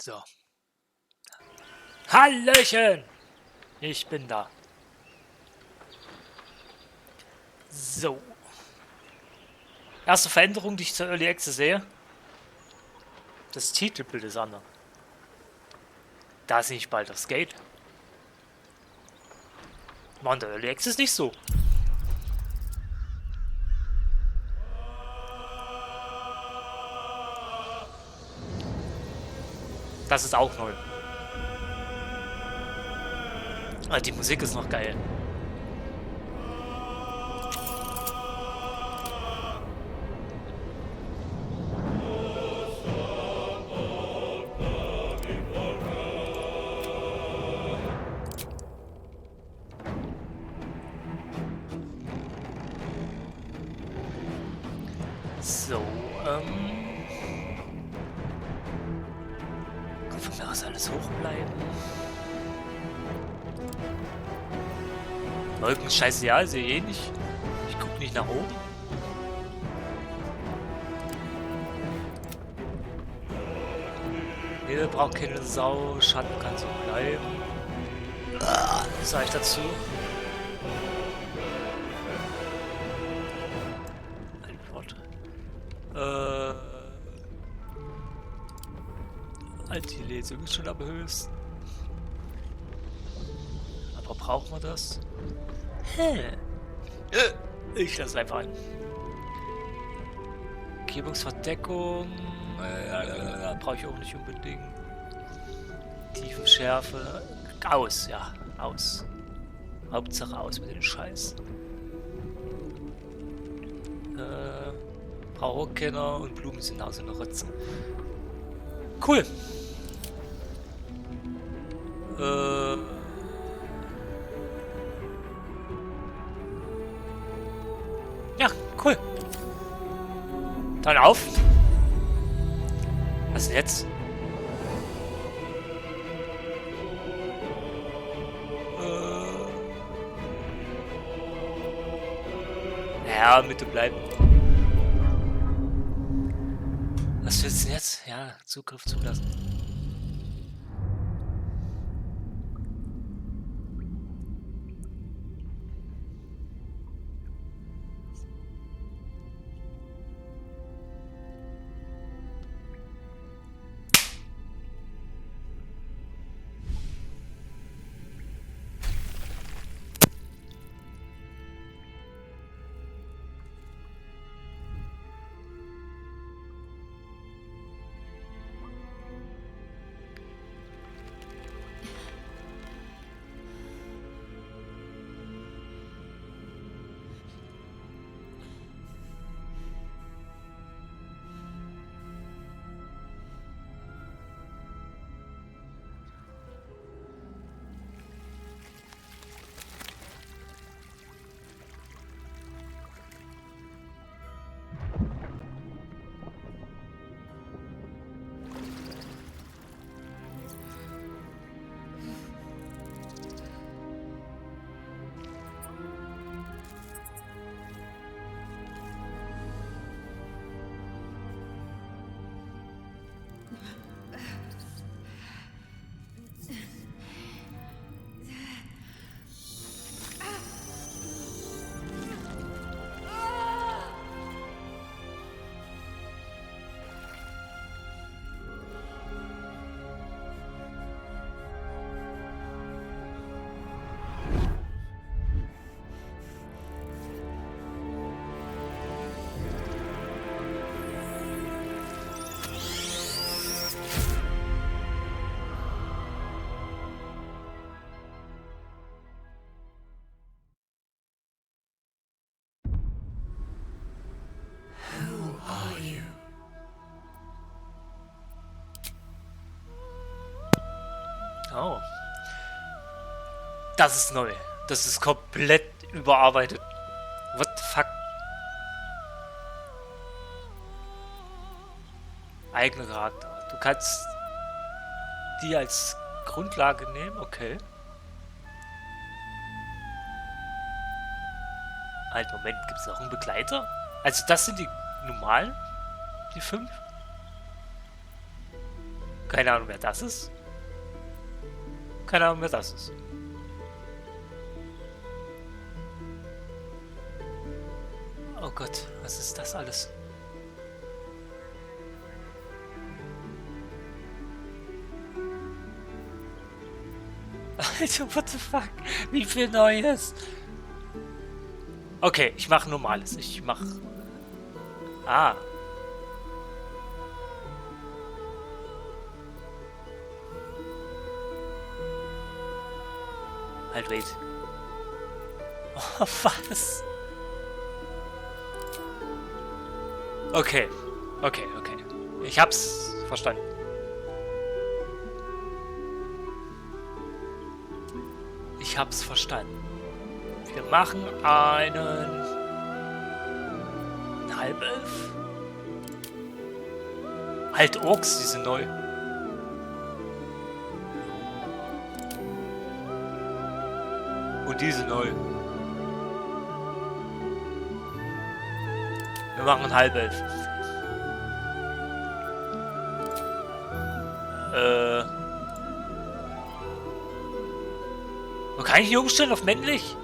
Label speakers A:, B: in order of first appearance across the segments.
A: So. Hallöchen! Ich bin da. So. Erste Veränderung, die ich zur Early Access sehe. Das Titelbild ist anders. Da ist nicht bald das Gate. War in der Early Access nicht so. Das ist auch neu. Aber die Musik ist noch geil. So, kann von mir aus alles hoch bleiben. Wolken scheißegal, sehe ich eh nicht. Ich guck nicht nach oben. Nebel braucht keine Sau, Schatten kann so bleiben. Was sag ich dazu? Ein Wort. Die Lesung ist schon am höchsten. Aber brauchen wir das? Ich lasse einfach an. Umgebungsverdeckung brauche ich auch nicht unbedingt. Tiefenschärfe. Aus, ja, aus. Hauptsache aus mit dem Scheiß. Brauche auch keiner und Blumen sind auch so eine Rotze. Cool. Ja, cool. Dann auf. Was denn jetzt? Ja, bitte bleiben. Was willst du denn jetzt? Ja, Zugriff zulassen. Oh. Das ist neu. Das ist komplett überarbeitet. What the fuck? Eigener Charakter. Du kannst die als Grundlage nehmen, okay. Halt, Moment, gibt es noch einen Begleiter? Also das sind die normalen? Die 5? Keine Ahnung, wer das ist. Keine Ahnung, wer das ist. Oh Gott, was ist das alles? Alter, what the fuck? Wie viel Neues? Okay, ich mache Normales. Ich mache... Ah. Halt, wait. Oh, was? Okay. Okay, okay. Ich hab's verstanden. Ich hab's verstanden. Wir machen einen Halbelf. Halt Orks, die sind neu. Und die sind neu. Wir machen einen Halbelf. Kann ich ihn umstellen auf männlich?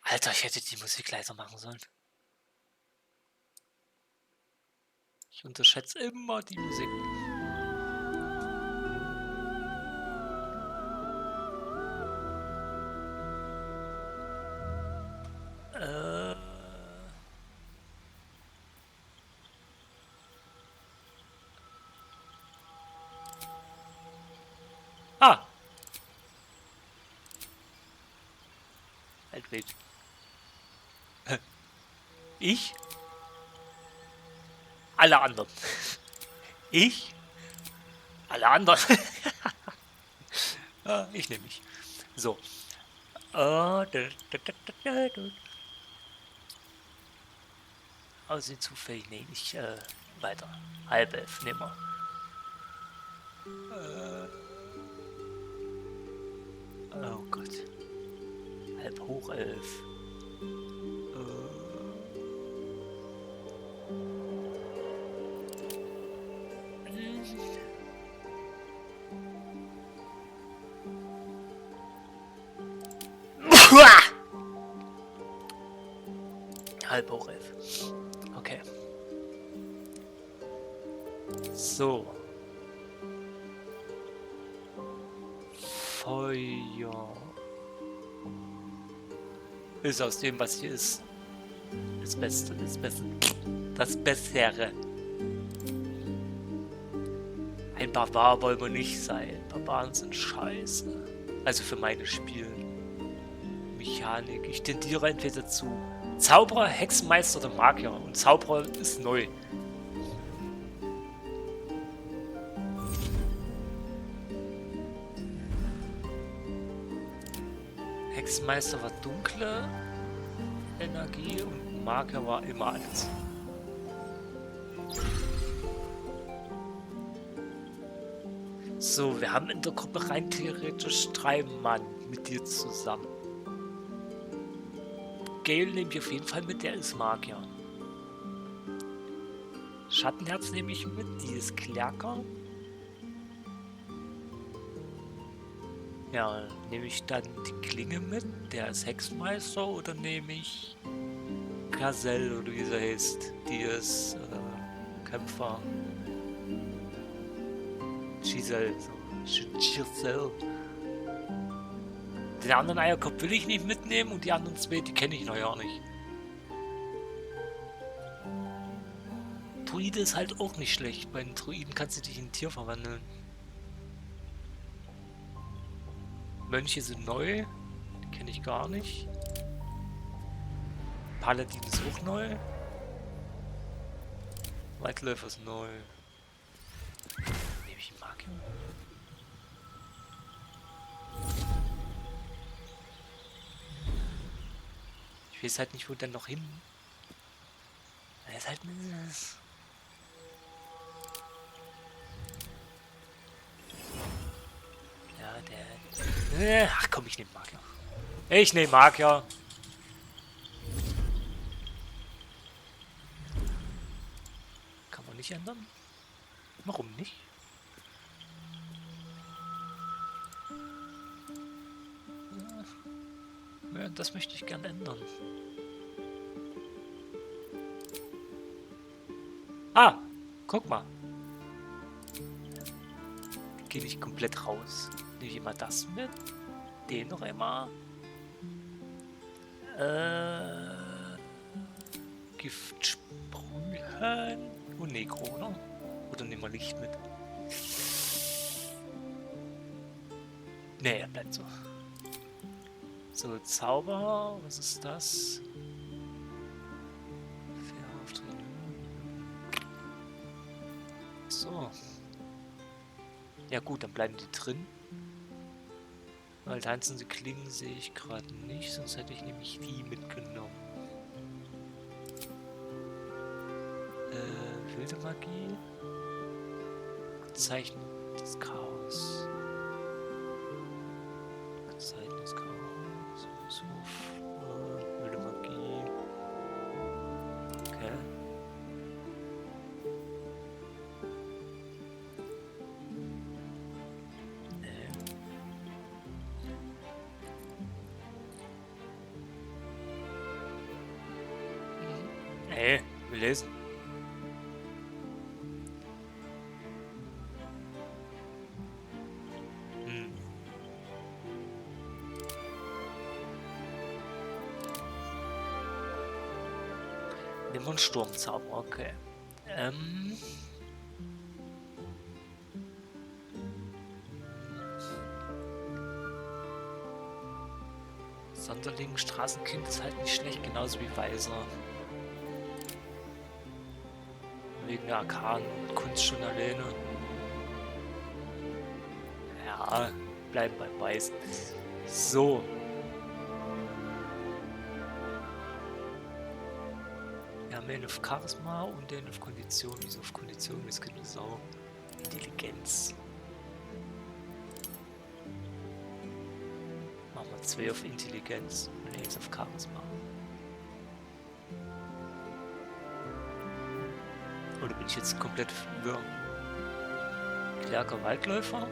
A: Alter, ich hätte die Musik leiser machen sollen. Ich unterschätze immer die Musik. Ah! Halt wild. Ich? Alle anderen. Ich? Alle anderen. Ich nehme mich. So. Aussehen zufällig. Nee, nicht weiter. Halbelf, nehmen wir. Oh Gott. Halb Hochelf. Halb Hochelf. Okay. So. Feuer. Ist aus dem, was hier ist. Das Beste, das Beste. Das Bessere. Ein Barbar wollen wir nicht sein. Barbaren sind scheiße. Also für meine Spielmechanik. Ich tendiere entweder zu Zauberer, Hexenmeister oder Magier. Und Zauberer ist neu. Hexenmeister war dunkle Energie und Magier war immer alles. So, wir haben in der Gruppe rein theoretisch 3 Mann mit dir zusammen. Gale nehme ich auf jeden Fall mit, der ist Magier. Schattenherz nehme ich mit, die ist Klerker. Ja, nehme ich dann die Klinge mit, der ist Hexenmeister, oder nehme ich Gazelle oder wie sie heißt, die ist Kämpfer. Giselle, so. Giselle. Den anderen Eierkopf will ich nicht mitnehmen und die anderen 2, die kenne ich noch ja nicht. Druide ist halt auch nicht schlecht. Bei den Druiden kannst du dich in ein Tier verwandeln. Mönche sind neu. Die kenne ich gar nicht. Paladin ist auch neu. Weitläufer ist neu. Nehme ich einen Magier? Ich weiß halt nicht, wo denn noch hin. Er ist halt... Ja, der... Ach komm, ich nehme Magier. Ich nehme Magier. nicht ändern? Warum nicht? Ja, das möchte ich gern ändern. Ah, guck mal. Gehe ich komplett raus. Nehme ich immer das mit. Den noch einmal. Giftsprühen. Und Negro, oder? Oder nehmen wir Licht mit? Nee, er bleibt so. So, Zauberer. Was ist das? So. Ja gut, dann bleiben die drin. Weil tanzende Klingen sehe ich gerade nicht, sonst hätte ich nämlich die mitgenommen. Wilde Magie. Zeichen des Chaos. Zeichen des Chaos. Wilde Magie. Okay. Nee, wir lesen. Nehmen wir einen Sturmzauber, okay. Sonderling, Straßenkind ist halt nicht schlecht, genauso wie Weiser. Wegen der Arkan, Kunst schon alleine. Ja, bleiben beim Weißen. So. Wir haben den auf Charisma und den auf Kondition. Wieso auf Kondition? Das könnte Sau. Intelligenz. Machen wir 2 auf Intelligenz und den jetzt auf Charisma. Oder bin ich jetzt komplett über Klerker Waldläufer?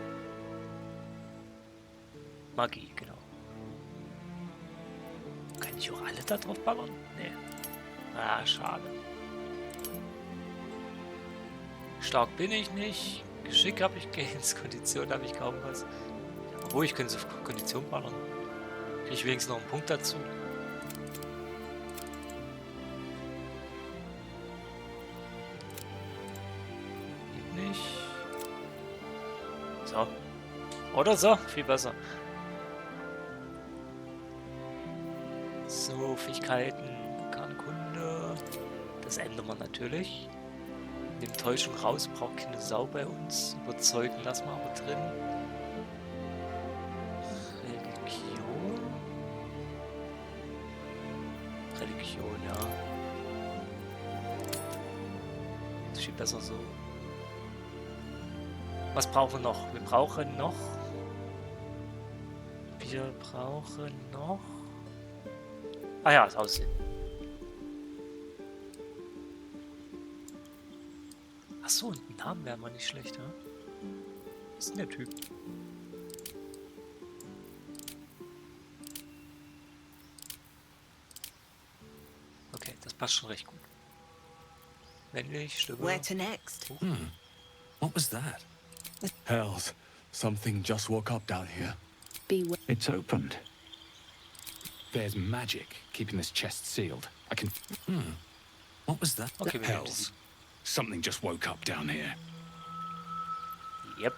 A: Magie, genau. Kann ich auch alle da drauf ballern? Nee. Ah, schade. Stark bin ich nicht. Geschick habe ich keins. Kondition habe ich kaum was. Obwohl, ich könnte es auf Kondition ballern. Kriege ich wenigstens noch einen Punkt dazu. Geht nicht. So. Oder so. Viel besser. So, Fähigkeiten. Kunde. Das ändern wir natürlich. Nimm Täuschung raus, braucht keine Sau bei uns. Überzeugen lassen wir aber drin. Religion. Religion, ja. Das ist viel besser so. Was brauchen wir noch? Wir brauchen noch. Ah ja, das Aussehen. Achso, und einen Namen wäre mal nicht schlecht, ja? Was ist denn der Typ? Okay, das passt schon recht gut. Männlich, Stimme.
B: Where to next?
C: What was that?
D: Hells, something just woke up down here.
B: Beware.
C: It's opened. There's magic keeping this chest sealed. I can... What was that?
A: Okay, wir
D: Hells, something just woke up down here.
A: Yep.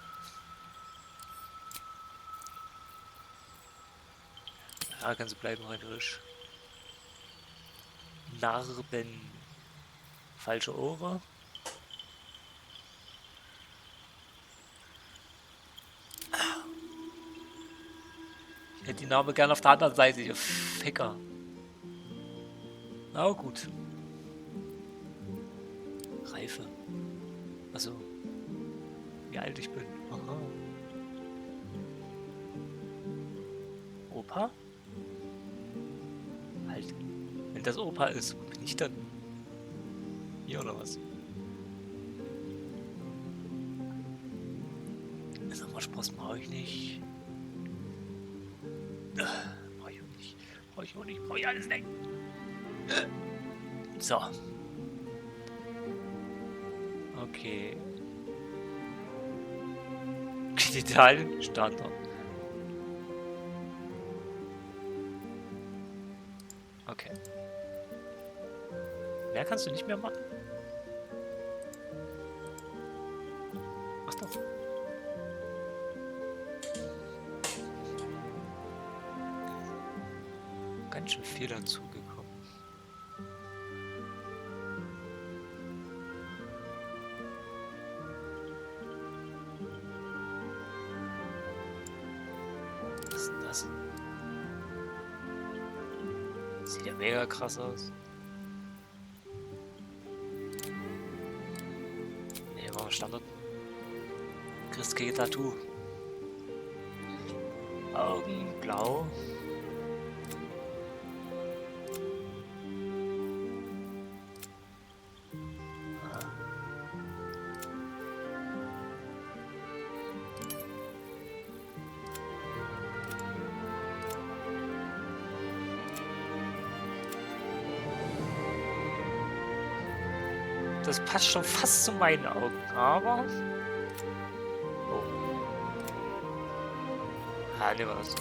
A: Ja, kannst du bleiben, Heinrich. Narben. Falsche Ohren. Ich hätte die Narbe gerne auf der anderen Seite, ihr Ficker. Aber gut. Reife. Also, wie alt ich bin. Aha. Opa? Halt. Wenn das Opa ist, wo bin ich dann? Hier oder was? Sommersprossen brauche ich nicht. Brauche ich auch nicht. Brauche ich auch nicht. Brauche ich alles nicht. So. Okay. Italien, Standard. Okay. Mehr kannst du nicht mehr machen? Ach doch. Ganz schön viel dazugekommen. Was ist denn das? Sieht ja mega krass aus. Ne, war Standard. Kriegst kein Tattoo. Augen blau. Das passt schon fast zu meinen Augen, aber... Oh. Ah, nehmen wir das.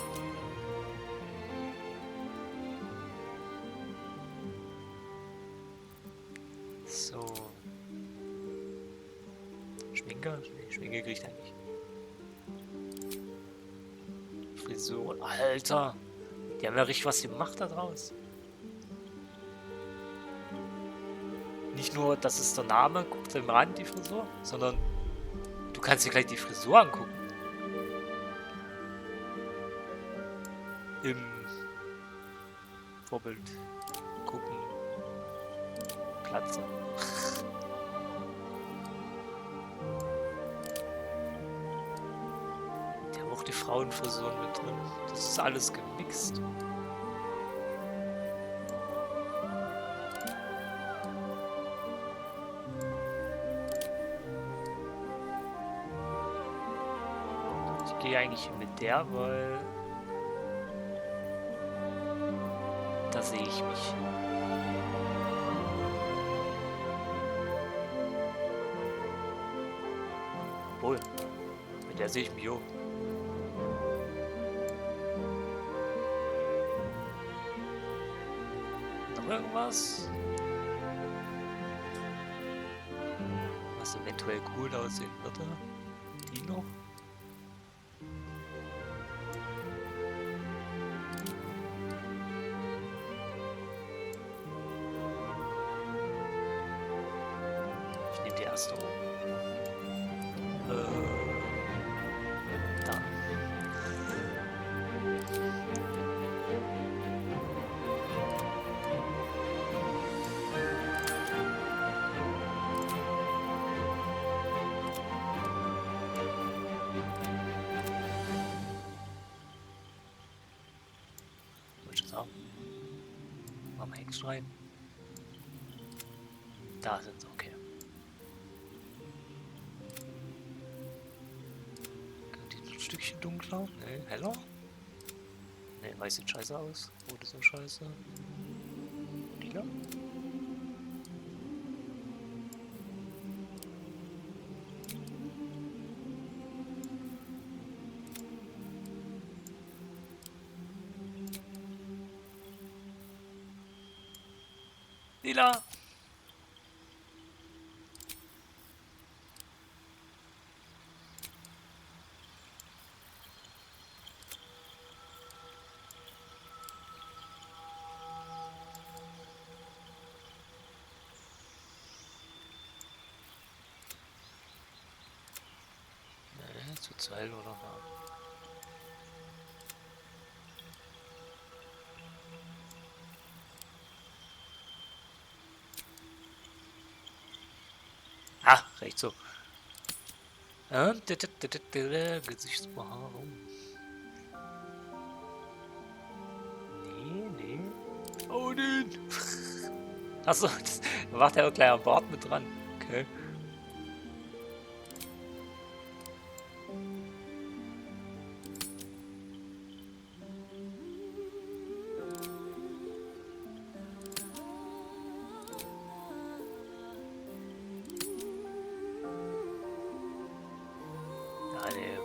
A: So. Schminke? Nee, Schminke kriegt er nicht. Frisur. Alter! Die haben ja richtig was gemacht da draus. Nicht nur, das ist der Name, guckt im Rand die Frisur, sondern du kannst dir gleich die Frisur angucken. Im Vorbild gucken. Glatze. Die haben auch die Frauenfrisuren mit drin. Das ist alles gemixt. Ich gehe eigentlich mit der, weil da sehe ich mich. Obwohl, mit der sehe ich mich auch. Noch irgendwas? Was eventuell cool aussehen würde? Die noch? Ich nehme die erste oben. Da. Wollte ich sagen. Machen wir Hex rein. Da sind sie, okay. Ein Stückchen dunkler? Ne, heller? Ne, weiß sieht scheiße aus. Rot ist so scheiße. Lila? Lila! Zu Zeil oder was? Ah, recht so. Gesichtsbehaarung. Nee. Oh, nein. Achso, da macht er auch gleich am Bart mit dran. Okay.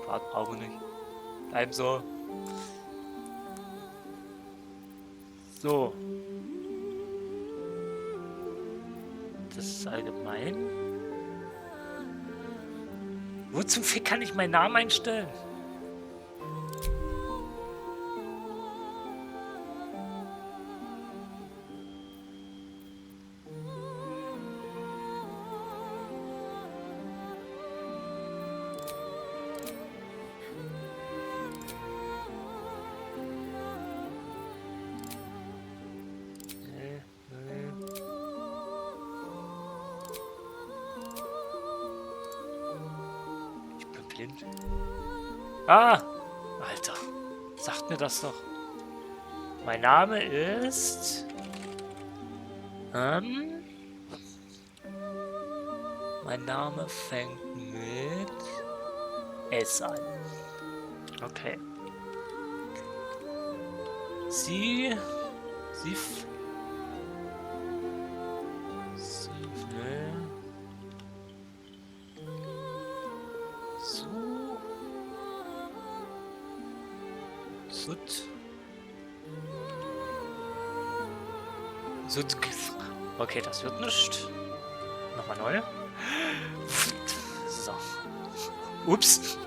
A: Brauchen wir nicht. Bleiben so. So. Das ist allgemein. Wo zum Fick kann ich meinen Namen einstellen? Ah! Alter. Sagt mir das doch. Mein Name ist... mein Name fängt mit S an. Okay. Sie... Okay, das wird nicht. Nochmal neu. So. Ups.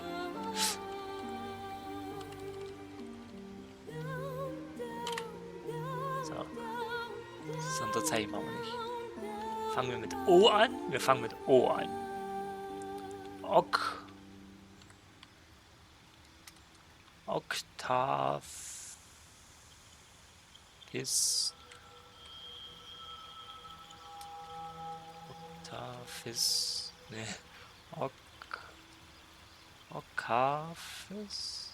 A: So. Sonderzeichen machen wir nicht. Fangen wir mit O an. Wir fangen mit O an. Oktav. Ne. Okafis.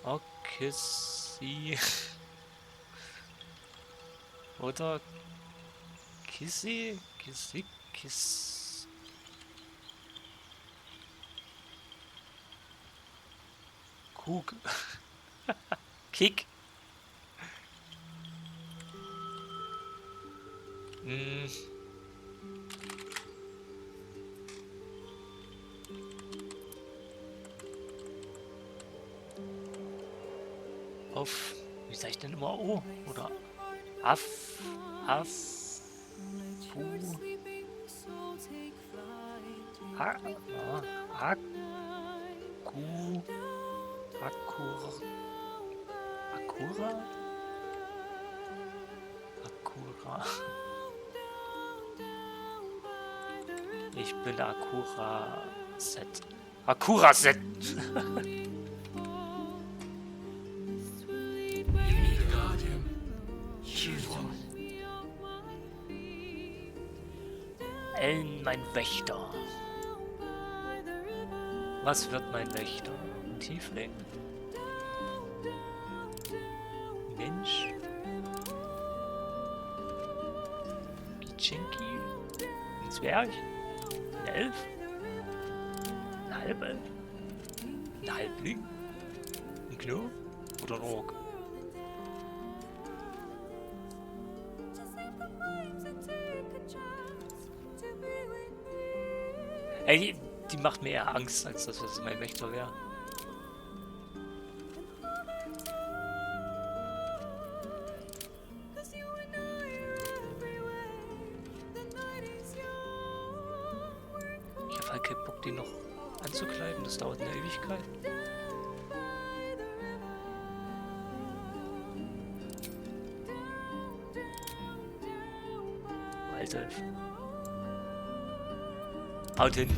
A: Okissi. Oder Kissi. Kug. Kick. Auf, wie sag ich denn immer O? Oder Akura. Ich bin Akura Set. Akura Set. Mein Wächter. Was wird mein Wächter? Ein Tiefling? Mensch? Gichenki? Ein Zwerg? Ein Elf? Ein Halbelf? Ein Halbling? Ein Gnome? Oder ein Ork? Ey, die macht mir eher Angst, als dass das mein Wächter wäre. Ich habe halt keinen Bock, die noch anzukleiden. Das dauert eine Ewigkeit. Alter. Haut hin.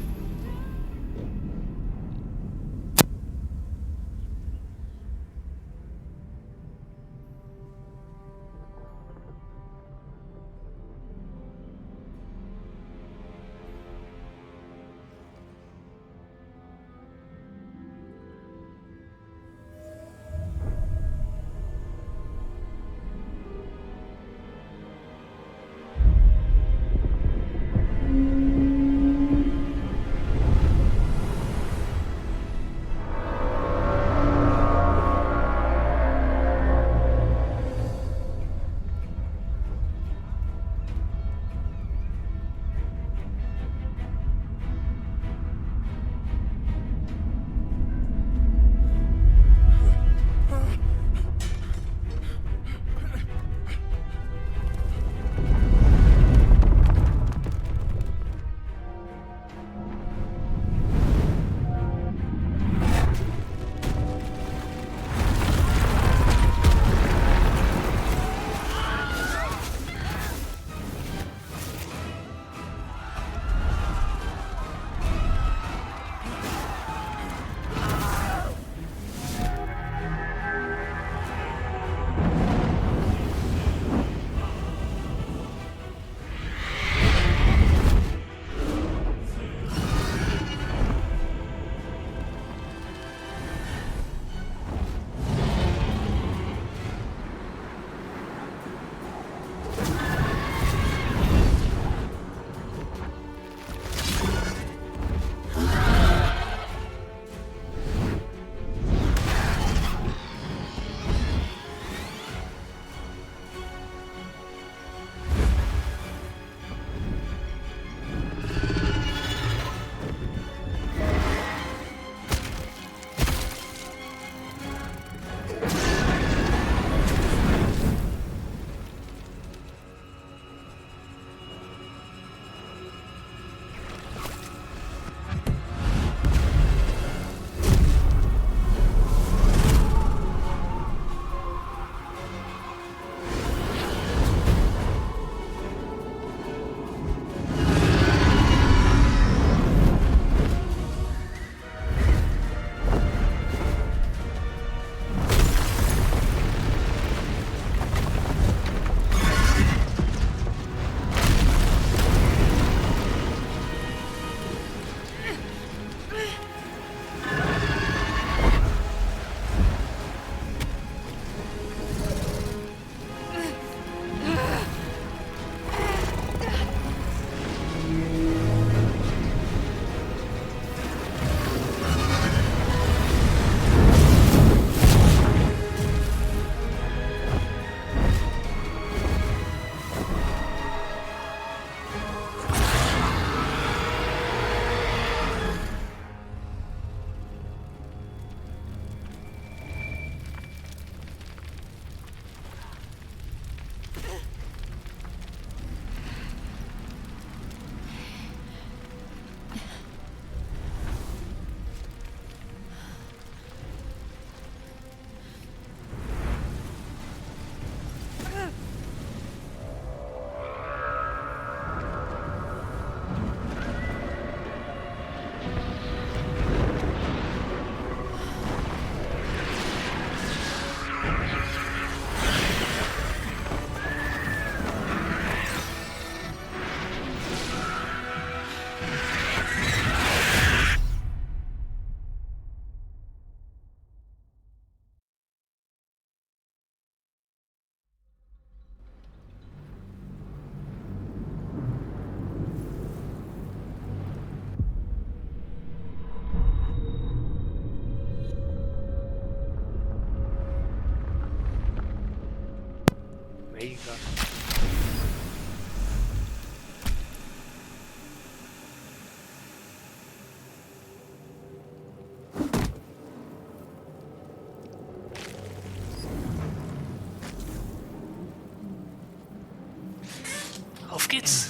A: geht's.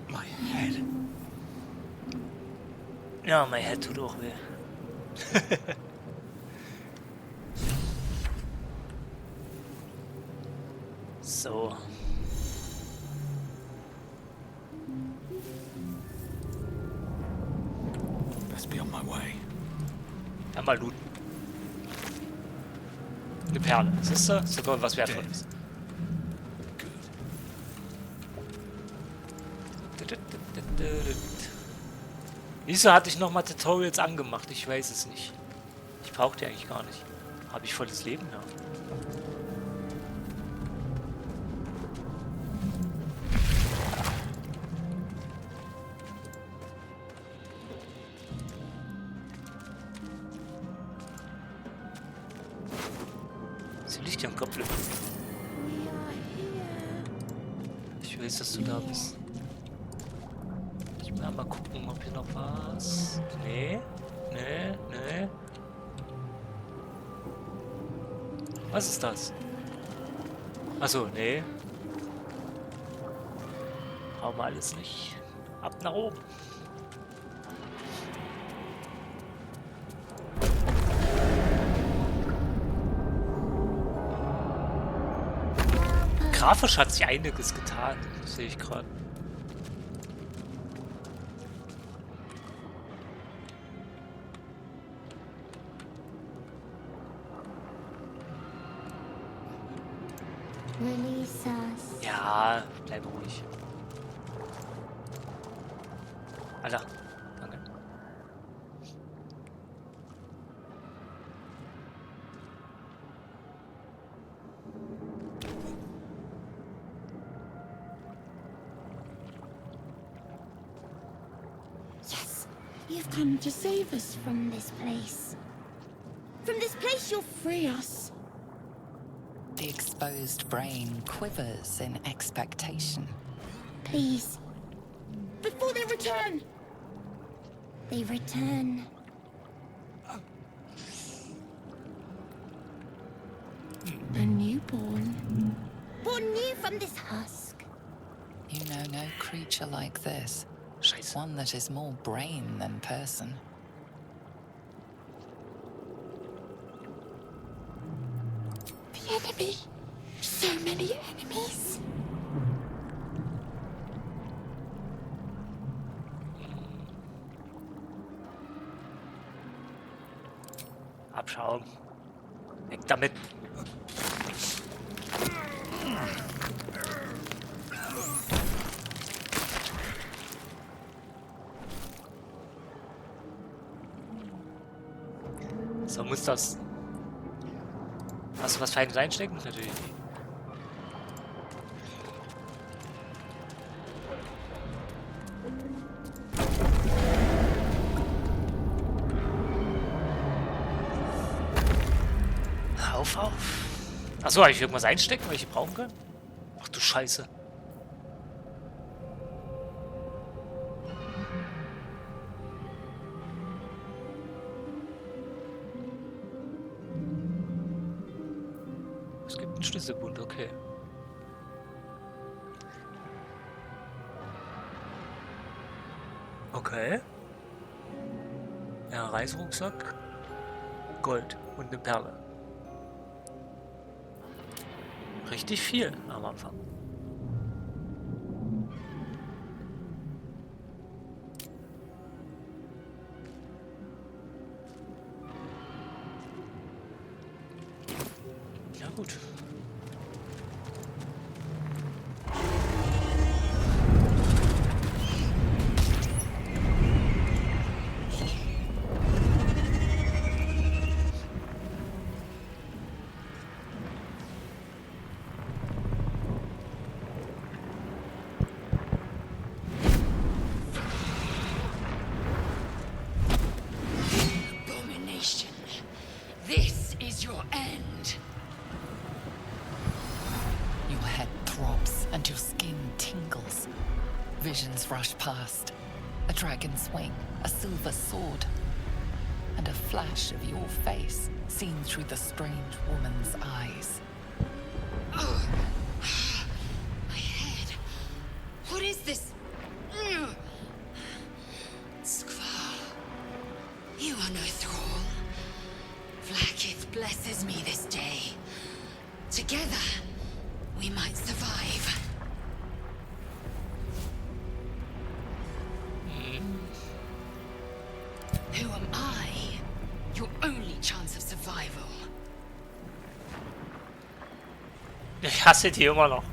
D: My head.
A: Ja, mein Head tut auch weh. So.
C: Best be on my way.
A: Ja, mal looten. Eine Perle. Siehst du? Sogar was Wertvolles. Wieso hatte ich nochmal Tutorials angemacht? Ich weiß es nicht. Ich brauche die eigentlich gar nicht. Habe ich volles Leben, ja. Sie liegt ja am Kopf. Ich weiß, dass du da bist. Ich will mal gucken, ob hier noch was... Nee. Was ist das? Achso, nee. Brauchen wir alles nicht. Ab nach oben. Grafisch hat sich einiges getan, sehe ich gerade.
B: Release us.
A: Ja, bleib ruhig. Alter, danke.
B: Yes, you've come to save us from this place. From this place, you'll free us.
E: The exposed brain quivers in expectation.
B: Please. Before they return. They return. A newborn. Born new from this husk.
E: You know no creature like this.
A: Scheiße.
E: One that is more brain than person.
B: The enemy. So many enemies.
A: Abschauen. Weg damit. So muss das. Hast du was Feines einstecken? Natürlich nicht. Auf. Achso, habe ich irgendwas einstecken, weil ich brauchen kann? Ach du Scheiße. Es gibt einen Schlüsselbund, okay. Okay. Ja, Reiserucksack. Gold und eine Perle. Richtig viel am Anfang. Ja gut.
E: This is your end. Your head throbs and your skin tingles. Visions rush past. A dragon's wing, a silver sword, and a flash of your face seen through the strange woman's eyes. My head.
F: Blackith blesses me this day. Together, we might survive. Who am I? Your only chance of survival.
A: Ich hasse die immer noch.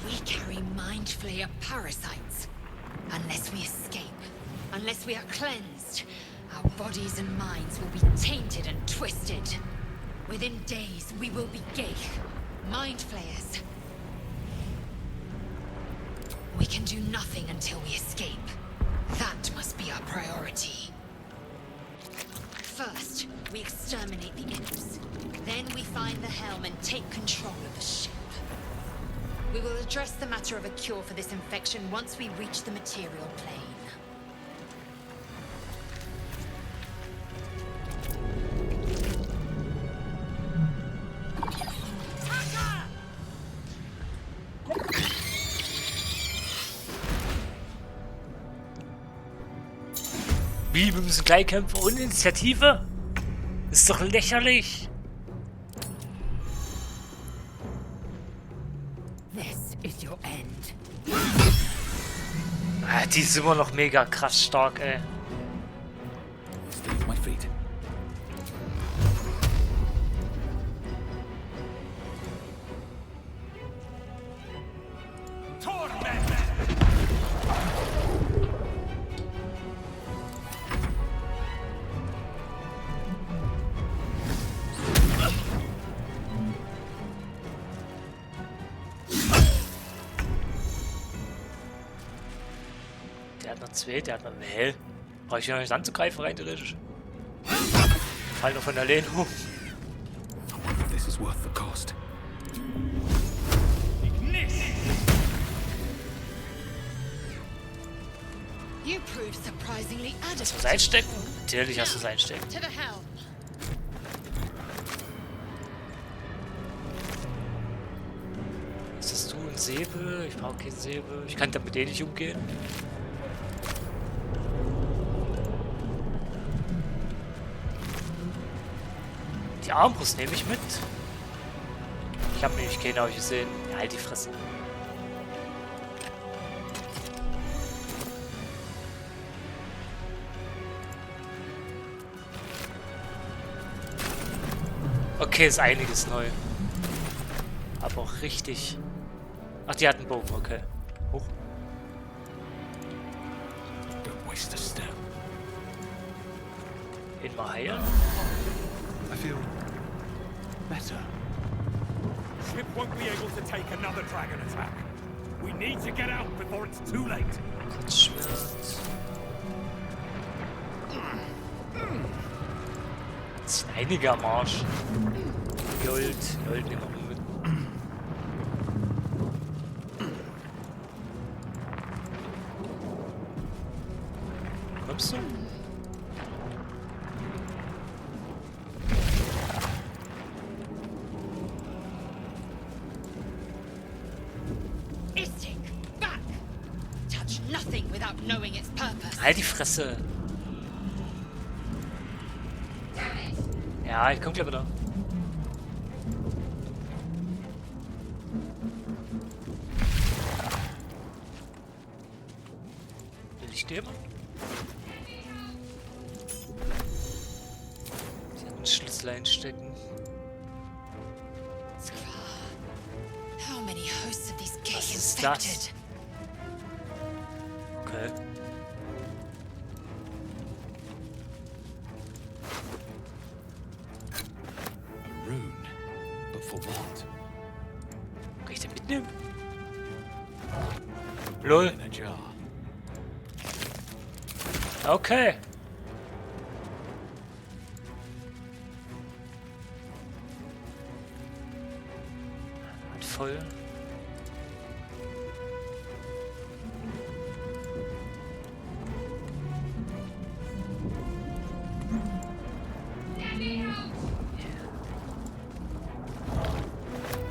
F: We carry mind flayer parasites. Unless we escape, unless we are cleansed, our bodies and minds will be tainted and twisted. Within days, we will be Geich, mind flayers. We can do nothing until we escape. That must be our priority. First, we exterminate the imps. Then we find the helm and take control of the ship. We will address the matter of a cure for this infection once we reach the material plane.
A: Wie, wir müssen gleich kämpfen ohne Initiative? Ist doch lächerlich.
F: This is your end.
A: Ah, die ist immer noch mega krass stark, ey.
C: Stay with my feet.
A: Der hat noch zwei, der hat noch eine Hell. Brauche ich ja nicht anzugreifen, rein theoretisch. Fall noch von der Lehne hoch.
C: I wonder if this is worth the cost.
F: You prove surprisingly
A: Hast du
F: adequate.
A: es einstecken? Natürlich hast du es einstecken.
F: To the helm.
A: Was hast du? Ein Säbel? Ich brauche keinen Säbel. Ich kann damit eh nicht umgehen. Die Armbrust nehme ich mit. Ich habe nämlich keine, habe ich gesehen. Ja, halt die Fresse. Okay, ist einiges neu. Aber auch richtig. Ach, die hat einen Bogen, okay. Hoch.
C: Don't waste a step.
A: Ihn mal heilen.
C: I feel better.
G: Ship won't be able to take another dragon attack. We need to get out before it's too late.
A: Kurzschmerz. Das sind einige am Arsch. Gold nehmen wir mal mit. Kommst du?
F: Istik, back! Touch nothing without knowing its purpose.
A: Halt die Fresse. Ja, ich komm gleich wieder. Will ich nehmen? Sie hat einen Schlüssel einstecken.
F: How many hosts of these Geich
A: Was ist
F: infected?
A: das? Okay.
C: A rune. But for what?
A: Kann ich den mitnehmen? Lol.
C: In a jar.
A: Okay. Hat voll.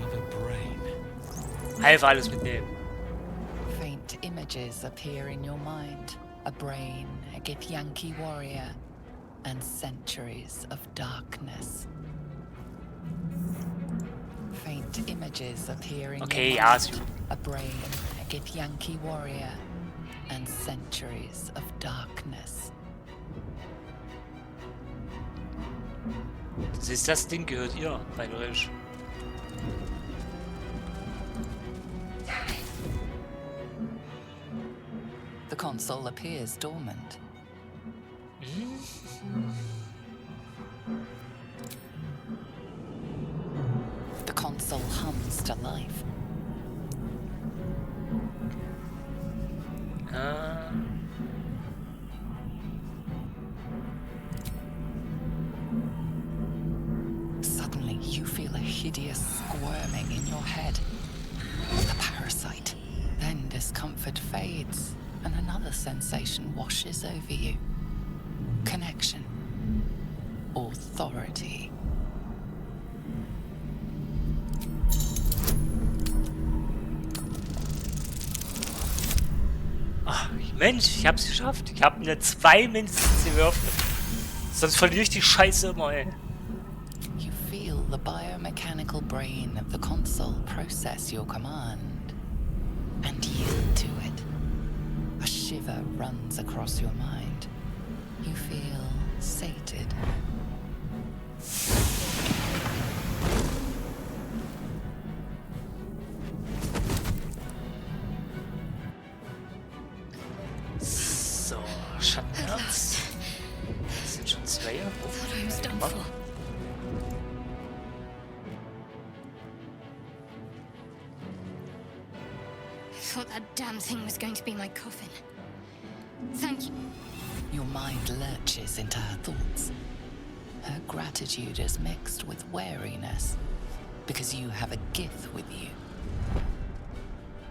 C: Another brain.
A: Einfach alles mitnehmen.
E: Faint images appear in your mind. A brain, a Githyanki warrior. and centuries of darkness. Faint images appear in
A: Okay,
E: your
A: ja,
E: mind. A brave, a Githyanki warrior, and centuries of darkness.
A: Das ist das Ding, gehört ihr, Baldurs.
E: The console appears dormant. The console hums to life. Suddenly, you feel a hideous squirming in your head. The parasite. Then discomfort fades, and another sensation washes over you. Connection. Authority.
A: Ach, Mensch, ich hab's geschafft. Ich hab eine 2 mindestens geworfen. Sonst verliere ich die Scheiße immer, ey.
E: You feel the biomechanical brain of the console process your command and yield to it. A shiver runs across your mind. You feel sated.
A: So, Schattenherz. Das sind schon 2.
F: Thought I was done
A: What?
F: for. I thought that damn thing was going to be my coffin. Thank you.
E: Your mind lurches into her thoughts. Her gratitude is mixed with wariness because you have a Gith with you.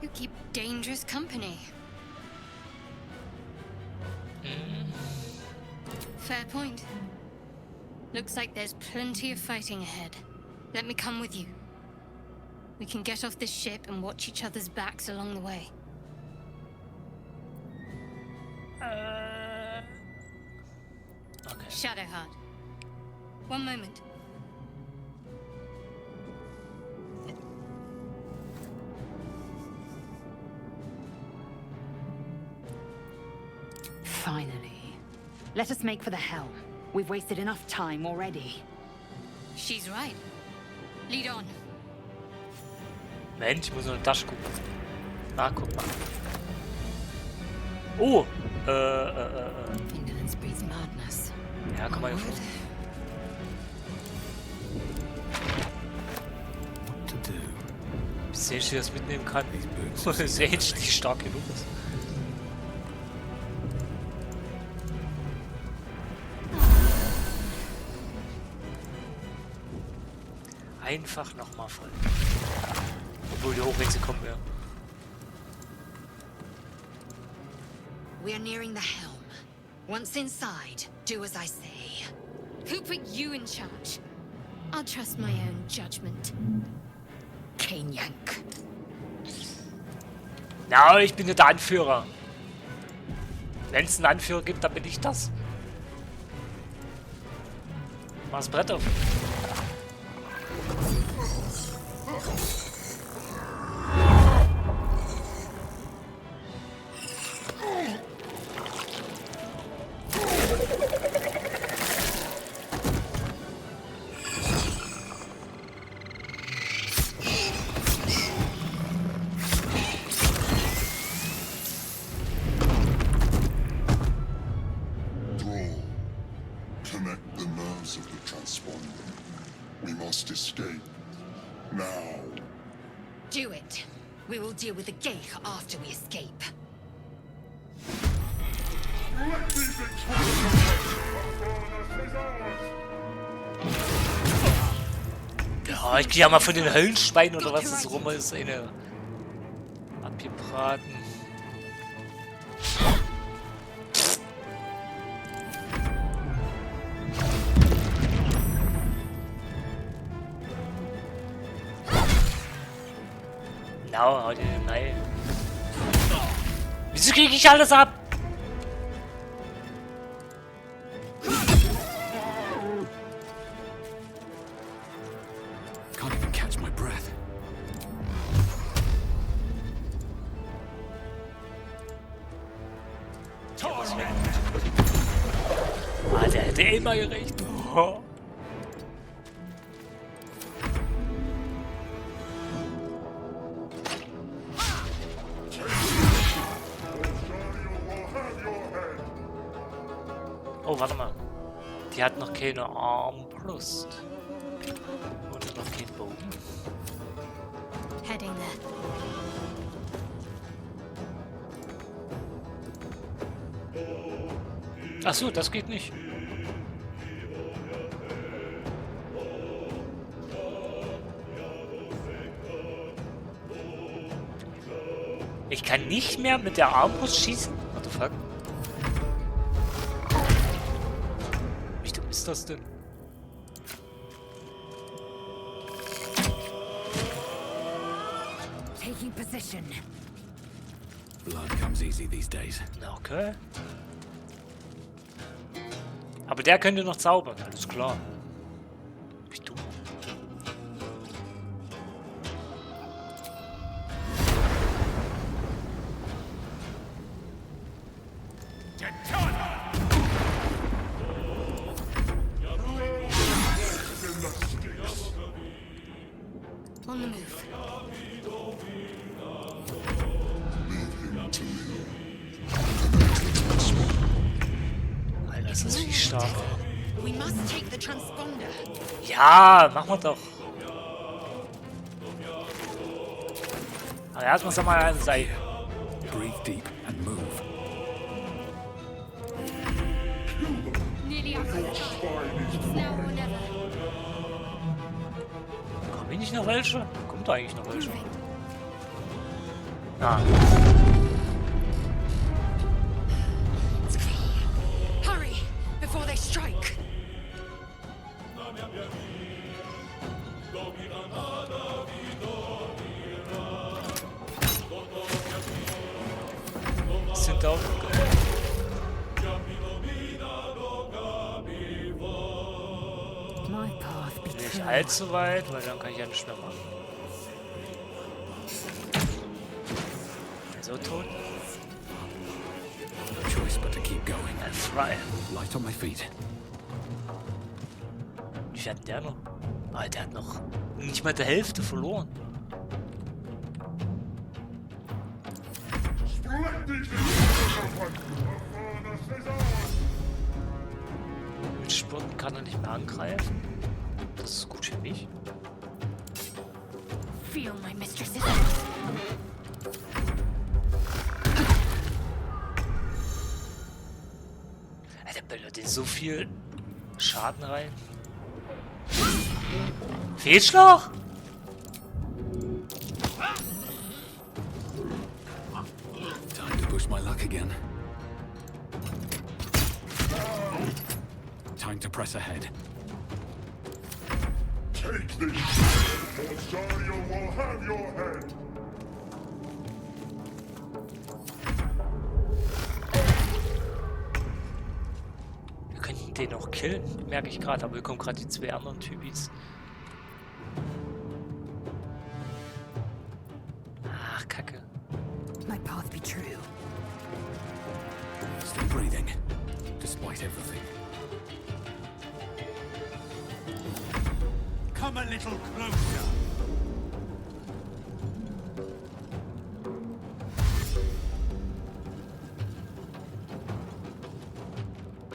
F: You keep dangerous company. Fair point. Looks like there's plenty of fighting ahead. Let me come with you. We can get off this ship and watch each other's backs along the way.
A: Okay.
F: Shadowheart. One moment.
H: Finally. Let us make for the helm. We've wasted enough time already.
F: She's right. Lead on.
A: Mensch, ich muss noch in die Tasche gucken. Na, guck mal. Oh!
F: Indolence breeds madness.
A: Ja, komm mal hier vor.
C: What to do?
A: Sehen, dass ich das mitnehmen kann. Sehen, dass die stark genug ist. Einfach nochmal voll. Obwohl die Hochwechsel kommen, ja.
F: We're nearing the helm. Once inside, do as I say. Who put you in charge? I'll trust my own judgment.
H: Yank.
A: Na, ich bin ja der Anführer. Wenn es einen Anführer gibt, dann bin ich das. Mach das Brett auf.
I: Connect the nerves of the transponder. We must escape. Now.
F: Do it. We will deal with the Geich after we escape.
A: Ja, ich gehe ja mal von den Höllenschweinen oder was das rum ist, eine abgebraten. Genau, hau dir den Ei. Wieso kriege ich alles ab? hätte immer gerecht. Oh. Oh, warte mal. Die hat noch keine Armbrust. Und noch keinen Bogen.
B: Heading there.
A: Ach so, das geht nicht. Ich kann nicht mehr mit der Armbrust schießen? What the fuck? Wie dumm ist das denn?
H: Taking position.
C: Blood comes easy these days.
A: Okay. Aber der könnte noch zaubern, alles klar. Wie dumm.
B: On the move.
A: Alter, ist das viel stark.
F: We must take the transponder.
A: Ja, machen wir doch. Aber erstmal sag mal ein Seil.
C: Breathe deep and move.
B: Nearly out of time. It's now or never.
A: Kommen nicht noch welche? Kommt da eigentlich noch welche? Ah.
F: Hurry, before they strike.
A: Sind da auch.
H: My path be
A: Nicht
H: true.
A: allzu weit, weil dann kann ich ja nicht mehr machen. So tot.
C: No choice but to keep going.
A: Fry.
C: Light on my feet.
A: Wie viel hat der noch? Ah, der hat noch nicht mal die Hälfte verloren. Mit Spurten kann er nicht mehr angreifen. Das ist gut für mich.
B: Feel my mistress's
A: Der böllert in so viel Schaden rein. Fehlschlag?
C: Time to push my luck again. Time to press ahead.
I: Take this, or Dario will have your head.
A: Wir könnten den auch killen, merke ich gerade, aber wir kommen gerade die zwei anderen Typis. Ach, Kacke.
H: My path be true.
C: Still breathing, despite everything.
G: Come a little closer.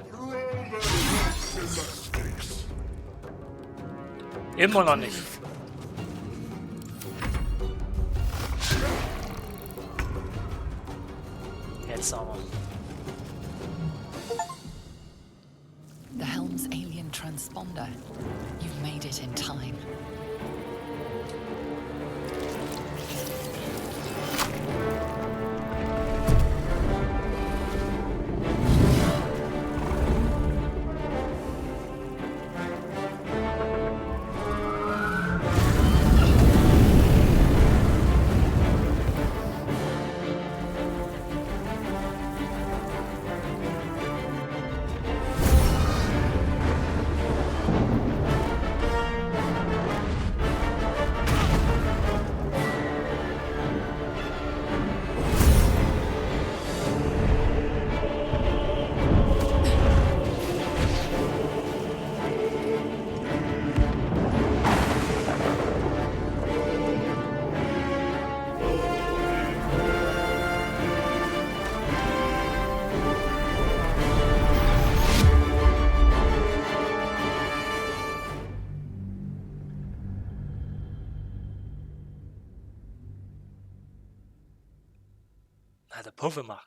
I: Throw the rocks in the sticks.
A: Immer noch nicht. Jetzt aber.
E: The helm's alien transponder. You've made it in time.
A: Puffe machen.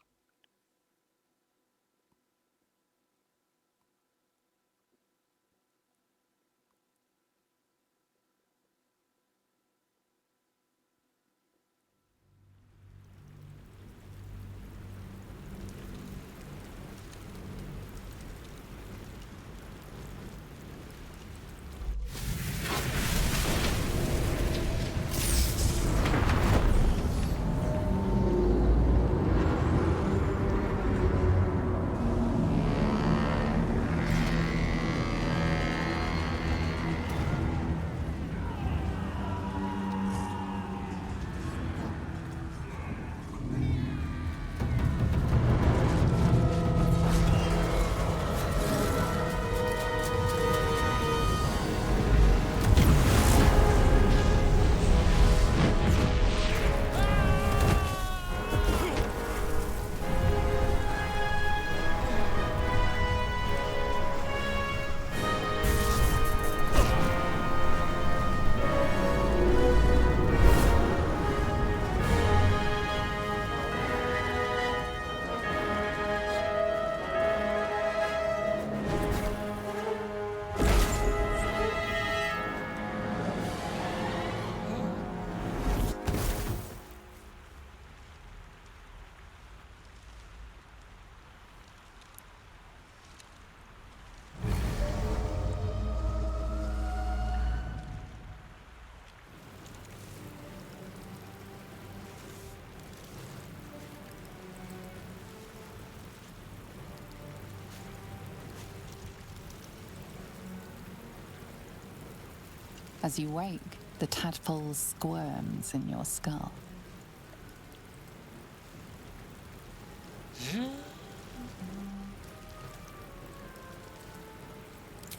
E: As you wake, the tadpole squirms in your skull.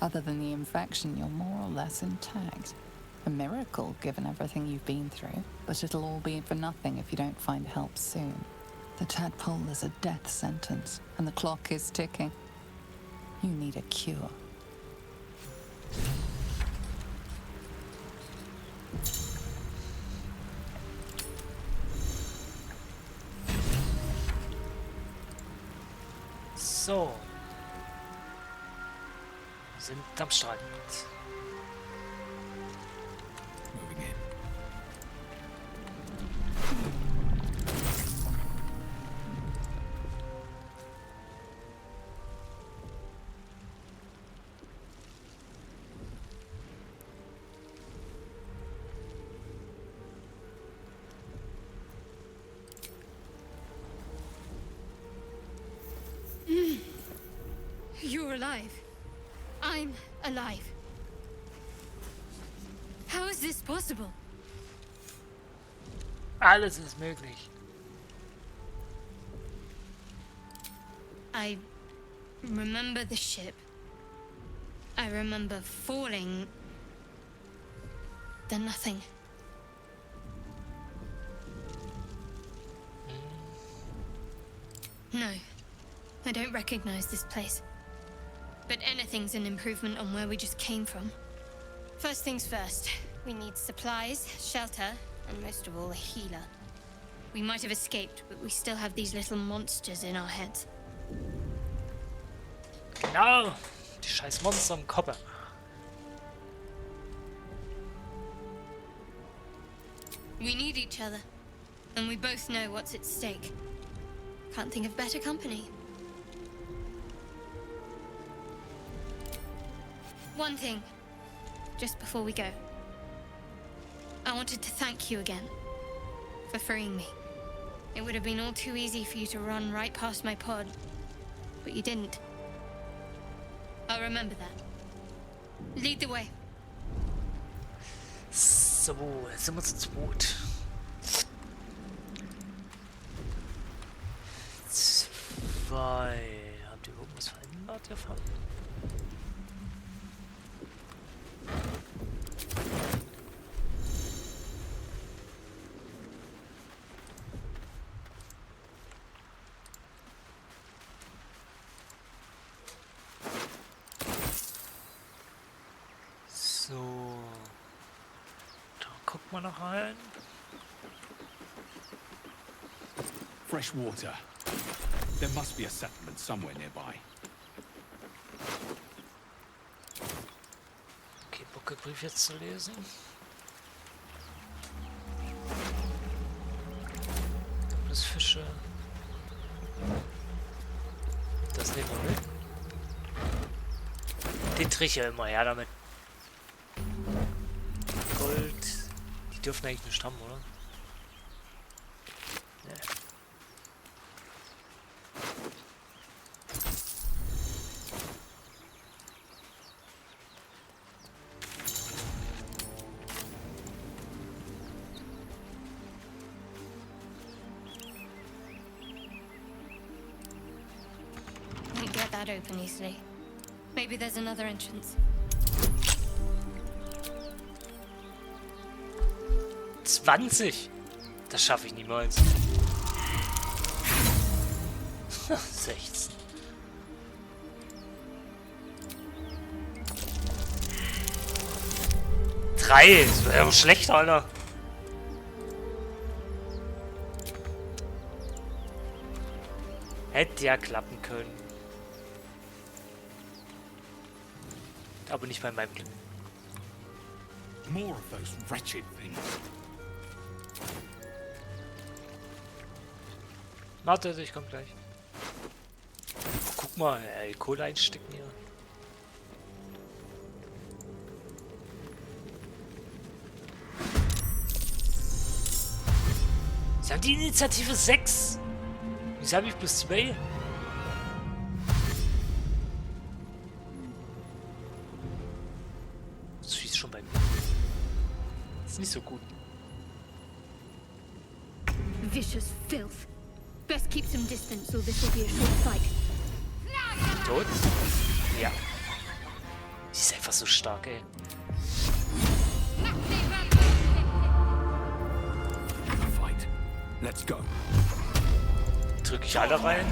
E: Other than the infection, you're more or less intact. A miracle, given everything you've been through, but it'll all be for nothing if you don't find help soon. The tadpole is a death sentence, and the clock is ticking. You need a cure.
A: So. Wir sind am Strand.
C: Moving in.
F: You're alive. I'm alive. How is this possible?
A: Alles ist möglich.
F: I remember the ship. I remember falling. Then nothing. No, I don't recognize this place. But anything's an improvement on where we just came from. First things first, we need supplies, shelter, and most of all, a healer. We might have escaped, but we still have these little monsters in our heads.
A: Genau, die scheiß Monster im Kopf.
F: We need each other, and we both know what's at stake. Can't think of better company. One thing, just before we go. I wanted to thank you again for freeing me. It would have been all too easy for you to run right past my pod, but you didn't. I'll remember that. Lead the way.
A: So, jetzt sind wir zu zweit. Habt ihr irgendwas verändert davon? So, da guckt man noch rein.
C: Fresh water. There must be a settlement somewhere nearby.
A: Okay, Buckelbrief jetzt zu lesen. Das Fische. Das nehmen wir mit. Den Trichter immer, ja damit. Gold. Die dürfen eigentlich nicht stammen, oder? Ja.
B: Can't get that open easily. Maybe there's another entrance.
A: 20! Das schaffe ich niemals. 16. Drei! Das wäre ja schlecht, Alter. Hätte ja klappen können. Aber nicht bei meinem Glück.
C: More of those wretched things.
A: Warte, ich komm gleich. Oh, guck mal, ey, Kohle einstecken hier. Sie haben die Initiative 6. Wieso habe ich plus 2? Das schießt schon bei mir. Ist nicht so gut.
B: Vicious filth. Best keep some distance, or this will be a short fight.
A: Tot? Ja. Sie ist einfach so stark, ey.
C: Fight. Let's go.
A: Drücke ich alle rein.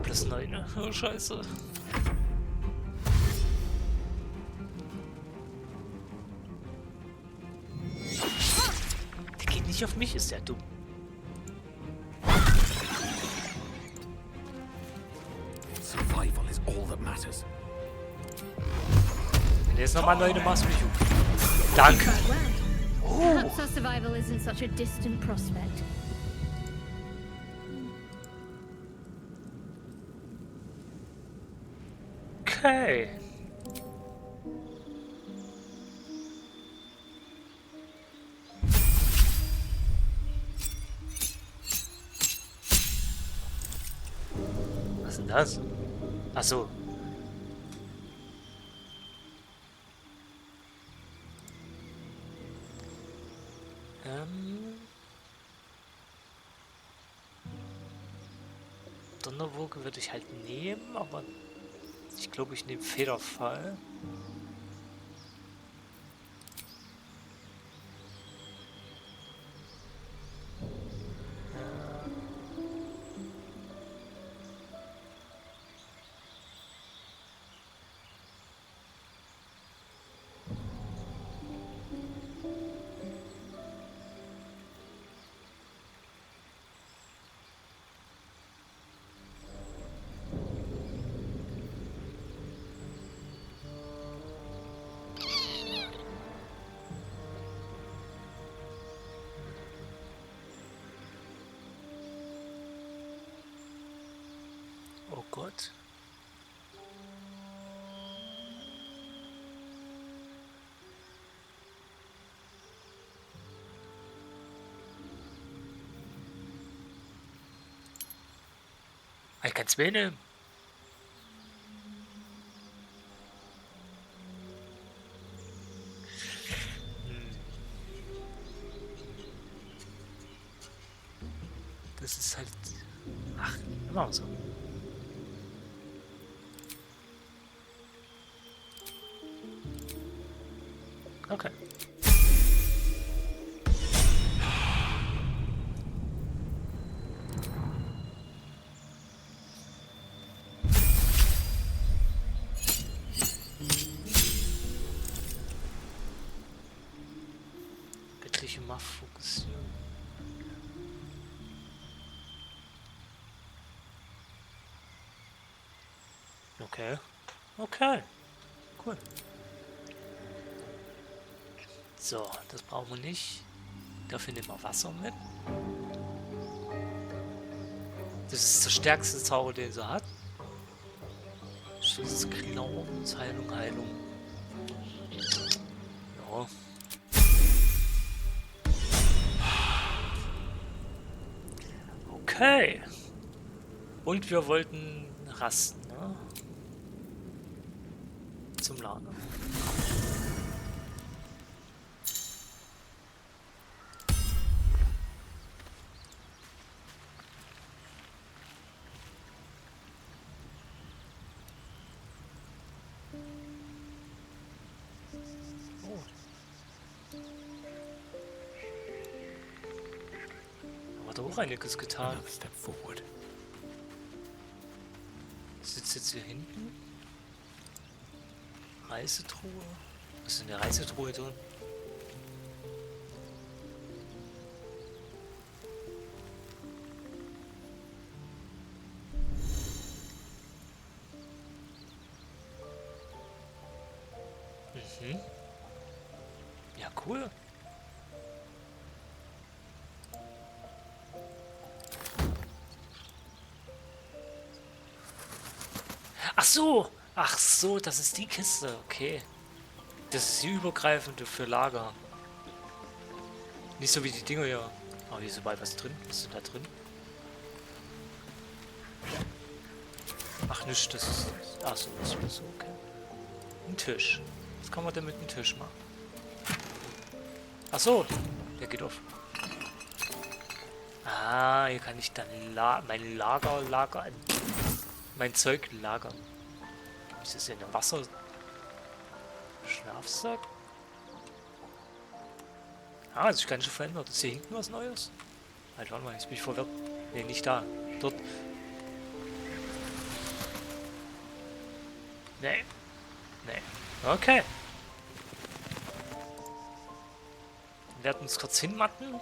A: Plus 9. Oh, scheiße. Der geht nicht auf mich, ist der dumm.
C: Survival is all that matters.
A: Wenn du jetzt nochmal 9 machst, mich um. Danke.
B: Perhaps our survival isn't such a distant prospect.
A: Okay. Was ist denn das? Ach so. Donnerwoge würde ich halt nehmen, aber ich glaube, ich nehme Federfall. Oh Gott. Ich kann's mir nehmen. Das ist halt... Ach, immer so. Okay. Göttliche Macht fokussieren. Okay. Okay. Cool. So, das brauchen wir nicht. Dafür nehmen wir Wasser mit. Das ist der stärkste Zauber, den sie hat. Schutz, Glaubensheilung, Heilung. Ja. Okay. Und wir wollten rasten, ne? Zum Lager. Hat auch einiges getan.
C: Another step forward.
A: Sitzt jetzt hier hinten? Reisetruhe? Was ist in der Reisetruhe drin? Mhm. Ja, cool. Ach so, das ist die Kiste, okay. Das ist die übergreifende für Lager. Nicht so wie die Dinger hier. Oh, hier ist überall was drin. Was ist denn da drin? Ach, nichts, das ist... Ach so, das ist so, okay. Ein Tisch. Was kann man denn mit dem Tisch machen? Ach so, der geht auf. Ah, hier kann ich dann mein Zeug lagern. Ist das in der Wasser? Schlafsack? Ah, das ist ganz schön verändert. Ist hier hinten was Neues? Halt, warte mal, jetzt bin ich verwirrt. Ne, nicht da. Dort. Nee. Nee. Okay. Wir werden uns kurz hinmatten.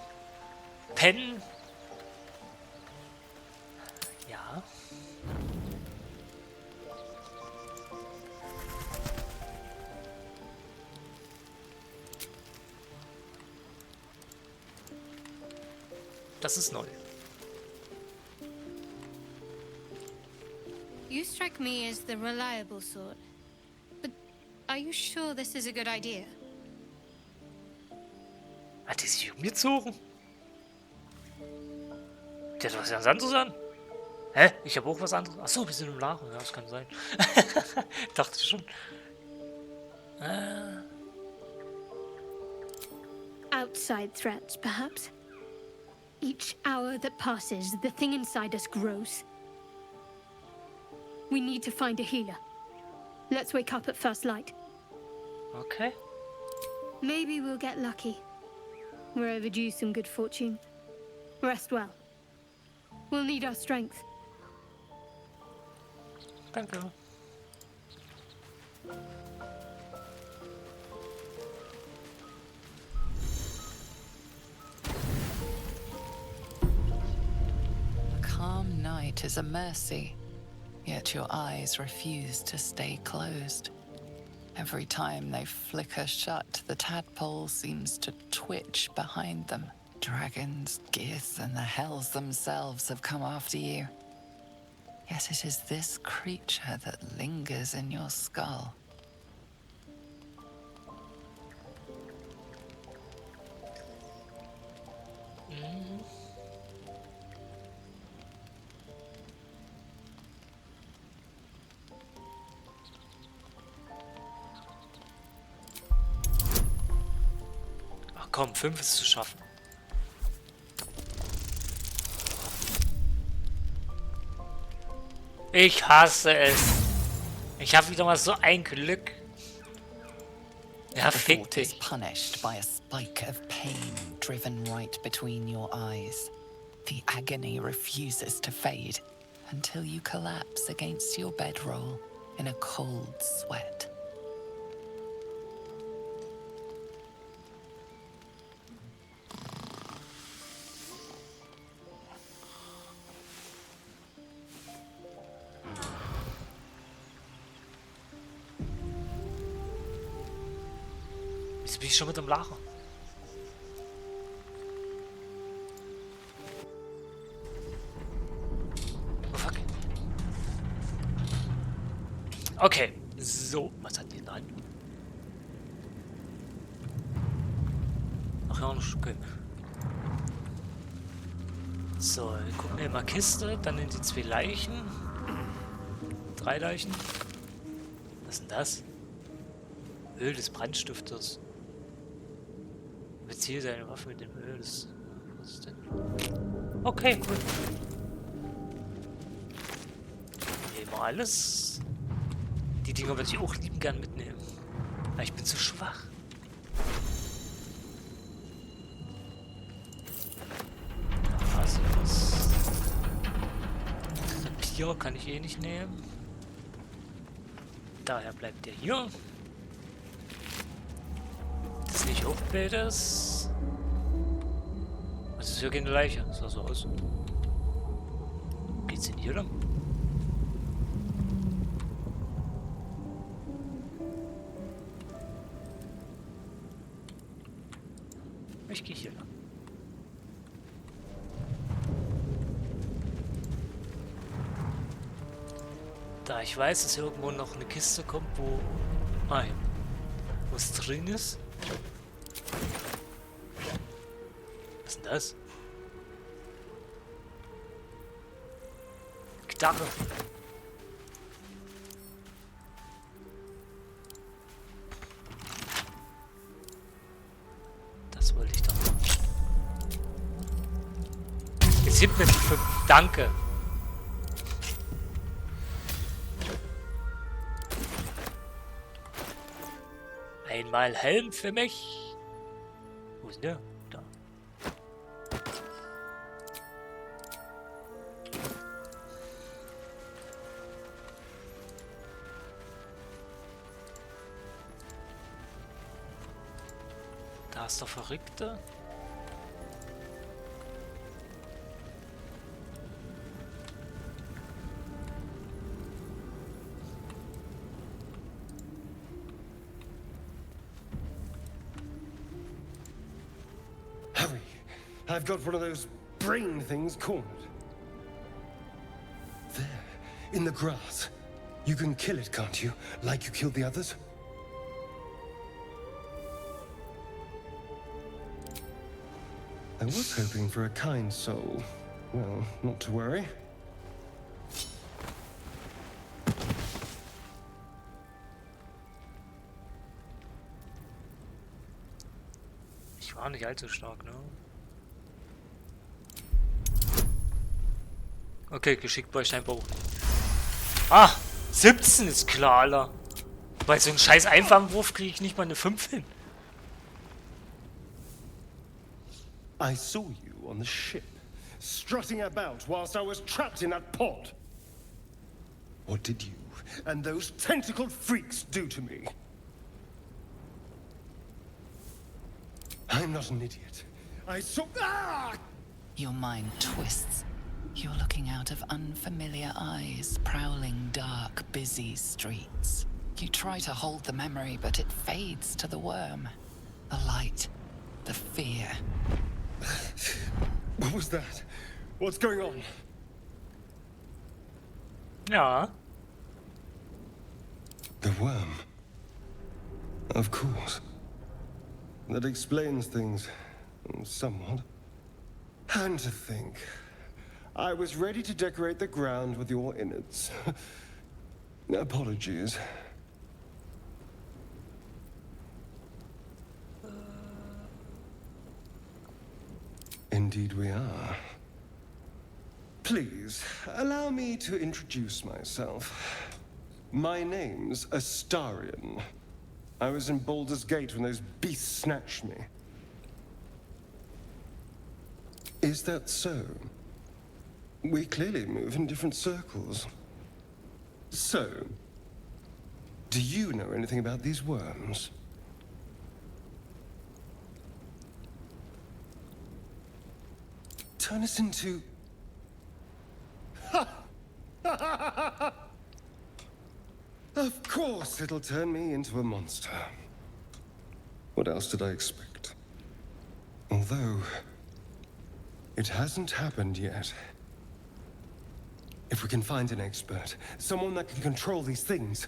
A: Pennen. Ja. Das ist neu.
J: You strike me as the reliable sort. But are you sure this is a good idea?
A: Hat die sich umgezogen? Der hat was ganz anderes an. Hä? Ich habe auch was anderes. Achso, wir sind im Lager. Ja, das kann sein. Dachte ich schon.
J: Outside threats, perhaps? Each hour that passes, the thing inside us grows. We need to find a healer. Let's wake up at first light.
A: Okay.
J: Maybe we'll get lucky. We're overdue some good fortune. Rest well. We'll need our strength.
A: Danke.
E: A calm night is a mercy, yet your eyes refuse to stay closed. Every time they flicker shut, the tadpole seems to twitch behind them. Dragons, gears, and the hells themselves have come after you. Yet it is this creature that lingers in your skull.
A: Ach komm, 5 ist zu schaffen. Ich hasse es. Ich habe wieder mal so ein Glück. Ja,
E: The
A: fick
E: thought is
A: dich.
E: punished by a spike of pain driven right between your eyes. The agony refuses to fade until you collapse against your bedroll in a cold sweat.
A: Wieso bin ich schon mit dem Lachen? Oh fuck. Okay, so, was hat die da? Ach ja, okay. So, wir gucken in mal Kiste, dann in die 2 Leichen. 3 Leichen. Was ist denn das? Öl des Brandstifters. Beziehe seine Waffe mit dem Öl des... Was ist denn? Okay, cool. Nehmen wir alles. Die Dinger würde ich auch lieben gern mitnehmen. Aber ich bin zu schwach. Papier kann ich eh nicht nehmen. Daher bleibt der hier. Das ist nicht Hochbildes. Was ist hier keine Leiche? Das sah so aus. Geht's denn hier lang? Ich gehe hier lang. Da ich weiß, dass hier irgendwo noch eine Kiste kommt, wo... Ah, hier. Was drin ist. Was ist denn das? Gitarre. Das wollte ich doch. Jetzt gibt mir die 5. Danke. Einmal Helm für mich. Wo ist der? Da. Da ist der Verrückte.
K: I've got one of those brain things cornered. There, in the grass. You can kill it, can't you? Like you killed the others? I was hoping for a kind soul. Well, not to worry.
A: Ich war nicht allzu stark, ne? Okay, geschickt bei scheinbar auch. Ah, 17 ist klar, Alter. Bei so einem scheiß Einfangwurf kriege ich nicht mal eine 5 hin.
K: I saw you on the ship, strutting about whilst I was trapped in that pod. What did you and those tentacled freaks do to me? I'm not an idiot. I saw... Ah!
E: Your mind twists. You're looking out of unfamiliar eyes, prowling dark, busy streets. You try to hold the memory, but it fades to the worm. The light, the fear.
K: What was that? What's going on?
A: Ja.
K: The worm. Of course. That explains things somewhat. And to think, I was ready to decorate the ground with your innards. Apologies. Indeed we are. Please, allow me to introduce myself. My name's Astarion. I was in Baldur's Gate when those beasts snatched me. Is that so? We clearly move in different circles. So, do you know anything about these worms? Turn us into... Of course it'll turn me into a monster. What else did I expect? Although, it hasn't happened yet. If we can find an expert, someone that can control these things,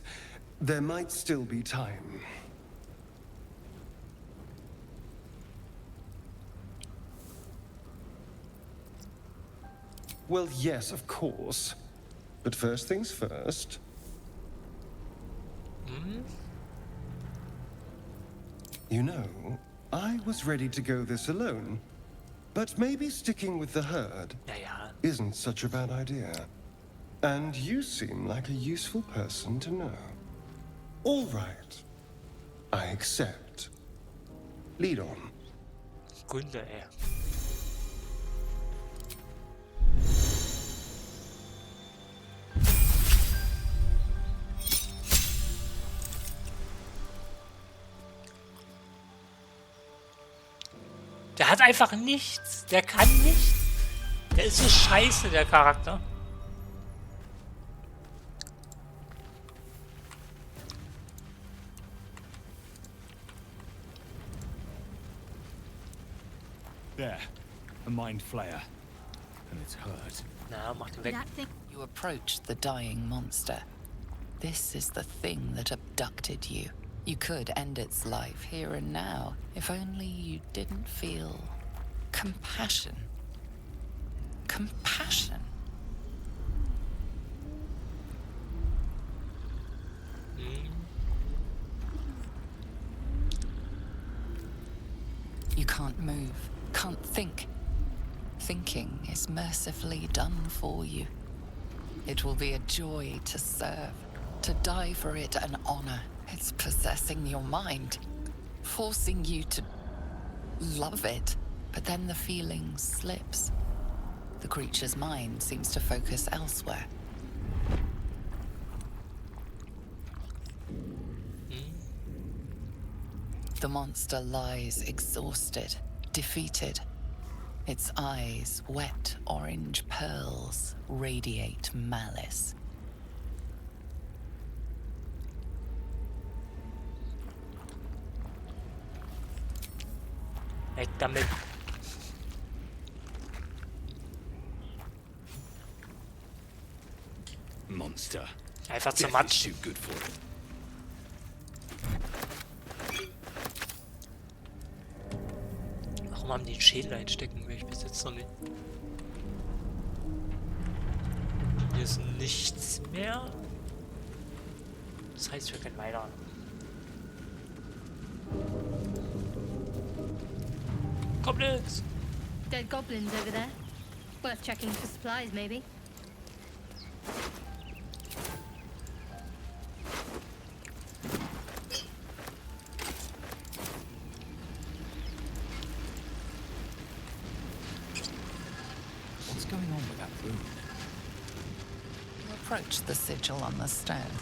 K: there might still be time. Well, yes, of course. But first things first. You know, I was ready to go this alone. But maybe sticking with the herd isn't such a bad idea. And you seem like a useful person to know. All right. I accept. Lead on.
A: Kunde, ey. Der hat einfach nichts. Der kann nichts. Der ist so scheiße, der Charakter.
D: There. A mind flayer. And it's hurt.
A: Na, mach den weg.
E: You approach the dying monster. This is the thing that abducted you. You could end its life here and now, if only you didn't feel compassion. Compassion. You can't move, can't think. Thinking is mercifully done for you. It will be a joy to serve, to die for it an honor. It's possessing your mind, forcing you to love it. But then the feeling slips. The creature's mind seems to focus elsewhere. The monster lies exhausted, defeated. Its eyes, wet orange pearls, radiate malice.
A: Weg damit.
C: Monster.
A: Einfach
C: Death is
A: zermatschen.
C: too good for it.
A: Warum haben die einen Schädel einstecken? Will ich bis jetzt noch nicht. Hier ist nichts mehr. Das heißt, wir können weiter. Goblins!
J: Dead goblins over there. Worth checking for supplies, maybe.
C: What's going on with that room?
E: You approach the sigil on the stone.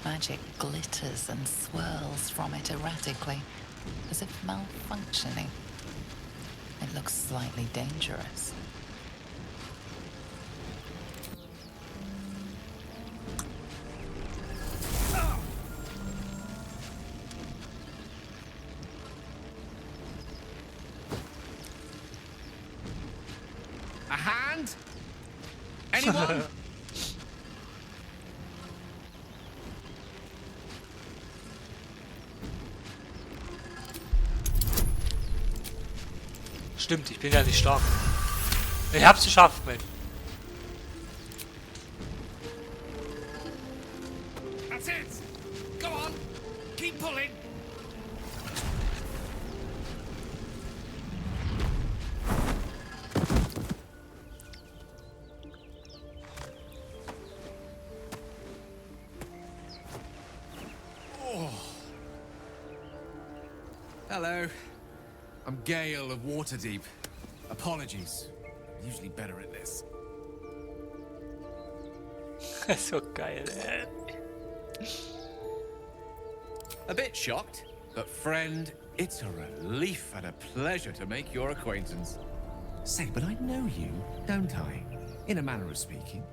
E: Magic glitters and swirls from it erratically, as if malfunctioning. It looks slightly dangerous.
G: A hand? Anyone?
A: Stimmt, ich bin ja nicht stark. Ich hab's geschafft, Mensch.
G: That's it. Go on. Keep pulling.
L: Hello. I'm Gale of Waterdeep. Apologies. I'm usually better at this.
A: So geil, ey.
L: A bit shocked, but friend, it's a relief and a pleasure to make your acquaintance. Say, but I know you, don't I? In a manner of speaking.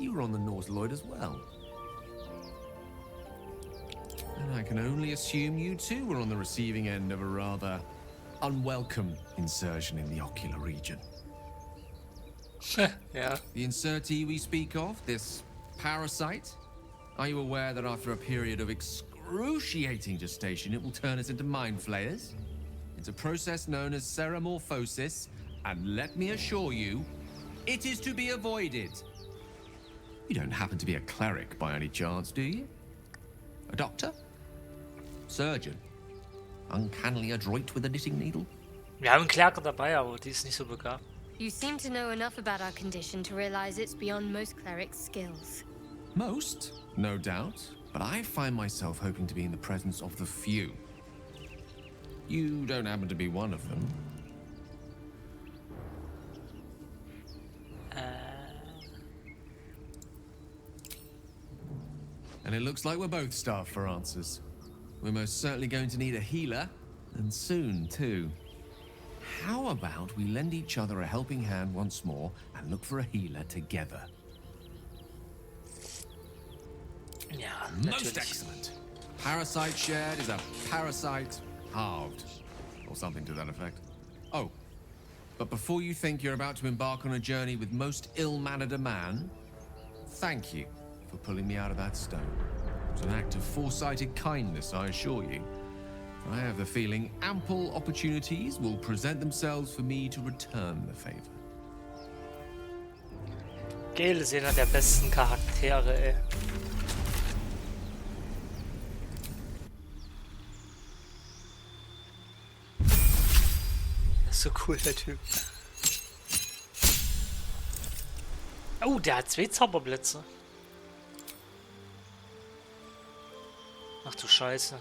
L: You were on the Norse Lloyd as well. And I can only assume you too were on the receiving end of a rather unwelcome insertion in the ocular region.
A: Ja.
L: The insertee we speak of, this parasite, are you aware that after a period of excruciating gestation, it will turn us into mind flayers? It's a process known as ceremorphosis, and let me assure you, it is to be avoided. You don't happen to be a cleric by any chance, do you? A doctor? Surgeon? Uncannily adroit with a knitting needle?
A: Wir haben einen Klerker dabei, aber die ist nicht so begabt.
J: You seem to know enough about our condition to realize it's beyond most clerics' skills.
L: Most, no doubt, but I find myself hoping to be in the presence of the few. You don't happen to be one of them. And it looks like we're both starved for answers. We're most certainly going to need a healer, and soon too. How about we lend each other a helping hand once more and look for a healer together?
A: Ja,
L: Most
A: natürlich.
L: excellent. Parasite shared is a parasite halved, or something to that effect. Oh, but before you think you're about to embark on a journey with most ill-mannered a man, thank you for pulling me out of that stone. It was an act of foresighted kindness, I assure you. I have the feeling ample opportunities will present themselves for me to return the favor.
A: Gale ist einer der besten Charaktere, ey. Das ist so cool, der Typ. Oh, der hat 2 Zauberblitze. Ach du Scheiße.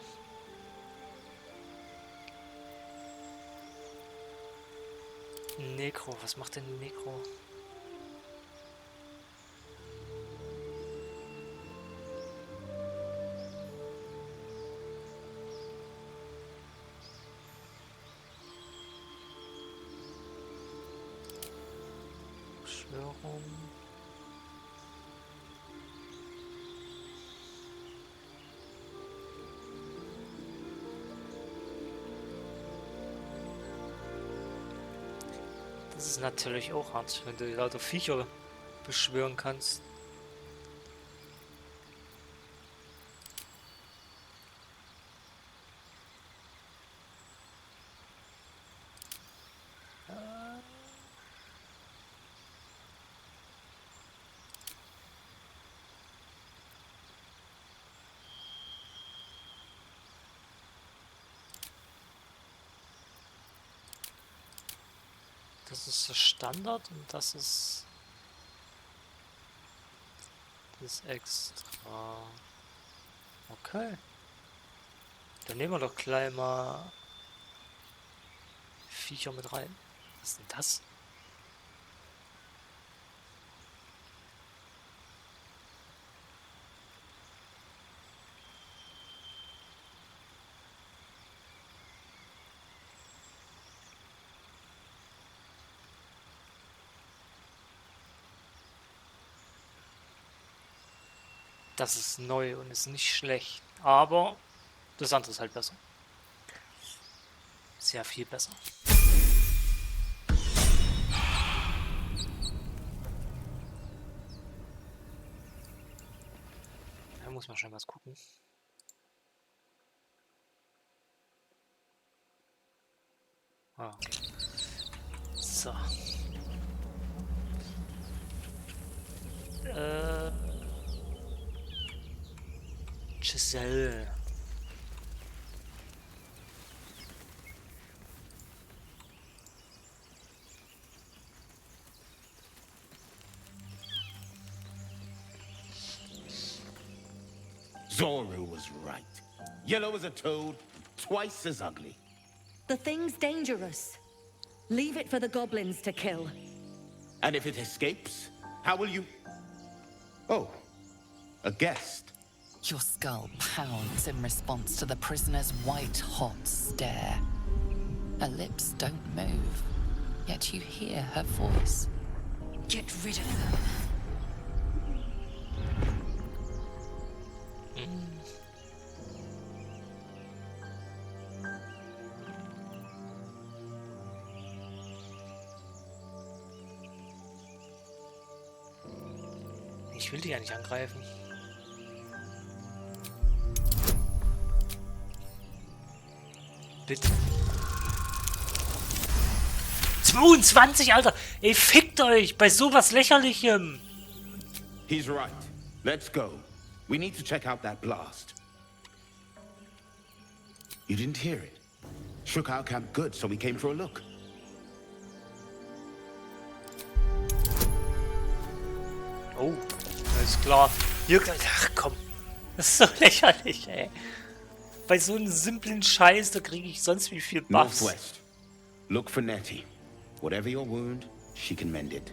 A: Nekro, was macht denn Nekro? Beschwörung. Das ist natürlich auch hart, wenn du lauter Viecher beschwören kannst. Das ist das Standard und das ist das extra. Okay. Dann nehmen wir doch gleich mal Viecher mit rein. Was ist denn das? Das ist neu und ist nicht schlecht. Aber das andere ist halt besser. Sehr viel besser. Da muss man schon was gucken. Ah. So. Giselle.
M: Zora was right. Yellow as a toad, twice as ugly.
N: The thing's dangerous. Leave it for the goblins to kill.
M: And if it escapes, how will you... Oh, a guest.
E: Your skull pounds in response to the prisoner's white-hot stare. Her lips don't move, yet you hear her voice.
F: Get rid of them.
A: will die ja nicht angreifen. Bitte. 22, Alter! Ey, fickt euch! Bei sowas Lächerlichem!
M: He's right. Let's go. We need to check out that blast. You didn't hear it? Shook our camp good, so we came for a look.
A: Oh, alles klar. Hier, ach komm. Das ist so lächerlich, ey. Bei so einem simplen Scheiß, da kriege ich sonst wie viel Buffs.
M: Northwest. Look for Nettie. Whatever your wound, she can mend it.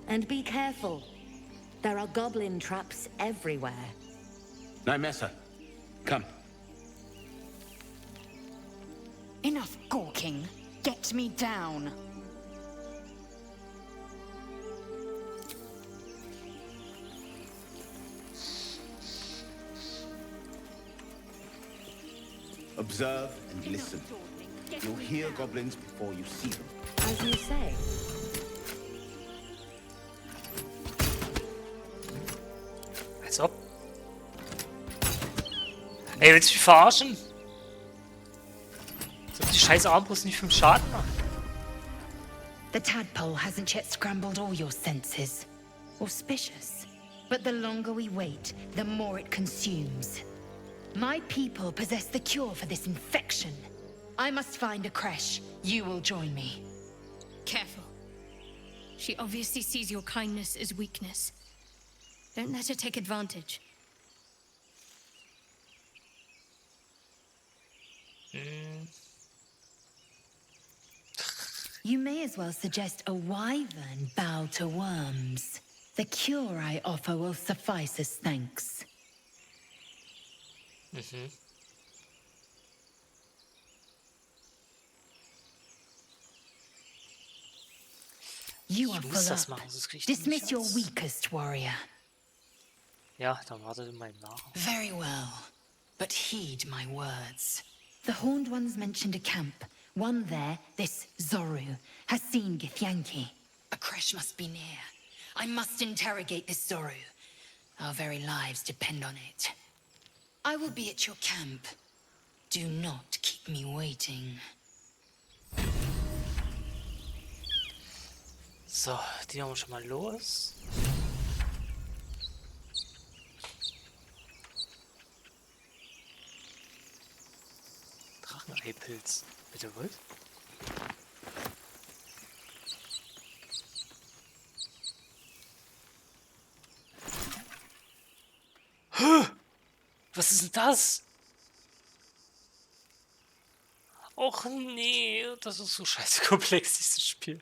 N: And be careful. There are goblin traps everywhere.
M: Nymessa, come.
H: Enough gawking. Get me down.
M: Observe and listen. You'll hear goblins before you see them.
N: As you say.
A: Als ob. Ey, willst du mich verarschen? Als ob die scheiß Armbrust nicht 5 Schaden macht.
F: The tadpole hasn't yet scrambled all your senses. Auspicious. But the longer we wait, the more it consumes. My people possess the cure for this infection. I must find a creche. You will join me.
J: Careful. She obviously sees your kindness as weakness. Don't let her take advantage.
F: You may as well suggest a wyvern bow to worms. The cure I offer will suffice as thanks. You are full up. Dismiss your weakest warrior.
A: Ja, dann wartet mal nach.
F: Very well, but heed my words. The Horned Ones mentioned a camp. One there, this Zoru, has seen Githyanki. A creche must be near. I must interrogate this Zoru. Our very lives depend on it. I will be at your camp. Do not keep me waiting.
A: So, die haben wir schon mal los. Drachenei-Pilz. Bitte was? Was ist denn das? Och nee, das ist so scheiße komplex, dieses Spiel.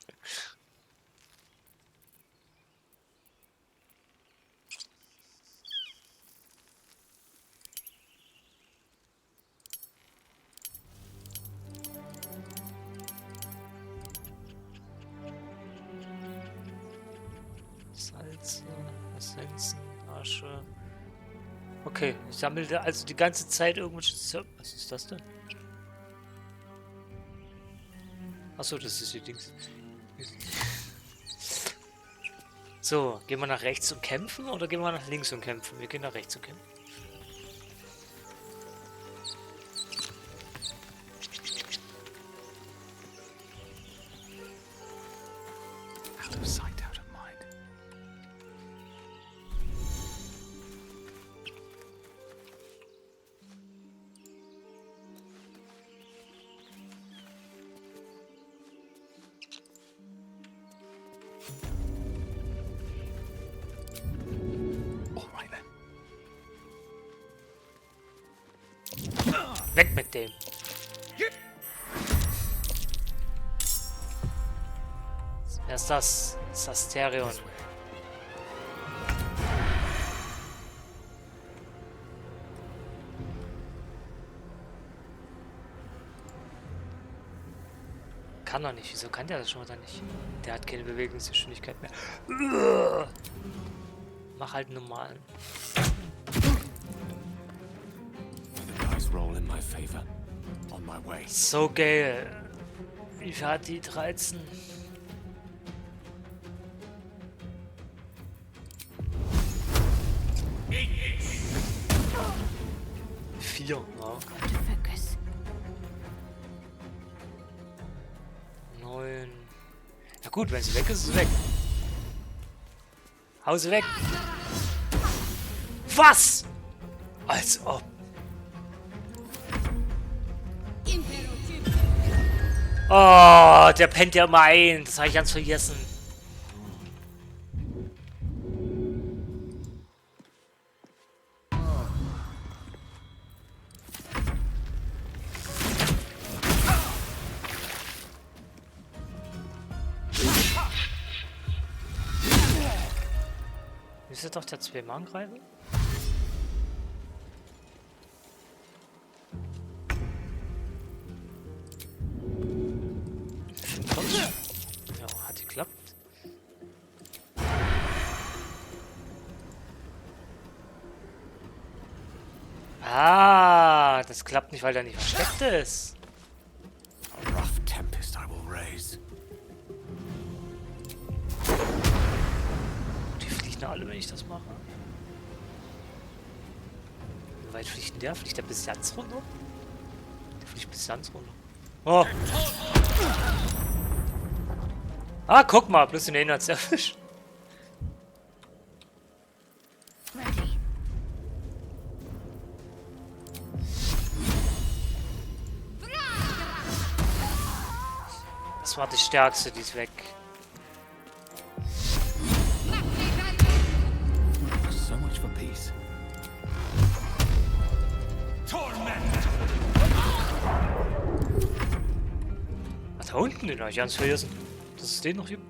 A: Salze, Essenzen, Asche. Okay, ich sammelte also die ganze Zeit irgendwelche... Was ist das denn? Achso, das ist die Dings. So, gehen wir nach rechts und kämpfen oder gehen wir nach links und kämpfen? Wir gehen nach rechts und kämpfen.
C: Out of sight, out of mind. All right then.
A: Weg mit dem. Wer ist das? Das ist Asterion. Kann er nicht. Wieso kann der das schon wieder nicht? Der hat keine Bewegungsgeschwindigkeit mehr. Mach halt einen normalen.
C: Dice roll in my favor. On my way.
A: So geil. Wie viel hat die 13? 4. Ja.
B: Focus.
A: 9. Ja gut, wenn sie weg ist, ist sie weg. Hau sie weg. Was? Als ob. Oh, der pennt ja immer ein. Das habe ich ganz vergessen. Müsste doch der 2 Mann greifen? Ja, hat geklappt. Ah, das klappt nicht, weil der nicht versteckt ist.
C: A rough tempest I will raise.
A: Die fliegen alle, wenn ich das mache. Wie weit fliegt denn der? Fliegt der bis ganz runter? Der fliegt bis ganz runter. Oh! Ah, guck mal, bloß den einen hat's erwischt. Das war die stärkste, die ist weg.
C: So much for peace.
A: Ach, da unten, den habe ich ganz vergessen. Dass es den noch gibt.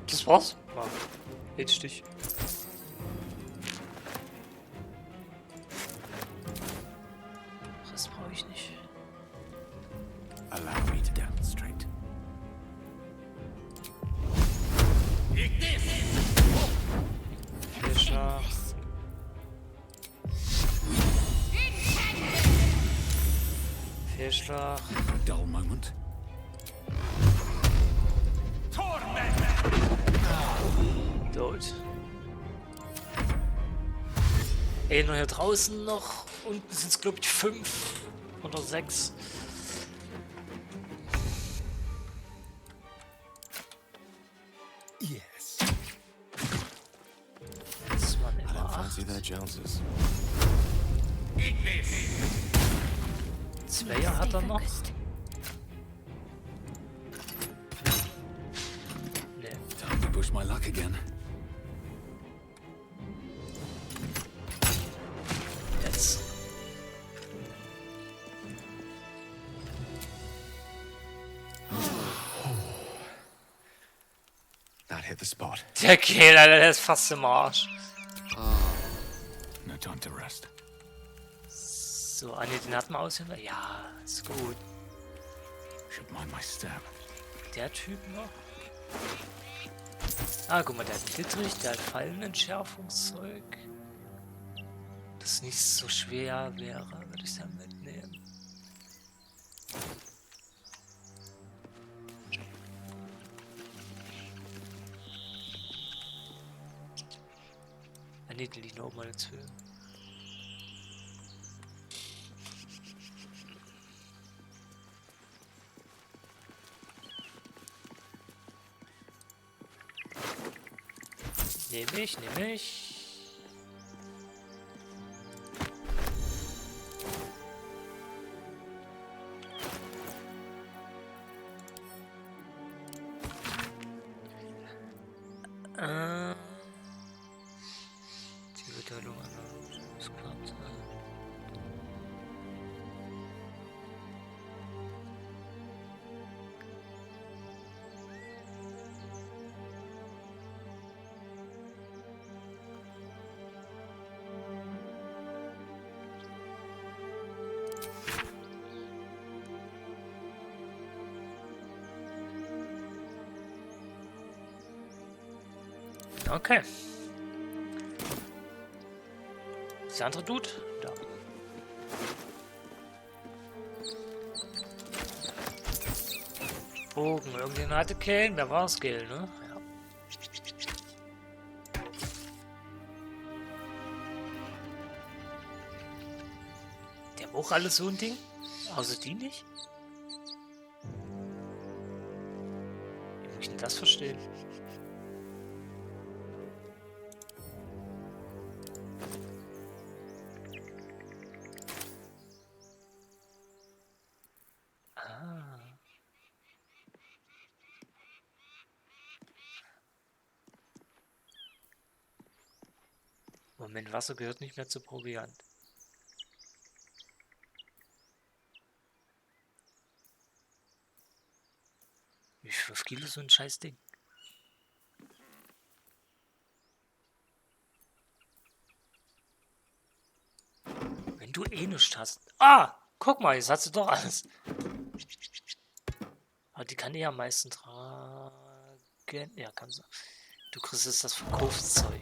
A: Das war's? Ja. Hitstich. Das brauche ich nicht.
C: Allow me to demonstrate.
A: Fischer. Fehlschlag.
C: Dull moment.
A: Tot. Ey, nur hier draußen noch. Unten sind es, glaube ich, 5 oder 6.
C: Yes.
A: Das waren
C: I
A: immer
C: don't
A: 8.
C: fancy their Joneses.
A: 2 hat er noch. Nee.
C: Time to push my luck again.
A: Jetzt.
C: That hit the spot.
A: Der geht, Alter, der ist fast im Arsch.
C: No time to rest.
A: So, ah ne, den hatten wir aushängen. Ja, ist gut.
C: Should mind my step.
A: Der Typ noch. Ah, guck mal, der hat Glitterig, der hat Fallenentschärfungszeug. Das nicht so schwer wäre, würde ich dann mitnehmen. Ah ne, die liegen oben mal jetzt höher. Nehme ich. Die Beteiligung an der Squad. Okay. Ist der andere Dude? Da. Bogen. Irgendjemand hatte keinen. Wer war es? Gale, ne? Ja. Der hat auch alles so ein Ding? Außer die nicht? Wie muss ich denn das verstehen? Moment, Wasser gehört nicht mehr zu Proviant. Wie viel Kilo so ein scheiß Ding? Wenn du eh nichts hast. Ah! Guck mal, jetzt hat sie doch alles. Aber die kann eh am meisten tragen. Ja, kann sie. Du kriegst jetzt das Verkaufszeug.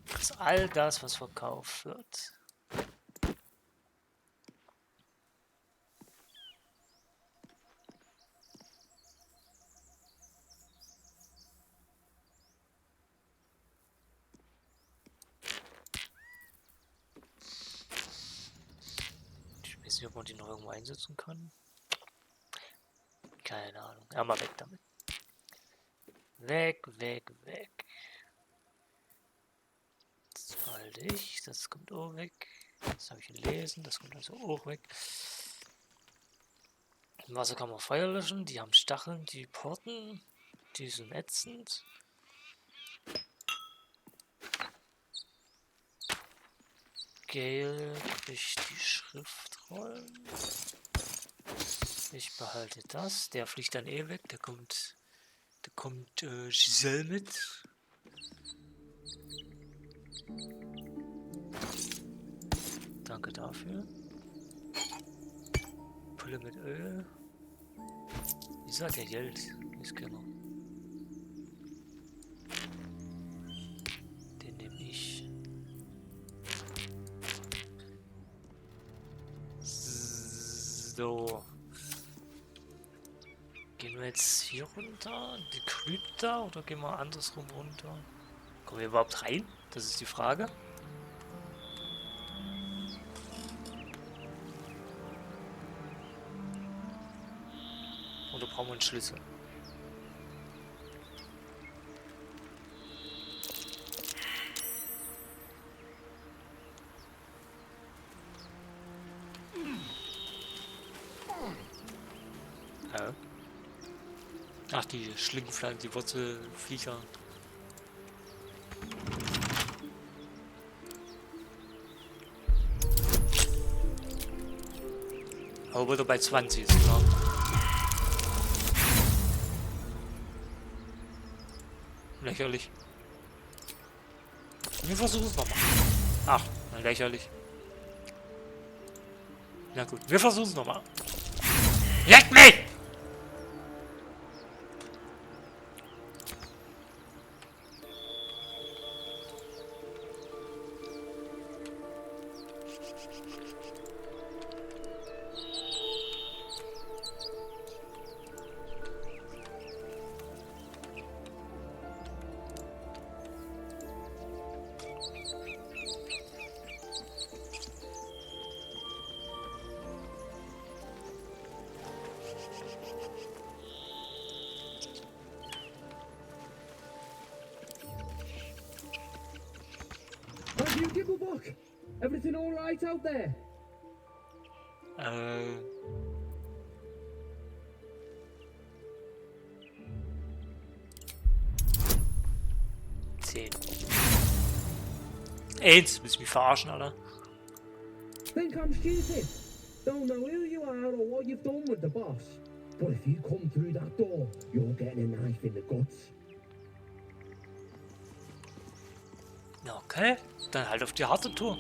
A: Du kriegst all das, was verkauft wird. Ich weiß nicht, ob man die noch irgendwo einsetzen kann. Keine Ahnung. Ja, mal weg damit. Weg, weg, weg. Das behalte ich. Das kommt auch weg. Das habe ich gelesen. Das kommt also auch weg. Im Wasser kann man Feuer löschen. Die haben Stacheln, die porten. Die sind ätzend. Gale kriegt die Schriftrollen. Ich behalte das. Der fliegt dann eh weg. Der kommt Giselle mit. Danke dafür. Pulle mit Öl. Wieso hat der Geld? Ist genau. Den nehme ich. So. Gehen wir jetzt hier runter? Die Krypta oder gehen wir andersrum runter? Kommen wir überhaupt rein? Das ist die Frage. Oder brauchen wir einen Schlüssel? Ach, die Schlingenpflanzen, die Wurzelviecher. Aber wieder bei 20 ist klar. Lächerlich. Wir versuchen es nochmal. Ach, lächerlich. Na gut, wir versuchen es nochmal. Leck mich!
O: Everything all right out there?
A: 10. 1, willst du mich verarschen, Alter?
O: Think I'm stupid. Don't know who you are or what you've done with the boss. But if you come through that door, you're getting a knife in the guts.
A: Okay, dann halt auf die harte Tour.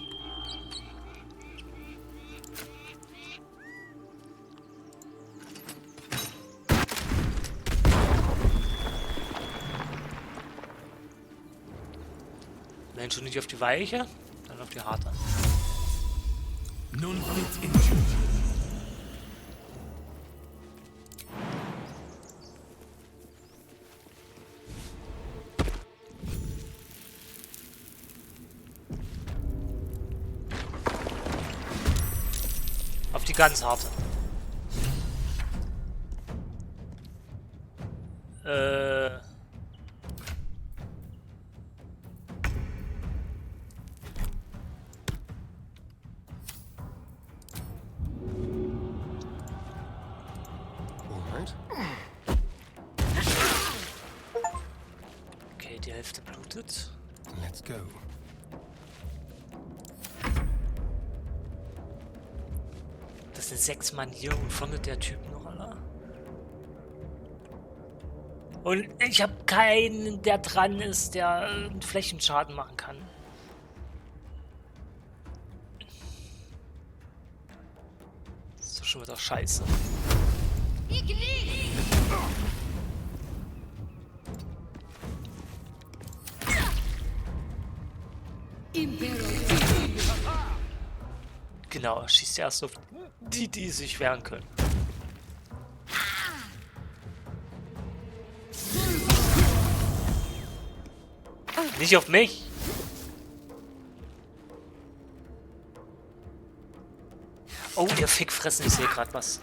A: Wenn schon nicht auf die weiche, dann auf die harte.
C: Nun fit in duty.
A: Auf die ganz harte.
K: Alright.
A: Okay, die Hälfte blutet.
K: Let's go.
A: Das sind 6 Mann hier und vorne der Typ noch, Alter. Und ich habe keinen, der dran ist, der einen Flächenschaden machen kann. Das ist doch schon wieder scheiße. Genau, schießt erst auf die, die sich wehren können. Nicht auf mich. Oh, ihr Fickfressen, ich sehe gerade was.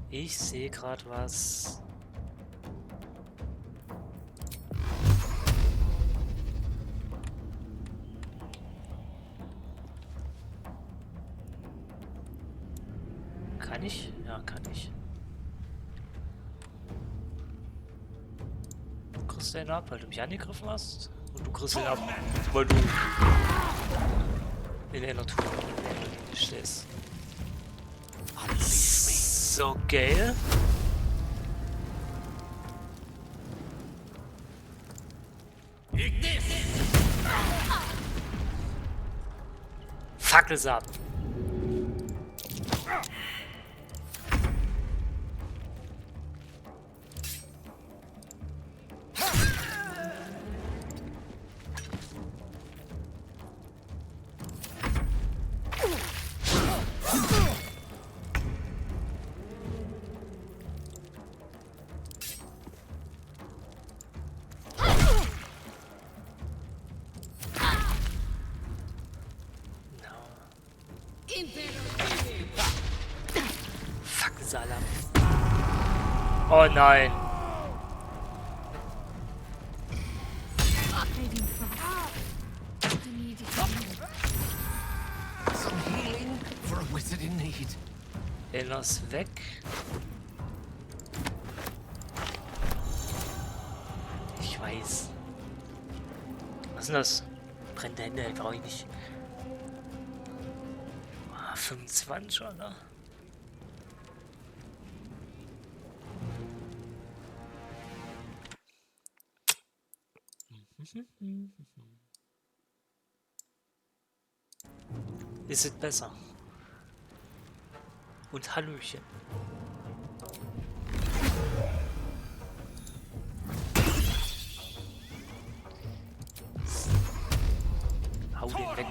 A: Ich sehe gerade was. Kann ich? Ja, kann ich. Du kriegst den ab, weil du mich angegriffen hast. Und du kriegst den ab, weil du in der Natur stehst. So geil. Fackelsab. Salam. Oh nein.
L: Some healing for a wizard in need.
A: Enos weg. Ich weiß. Was ist denn das? Brennende Hände, brauche ich nicht. 25, oder? Ist es besser? Und Hallöchen. Hau den weg.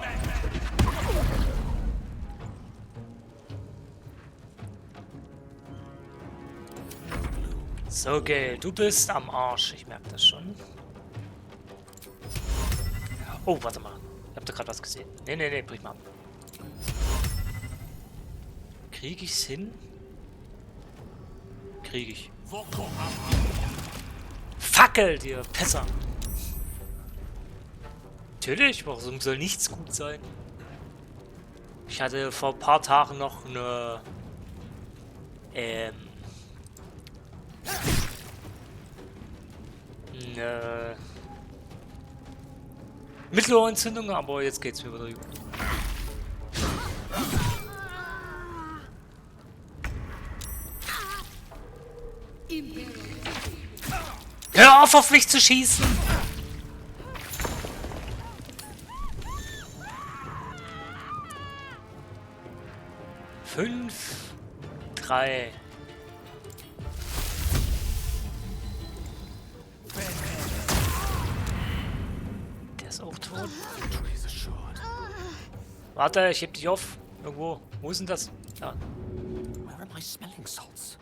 A: So, okay, du bist am Arsch. Ich merke das schon. Oh, warte mal. Ich hab da gerade was gesehen. Nee, brich mal ab. Krieg ich's hin? Krieg ich. Fackel, dir Pisser! Natürlich, warum soll nichts gut sein? Ich hatte vor ein paar Tagen noch eine Mittelohrentzündung, aber jetzt geht's mir wieder gut. Hör auf mich zu schießen! Fünf. 3. Der ist auch tot. Warte, ich heb dich auf. Irgendwo. Wo ist denn das? Ja.
M: Where are my smelling salts?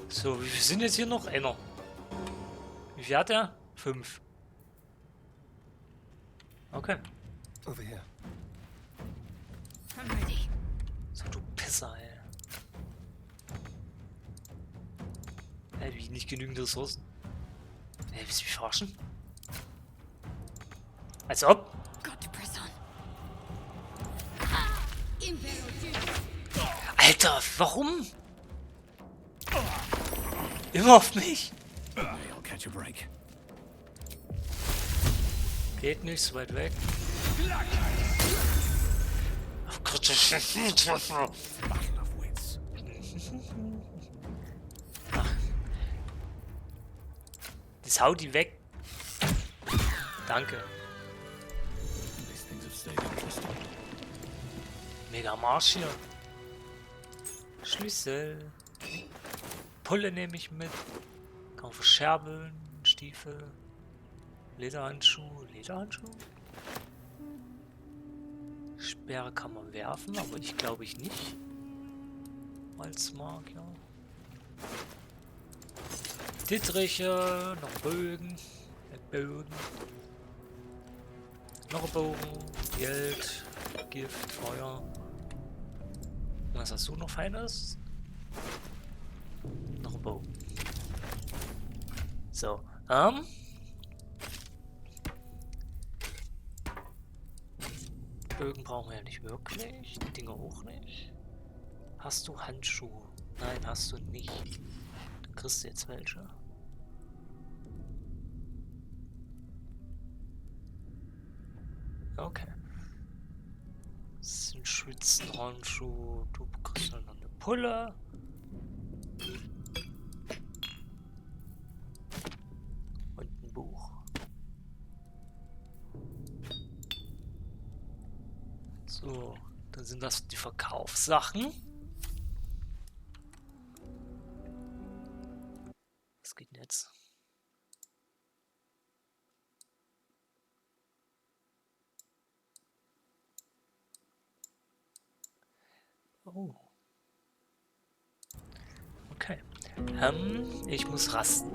A: So, wie viel sind jetzt hier noch? Einer. Wie viel hat er? 5. Okay.
K: Over here.
F: I'm ready.
A: So, du Pisser, ey. Ey, wie nicht genügend Ressourcen. Ey, willst du mich verarschen? Als ob.
F: Got to press on.
A: Alter, warum? Immer auf mich.
D: I'll catch a break.
A: Geht nicht, so weit weg. Ach Gott,
D: Battle of wits.
A: Ach. Das haut die weg. Danke.
D: These things have stayed interesting.
A: Mega Marsch hier. Schlüssel. Pulle nehme ich mit. Kaufe Scherbeln, Stiefel, Lederhandschuh. Lederhandschuh? Sperre kann man werfen, aber ich glaube ich nicht. Als Magier. Dittriche, noch Bögen. Bögen. Noch ein Bogen, Geld, Gift, Feuer. Was hast du noch Feines? Noch ein Bogen. So, Bögen brauchen wir ja nicht wirklich. Die Dinger auch nicht. Hast du Handschuhe? Nein, hast du nicht. Dann kriegst du jetzt welche. Okay. Das sind Schützenhandschuhe. Du bekommst dann noch eine Pulle. Und ein Buch. So, dann sind das die Verkaufssachen. Was geht denn jetzt? Oh. Okay. Ich muss rasten.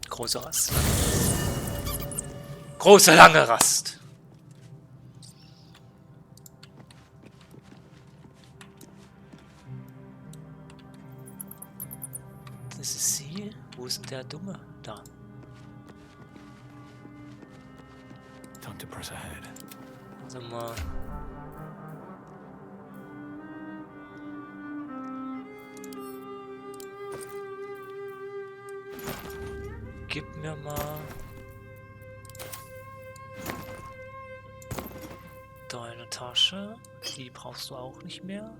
A: Große Rast. Große, lange Rast. Das ist sie. Wo ist denn der Dumme? Da.
D: Time to press ahead.
A: Also mal. Gib mir mal deine Tasche. Die brauchst du auch nicht mehr.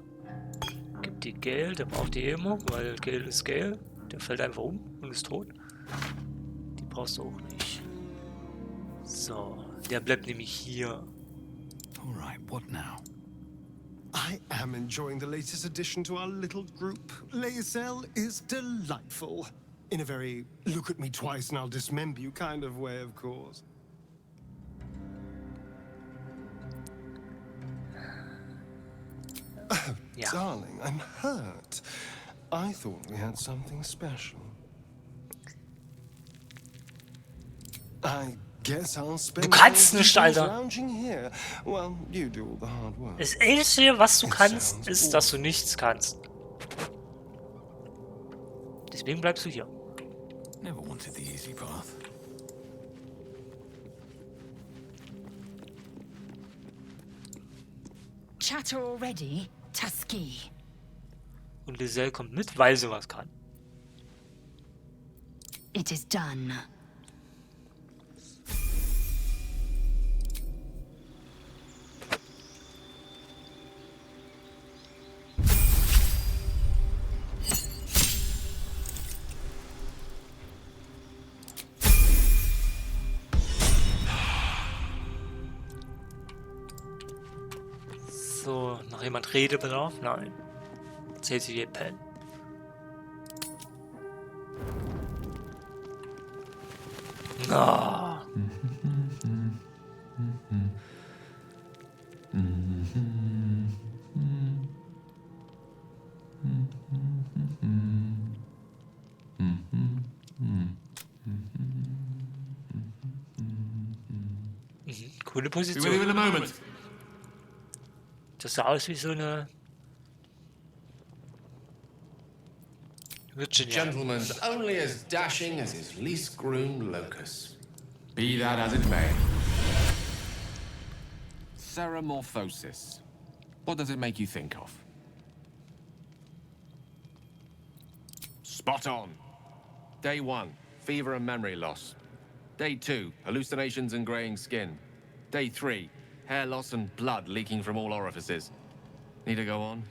A: Gib dir Geld, der braucht die immer, weil Geld ist Geld. Der fällt einfach um und ist tot. Die brauchst du auch nicht. So, der bleibt nämlich hier.
D: Alright, what now?
K: I am enjoying the latest addition to our little group. Lae'zel is delightful. In a very look at me twice and I'll dismember you kind of way, of course. Oh,
A: Yeah.
K: darling, I'm hurt. I thought we had something special. I guess I'll spend
A: Du kannst
K: all
A: nicht,
K: the days
A: Alter.
K: lounging here. Well, you do all the hard work.
A: Das Einzige, was du
K: It
A: kannst,
K: sounds
A: ist, dass du nichts kannst. Deswegen bleibst du hier.
D: Never wanted the easy path.
F: Chatter already, Tusky.
A: Und Liselle kommt mit, weil sie was kann.
F: It is done.
A: jemand Redebedarf? Nein. Zählt sich ihr Pen. Na. Coole Position. Das sah aus wie so eine Virginia.
L: Gentleman's only as dashing as his least groomed locus. Be that as it may. Ceramorphosis. What does it make you think of? Spot on. Day 1, fever and memory loss. Day 2, hallucinations and graying skin. Day 3, hair loss and blood leaking from all orifices. Need to go on?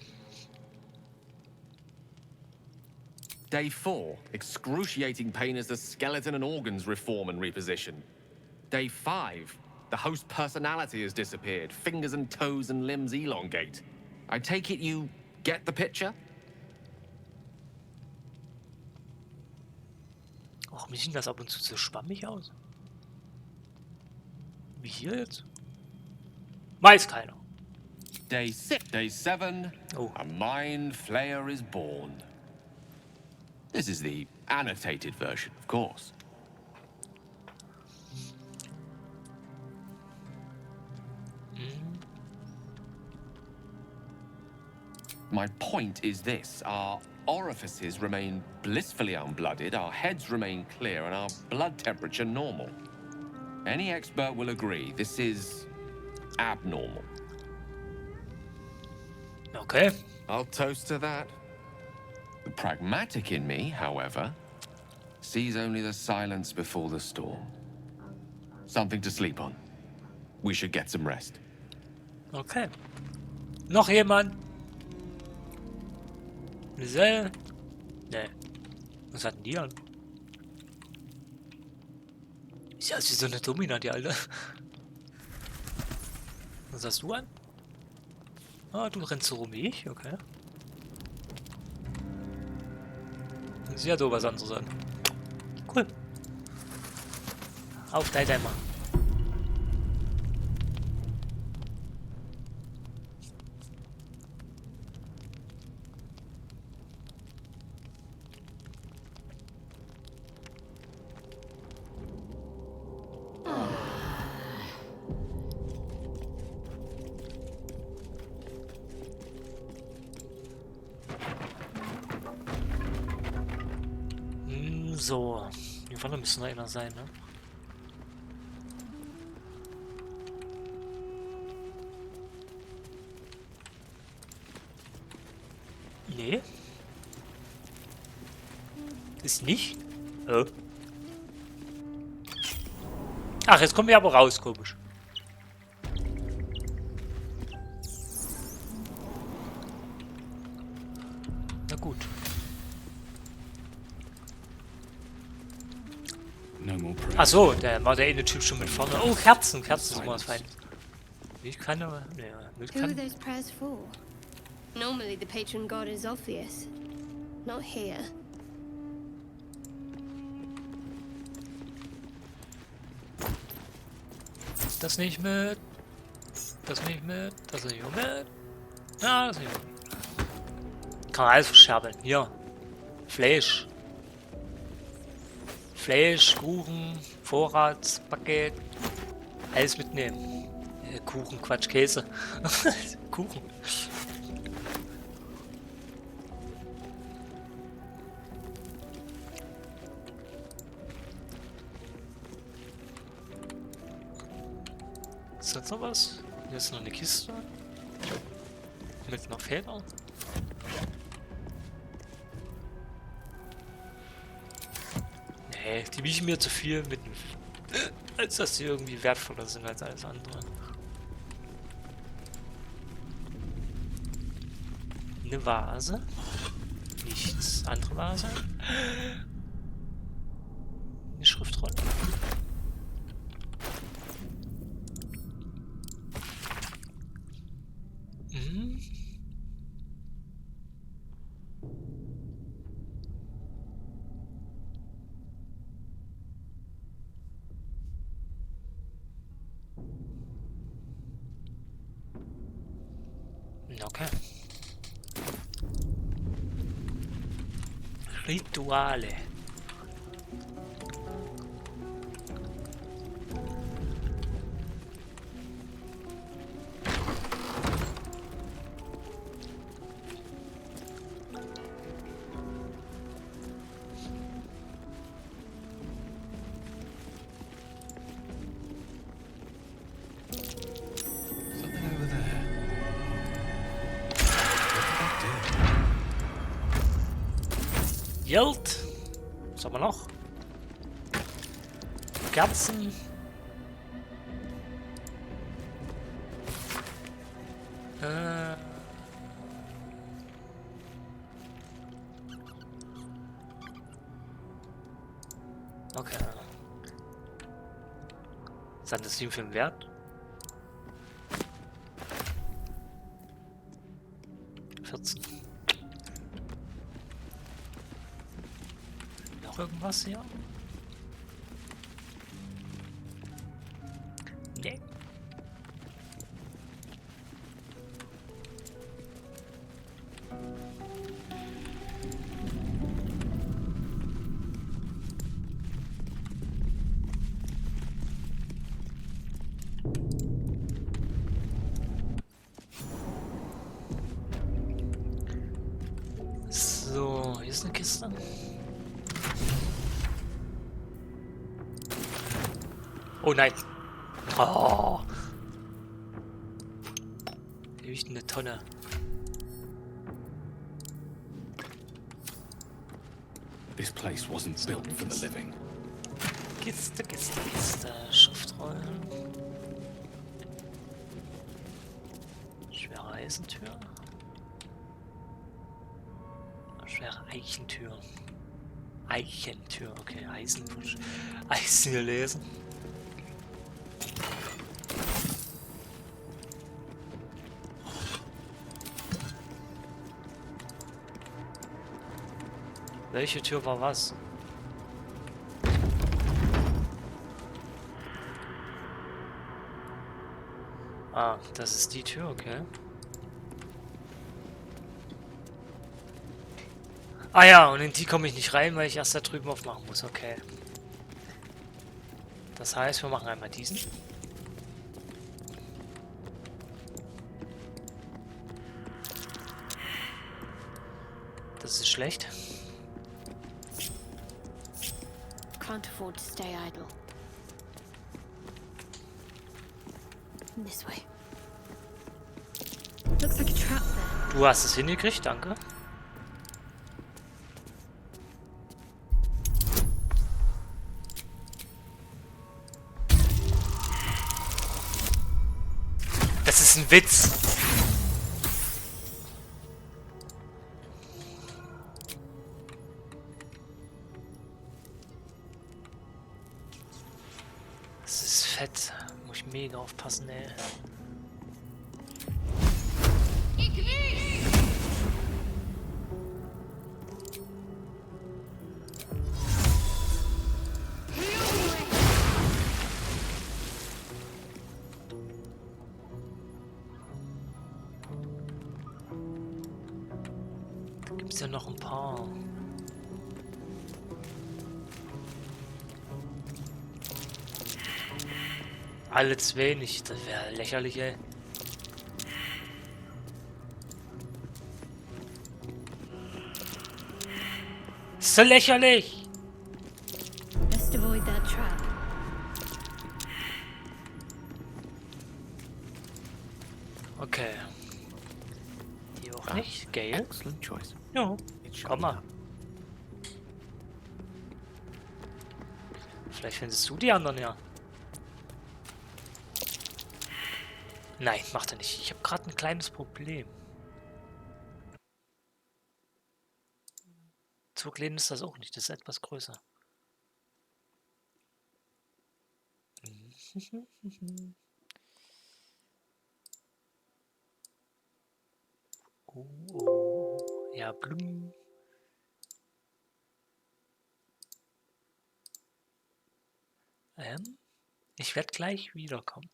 L: Day 4, excruciating pain as the skeleton and organs reform and reposition. Day 5, the host personality has disappeared. Fingers and toes and limbs elongate. I take it you get the picture?
A: Warum sieht das ab und zu so schwammig aus? Wie hier jetzt? Weiß keiner.
L: Day 7, a mind flayer is born. This is the annotated version, of course. My point is this. Our orifices remain blissfully unblooded, our heads remain clear, and our blood temperature normal. Any expert will agree this is abnormal.
A: Okay.
L: I'll toast to that. The pragmatic in me, however, sees only the silence before the storm. Something to sleep on. We should get some rest.
A: Okay. Noch jemand? Liselle? Nee. Was hatten die an? Sieht aus wie so eine Domina, die Alte. Was hast du an? Ah, du rennst so rum wie ich, okay. Sie hat doch was anderes an. Cool. Auf dein Timer. So, hier vorne müsste noch einer sein, ne? Nee. Ist nicht? Oh. Ach, jetzt kommen wir aber raus, komisch. Na gut. Ach so, der war der eine Typ schon mit vorne. Oh, Kerzen, Kerzen sind immer was Feines. Ich kann aber. Nee,
J: Who are those prayers for? Normally the patron god is Orpheus. Not here.
A: Das nicht mit. Das nicht mit. Das nicht mit. Ja, das nicht mit. Kann alles verscherbeln. Hier. Fleisch. Fleisch, Kuchen, Vorratspaket. Alles mitnehmen. Kuchen, Quatsch, Käse. Kuchen. Ist jetzt noch was? Hier ist noch eine Kiste. Mit noch Federn. Nee, die wiegen mir zu viel mit, als dass die irgendwie wertvoller sind als alles andere. Eine Vase. Nichts. Andere Vase. Eine Schriftrolle. Okay. Rituale.
C: Something over there.
A: Yield. Was haben wir noch? Kerzen. Okay. Was hat das Team für einen Wert? 14. Noch irgendwas hier? Nee. So, hier ist eine Kiste. Oh nein. Oh. Hier liegt eine Tonne.
C: This place wasn't built for the living.
A: Kiste, Kiste, Kiste. Schriftrollen. Schwere Eisentür. Schwere Eichentür. Eichentür, okay. Eisen gelesen. Welche Tür war was? Ah, das ist die Tür, okay. Ah ja, und in die komme ich nicht rein, weil ich erst da drüben aufmachen muss, okay. Das heißt, wir machen einmal diesen. Das ist schlecht.
B: Can't afford to stay idle. This way.
J: Looks like a trap there.
A: Du hast es hingekriegt, danke. Das ist ein Witz. Das ist fett. Muss ich mega aufpassen, ey. Da gibt's ja noch ein paar. Alle zwei nicht, das wäre lächerlich, ey. So lächerlich!
J: Best avoid that trap.
A: Okay. Die auch nicht, Gale?
C: Excellent choice.
A: Ja, komm mal. Vielleicht findest du die anderen ja. Nein, macht er nicht. Ich habe gerade ein kleines Problem. So klein ist das auch nicht. Das ist etwas größer. Oh. Ja, Blumen. Ich werde gleich wiederkommen.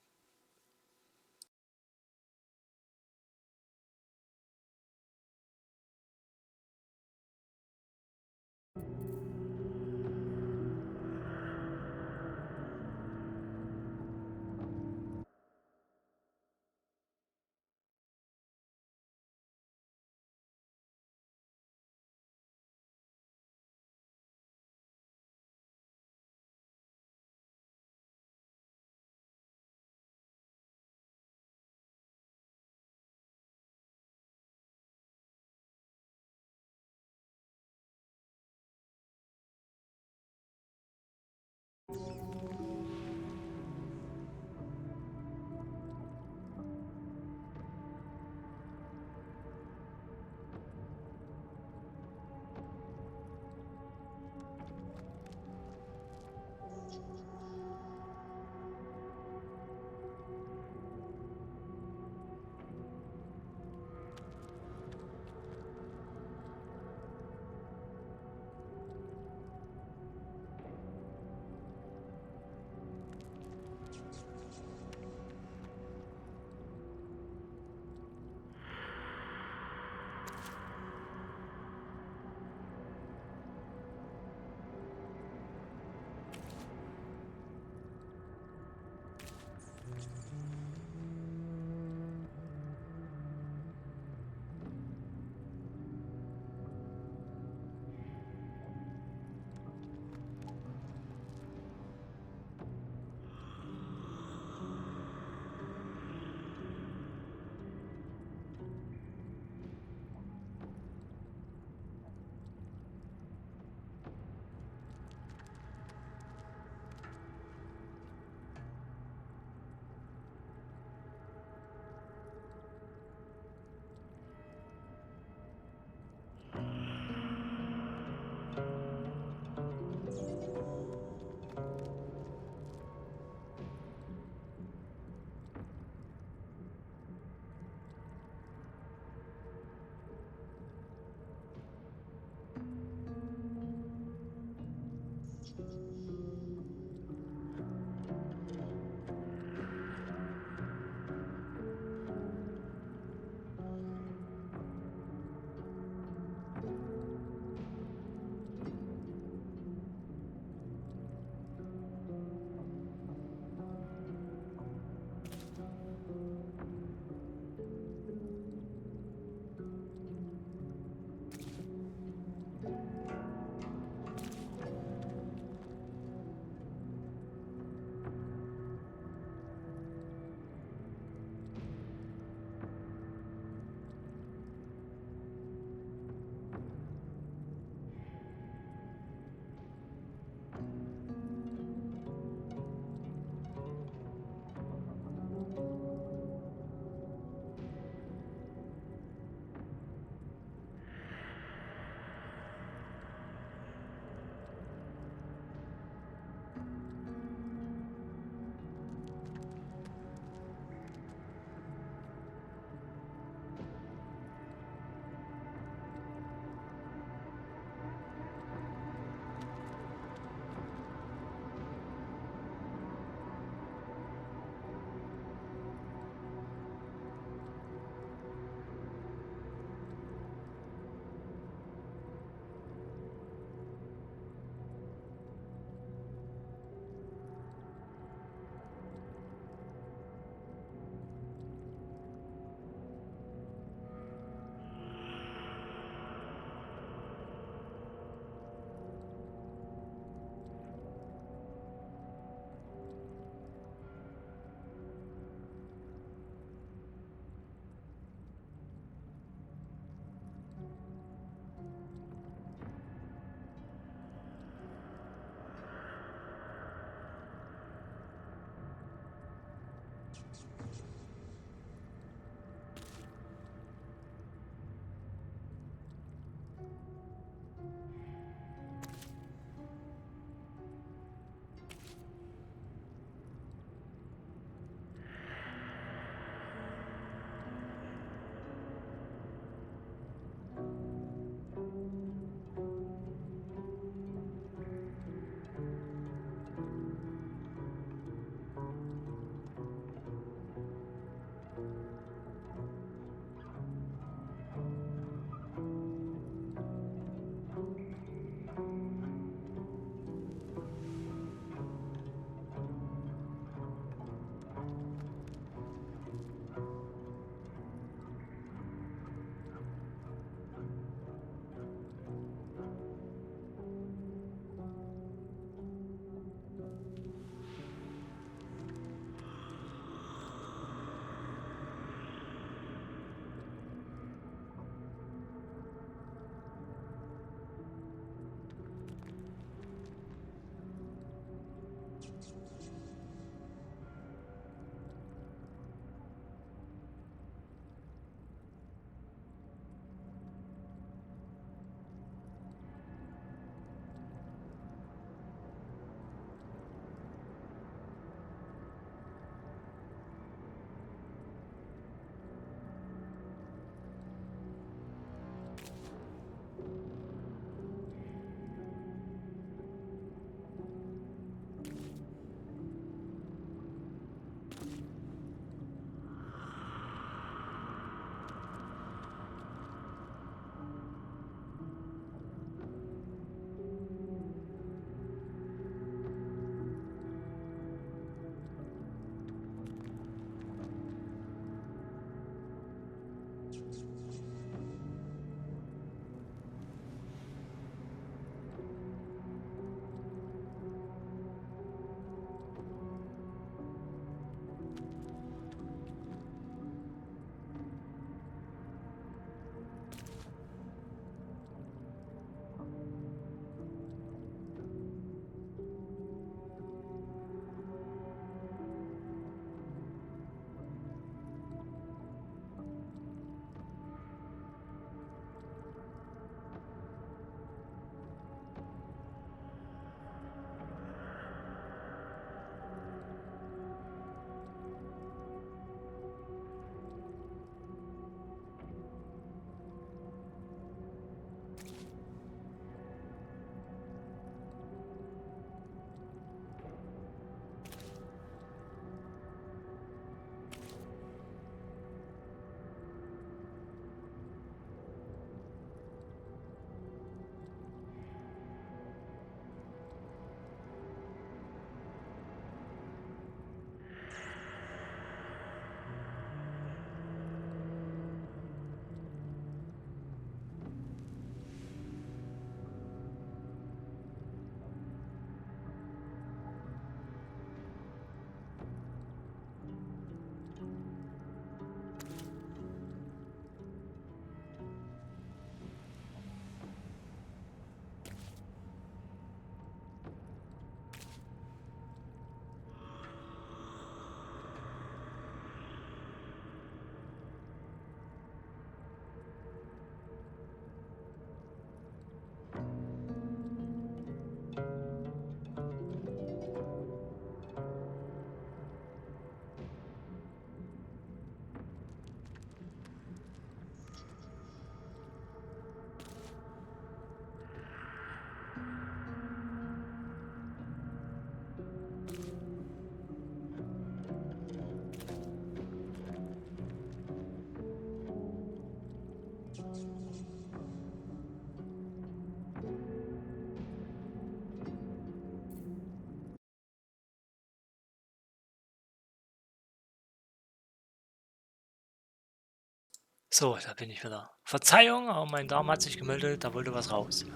A: So, da bin ich wieder. Verzeihung, aber mein Darm hat sich gemeldet, da wollte was raus.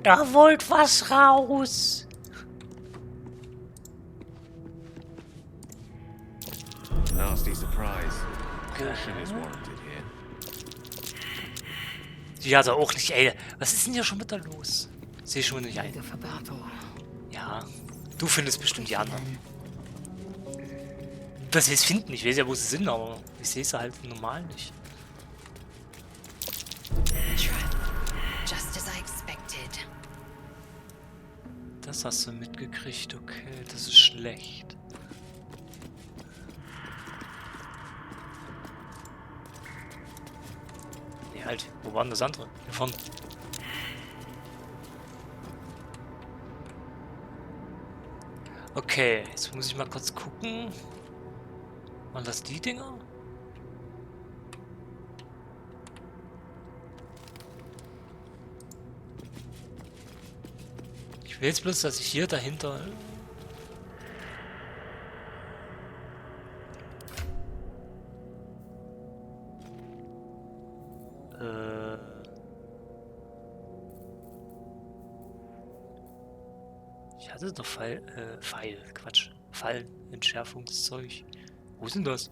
A: Da wollte was raus!
L: Nasty surprise. Caution is warranted here.
A: Die hat er auch nicht, ey. Was ist denn hier schon wieder los? Sehe ich schon nicht ein. Ja, du findest bestimmt die anderen. Was heißt finden? Ich weiß ja, wo sie sind, aber ich sehe sie halt normal nicht.
F: Just as I expected.
A: Das hast du mitgekriegt, okay, das ist schlecht. Nee, halt, wo war denn das andere? Hier vorne. Okay, jetzt muss ich mal kurz gucken. Waren das die Dinger? Ich will jetzt bloß, dass ich hier dahinter... Ich hatte doch Quatsch. Fallen, Entschärfungszeug. Wo ist denn das?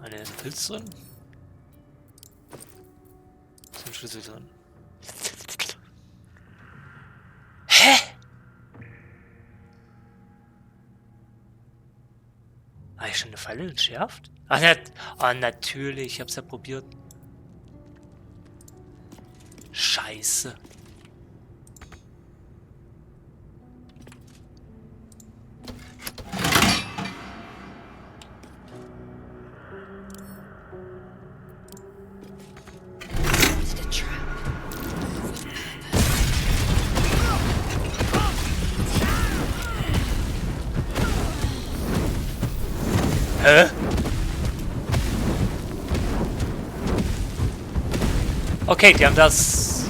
A: Ein Pilz drin? Ist ein Schlüssel drin? Hä? Habe ich schon eine Falle entschärft? Ach, natürlich, ich hab's ja probiert. Scheiße. Hä? Okay, die haben das...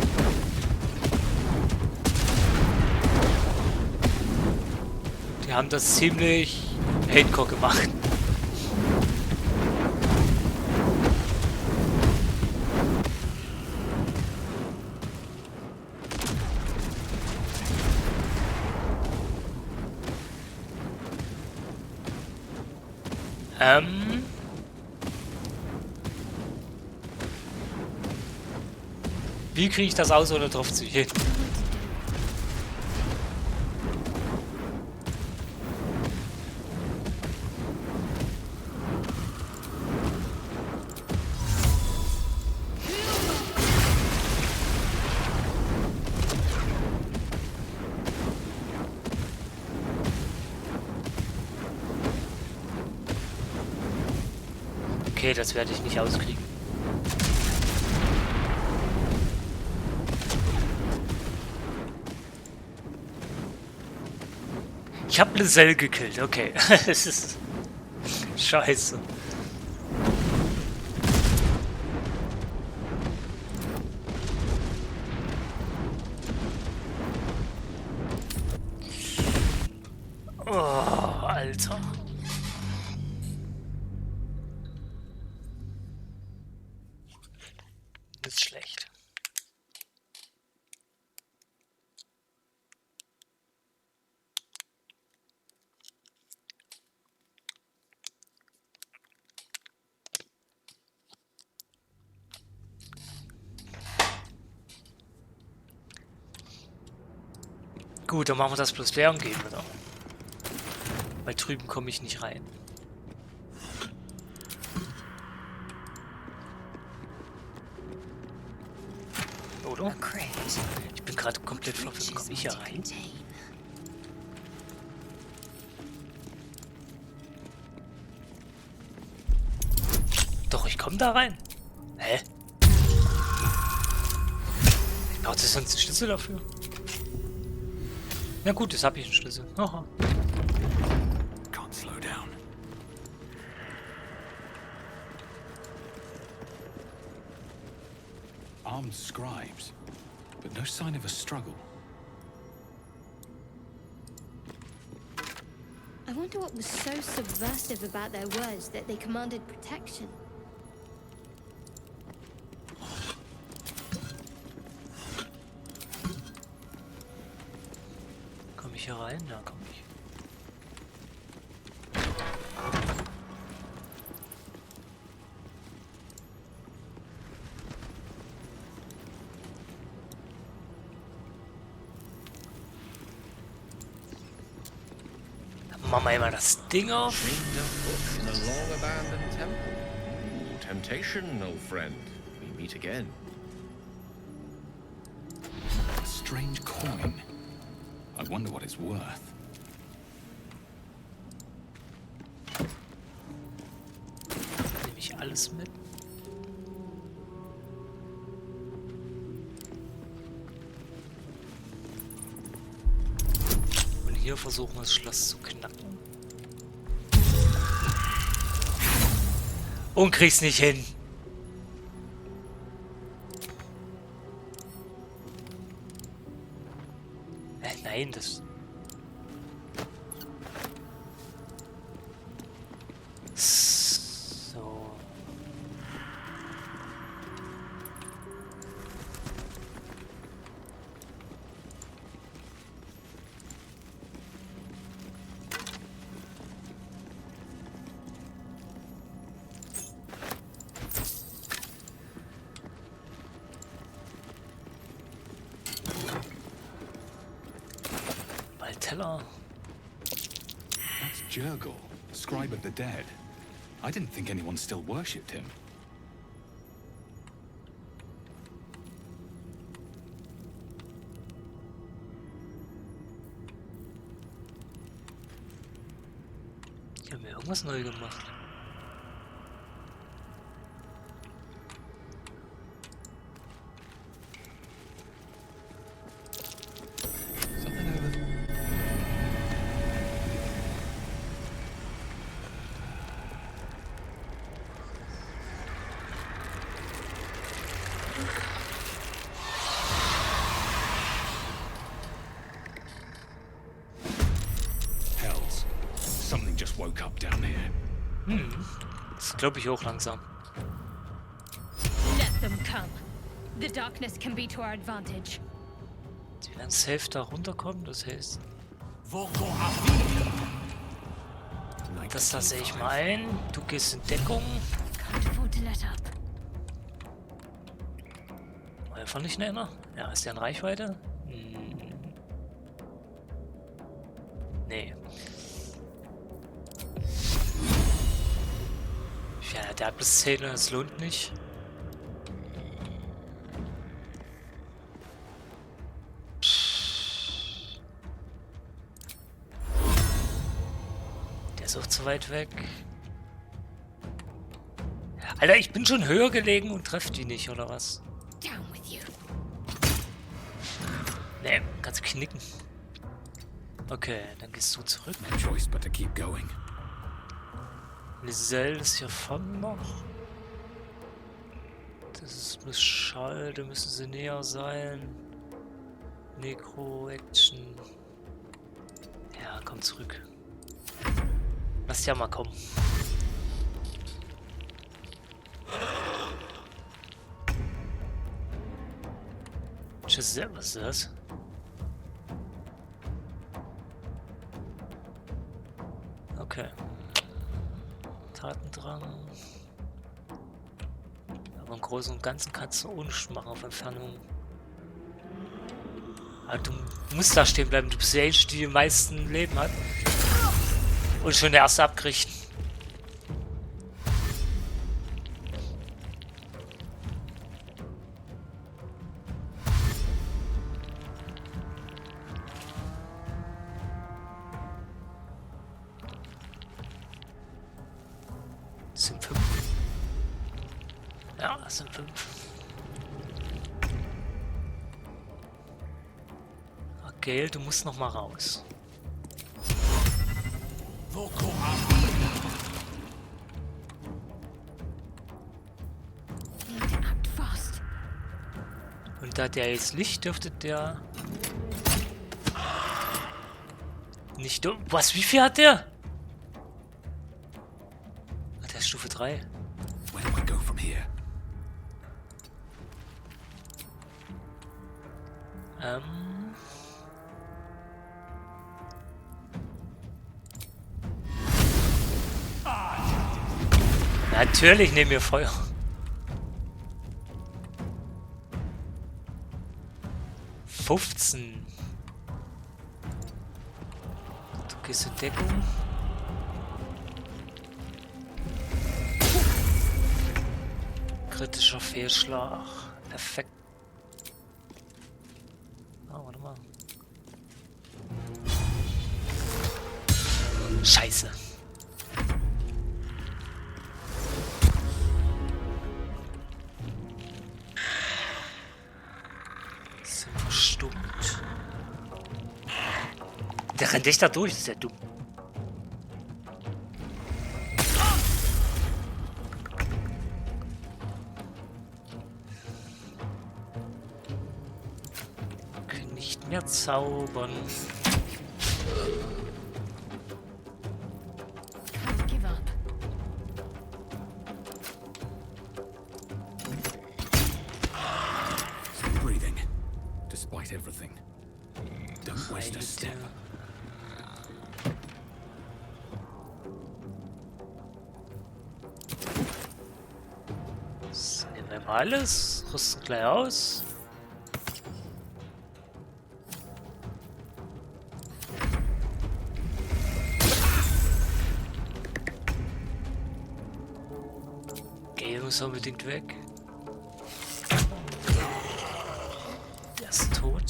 A: Die haben das ziemlich Hatecore gemacht. Wie kriege ich das aus, ohne drauf zu gehen? Okay, das werde ich nicht auskriegen. Ich habe eine Sell gekillt, okay. Es ist scheiße. Oh, Alter. Das ist schlecht. Gut, dann machen wir das bloß leer und gehen wieder. Weil drüben komme ich nicht rein. Oder? Ich bin gerade komplett verwirrt. Komme ich hier rein? Doch, ich komme da rein. Hä? Ich brauche sonst einen Schlüssel dafür. Na gut, jetzt habe ich einen Schlüssel. Aha.
C: Can't slow down. Armed scribes, but no sign of a struggle.
J: I wonder what was so subversive about their words that they commanded protection.
A: Komm ich hier rein? Da komm ich. Machen wir mal das Ding auf.
L: In a long abandoned temple. Ooh, temptation, old friend. We meet again.
C: A strange coin. I wonder what it's worth.
A: Nehme ich alles mit. Und hier versuchen wir das Schloss zu knacken. Und krieg's nicht hin. Nein, das... So. Teller.
C: That's Jurgle, scribe of the dead. I didn't think anyone still worshipped him.
A: Die haben ja irgendwas neu gemacht.
C: Woke up down here.
A: Das glaube ich auch langsam.
J: Let them come. The darkness can be to our advantage.
A: Die werden safe da runterkommen, das heißt. Das lasse ich mal ein. Du gehst in Deckung. Einfach nicht näher. Ja, ist der in Reichweite? Nee. Ja, der hat bis 10, das lohnt nicht. Der ist auch zu weit weg. Alter, ich bin schon höher gelegen und treffe die nicht, oder was? Nee, kannst knicken. Okay, dann gehst du zurück.
C: No choice but to keep going.
A: Lisel ist hier vorne noch. Das ist Mischall, da müssen sie näher sein. Necro-Action. Ja, komm zurück. Lass ja mal kommen. Tschüss, was ist das? Okay. Tatendrang. Aber im Großen und Ganzen kannst du ohne machen auf Entfernung. Aber du musst da stehen bleiben. Du bist die Age, die meisten Leben hat. Und schon der erste abkriegt. Das sind 5. Ja, das sind 5. Okay, du musst noch mal raus. Und da der jetzt Licht dürfte der nicht... Was, wie viel hat der? Stufe 3.
C: Where do I go from here?
A: Natürlich nehmen wir Feuer. Du gehst in Deckung. Kritischer Fehlschlag. Perfekt. Oh, warte mal. Scheiße. Sind verstummt. Der rennt echt da durch, das ist ja dumm. Können nicht mehr zaubern.
E: Give up.
C: Still breathing, despite everything. Don't waste a step.
A: Das nehmen wir mal alles, rüsten gleich aus. Gale muss unbedingt weg. Er ist tot.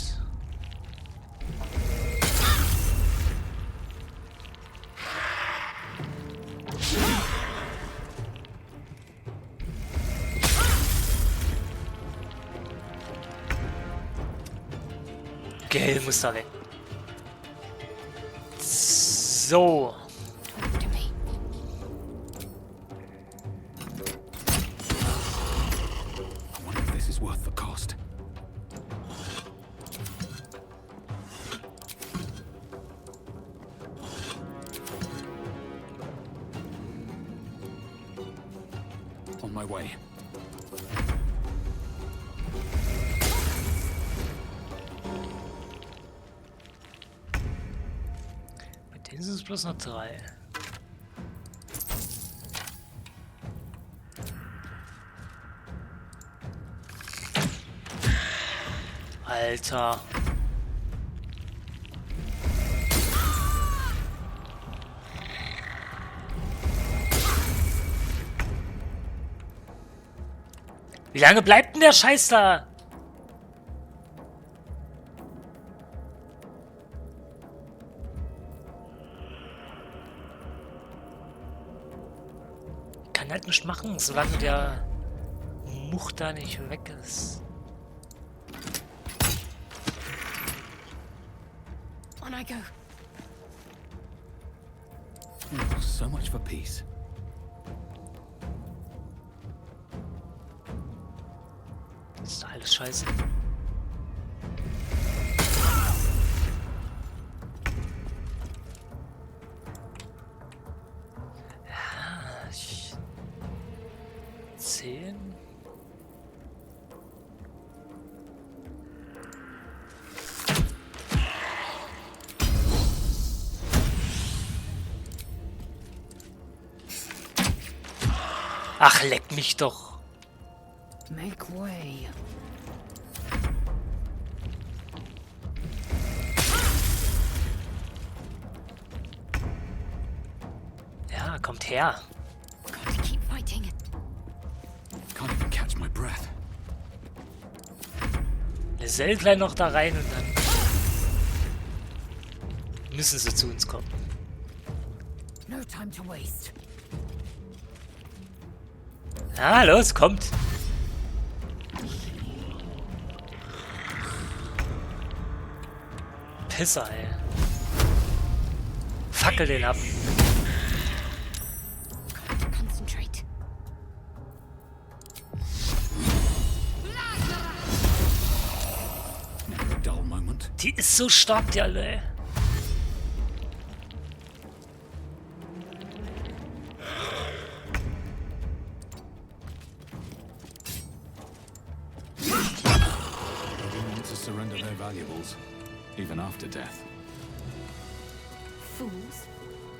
A: Gale muss da weg. So.
C: I wonder if this is worth the cost. On my way.
A: Bei denen sind es bloß noch 3. Alter. Wie lange bleibt denn der Scheiß da? Kann halt nichts machen, solange der Much da nicht weg ist.
E: On I go.
C: Oh, so much for peace.
A: Das ist alles scheiße. Ja, 10. Ach, leck mich doch.
E: Make way.
A: Ja, kommt her.
E: Got to keep fighting.
C: Can't even catch my breath.
A: Eine Sell gleich noch da rein und dann müssen sie zu uns kommen.
E: No time to waste.
A: Ja, los, kommt. Pisser, ey. Fackel den ab.
E: Concentrate.
C: Never a dull moment.
A: Die ist so stark, die Alte, ey.
C: surrender their valuables, even after death.
J: Fools.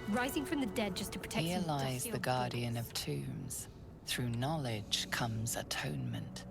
J: Rising from the dead just to protect
E: Here
J: some
E: lies
J: dusty
E: the
J: old
E: guardian
J: buildings.
E: of tombs. Through knowledge comes atonement.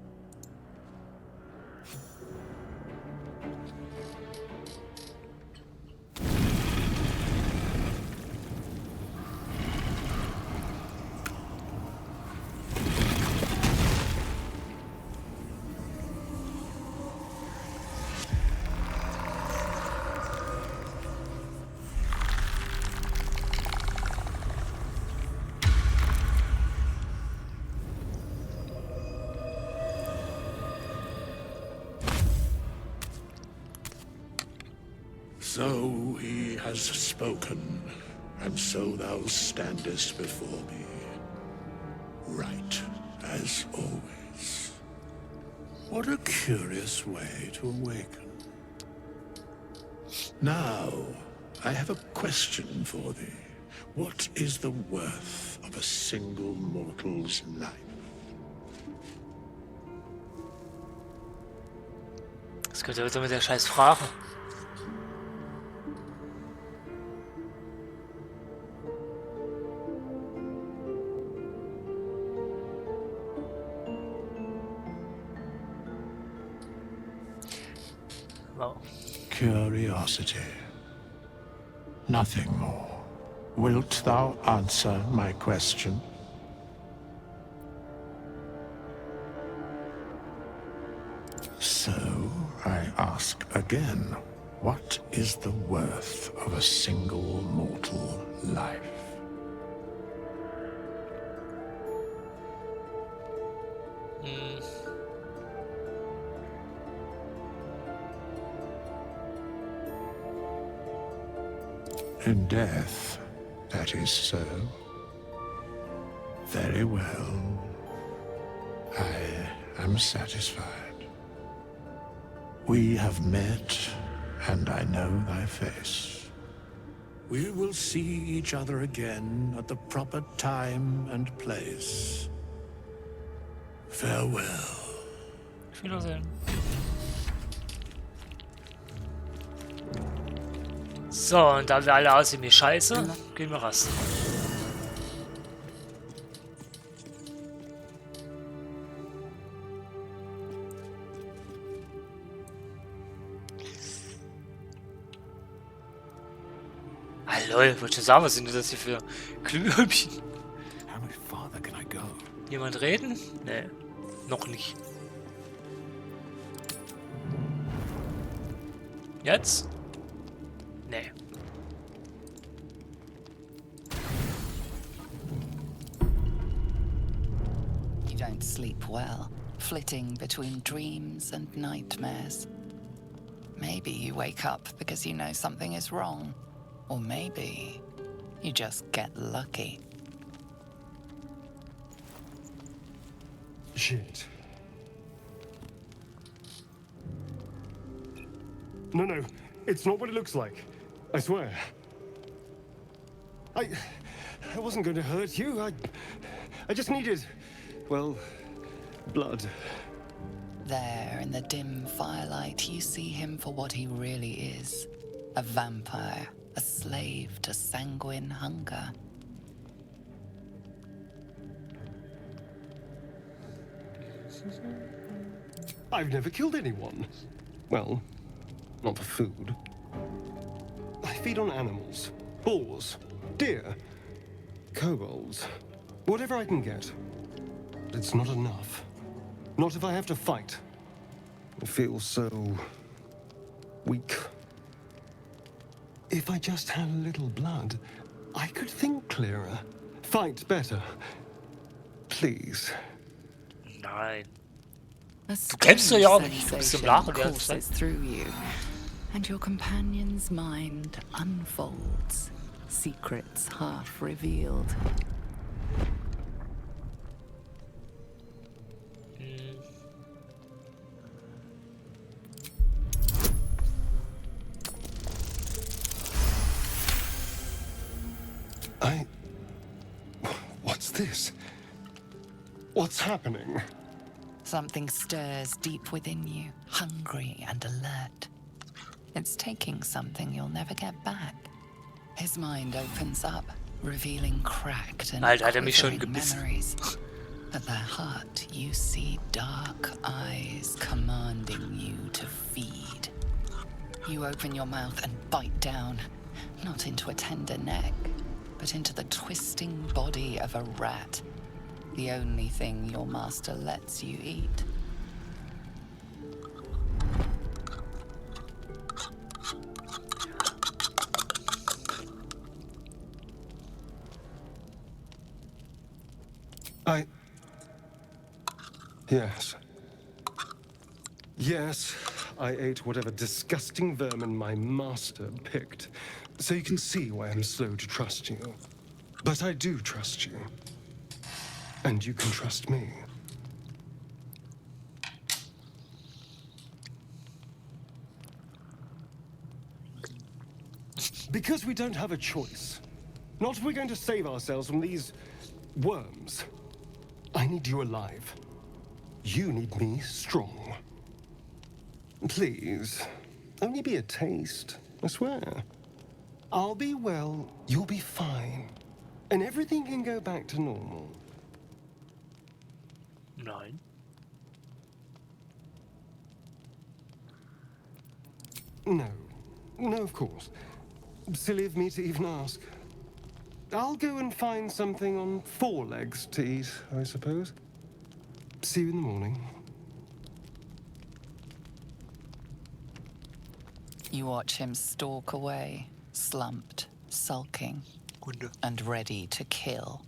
I: So he has spoken, and so thou standest before me, right as always. What a curious way to awaken. Now, I have a question for thee. What is the worth of a single mortal's life?
A: Das gehört ja wieder mit der scheiß Frage. Wow.
I: Curiosity. Nothing more. Wilt thou answer my question? So, I ask again, what is the worth of a single mortal life? In death, that is so. Very well. I am satisfied. We have met, and I know thy face. We will see each other again at the proper time and place. Farewell.
A: Wiedersehen. So, und da wir alle aussehen wie Scheiße, gehen wir rasten. Ah lol, wollte schon sagen, was sind das hier für Glühwürmchen?
C: How much farther can I go?
A: Jemand reden? Nee, noch nicht. Jetzt? Nee.
E: You don't sleep well, flitting between dreams and nightmares. Maybe you wake up because you know something is wrong. Or maybe you just get lucky.
K: Shit. No, it's not what it looks like. I swear. I wasn't going to hurt you. I just needed, well, blood.
E: There, in the dim firelight, you see him for what he really is. A vampire, a slave to sanguine hunger.
K: I've never killed anyone. Well, not for food. I feed on animals. Boars. Deer. Kobolds. Whatever I can get. But it's not enough. Not if I have to fight. I feel so weak. If I just had a little blood, I could think clearer. Fight better. Please.
A: Nein.
E: A
A: Du kämpfst doch ja auch
E: strange
A: nicht. Du bist im
E: sensation
A: Lachen die ganze Zeit.
E: courses through you, and your companion's mind unfolds, secrets half revealed.
K: What's this? What's happening?
E: Something stirs deep within you, hungry and alert. It's taking something you'll never get back. His mind opens up, revealing cracked and
A: Alter, hat er mich schon
E: quivering
A: gebissen.
E: memories. At their heart, you see dark eyes commanding you to feed. You open your mouth and bite down, not into a tender neck, but into the twisting body of a rat, the only thing your master lets you eat.
K: Yes. Yes, I ate whatever disgusting vermin my master picked, so you can see why I'm slow to trust you. But I do trust you. And you can trust me. Because we don't have a choice. Not if we're going to save ourselves from these worms. I need you alive. You need me strong. Please, only be a taste, I swear. I'll be well, you'll be fine. And everything can go back to normal.
A: Nein.
K: No. No, of course. Silly of me to even ask. I'll go and find something on 4 legs to eat, I suppose. See you in the morning.
E: You watch him stalk away, slumped, sulking, and ready to kill.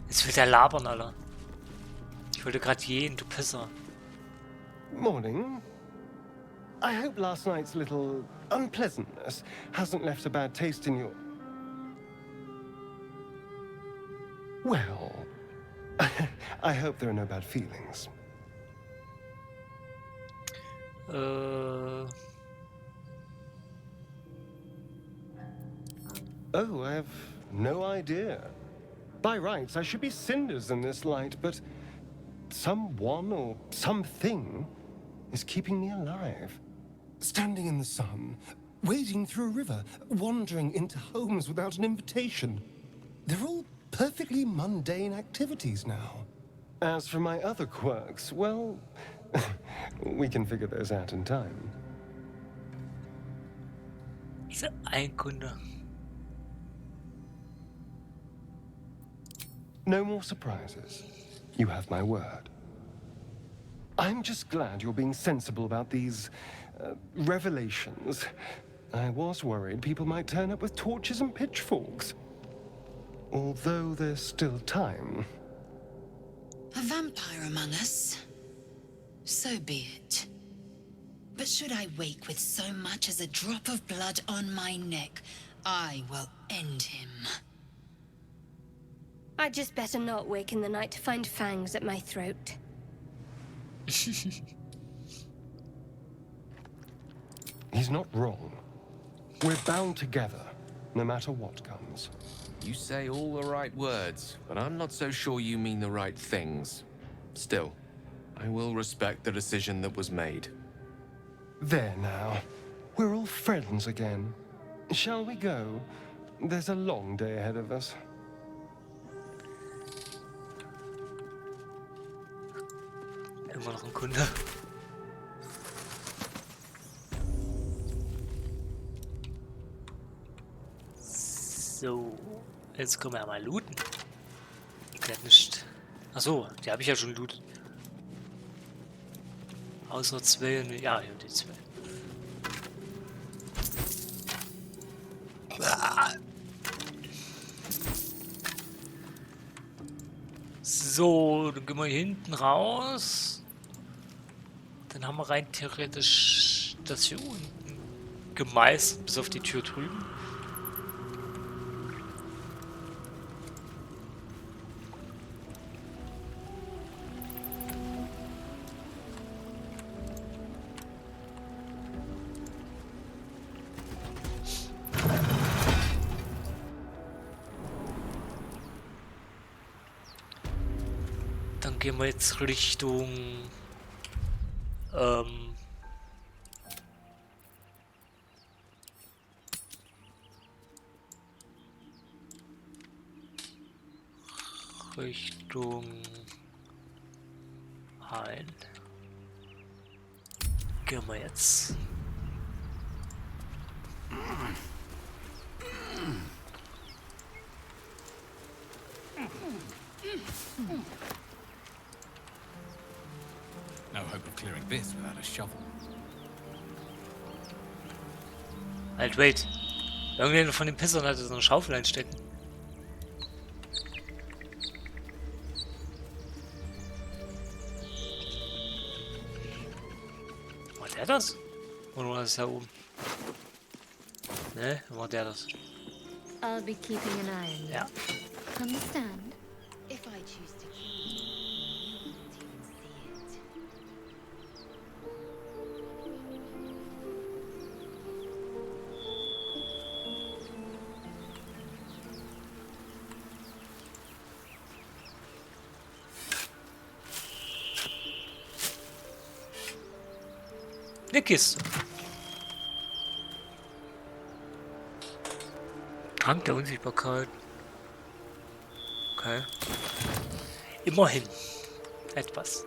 A: Jetzt will der labern, Alter. Ich wollte gerade gehen, du Pisser.
K: Morning. I hope last night's little unpleasantness hasn't left a bad taste in your... Well, I hope there are no bad feelings.
A: Oh,
K: I have no idea. By rights, I should be cinders in this light, but someone or something is keeping me alive. Standing in the sun, wading through a river, wandering into homes without an invitation. They're all perfectly mundane activities now. As for my other quirks, well, we can figure those out in time.
A: diese Einkunde.
K: No more surprises. You have my word. I'm just glad you're being sensible about these revelations. I was worried people might turn up with torches and pitchforks. Although there's still time.
F: A vampire among us? So be it. But should I wake with so much as a drop of blood on my neck, I will end him.
J: I'd just better not wake in the night to find fangs at my throat.
K: He's not wrong. We're bound together, no matter what comes.
L: You say all the right words, but I'm not so sure you mean the right things. Still, I will respect the decision that was made.
K: There now. We're all friends again. Shall we go? There's a long day ahead of us.
A: Immer noch ein Kunde. So, jetzt können wir ja mal looten. Der hat nicht. Achso, die habe ich ja schon lootet. Außer 2, ja, die 2. So, dann gehen wir hinten raus. Dann haben wir rein theoretisch das hier unten gemeistert, bis auf die Tür drüben. gehen wir jetzt Richtung Richtung Hain. Gehen wir jetzt.
C: No hope of clearing this without a shovel.
A: Halt, wait. Irgendwer von den Pissern hatte so eine Schaufel einstecken. War der das? Oder war das da oben? Ne, war der das?
J: I'll be keeping an eye on you.
A: Ja.
J: Understand?
F: If I choose to kill you, you won't even see it.
A: Eine Kiste. Trank der Unsichtbarkeit. Okay. Immerhin. Etwas.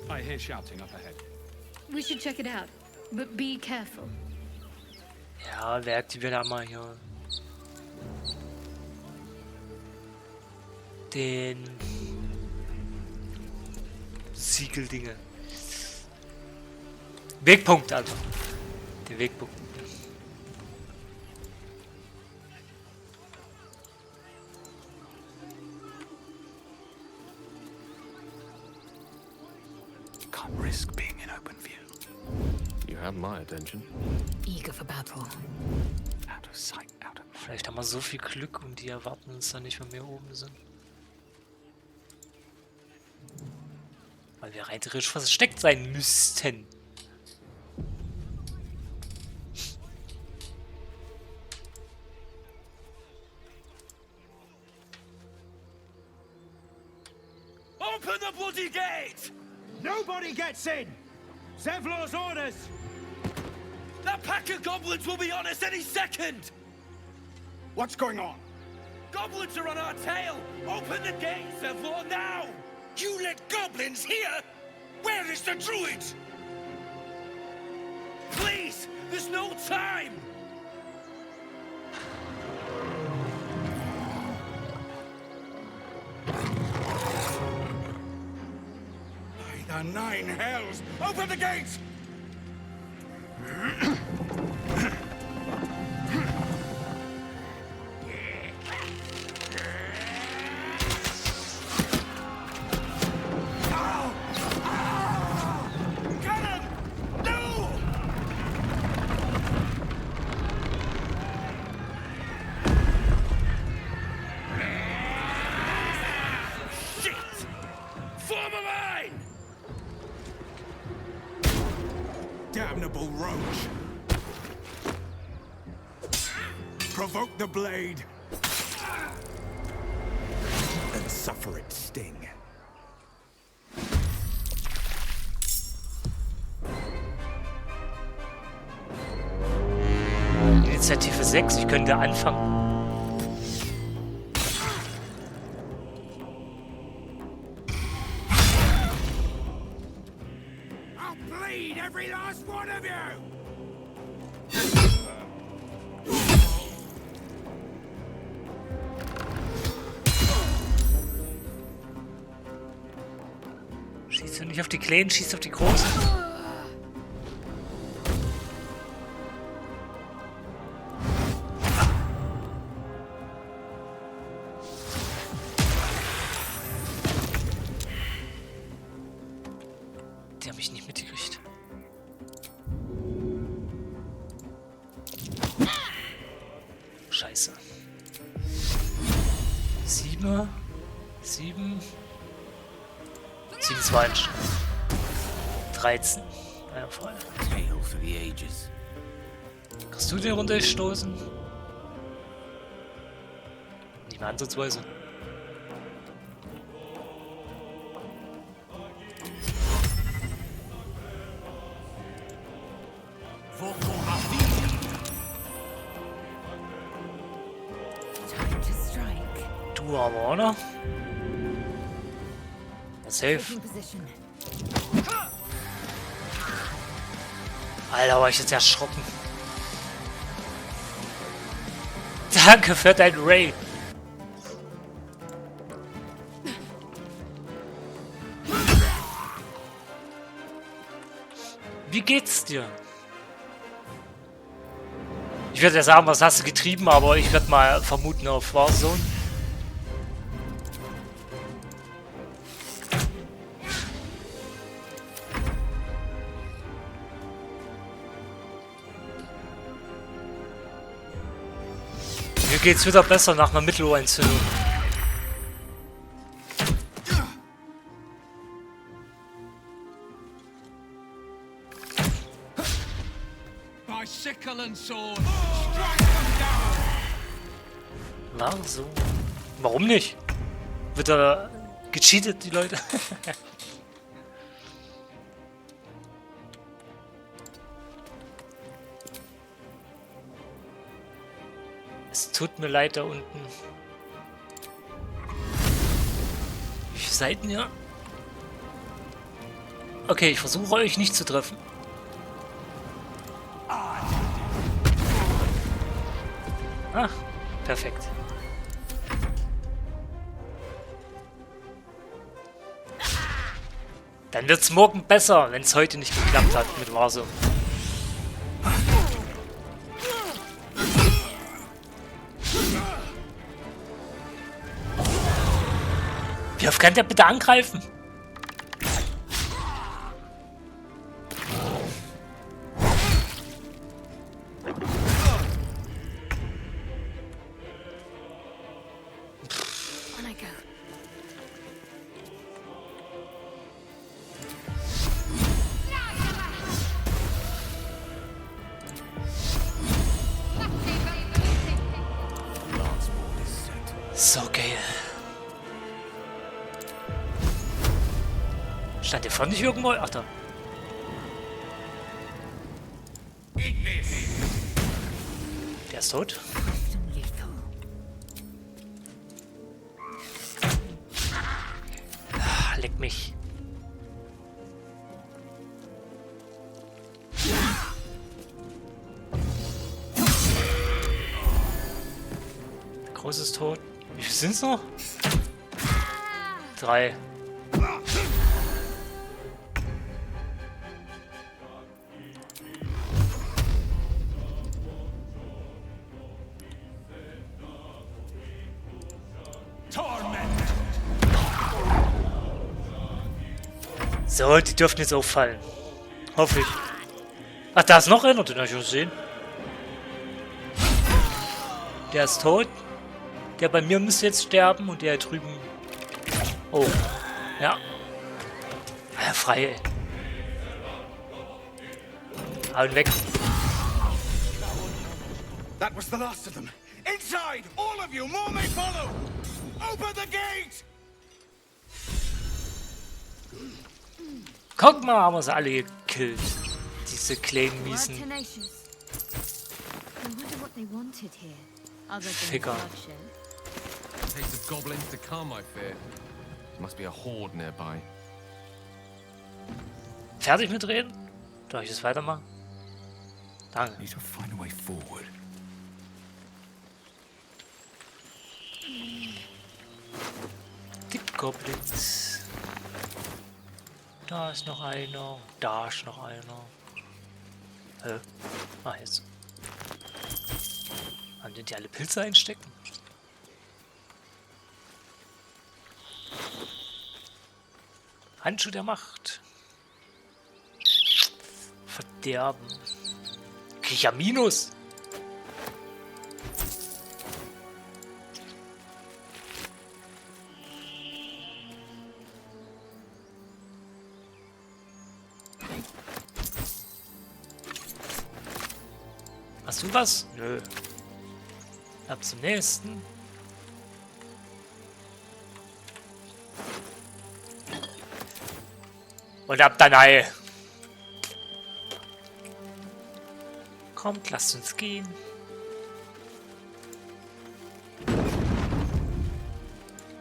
C: I hear shouting up ahead.
J: We should check it out, but be careful.
A: Ja, wer aktiviert da mal hier den Siegeldinge. Wegpunkt, also. Den Wegpunkt.
C: Can't risk being in open view.
L: You have my attention.
E: Eager for battle.
C: Out of sight, out of mind.
A: Vielleicht haben wir so viel Glück und die erwarten uns dann nicht, wenn wir oben sind. Weil wir rein theoretisch versteckt sein müssten.
G: Open the bloody gate! Nobody gets in! Zevlor's orders! That pack of goblins will be on us any second! What's going on? Goblins are on our tail! Open the gate, Zevlor, now! You let goblins here? Where is the druid? Please! There's no time! By the 9 hells! Open the gates! Damnable roach! Provoke the blade and suffer its sting.
A: Initiative 6, ich könnte anfangen.
G: I'll bleed every last one of you!
A: Schießt du nicht auf die Kleinen, schießt auf die Großen. Die haben mich nicht mitgekriegt. Scheiße. 7. 27. 13. Ja, voll.
M: Tale for the ages.
A: Hast du den runtergestoßen? Nicht mehr ansatzweise. Du aber, oder? Ja, safe. Alter, war ich jetzt erschrocken. Danke für dein Raid. Wie geht's dir? Ich würde ja sagen, was hast du getrieben, aber ich würde mal vermuten auf Warzone. Mir geht's wieder besser nach einer Mittelohrentzündung. Na, so. Warum nicht? Wird da gecheatet, die Leute? Es tut mir leid da unten. Wie viele Seiten, ja? Okay, ich versuche euch nicht zu treffen. Ah, perfekt. Dann wird's morgen besser, wenn es heute nicht geklappt hat mit Warzone. Wie oft kann der bitte angreifen? So geil. Stand der vorne nicht irgendwo? Ach da. Der ist tot. Ah, leck mich. Der Große ist tot. Wie viel sind's noch? 3. So, die dürften jetzt auffallen. Hoffe ich. Ach, da ist noch einer, den habe ich schon gesehen. Der ist tot. Der bei mir müsste jetzt sterben und der drüben. Oh. Ja. Ja, frei, ey. Hauen weg.
G: That was the last of them. Inside! All of you! More may follow! Open the gate!
A: Guck mal, haben wir sie alle gekillt. Diese kleinen Miesen. Ficker.
L: Taste of goblins to come, I fear. There must be a horde nearby.
A: Fertig mit reden? Darf ich das weitermachen? Danke.
C: Need to find a way forward.
A: Die Goblins. Da ist noch einer. Da ist noch einer. Hä? Ah, jetzt. Haben die alle Pilze einstecken? Handschuh der Macht. Verderben. Krieg ich ja Minus. Hast du was? Nö. Ab zum nächsten. Und ab dann Ei. Kommt, lasst uns gehen.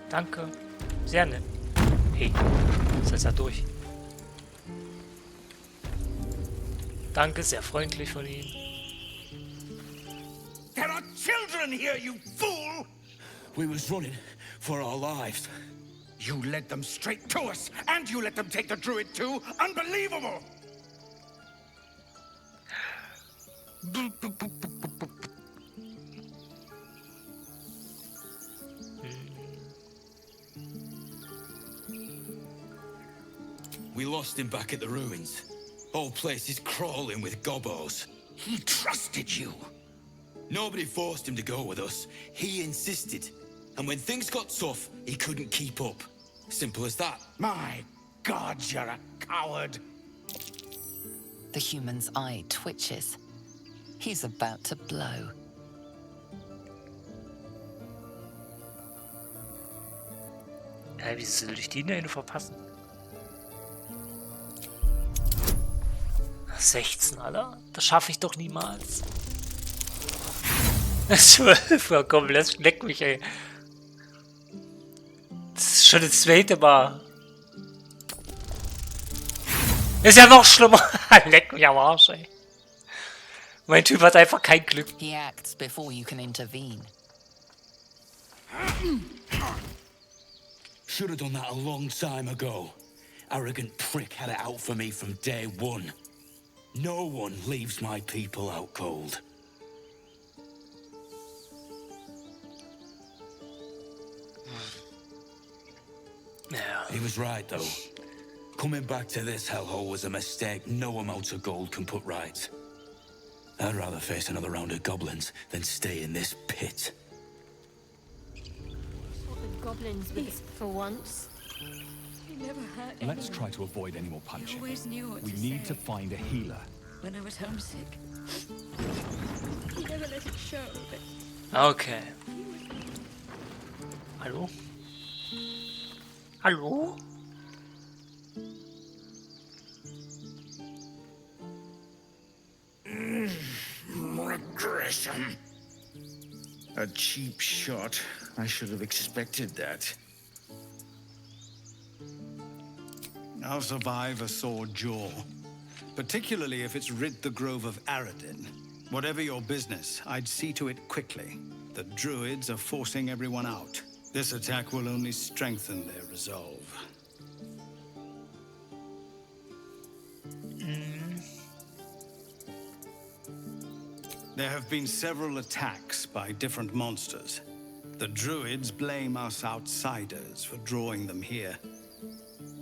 A: Danke. Sehr nett. Hey, ist das ja durch. Danke, sehr freundlich von Ihnen.
G: There are children here, you fool! We was running for our lives. You led them straight to us, and you let them take the druid too? Unbelievable!
P: We lost him back at the ruins. Whole place is crawling with gobos.
G: He trusted you.
P: Nobody forced him to go with us. He insisted. And when things got tough, he couldn't keep up. Simple as that.
G: My God, you're a coward.
E: The human's eye twitches. He's about to blow.
A: Wie soll ich die denn verpassen? 16, Alter. Das schaffe ich doch niemals. 12, ja, komm, leck mich, ey. Das ist schon das zweite Mal. Ist ja noch schlimmer. Leck mich am Arsch, ey. Mein Typ hat einfach kein Glück.
E: He acts before you can intervene.
P: Should have done that a long time ago. Arrogant prick had it out for me from day one. No one leaves my people out cold.
A: Yeah.
P: He was right, though. Coming back to this hellhole was a mistake no amount of gold can put right. I'd rather face another round of goblins than stay in this pit.
J: What the goblins with for once.
F: He never hurt
D: Let's try to avoid any more punching.
F: always knew what
D: We
F: to
D: need
F: say.
D: to find a healer.
F: When I was homesick. He never let it show, but
A: Okay. Hallo? Hallo?
G: Regression. A cheap shot. I should have expected that.
Q: I'll survive a sore jaw. Particularly if it's rid the grove of Aradin. Whatever your business, I'd see to it quickly. The druids are forcing everyone out. This attack will only strengthen their resolve. There have been several attacks by different monsters. The druids blame us outsiders for drawing them here.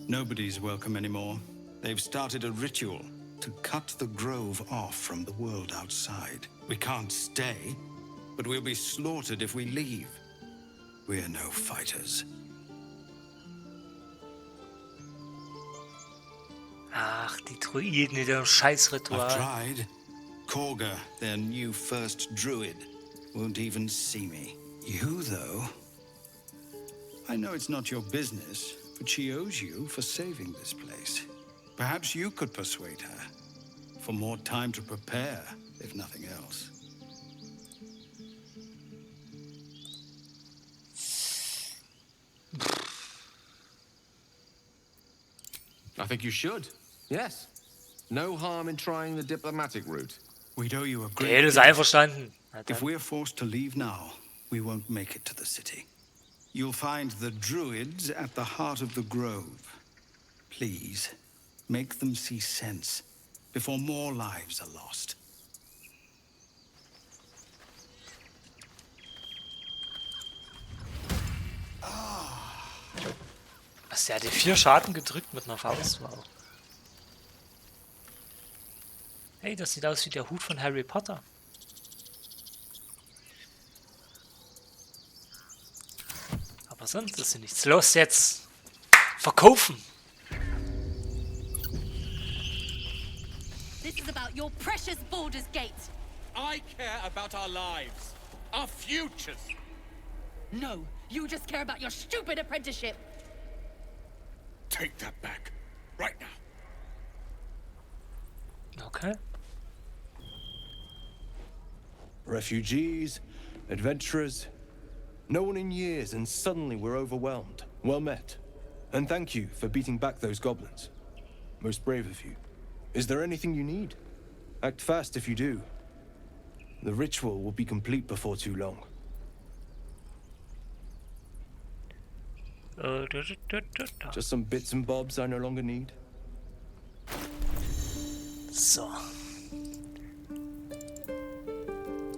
Q: Nobody's welcome anymore. They've started a ritual to cut the grove off from the world outside. We can't stay, but we'll be slaughtered if we leave. We're no fighters.
A: Ach, die Druiden in ihrem Scheißritual.
Q: I've tried. Korga, their new first druid, won't even see me. You, though... I know it's not your business, but she owes you for saving this place. Perhaps you could persuade her. For more time to prepare, if nothing else.
L: I think you should. Yes. No harm in trying the diplomatic route.
Q: We'd owe you a
A: Der
Q: great
A: Held ist
Q: debt.
A: einverstanden. Na
Q: If
A: dann.
Q: we're forced to leave now, we won't make it to the city. You'll find the druids at the heart of the grove. Please, make them see sense before more lives are lost.
A: Also, der hat 4 Schaden gedrückt mit einer Faust. Wow. Hey, das sieht aus wie der Hut von Harry Potter. Aber sonst ist nichts. Los jetzt! Verkaufen!
N: This is about your precious Baldur's Gate.
M: I care about our lives, our futures.
N: No, you just care about your stupid apprenticeship.
I: Take that back, right now.
A: Okay.
K: Refugees, adventurers, no one in years, and suddenly we're overwhelmed. Well met. And thank you for beating back those goblins. Most brave of you. Is there anything you need? Act fast if you do. The ritual will be complete before too long. Just some bits and bobs I no longer need.
A: So.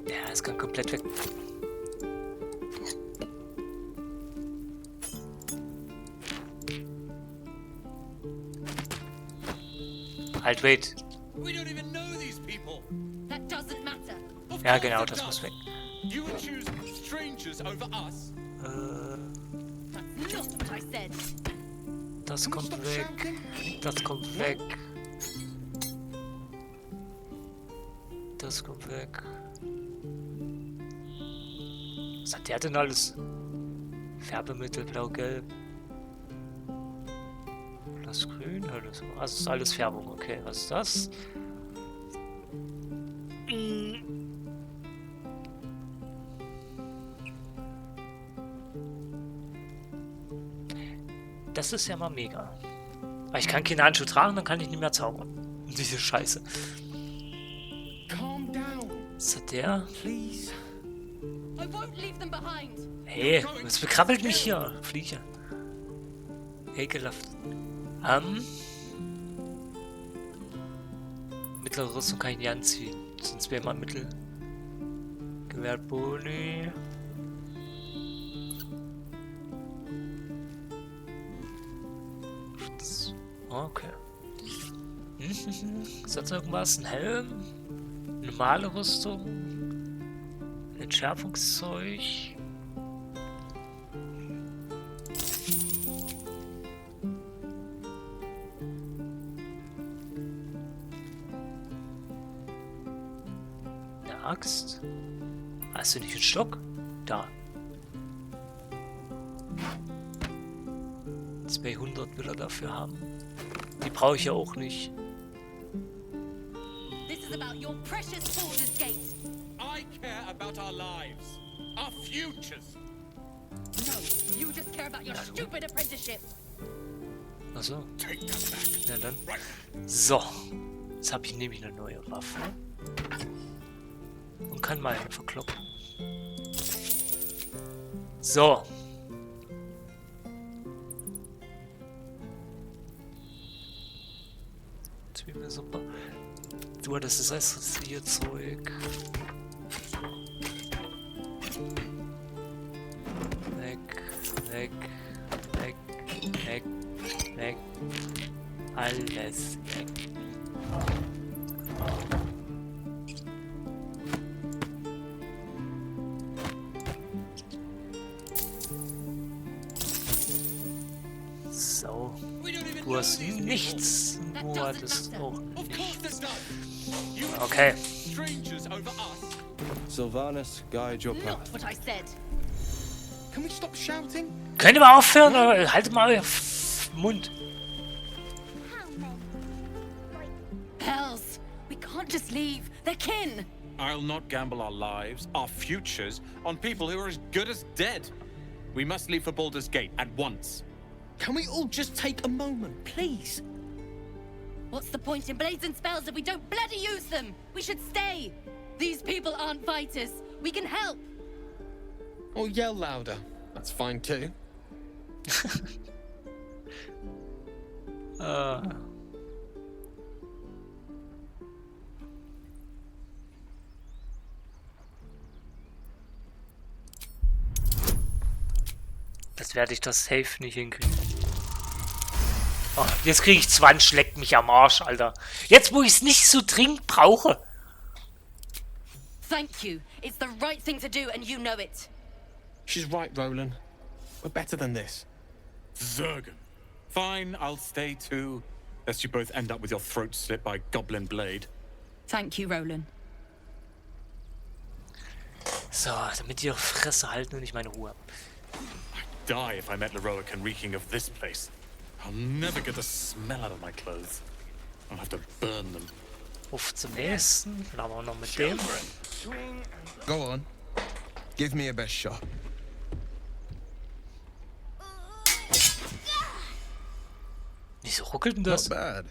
A: Ja, es kann komplett weg. Halt, wait.
M: We don't even know these people.
N: That doesn't matter.
A: Ja, genau, das muss weg.
M: You would choose strangers over us.
N: That's not what I said.
A: Das kommt weg. Das kommt weg. Das kommt weg. Was hat der denn alles? Färbemittel, blau-gelb. Blassgrün, alles. Das ist alles Färbung, okay. Was ist das? Das ist ja mal mega. Weil ich kann keine Handschuhe tragen, dann kann ich nicht mehr zaubern. Diese Scheiße. Was hat der? Hey, was bekrabbelt mich hier? Flieche. Ekelhaft. Mittlere Rüstung kann ich nicht anziehen. Sonst wäre mal Mittel. Gewährt Boni. Okay. Ist das irgendwas? Ein Helm? Normale Rüstung? Entschärfungszeug? Eine Axt? Hast du nicht einen Stock? Da. 200 will er dafür haben. Die brauche ich ja auch nicht.
N: This is about your precious Baldur's Gate.
M: I care about our lives, our futures.
N: No, you just care about your stupid apprenticeship.
A: Achso. Ja dann. So. Jetzt habe ich nämlich eine neue Waffe. Und kann mal eine verkloppen. So. Zwiebelsuppe. Du, das ist alles hier Zeug. Weg, weg, weg, weg, weg. Alles weg. So. Du hast nichts. Du hattest auch nichts. Okay.
K: Sylvanas, guide your path.
N: Not what I said.
M: Can we stop shouting?
A: Könnt ihr mal aufhören? Haltet mal euer Mund.
N: Hells, we can't just leave. They're kin.
M: I'll not gamble our lives, our futures, on people who are as good as dead. We must leave for Baldur's Gate at once.
G: Can we all just take a moment, please?
N: What's the point in blades and spells if we don't bloody use them? We should stay. These people aren't fighters. We can help.
G: Or yell louder. That's fine too.
A: Das werde ich das safe nicht hinkriegen. Oh, jetzt kriege ich 20, leckt mich am Arsch, Alter. Jetzt, wo ich es nicht so dringend brauche.
N: Thank you. It's the right thing to do, and you know it.
M: She's right, Roland. We're better than this. Zergan. Fine, I'll stay too. Lest you both end up with your throats slit by Goblin Blade.
N: Thank you, Roland.
A: So, damit die ihre Fresse halten und ich meine Ruhe habe.
M: I'd die if I met Leroic and reeking of this place. I'll never get the smell out of my clothes. I'll have to burn them.
A: Ruf zum nächsten. Dann haben wir noch mit dem.
L: Go on. Give me a best shot.
A: Wieso ruckelt denn das?
L: Not bad.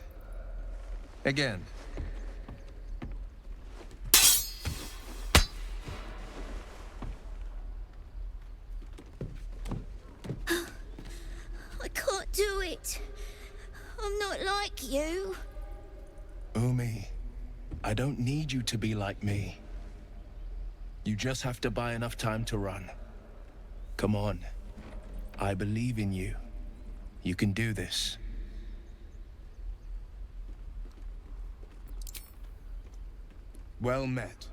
L: Again.
B: I can't do it. I'm not like you.
R: Umi, I don't need you to be like me. You just have to buy enough time to run. Come on. I believe in you. You can do this. Well met.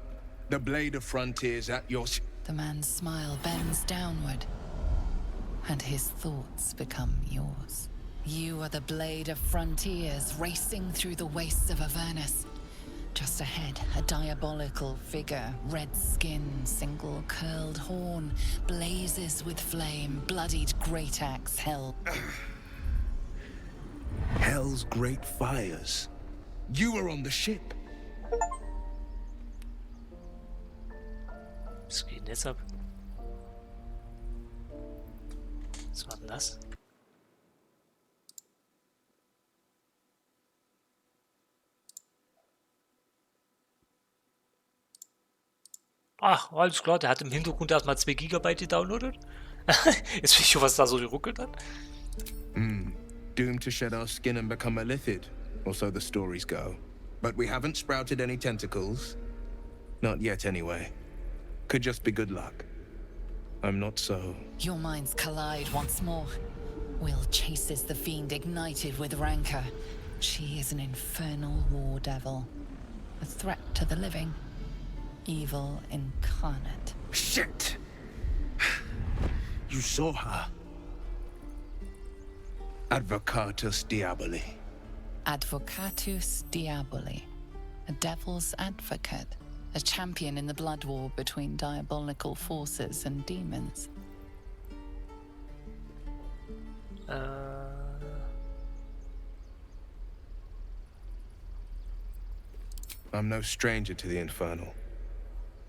R: The Blade of Frontiers at your...
E: The man's smile bends downward, and his thoughts become yours. You are the Blade of Frontiers, racing through the wastes of Avernus. Just ahead, a diabolical figure, red skin, single curled horn, blazes with flame, bloodied great axe held.
R: Hell's great fires. You were on the ship.
A: Was geht denn jetzt ab? Was war denn das? Ach, alles klar, der hat im Hintergrund erstmal 2 GB gedownloadet. Jetzt weiß ich schon, was da so geruckelt hat.
R: Doomed to shed our skin and become a lithid, or so the stories go. But we haven't sprouted any tentacles. Not yet, anyway. Could just be good luck. I'm not so...
E: Your minds collide once more. Will chases the fiend ignited with rancor. She is an infernal war devil. A threat to the living. Evil incarnate.
R: Shit! You saw her. Advocatus Diaboli.
E: Advocatus Diaboli. A devil's advocate. A champion in the blood war between diabolical forces and demons.
R: I'm no stranger to the infernal.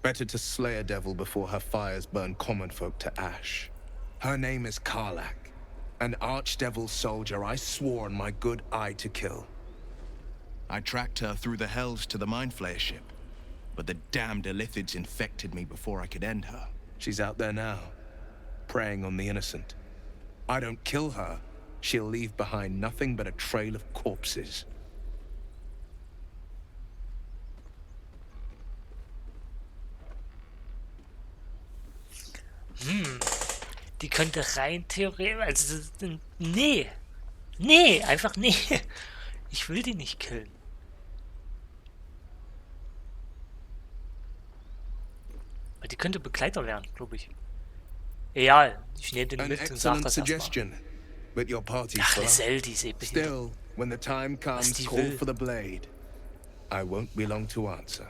R: Better to slay a devil before her fires burn common folk to ash. Her name is Karlak, an archdevil soldier I swore on my good eye to kill.
S: I tracked her through the hells to the Mind Flayer ship, but the damned Illithids infected me before I could end her.
R: She's out there now, preying on the innocent. I don't kill her, she'll leave behind nothing but a trail of corpses.
A: Die könnte rein theoretisch... Also, nee. Nee, einfach nee. Ich will die nicht killen. Weil die könnte Begleiter werden, glaube ich. Egal, ich nehme den mit und sag das erstmal. Ach, Lizelle, die ist eh behindert.
R: Still, when the time comes, call for the blade. I won't be long to answer.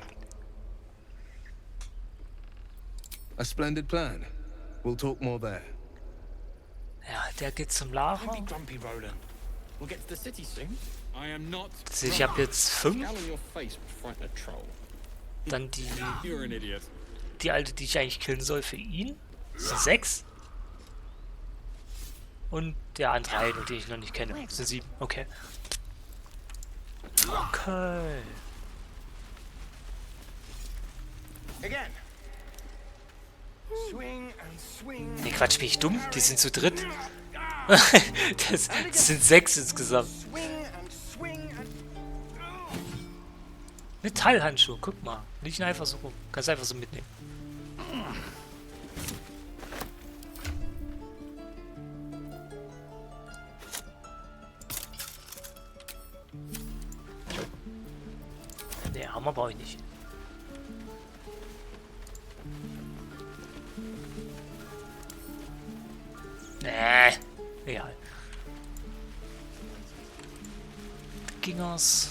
R: A splendid plan. We'll talk more there.
A: Ja, der geht zum Lager.
M: Grumpy, Roland. We'll get to the city soon. I am not.
A: Ich habe jetzt 5. Dann die.
M: You're an idiot.
A: Die alte, die ich eigentlich killen soll für ihn. Das sind 6. Und der andere eine, den ich noch nicht kenne. Das sind 7. Okay. Okay.
G: Again. Swing and swing.
A: Nee, Quatsch, bin ich dumm? Die sind zu dritt. das sind 6 insgesamt. Metallhandschuhe, guck mal. Nicht einfach so rum. Kannst einfach so mitnehmen. Ne, Hammer brauche ich nicht. Nee, egal. Gingers.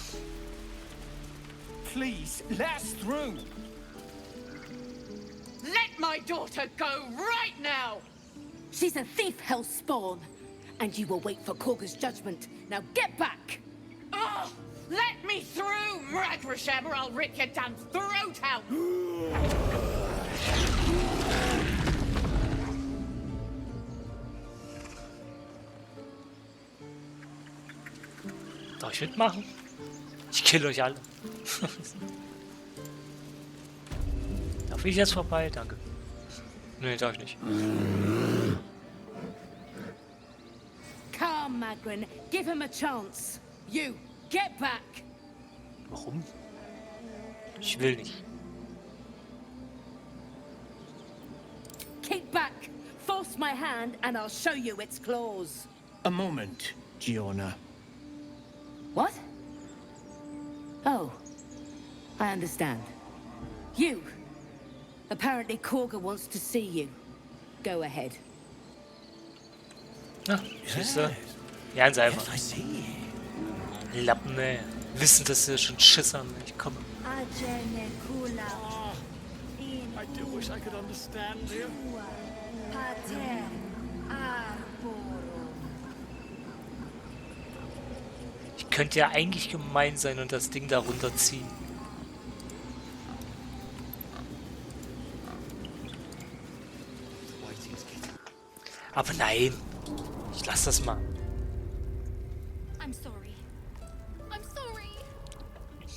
G: Please, let us through.
N: Let my daughter go right now!
T: She's a thief, hellspawn. And you will wait for Korga's judgment. Now get back!
N: Oh, let me through, Mragrasham, or I'll rip your damn throat out!
A: Darf ich mitmachen? Ich kill euch alle. Darf ich jetzt vorbei? Danke. Nee, darf ich nicht.
T: Come, Magrin. Give him a chance. You, get back!
A: Warum? Ich will nicht.
T: Keep back! Force my hand and I'll show you its claws.
O: A moment, Giona.
T: What? Oh. I understand. You. Apparently Korga wants to see you. Go ahead.
A: Ja, siehst du? Ganz einfach. Lappen, ey. Wissen, dass sie schon Schiss haben. Ich komme.
D: I do wish I could understand you.
A: Ich könnte ja eigentlich gemein sein und das Ding da runterziehen. Aber nein. Ich lass das mal.
N: I'm sorry. I'm sorry.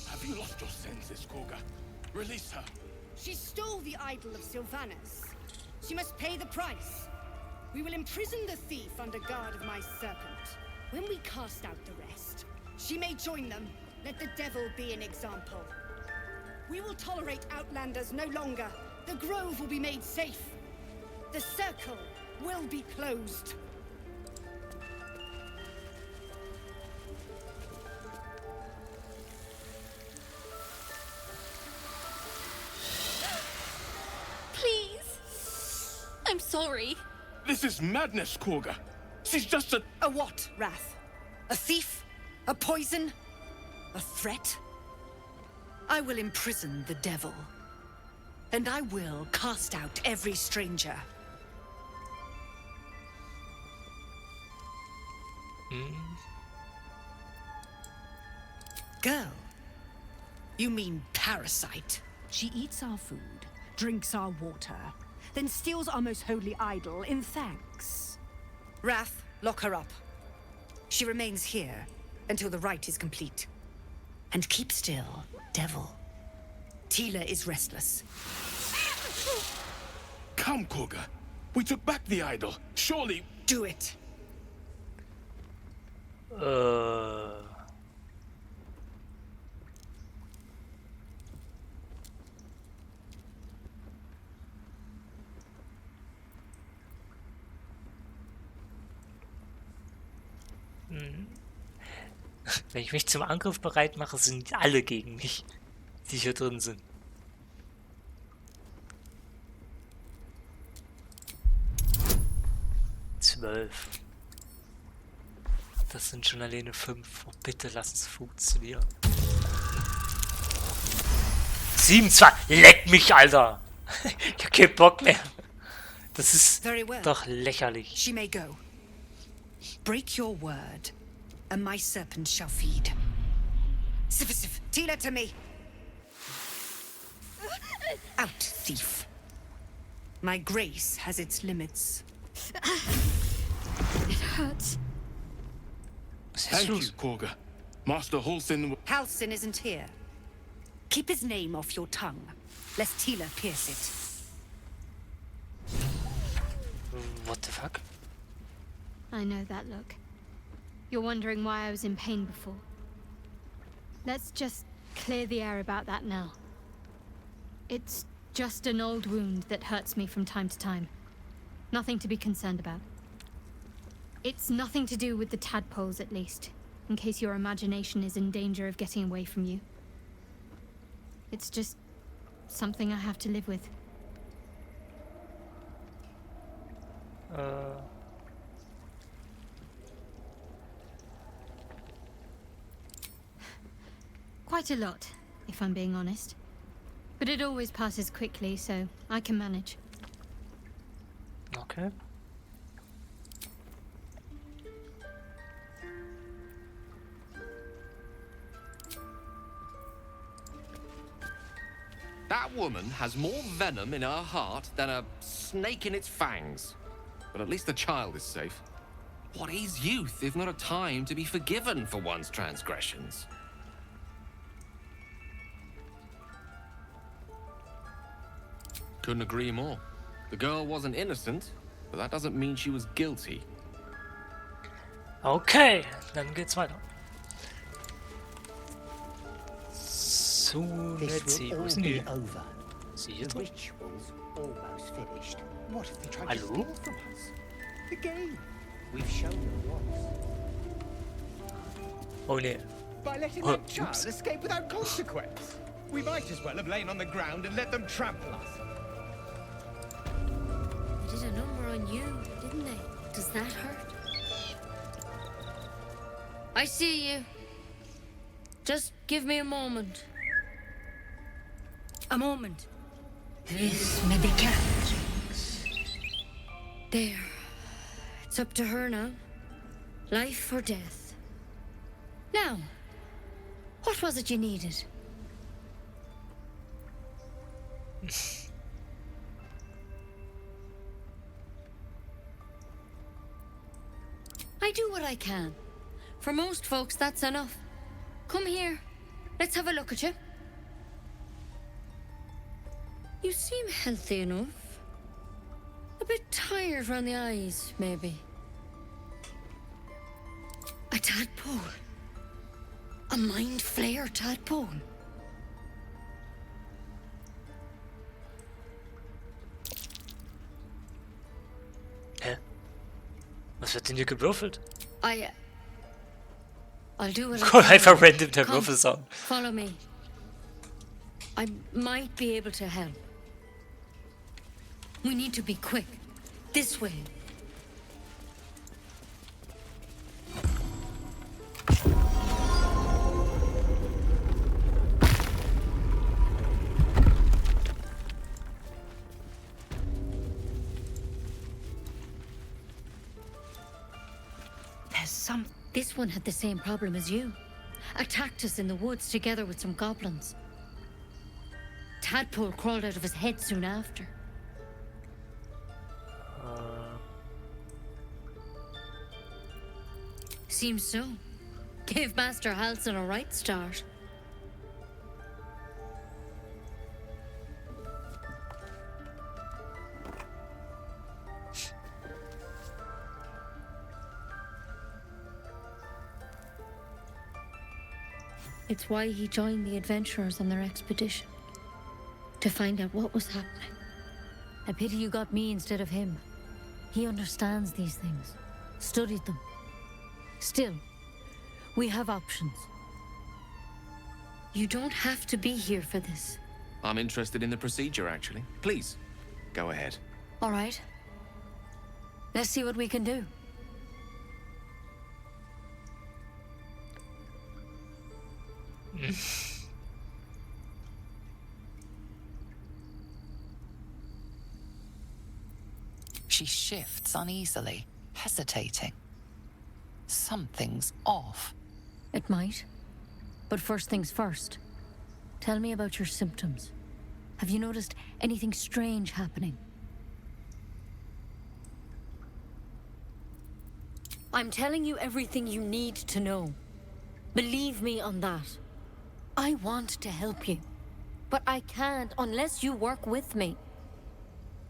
M: Have you lost your senses, Korga? Release her.
U: She stole the idol of Sylvanas. She must pay the price. We will imprison the thief under guard of my serpent. When we cast out the rest, she may join them. Let the devil be an example. We will tolerate outlanders no longer. The grove will be made safe. The circle will be closed.
N: Please. I'm sorry.
M: This is madness, Korga. She's just a...
U: A what, Wrath? A thief? A poison? A threat? I will imprison the devil. And I will cast out every stranger. Girl? You mean parasite?
V: She eats our food, drinks our water, then steals our most holy idol in thanks.
U: Wrath, lock her up. She remains here until the rite is complete. And keep still, devil. Tila is restless.
M: Come, Korga. We took back the idol. Surely...
U: Do it.
A: Wenn ich mich zum Angriff bereit mache, sind alle gegen mich, die hier drin sind. Das sind schon alleine 5. Oh, bitte lass es funktionieren. 27! Leck mich, Alter! Ich hab keinen Bock mehr. Das ist doch lächerlich.
U: She may go. Break your word, and my serpent shall feed. Sif, Tila to me. Out, thief. My grace has its limits.
J: It hurts.
M: Thank you, Korga. Master Halsin...
U: Halsin isn't here. Keep his name off your tongue, lest Tila pierce it.
A: What the fuck?
J: I know that look. You're wondering why I was in pain before. Let's just clear the air about that now. It's just an old wound that hurts me from time to time. Nothing to be concerned about. It's nothing to do with the tadpoles, at least, in case your imagination is in danger of getting away from you. It's just something I have to live with. Quite a lot, if I'm being honest. But it always passes quickly, so I can manage.
A: Okay.
L: That woman has more venom in her heart than a snake in its fangs. But at least the child is safe. What is youth if not a time to be forgiven for one's transgressions? Couldn't agree more. The girl wasn't innocent, but that doesn't mean she was guilty.
A: Okay, dann geht's weiter. So, let's see. Wo ist denn die? Sie hier drin?
C: Ritual's almost finished. What if they try to
A: Hallo?
C: steal from us? The game. We've shown them once.
A: Oh ne.
C: By letting
A: Oh,
C: that child
A: oops.
C: escape without consequence. We might as well have lain on the ground and let them trample us.
N: They did a number on you, didn't they? Does that hurt? I see you. Just give me a moment. A moment. This may be kept. There. It's up to her now. Life or death. Now, what was it you needed? I do what I can. For most folks, that's enough. Come here. Let's have a look at you. You seem healthy enough. A bit tired around the eyes, maybe. A tadpole. A mind flayer tadpole.
A: Hä? Was wird denn hier gewürfelt?
N: I'll do what I
A: Cool,
N: can.
A: einfach random der
N: Come,
A: Würfelsound.
N: follow me. I might be able to help. We need to be quick. This way.
T: There's some...
N: This one had the same problem as you. Attacked us in the woods together with some goblins. Tadpole crawled out of his head soon after. Seems so. Gave Master Halsin a right start. It's why he joined the adventurers on their expedition. To find out what was happening. A pity you got me instead of him. He understands these things. Studied them. Still, we have options. You don't have to be here for this.
L: I'm interested in the procedure, actually. Please, go ahead.
N: All right. Let's see what we can do.
E: She shifts uneasily, hesitating. Something's off.
N: It might. But first things first. Tell me about your symptoms. Have you noticed anything strange happening? I'm telling you everything you need to know. Believe me on that. I want to help you, but I can't unless you work with me.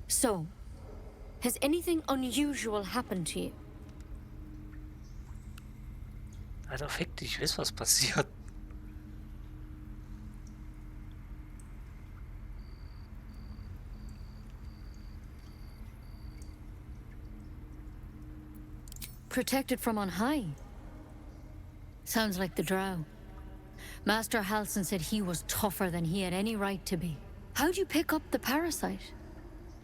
N: So, has anything unusual happened to you?
A: Alter, fick dich, ich weiß, was passiert.
N: Protected from on high. Sounds like the drow. Master Halsin said he was tougher than he had any right to be. How'd you pick up the parasite?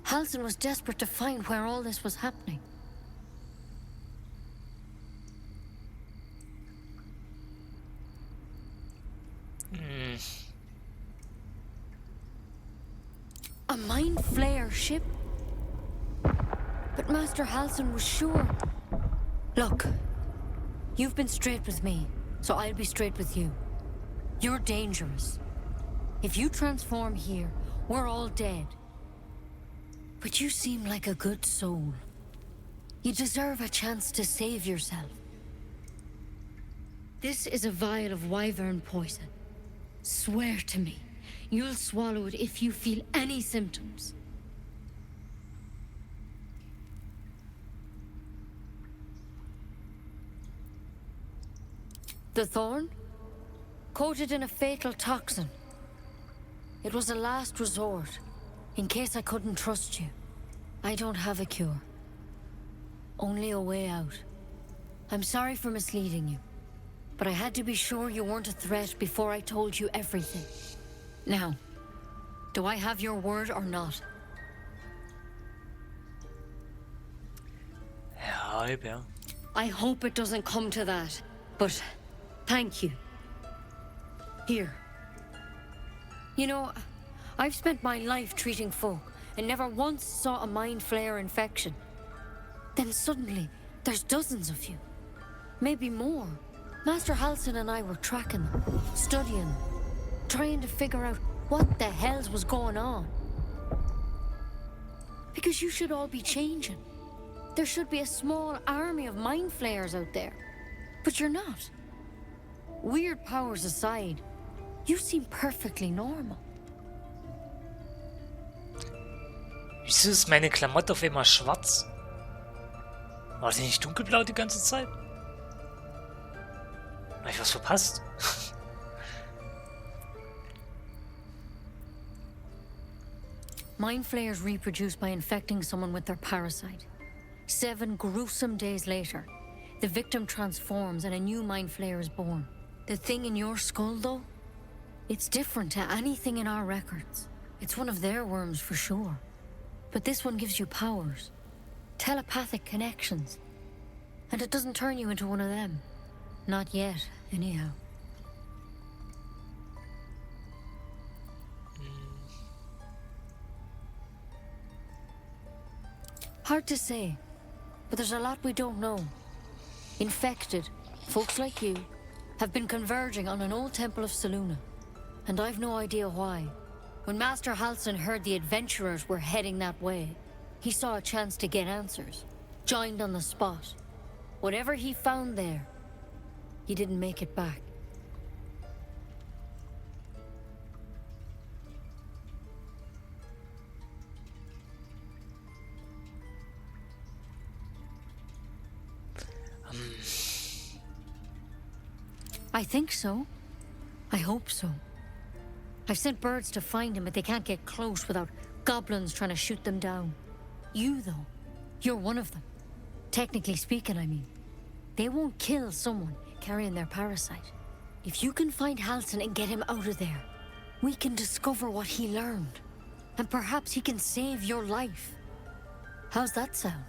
N: Halsin was desperate to find where all this was happening. A Mind Flayer ship? But Master Halsin was sure. Look, you've been straight with me, so I'll be straight with you. You're dangerous. If you transform here, we're all dead. But you seem like a good soul. You deserve a chance to save yourself. This is a vial of wyvern poison. Swear to me, you'll swallow it if you feel any symptoms. The thorn? Coated in a fatal toxin. It was a last resort, in case I couldn't trust you. I don't have a cure. Only a way out. I'm sorry for misleading you, but I had to be sure you weren't a threat before I told you everything. Now, do I have your word or not?
A: Ja.
N: I hope it doesn't come to that, but thank you. Here. You know, I've spent my life treating folk and never once saw a Mind Flayer infection. Then suddenly, there's dozens of you. Maybe more. Master Halsin and I were tracking them, studying them, trying to figure out what the hell was going on. Because you should all be changing. There should be a small army of Mind Flayers out there. But you're not. Weird powers aside, you seem perfectly normal.
A: Wieso ist meine Klamotte auf einmal schwarz? War sie nicht dunkelblau die ganze Zeit? Hab ich was verpasst?
N: Mind Flayers reproduce by infecting someone with their parasite. 7 gruesome days later, the victim transforms and a new Mind Flayer is born. The thing in your skull, though? It's different to anything in our records. It's one of their worms for sure. But this one gives you powers. Telepathic connections. And it doesn't turn you into one of them. Not yet, anyhow. Hard to say, but there's a lot we don't know. Infected, folks like you, have been converging on an old temple of Selûne, and I've no idea why. When Master Halsin heard the adventurers were heading that way, he saw a chance to get answers, joined on the spot. Whatever he found there, he didn't make it back. I think so. I hope so. I've sent birds to find him, but they can't get close without goblins trying to shoot them down. You, though, you're one of them. Technically speaking, I mean. They won't kill someone carrying their parasite. If you can find Halsin and get him out of there, we can discover what he learned. And perhaps he can save your life. How's that sound?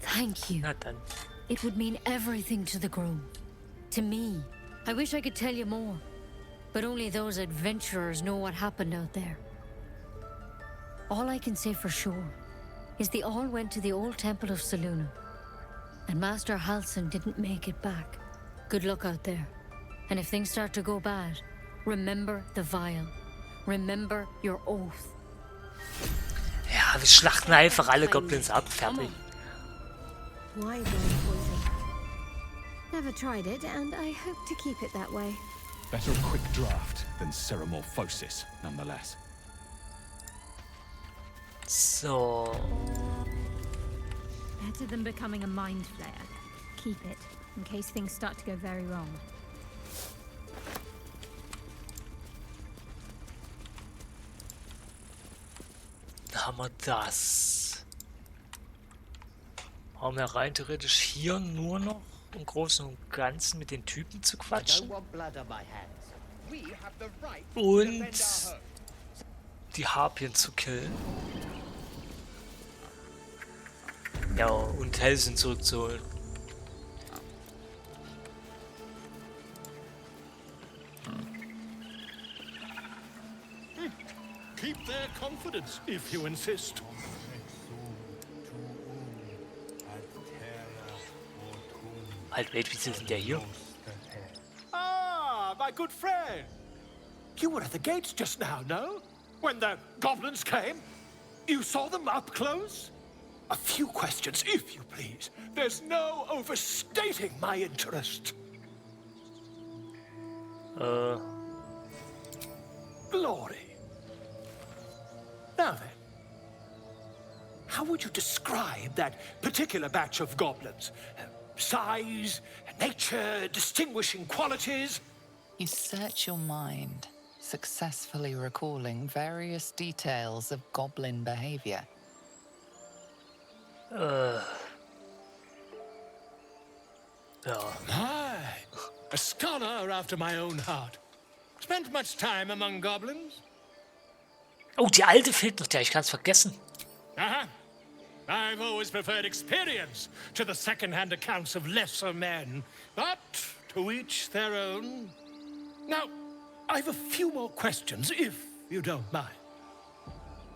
N: Thank you.
A: Na dann.
N: It would mean everything to the Grove. To me. I wish I could tell you more. But only those adventurers know what happened out there. All I can say for sure is they all went to the old temple of Selûne. And Master Halsin didn't make it back. Good luck out there. And if things start to go bad, remember the vial. Remember your oath.
A: Ja, wir schlachten einfach alle Goblins ab. Fertig.
J: Wyvern poison. Never tried it, and I hope to keep it that way.
D: Better a quick draft than ceramorphosis, nonetheless.
A: So.
J: Better than becoming a Mind Flayer. Keep it, in case things start to go very wrong.
A: Haben wir das. Haben wir rein theoretisch hier nur noch im Großen und Ganzen mit den Typen zu quatschen und die Harpien zu killen. Ja, und Helsen zurückzuholen.
I: Keep their confidence, if you insist.
A: Halt, wait, wie sind der hier?
I: Ah, my good friend. You were at the gates just now, no? When the goblins came? You saw them up close? A few questions, if you please. There's no overstating my interest. Glory. Now then, how would you describe that particular batch of goblins? Size, nature, distinguishing qualities?
E: You search your mind, successfully recalling various details of goblin behavior.
A: Ja.
I: My, a scholar after my own heart. Spent much time among goblins?
A: Oh, die alte fehlt noch, der, ich kann's vergessen.
I: Uh-huh. I've always preferred experience to the second-hand accounts of lesser men. But to each their own. Now, I've a few more questions, if you don't mind.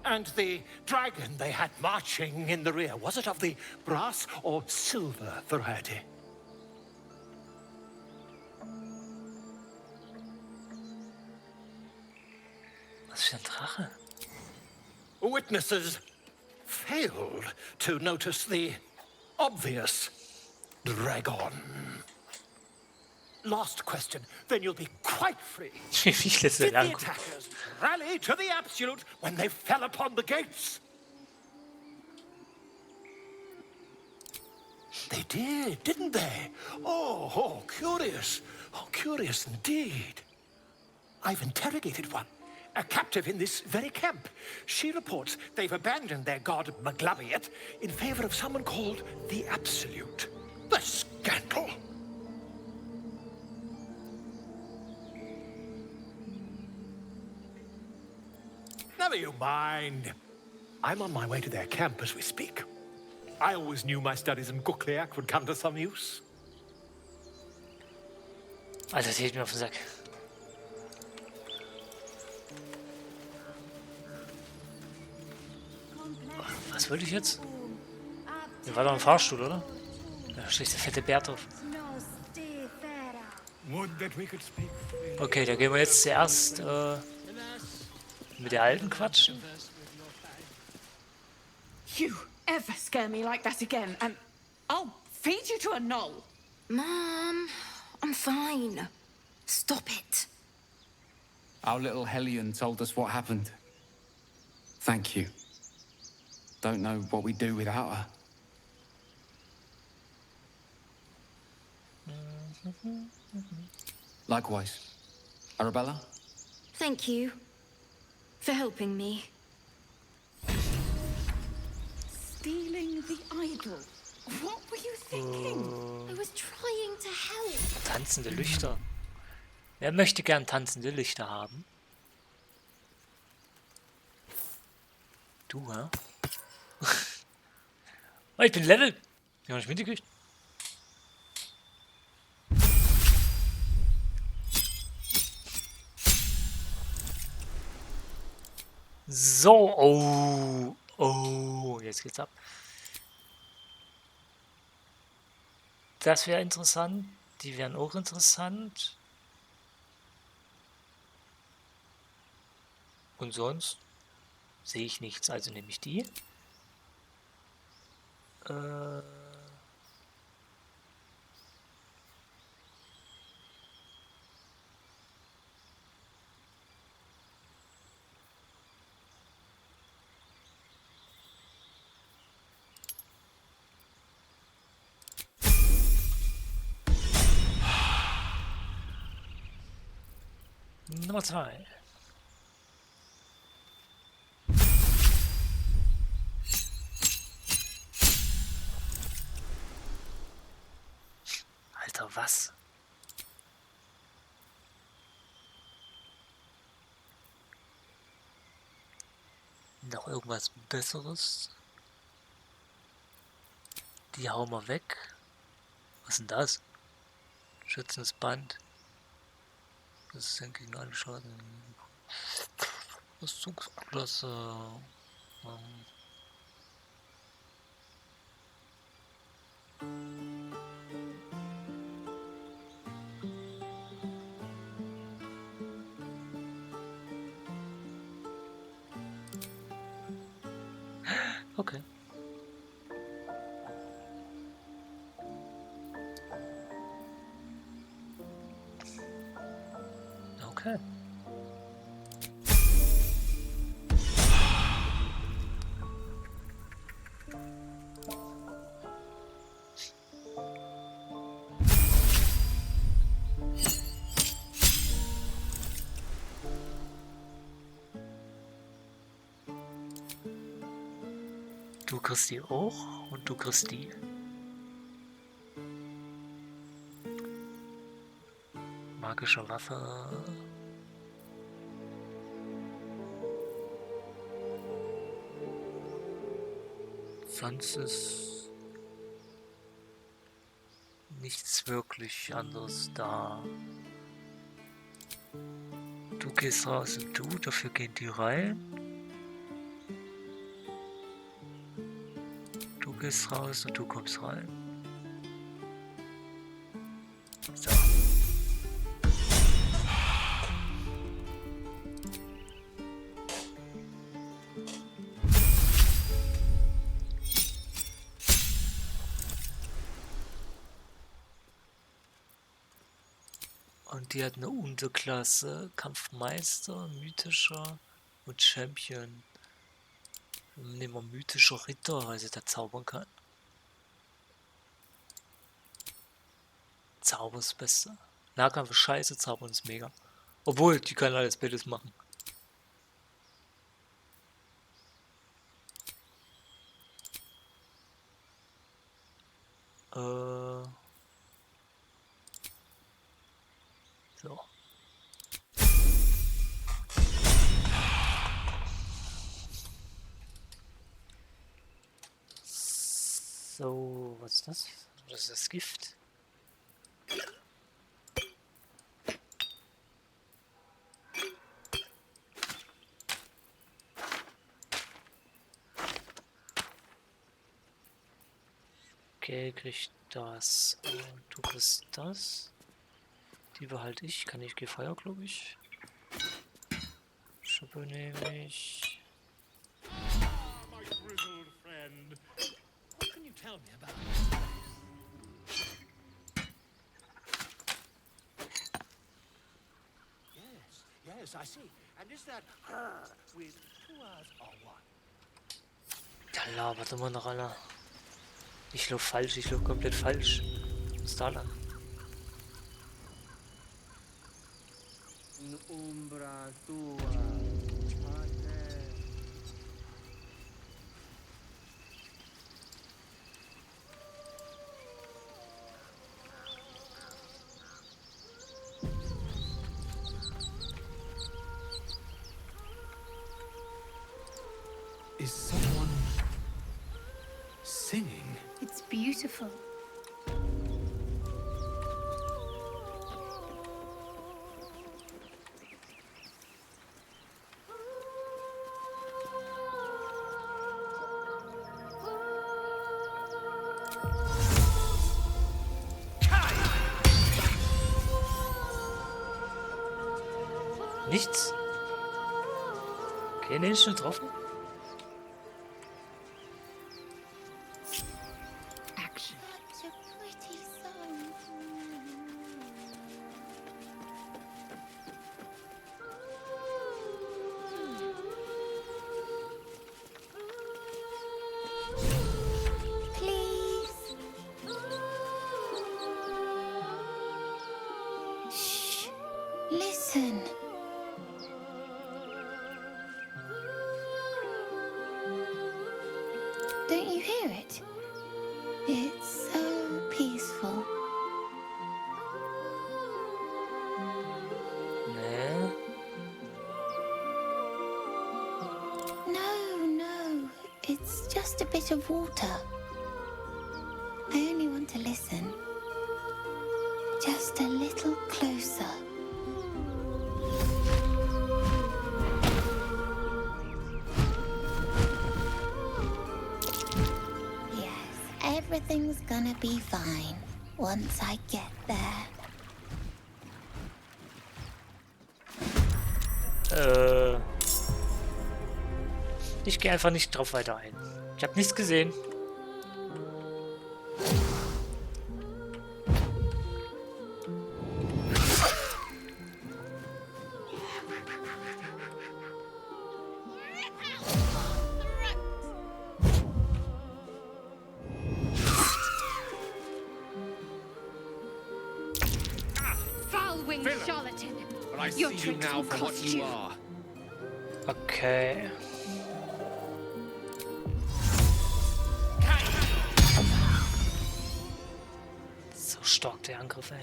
I: And the dragon they had marching in the rear, was it of the brass or silver variety?
A: Was für ein Drache?
I: Witnesses failed to notice the obvious dragon. Last question, then you'll be quite free.
A: Wie viele
I: Did
A: sind
I: the
A: angucken?
I: attackers rally to the absolute when they fell upon the gates? They did, didn't they? Oh, curious. Oh, curious indeed. I've interrogated one. A captive in this very camp. She reports they've abandoned their god Maglabiet in favor of someone called the Absolute. The scandal! Never you mind. I'm on my way to their camp as we speak. I always knew my studies in Gukleak would come to some use.
A: Alter, das geht mir auf den Sack. Was wollte ich jetzt? Hier war doch ein Fahrstuhl, oder? Da steht der fette Bär drauf. Okay, da gehen wir jetzt zuerst mit der alten quatschen.
T: You ever scare me like that again, and I'll feed you to a knoll.
B: Mom, I'm fine. Stop it.
H: Our little Hellion told us what happened. Thank you. Don't know what we'd do without her. Likewise. Arabella?
B: Thank you for helping me.
T: Stealing the idol. What were you thinking?
B: I was trying to help.
A: Tanzende Lichter. Wer möchte gern tanzende Lichter haben? Du, hä? Oh, ich bin Level. Ja, nicht mitgekriegt. So, oh, jetzt geht's ab. Das wäre interessant. Die wären auch interessant. Und sonst sehe ich nichts, also nehme ich die. Nummer 2. Alter, was? Noch irgendwas Besseres? Die hauen wir weg. Was ist denn das? Schützendes Band. Das ist dann gegen alle Schaden. Rüstungsklasse. Okay. Okay. Du kriegst die auch und du kriegst die. Magische Waffe. Sonst ist nichts wirklich anderes da. Du gehst raus und du, dafür gehen die rein. Du gehst raus und du kommst rein. So. Und die hat eine Unterklasse, Kampfmeister, mythischer und Champion. Nehmen wir mythischer Ritter, weil sie da zaubern kann. Zauber ist das Beste. Nahkampf ist scheiße, Zaubern ist mega. Obwohl, die kann alles Beides machen. So. So, was ist das? Das ist das Gift. Okay, krieg das. Und du kriegst das. Die behalte ich. Kann ich Gefeuer, glaube ich. Schippe nehme ich.
F: My grizzled friend. What can you tell me about this place? Yes, I see. And is that her with 2 R's or one?
A: Da labert immer noch einer. Ich laufe falsch, ich laufe komplett falsch. Was ist da lang?
Q: Is someone singing?
B: It's beautiful.
A: Nichts? Okay, nee, ist schon getroffen.
B: Action. Such a pretty song. Please. Shh. Listen. Don't you hear it? It's so peaceful. just a bit of water. I only want to listen. Just a little closer. Yes, everything's gonna be fine once I get there.
A: Ich gehe einfach nicht drauf weiter ein. Ich habe nichts gesehen.
J: Foul-winged charlatan.
L: But I
J: Your
L: see you
J: tricks
L: now
J: will
L: for what
J: cost
L: you
J: you.
L: are.
A: Okay. So stark der Angriff, ey.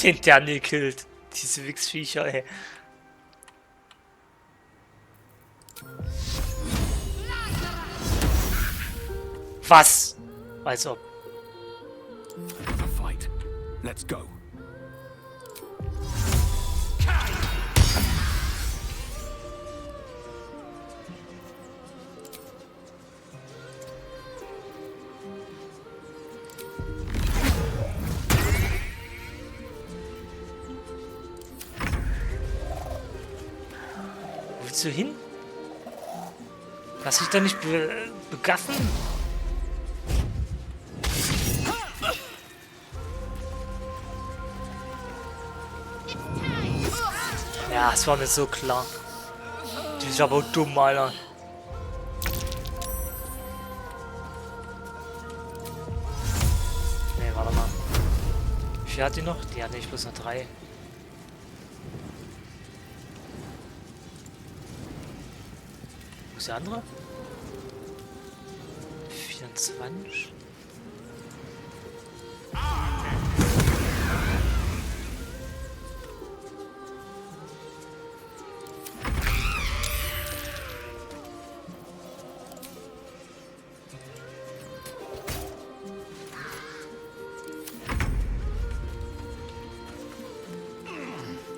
A: Den Daniel killt. Diese Wichsviecher, ey. Was? Als ob.
D: Another fight. Let's go.
A: Wo willst du hin? Lass dich da nicht begaffen? Ja, es war mir so klar. Die ist aber dumm, Alter. Ne, warte mal. Wie viel hat die noch? Die hat nicht bloß noch 3. Wo ist der andere? 24.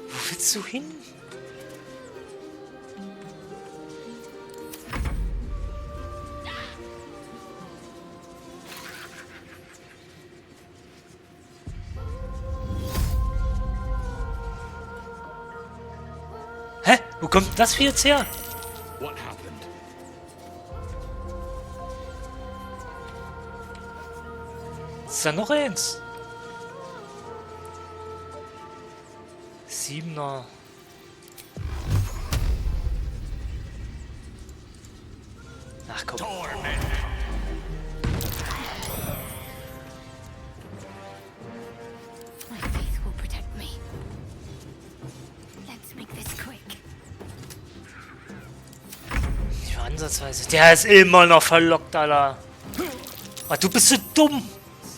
A: Wo willst du hin? Hä? Wo kommt das für jetzt her?
D: What happened?
A: Ist da noch eins? 7er. Ach komm.
B: My faith will protect me. Let's make this quick.
A: Nicht mal ansatzweise. Der ist immer noch verlockt, Alter. Ah, du bist so dumm.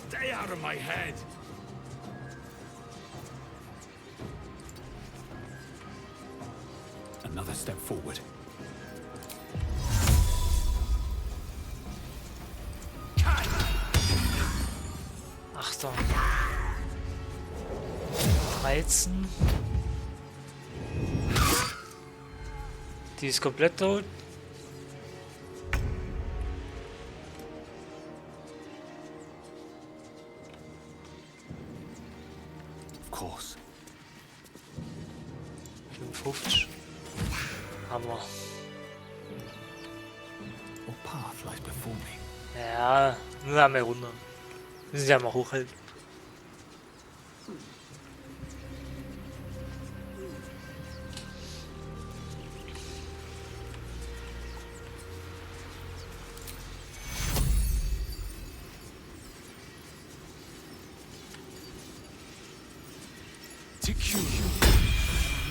D: Stay out of my head. Another step forward.
A: Achtung. 13. Die ist komplett tot.
D: Of course.
A: 55. Hammer.
D: What path lies before me?
A: Ja, nur einmal runter. Müssen sie ja mal hochhalten.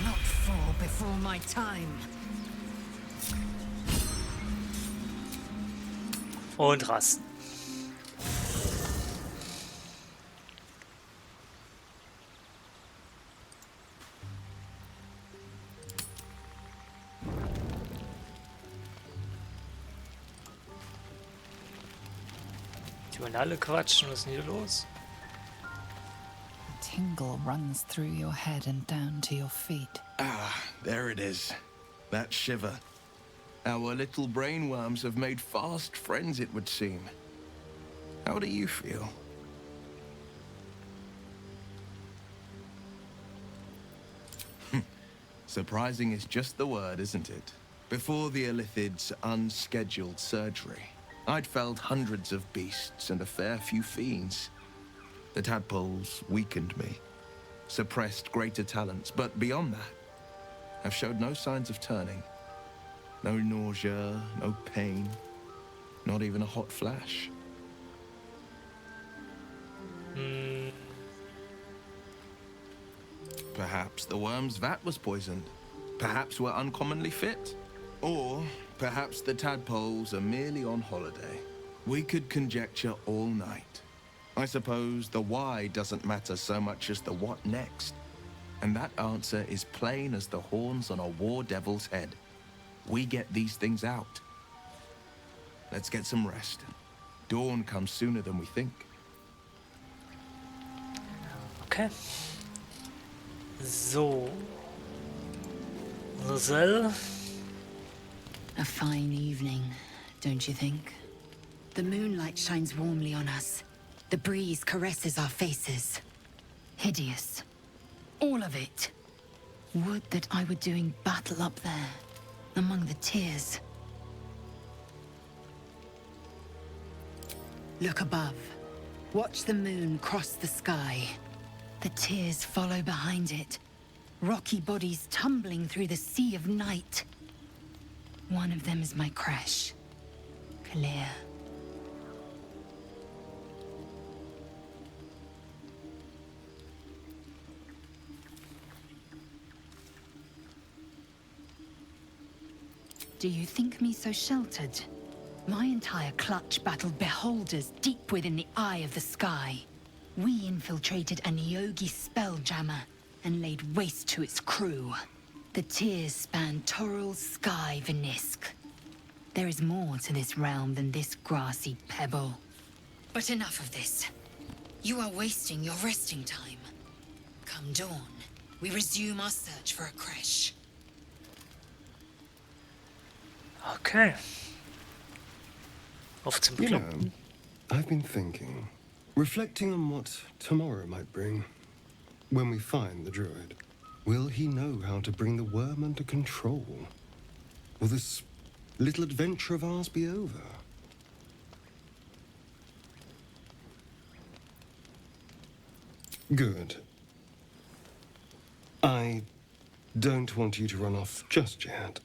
V: Not fall before my time.
A: Und rasten. Die wollen alle quatschen, was ist denn hier los?
E: A tingle runs through your head and down to your feet.
S: Ah, there it is. That shiver. Our little brainworms have made fast friends, it would seem. How do you feel? Surprising is just the word, isn't it? Before the Illithid's unscheduled surgery, I'd felled hundreds of beasts and a fair few fiends. The tadpoles weakened me, suppressed greater talents, but beyond that, I've showed no signs of turning. No nausea, no pain, not even a hot flash. Perhaps the worm's vat was poisoned. Perhaps we're uncommonly fit. Or perhaps the tadpoles are merely on holiday. We could conjecture all night. I suppose the why doesn't matter so much as the what next. And that answer is plain as the horns on a war devil's head. We get these things out. Let's get some rest. Dawn comes sooner than we think.
A: Okay. So. Roselle.
T: A fine evening, don't you think? The moonlight shines warmly on us. The breeze caresses our faces. Hideous. All of it. Would that I were doing battle up there, among the tears. Look above. Watch the moon cross the sky. The tears follow behind it. Rocky bodies tumbling through the sea of night. One of them is my crash. Clear. Do you think me so sheltered? My entire clutch battled beholders deep within the eye of the sky. We infiltrated a Nyogi spelljammer and laid waste to its crew. The tears span Toral's sky, Venisk. There is more to this realm than this grassy pebble. But enough of this. You are wasting your resting time. Come dawn, we resume our search for a creche.
A: Okay. Auf zum
K: You
A: Club.
K: know, I've been thinking, reflecting on what tomorrow might bring. When we find the druid, will he know how to bring the worm under control? Will this little adventure of ours be over? Good. I don't want you to run off just yet.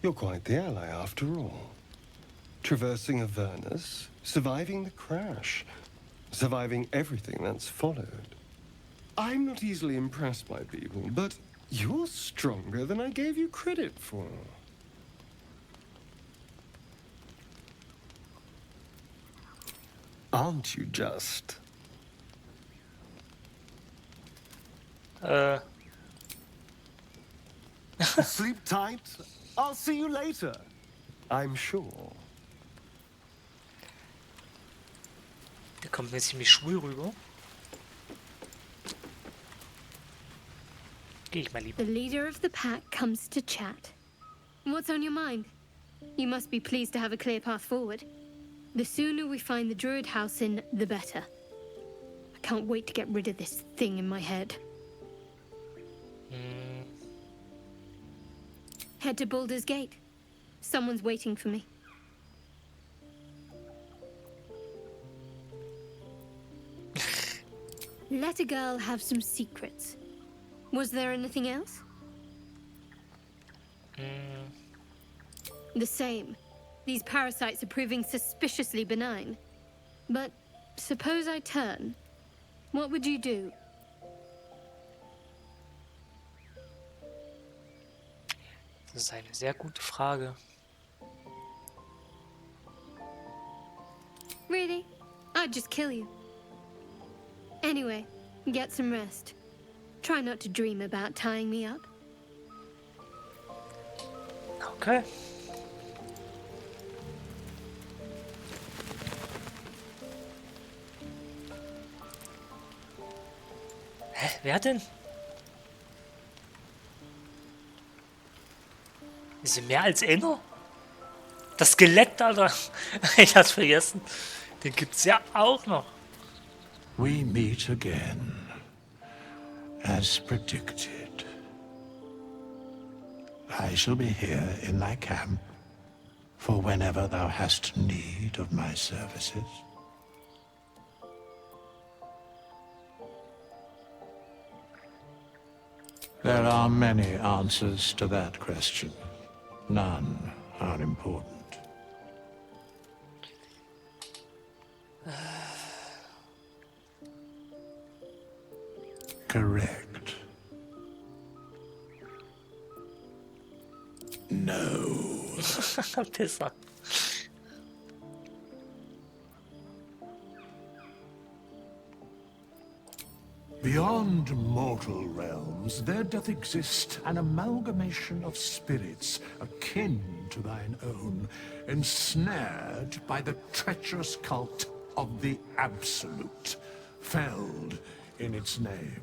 K: You're quite the ally after all. Traversing Avernus, surviving the crash, surviving everything that's followed. I'm not easily impressed by people, but you're stronger than I gave you credit for. Aren't you just? Sleep tight. I'll see you later. I'm sure.
A: Der kommt mir ziemlich schwul rüber. Geh ich mal lieber.
J: The leader of the pack comes to chat. What's on your mind? You must be pleased to have a clear path forward. The sooner we find the druid house in, the better. I can't wait to get rid of this thing in my head. Head to Baldur's Gate. Someone's waiting for me. Let a girl have some secrets. Was there anything else? The same. These parasites are proving suspiciously benign. But suppose I turn. What would you do?
A: Das ist eine sehr gute Frage.
J: Really? I'd just kill you. Anyway, get some rest. Try not to dream about tying me up.
A: Okay. Hä? Wer denn? Wir sind mehr als einer? Das Skelett, Alter. Ich hab's vergessen. Den gibt's ja auch noch.
I: We meet again, as predicted. I shall be here in thy camp for whenever thou hast need of my services. There are many answers to that question. None are important. Correct. No.
A: Pisser.
I: Beyond mortal realms, there doth exist an amalgamation of spirits akin to thine own, ensnared by the treacherous cult of the Absolute, felled in its name.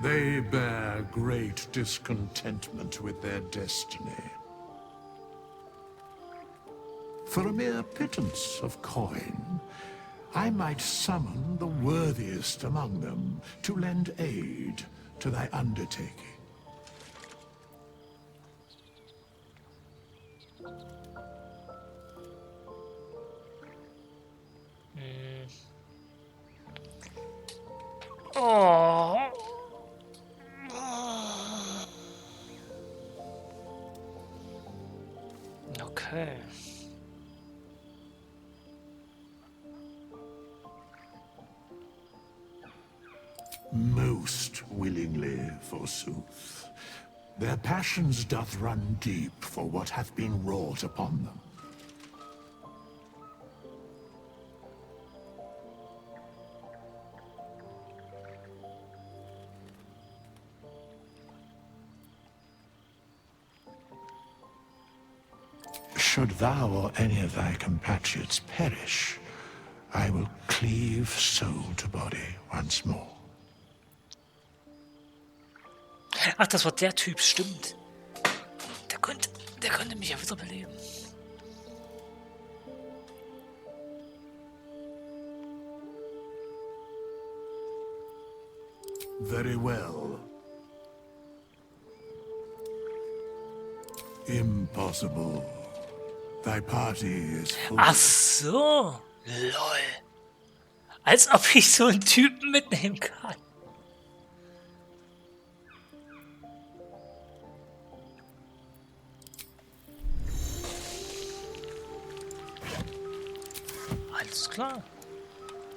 I: They bear great discontentment with their destiny. For a mere pittance of coin, I might summon the worthiest among them to lend aid to thy undertaking.
A: Oh. Okay.
I: Most willingly, forsooth. Their passions doth run deep for what hath been wrought upon them. Should thou or any of thy compatriots perish, I will cleave soul to body once more.
A: Ach, das war der Typ, stimmt. Der konnte mich ja wiederbeleben.
I: Very well. Impossible. Thy party is full.
A: Ach so. Lol. Als ob ich so einen Typen mitnehmen kann. Alles klar.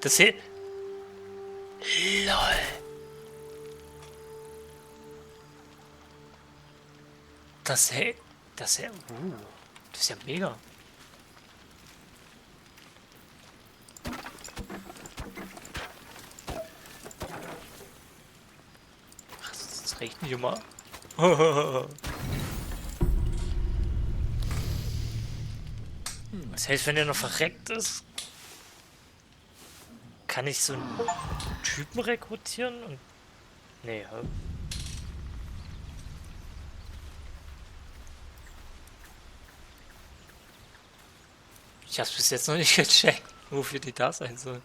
A: Das hier... LOL. Das ist ja mega. Ach, das riecht nicht immer. Was heißt, wenn er noch verreckt ist? Kann ich so einen Typen rekrutieren? Und nee, hä? Ich hab's bis jetzt noch nicht gecheckt, wofür die da sein sollen.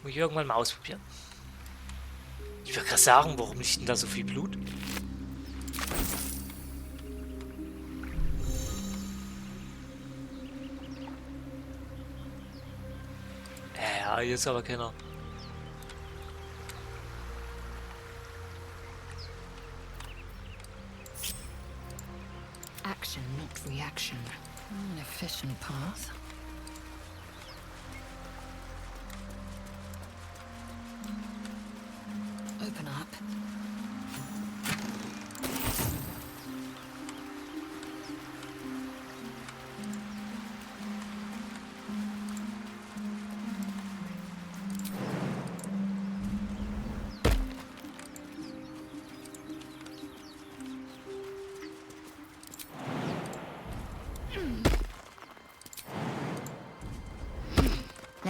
A: Muss ich irgendwann mal ausprobieren. Ich will gerade sagen, warum liegt denn da so viel Blut? Ja, hier ist aber keiner.
E: Action, not reaction. An efficient path. Open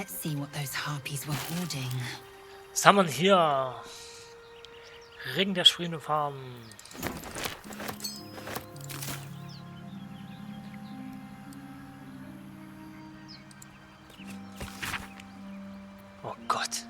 T: Let's see what those harpies were hoarding.
A: Was haben wir denn hier? Ring der sprühenden Farben. Oh Gott.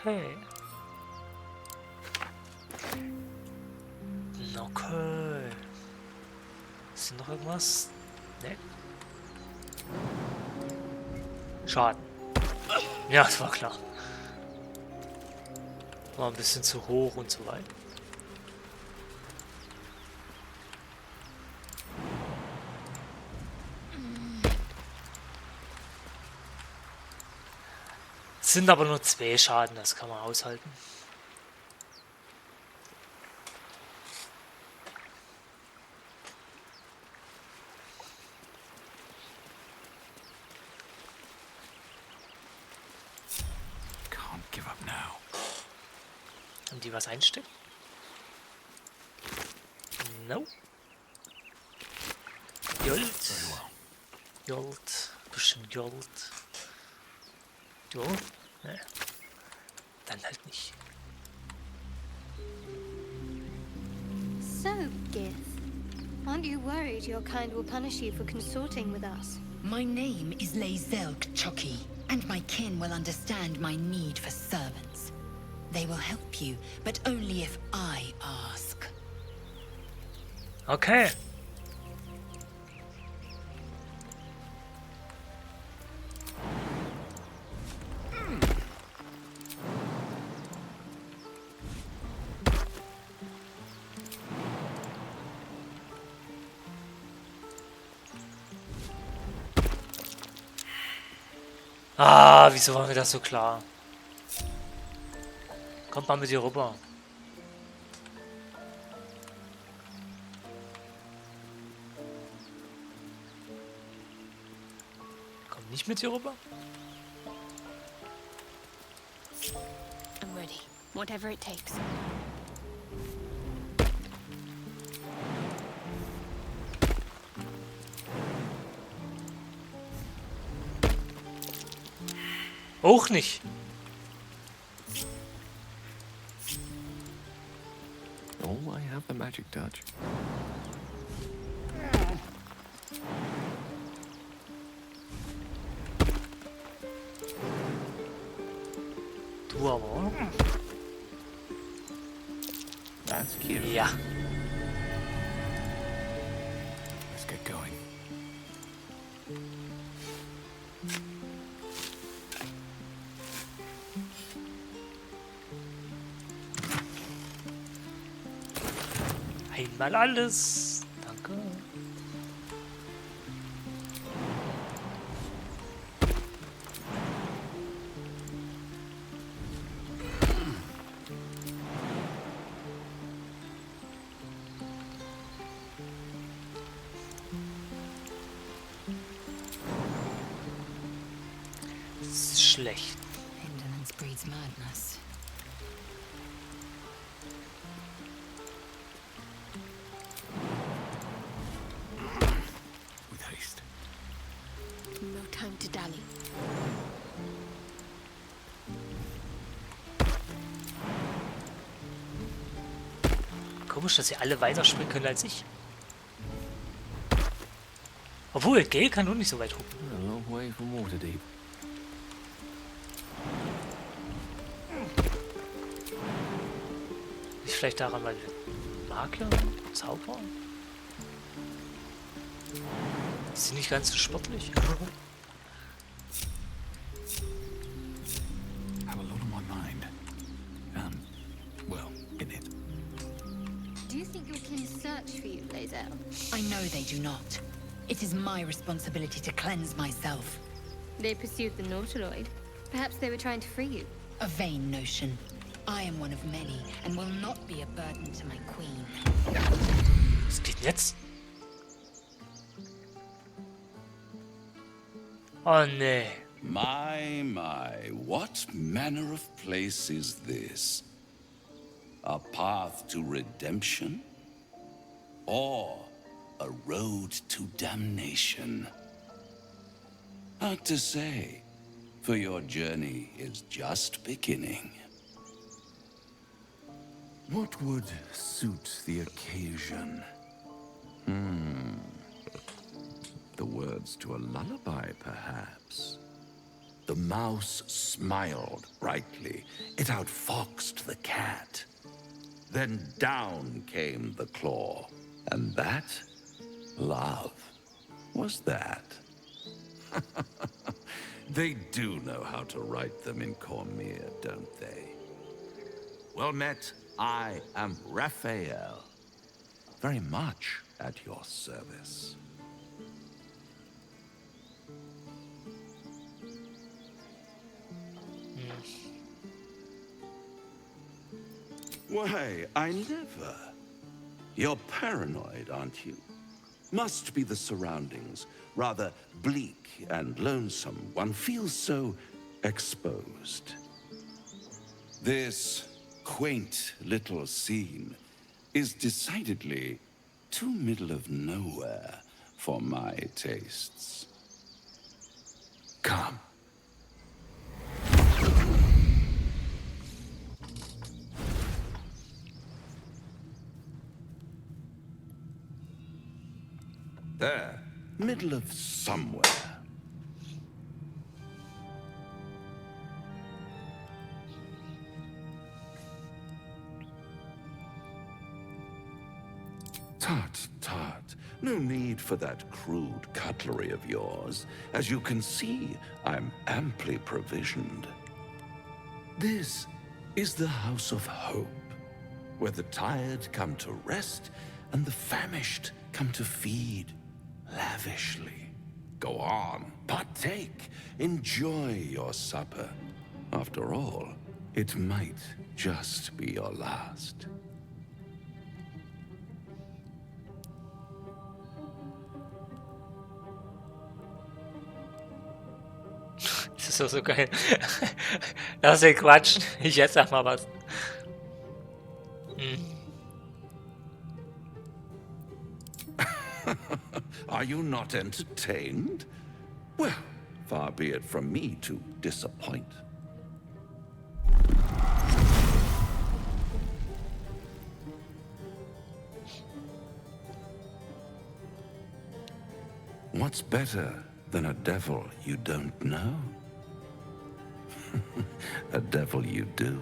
A: Okay. Okay. Ist hier noch irgendwas? Ne. Schaden. Ja, das war klar. War ein bisschen zu hoch und so weit. Sind aber nur 2 Schaden, das kann man aushalten.
H: Can't give up now.
A: Haben die was einstecken? No. Gold. Gold. Bisschen Gold. Du? Ne. Dann halt nicht.
J: So, Gith, aren't you worried your kind will punish you for consorting with us?
T: My name is Lae'zelg Chucky, and my kin will understand my need for servants. They will help you, but only if I ask.
A: Okay. Ah, wieso war mir das so klar? Kommt mal mit dir rüber. Komm nicht mit dir rüber?
J: I'm ready, whatever it takes.
A: Auch nicht.
L: Oh, I have the magic touch.
A: Du aber, oder?
L: That's cute.
A: Ja.
H: Let's get going.
A: Einmal alles. Danke. Das ist schlecht.
T: Indolence breeds madness.
H: With haste.
J: No time to dally.
A: Komisch, dass sie alle weiterspringen können als ich. Obwohl, Gale kann nur nicht so weit gucken.
L: A long way from Waterdeep.
A: Liegt vielleicht daran, weil wir Magier? Zauberer? Die sind nicht ganz so sportlich.
D: Have a lot on my mind. Well, in it.
J: Do you think your kin search for you, Lae'zel?
T: I know they do not. It is my responsibility to cleanse myself.
J: They pursued the Nautiloid. Perhaps they were trying to free you.
T: A vain notion. I am one of many, and will not be a burden to my queen.
A: Was geht denn jetzt? Oh nee.
P: My, what manner of place is this? A path to redemption? Or a road to damnation? Hard to say, for your journey is just beginning. What would suit the occasion? The words to a lullaby, perhaps. The mouse smiled brightly. It outfoxed the cat. Then down came the claw. And that, love, was that. They do know how to write them in Cormier, don't they? Well met, I am Raphael. Very much at your service. Why, I never. You're paranoid, aren't you? Must be the surroundings. Rather bleak and lonesome. One feels so exposed. This quaint little scene is decidedly too middle of nowhere for my tastes. Come. There, middle of somewhere. Tut, tut. No need for that crude cutlery of yours. As you can see, I'm amply provisioned. This is the House of Hope, where the tired come to rest and the famished come to feed lavishly. Go on, partake, enjoy your supper. After all, it might just be your last.
A: Das ist doch so geil. Lass ihn quatschen. Ich esse sag mal was.
P: Are you not entertained? Well, far be it from me to disappoint. What's better than a devil you don't know? A devil you do.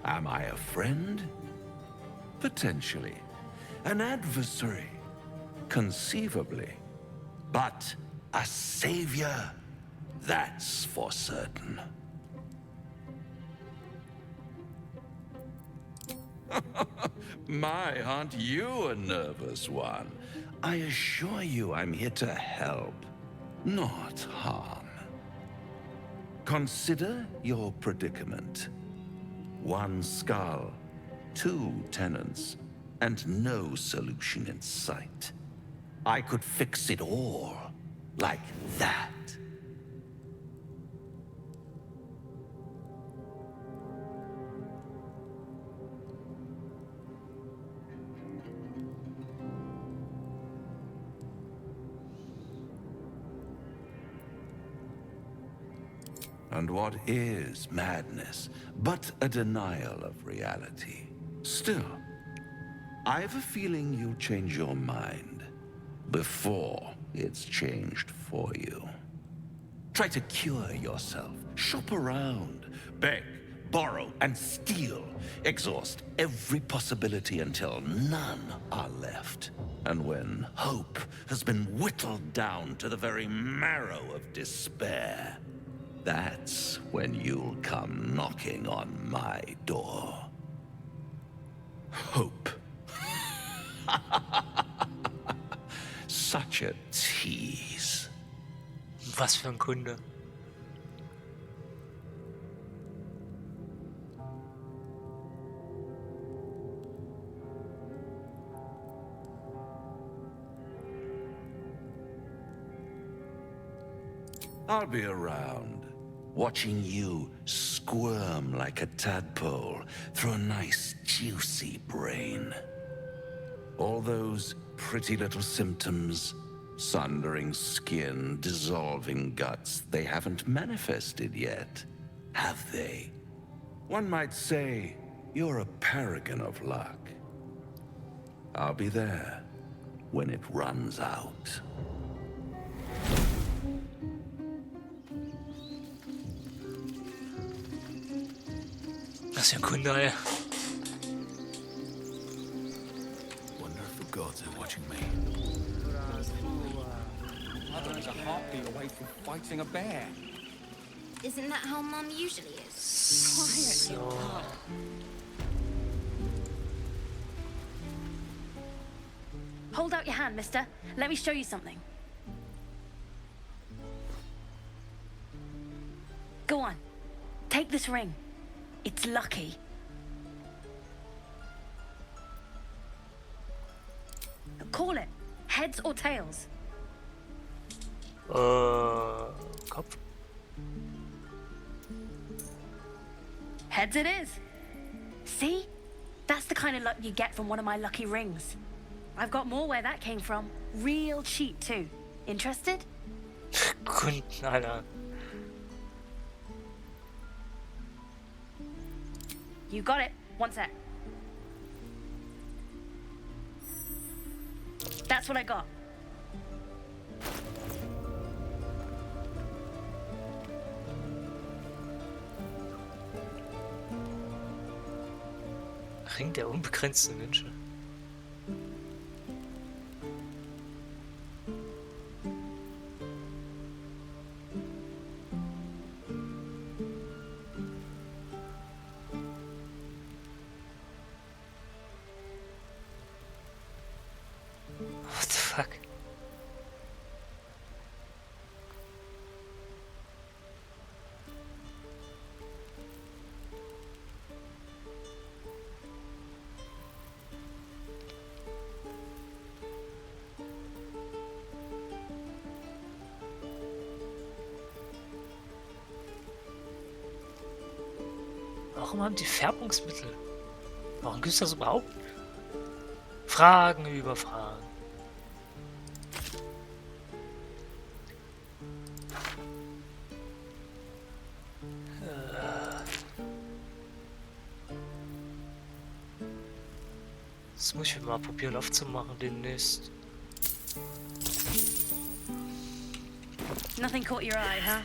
P: Am I a friend? Potentially. An adversary? Conceivably. But a savior? That's for certain. My, aren't you a nervous one? I assure you I'm here to help, not harm. Consider your predicament. One skull, 2 tenants, and no solution in sight. I could fix it all, like that. And what is madness but a denial of reality? Still, I've a feeling you'll change your mind before it's changed for you. Try to cure yourself, shop around, beg, borrow, and steal. Exhaust every possibility until none are left. And when hope has been whittled down to the very marrow of despair, that's when you'll come knocking on my door. Hope. Such a tease.
A: Was für ein Kunde.
P: I'll be around, watching you squirm like a tadpole through a nice, juicy brain. All those pretty little symptoms, sundering skin, dissolving guts, they haven't manifested yet, have they? One might say you're a paragon of luck. I'll be there when it runs out.
A: Das ist ja ein Kunde, ey.
D: Wonder if the gods are watching me.
H: Mother is a heartbeat away from fighting a bear.
B: Isn't that how Mum usually is? Quiet.
A: So.
G: Hold out your hand, mister. Let me show you something. Go on. Take this ring. It's lucky. Call it. Heads or tails?
A: Kopf.
G: Heads it is. See? That's the kind of luck you get from one of my lucky rings. I've got more where that came from. Real cheap too. Interested?
A: Kunden, Alter.
G: You got it. One sec. That's what I got.
A: Ring der unbegrenzten Wünsche. What the fuck? Warum haben die Färbungsmittel? Warum gibt es das überhaupt? Fragen über Fragen. Das muss ich mal probieren aufzumachen demnächst.
G: Nothing caught your eye, huh?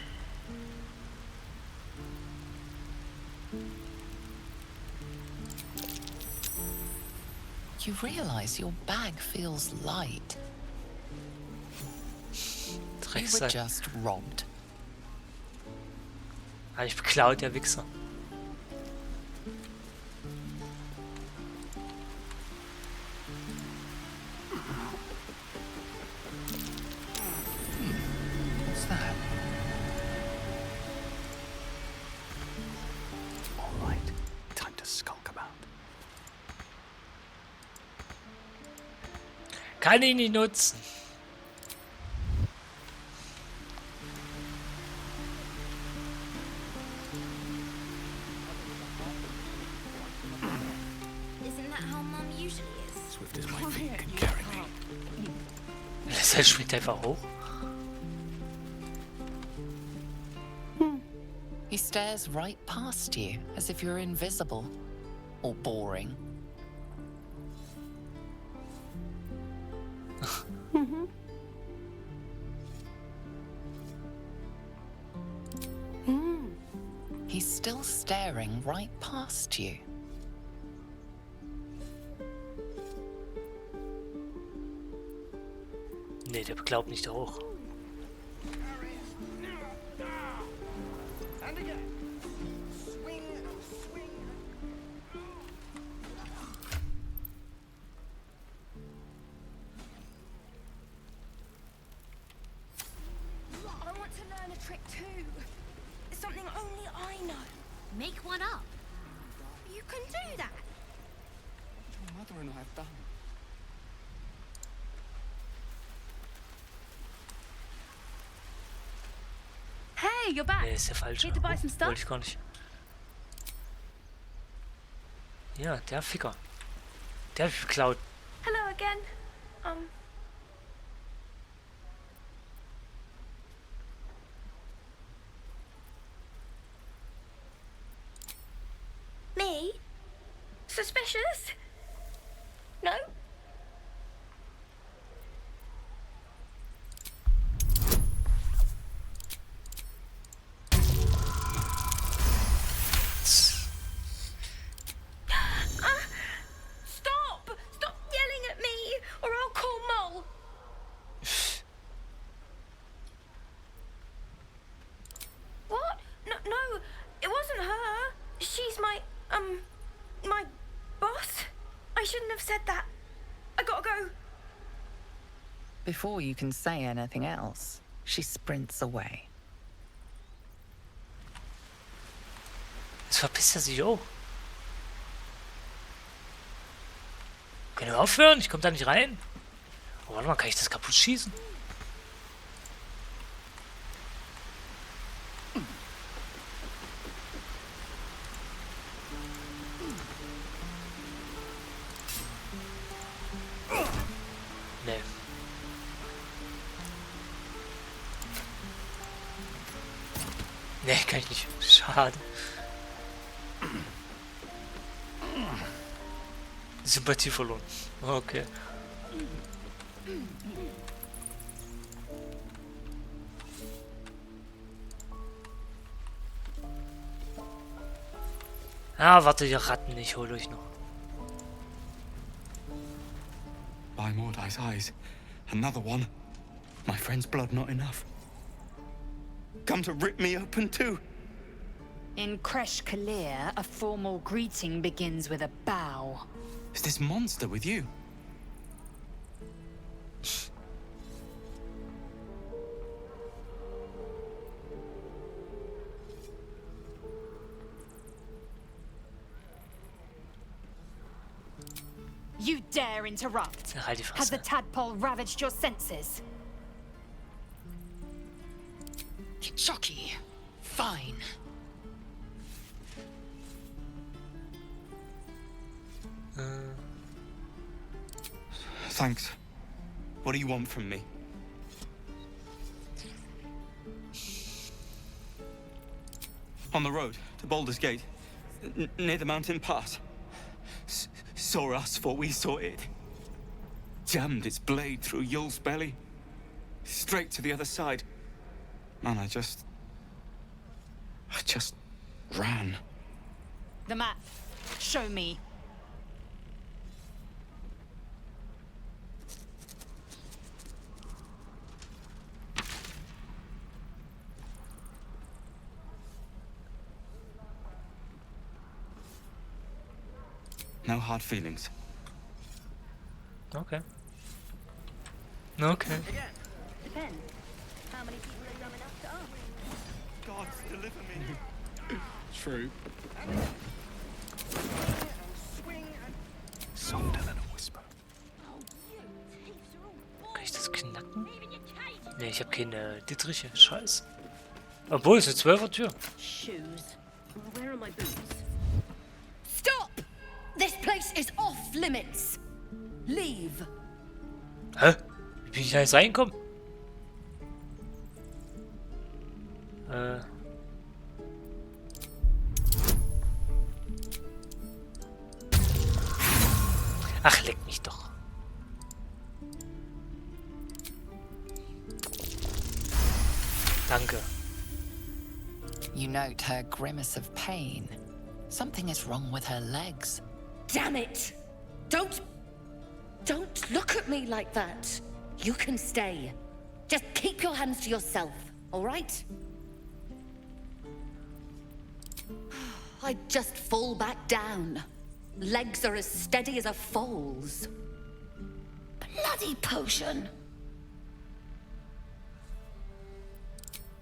E: You realize your bag feels light. You were just robbed.
A: Ah, ich beklaut, der Wichser.
E: What's that?
D: All right, time to skulk about.
A: Kann ich nicht nutzen.
B: Isn't that how Mum usually is?
D: Swift as my feet can carry me.
A: Das springt einfach hoch.
E: He stares right past you, as if you're invisible or boring. He's still staring right past you.
A: Nee, der glaubt nicht hoch.
C: And again. Swing and swing.
G: I want to learn a trick too. It's something only I know. Make one up. You can do that.
H: What your mother and I have done.
G: Hey, you're back.
A: Nee, ist der falsche.
G: Need to buy some stuff?
A: Wollte ich gar nicht. Ja, der Ficker. Der hat mich geklaut.
G: Hello again. Me? Suspicious? No? Stop! Stop yelling at me, or I'll call Mole. What? No, it wasn't her. She's my boss. I shouldn't have said that. I gotta go.
E: Before you can say anything else, she sprints away.
A: Jetzt verpisst er sich auch. Können wir aufhören? Ich komme da nicht rein. Oh, warte mal, kann ich das kaputt schießen? Nee. Nee, kann ich nicht. Schade. Sympathie verloren. Okay. Ah, warte, ihr Ratten, ich hol euch noch.
H: By Mordai's eyes, another one. My friend's blood not enough. Come to rip me open too.
T: In Kresh Kalir, a formal greeting begins with a bow.
H: Is this monster with you?
T: You dare interrupt?
A: Halt die Fresse.
T: Has the tadpole ravaged your senses? Chucky, fine.
H: Thanks. What do you want from me? On the road to Baldur's Gate, near the mountain pass. Saw us, thought we saw it. Jammed its blade through Yul's belly. Straight to the other side. Man, I just ran.
T: The map. Show me.
H: No hard feelings.
A: Okay. Okay.
G: Again, depends. How many people are dumb enough to ask?
H: God, deliver me.
M: True.
D: Softer than a whisper.
A: Kann ich das knacken? Ne, ich habe keine Dittriche. Scheiße. Obwohl, es ist eine 12er Tür.
G: Shoes. Where are my boots?
U: Stop! This place is off limits. Leave.
A: Hä? Wie bin ich da jetzt reingekommen? Ach, leck mich doch.
E: You
A: Danke.
E: note her grimace of pain. Something is wrong with her legs.
G: Damn it! Don't look at me like that. You can stay. Just keep your hands to yourself, all right? I'd just fall back down. Legs are as steady as a foal's. Bloody potion!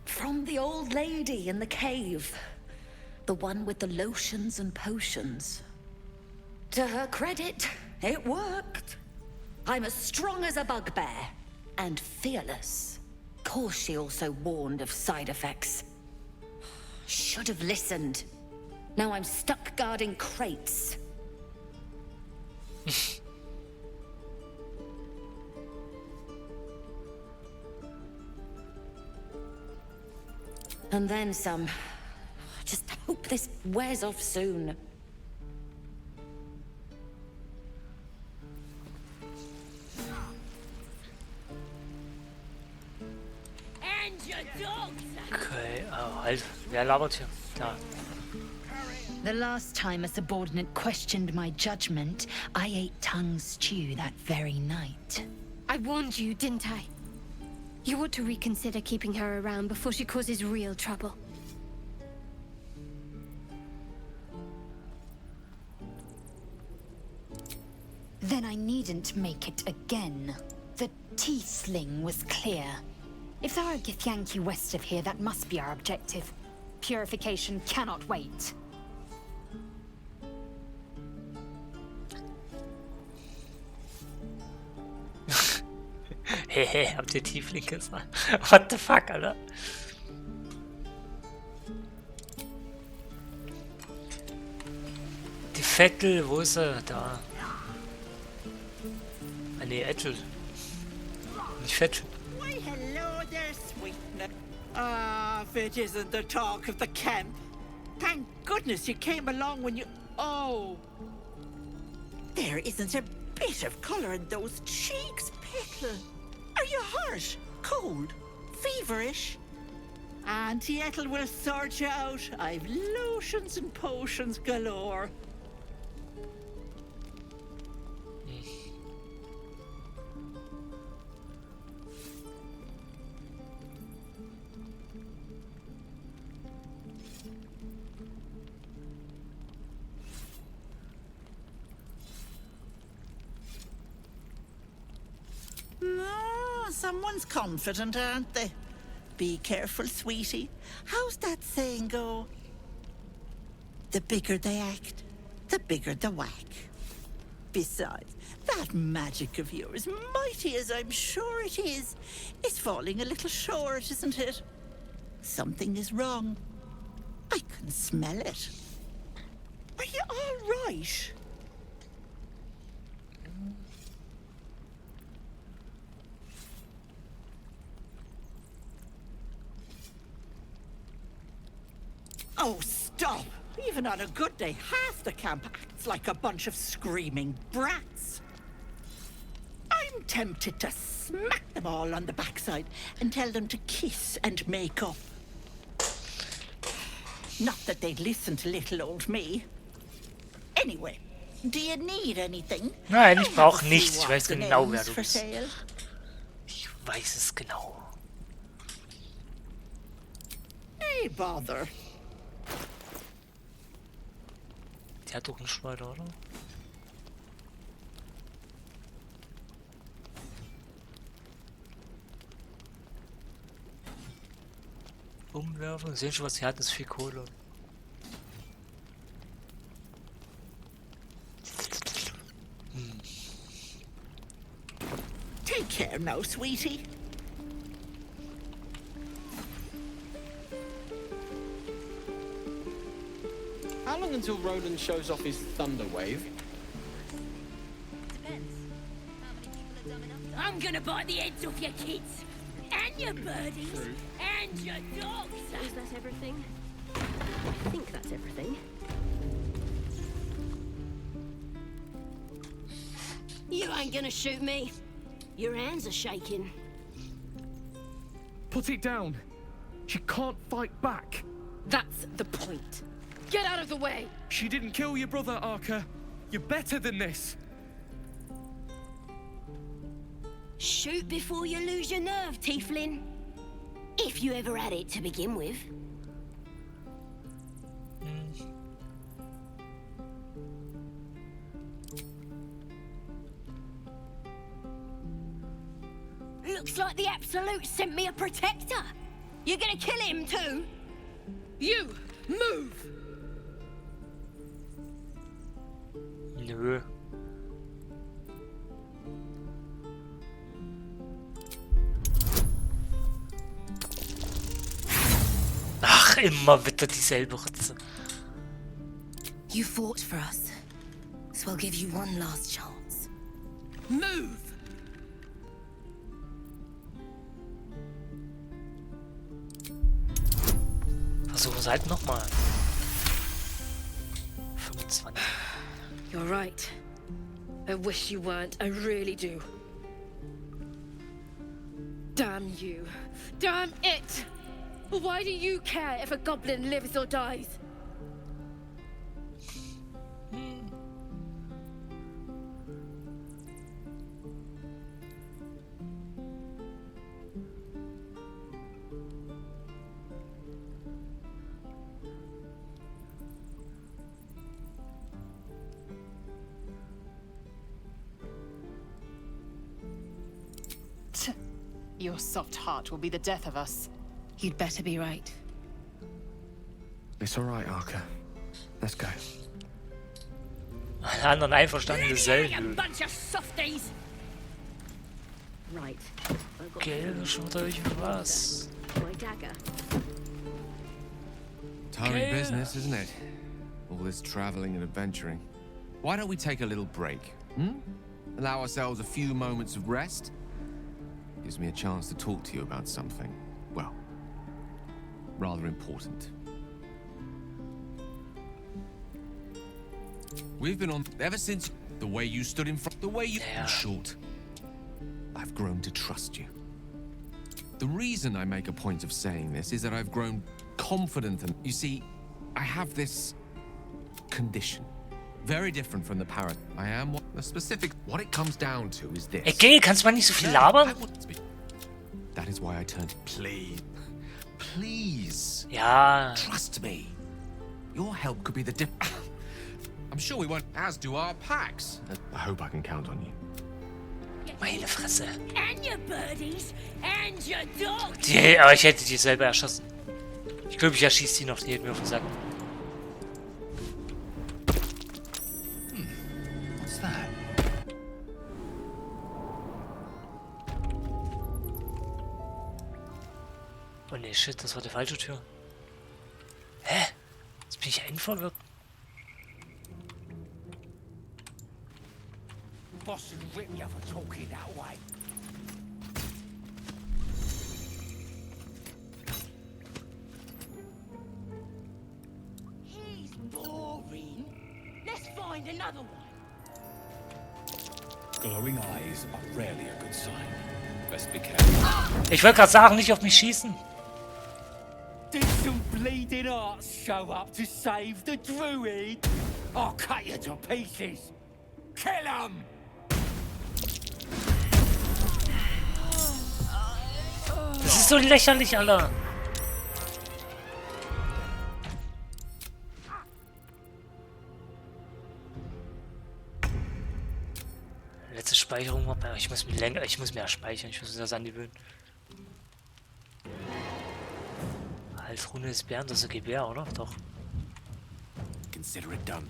G: From the old lady in the cave. The one with the lotions and potions. To her credit, it worked. I'm as strong as a bugbear. And fearless. Course she also warned of side effects. Should have listened. Now I'm stuck guarding crates. And then some. Just hope this wears off soon.
A: Okay, halt. Wer labert hier? Da.
T: The last time a subordinate questioned my judgment, I ate tongue stew that very night.
J: I warned you, didn't I? You ought to reconsider keeping her around before she causes real trouble.
T: Then I needn't make it again. The Tiefling was clear. If there are Githyanki west of here, that must be our objective. Purification cannot wait.
A: Hehe, habt ihr Tiefling gesagt? What the fuck, Alter? Die Vettel, wo ist sie? Da. Ah, nee, Ettel. Nicht Vettel.
O: Why, hello there, sweetener. Ah, if it isn't the talk of the camp. Thank goodness you came along when you... Oh. There isn't a bit of colour in those cheeks, Pickle. Are you hurt? Cold? Feverish? Auntie Ethel will sort you out. I've lotions and potions galore. No, someone's confident, aren't they? Be careful, sweetie. How's that saying go? The bigger they act, the bigger the whack. Besides, that magic of yours, mighty as I'm sure it is falling a little short, isn't it? Something is wrong. I can smell it. Are you all right? Oh, stop! Even on a good day, half the camp acts like a bunch of screaming brats. I'm tempted to smack them all on the backside and tell them to kiss and make up. Not that they'd listen to little old me. Anyway, do you need anything?
A: Nein, ich brauche nichts. Ich weiß genau, wer du bist. Ich weiß es genau.
O: Hey, bother.
A: Die hat doch einen Schleuder, oder? Umwerfen, sehen schon, was sie hat, ist viel Kohle.
O: Take care now, sweetie.
M: How long until Roland shows off his thunder wave?
R: I'm gonna bite the heads off your kids, and your birdies, and your dogs. Is that everything? I think that's everything. You ain't gonna shoot me. Your hands are shaking.
W: Put it down. She can't fight back.
R: That's the point. Get out of the way!
H: She didn't kill your brother, Arca. You're better than this.
R: Shoot before you lose your nerve, Tiefling. If you ever had it to begin with. Looks like the Absolute sent me a protector. You're gonna kill him too? You, move!
A: Nö. Ach, immer wieder dieselbe Ritze.
B: You fought for us, so I'll give you one last chance.
R: Move!
A: Versuchen es halt nochmal. 25.
R: You're right. I wish you weren't. I really do. Damn you. Damn it! Why do you care if a goblin lives or dies?
E: Your soft heart will be the death of us.
B: You'd better be right.
K: It's all right, Arca. Let's go.
A: Alle anderen einverstanden selten.
R: Bunch of softies! Right.
A: Gell, schaut euch was.
R: My dagger.
L: Tiring business, isn't it? All this traveling and adventuring. Why don't we take a little break? Allow ourselves a few moments of rest? Gives me a chance to talk to you about something, well, rather important. We've been on ever since the way you stood in front, the way you... In short, I've grown to trust you. The reason I make a point of saying this is that I've grown confident and... You see, I have this condition. Very different from the parrot. I am what the specific... What it comes down to is this.
A: Gell, kannst du mal nicht so viel labern?
L: That is why I turned... Please. Please.
A: Ja.
L: Trust me. Your help could be the dip... I'm sure we won't... As do our packs. I hope I can count on you.
A: Meine Fresse.
R: And your birdies, and your dogs!
A: Die, aber ich hätte die selber erschossen. Ich glaube, ich erschieße die noch, die hätten mir auf den Sack.
K: What's that?
A: Oh ne, shit, das war die falsche Tür. Hä? Jetzt bin ich verwirrt.
C: Boss would whip you for talking that way.
R: He's boring. Let's find another one.
D: Glowing eyes are rarely a good sign. Best be careful.
A: Ich wollte gerade sagen, nicht auf mich schießen.
C: Did some bleeding hearts show up to save the druid? I'll cut you to pieces. Kill 'em!
A: Das ist so lächerlich, Alter. Letzte Speicherung. Ich muss mehr speichern. Ich muss das an die Bühne. Halsrune ist Bären, das ist ein Gebär, oder? Doch.
L: Consider it done.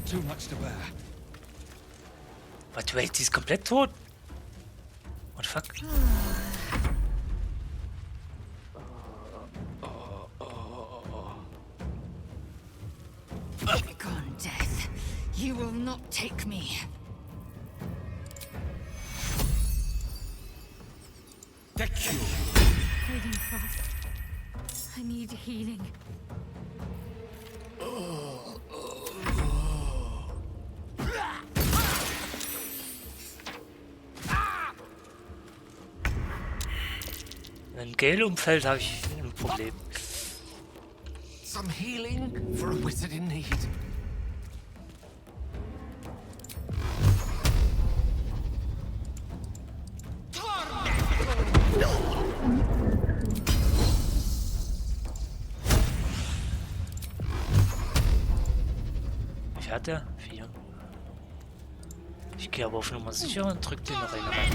D: Too much to bear.
A: Was, wait, die ist komplett tot? What the fuck?
T: You will not take me.
J: Fading fast. I need healing.
A: Wenn Gale umfällt, habe ich ein Problem.
S: Some healing for a wizard in need.
A: Wie hat der? 4. Ich gehe aber auf Nummer sicher und drück den noch eine rein.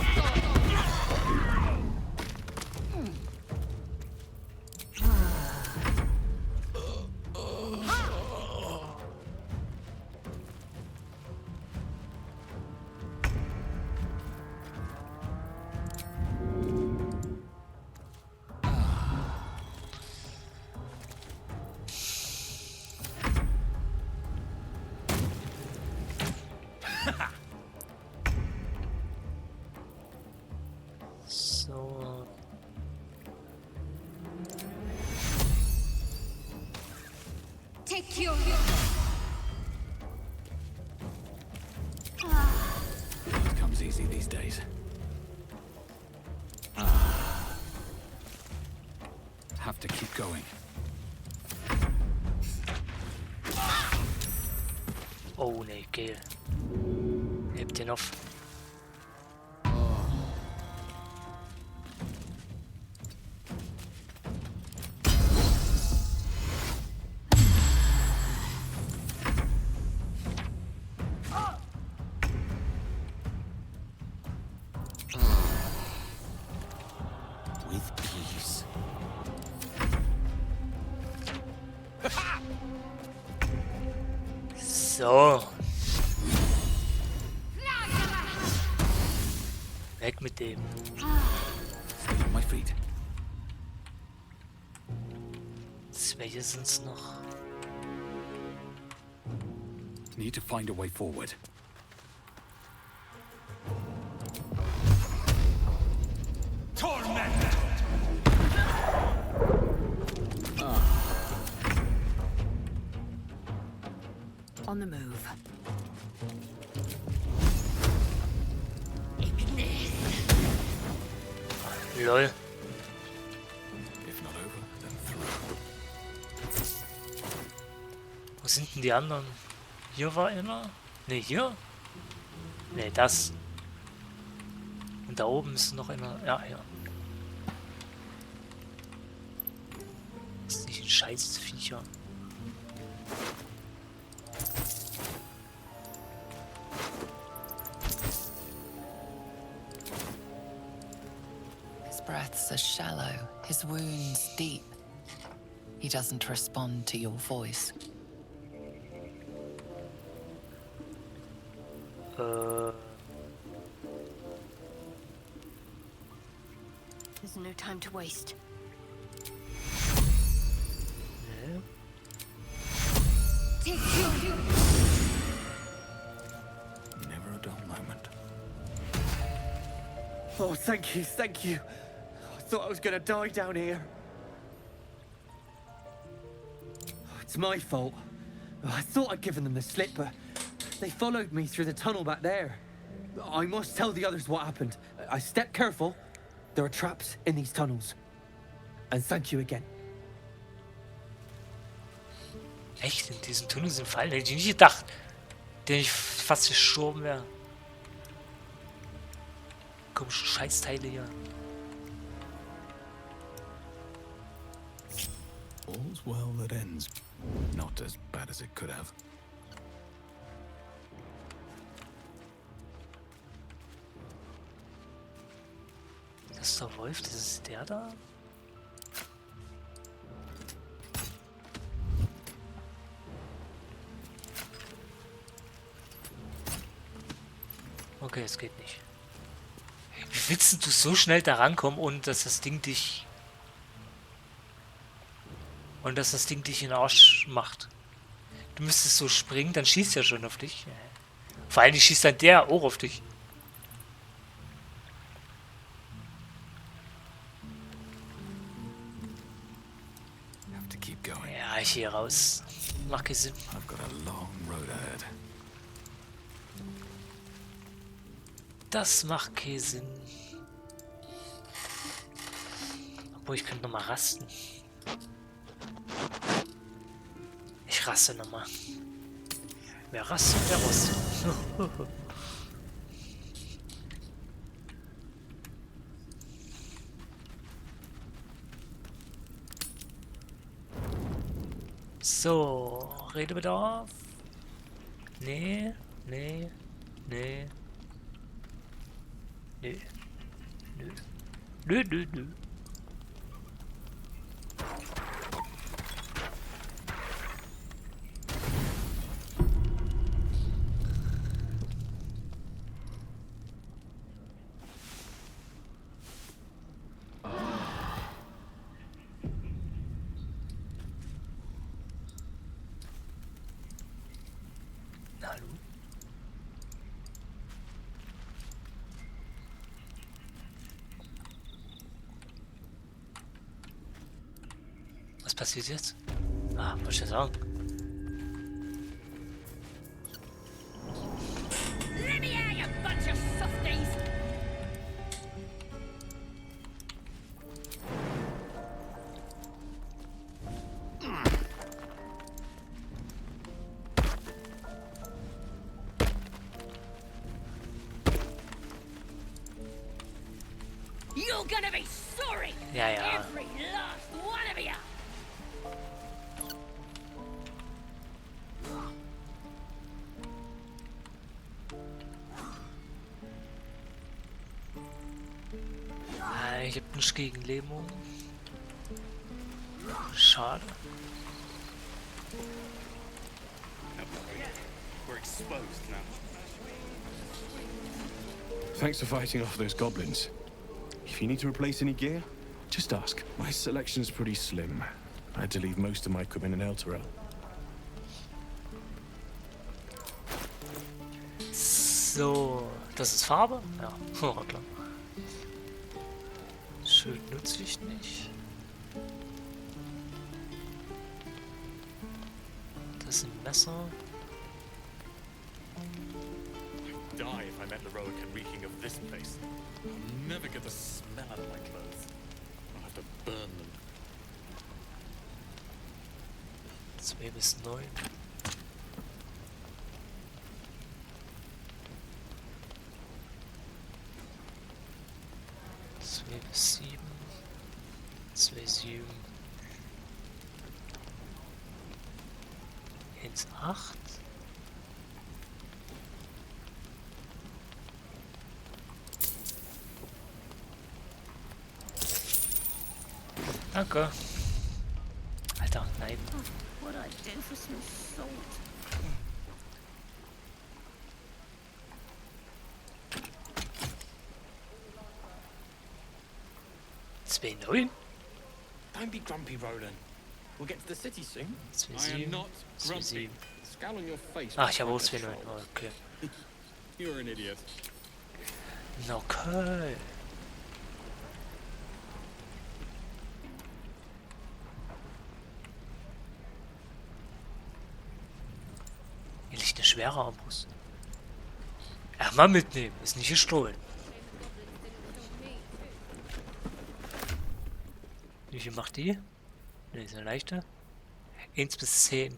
A: So.
B: Take your...
M: It comes easy these days. Have to keep going.
A: Oh ne, Gale. Hebt den auf.
M: With peace.
A: So. Weg mit dem.
M: Stay on my feet.
A: Welche sind's noch?
M: Need to find a way forward. Torment!
V: On the move.
A: Lol.
M: If not over, then through.
A: Wo sind denn die anderen? Hier war einer? Ne, hier? Ne, das. Und da oben ist noch einer. Ja, ja. Das ist nicht ein scheiß Viecher.
E: His breaths are shallow, his wounds deep. He doesn't respond to your voice.
R: There's no time to waste.
A: Ne?
B: Take your...
M: Never a dull moment.
C: Oh, thank you, thank you. I thought I was gonna die down here. It's my fault. I thought I'd given them the slip, but they followed me through the tunnel back there. I must tell the others what happened. I stepped careful. There are traps in these tunnels. And thank you again.
A: Echt? In diesem Tunnel sind Fallen? Hätte ich nicht gedacht. Der ich fast gestorben wäre. Komische Scheißteile hier.
M: All's well that ends. Not as bad as it could have.
A: Das ist der Wolf, das ist der da? Okay, es geht nicht. Wie willst du so schnell da rankommen, ohne dass das Ding dich... Und dass das Ding dich in den Arsch macht? Du müsstest so springen, dann schießt er schon auf dich. Vor allem schießt dann der auch auf dich. Ja, ich hier raus. Macht keinen Sinn. Das macht keinen Sinn. Obwohl, ich könnte nochmal rasten. Ich raste nochmal. Wer rastet, der rostet. So, Redebedarf? Nee, nee, nee. Nö. Nö. Nö, nö, nö. Was passiert jetzt? Ah, wollte ich ja sagen.
R: Let me out, you bunch of softies! You're gonna be sorry!
A: Ja, ja.
R: Every last one of you!
A: Ah, ich hab nichts gegen Lähmung. Schade.
M: We're exposed now.
D: Thanks for fighting off those goblins. If you need to replace any gear, just ask. My selection's pretty slim. I had to leave most of my equipment in Elturel.
A: So, das ist Farbe? Ja, oh, klar. Schild nutze ich nicht. Das ist ein Messer.
M: I'd die if I met Leroica reeking of this place. I'll never get the smell out of my clothes. I'll have to burn them.
A: 2 bis 9. Bis 7. 2, 7. 1, 8. Danke. Alter, nein.
R: What I do for some salt?
A: 2,9?
M: Don't be grumpy, Roland. We'll get to the city soon. I
A: 2,7.
M: am not grumpy.
A: 2,7.
M: Scowl on your face.
A: Ah, ich habe auch 2,9. Oh, okay.
M: You're an idiot.
A: Okay. Hier liegt eine schwere Armbrust. Mal mitnehmen, ist nicht gestohlen. Wie viel macht die? Ne, ist eine leichte. 1 bis 10.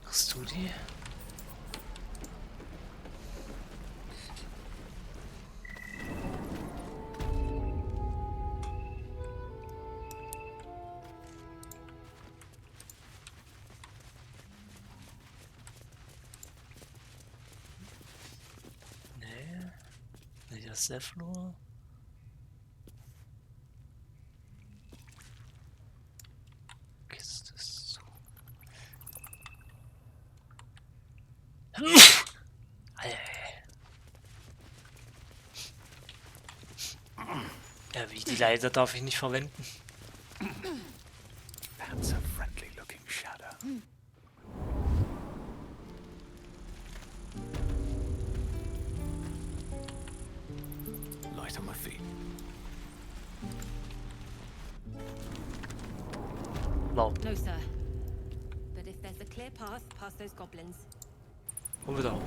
A: Kriegst du die? Seflor. Kiste ist so. Ja, wie die Leiter darf ich nicht verwenden.
M: That's a friendly-looking shadow. Light on my feet.
A: No.
R: No, sir. But if there's a clear path past those goblins.
A: Over da.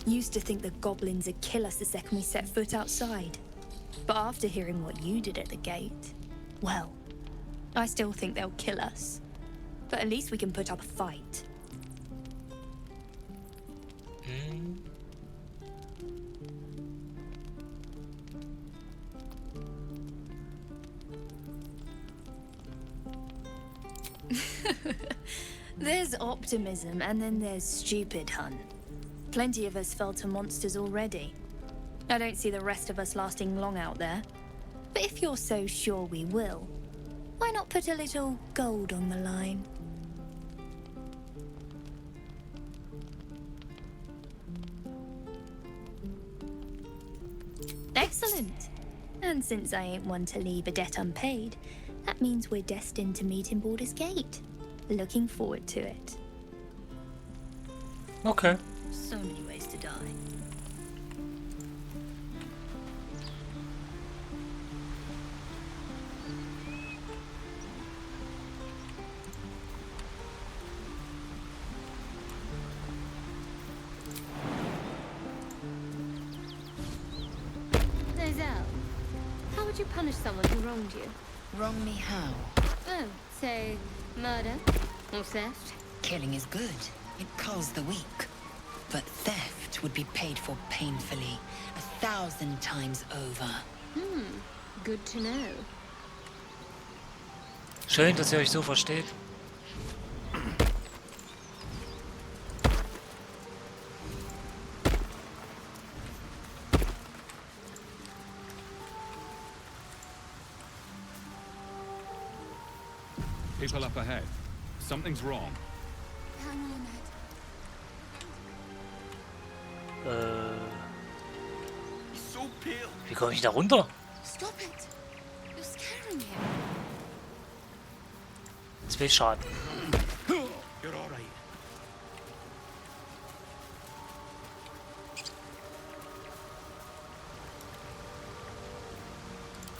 F: Used to think the goblins would kill us the second we set foot outside. But after hearing what you did at the gate, well, I still think they'll kill us. But at least we can put up a fight. There's optimism, and then there's stupid, hun. Plenty of us fell to monsters already. I don't see the rest of us lasting long out there. But if you're so sure we will, why not put a little gold on the line? Excellent. And since I ain't one to leave a debt unpaid, that means we're destined to meet in Baldur's Gate. Looking forward to it.
A: Okay.
F: So many ways to die.
J: Zell, how would you punish someone who wronged you?
T: Wrong me how?
J: Oh, say murder or theft?
T: Killing is good. It calls the weak. But theft would be paid for painfully, 1,000 times over.
J: Good to know.
A: Schön, dass ihr euch so versteht.
M: People up ahead. Something's wrong.
B: Hang on,
H: So pale.
A: Wie komme ich da runter?
B: Stop it. You're scaring him.
A: 2 Schaden.
H: You're all right.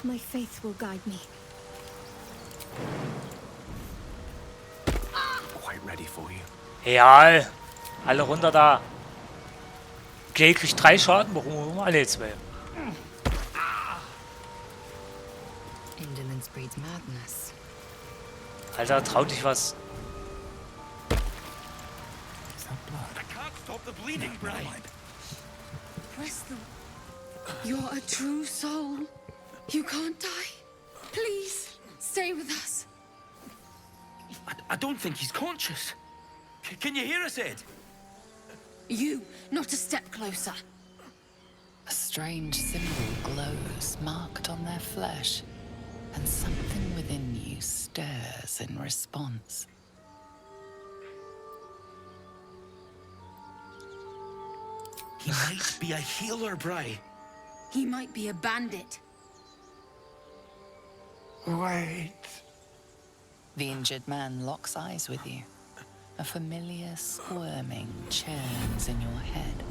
F: My faith will guide me.
M: Quite ready for you.
A: Egal. Alle runter da. Okay, kriegt 3 Schaden. Warum? Alle 2.
T: Indolence breeds madness.
A: Alter, traut dich was.
H: I can't stop the bleeding, Brian.
B: Preston, you're a true soul. You can't die. Please, stay with us.
H: I don't think he's conscious. Can you hear us, Ed?
B: You, not a step closer.
E: A strange symbol glows, marked on their flesh, and something within you stirs in response.
H: He might be a healer, Bri.
B: He might be a bandit.
S: Wait.
E: The injured man locks eyes with you. A familiar squirming churns in your head.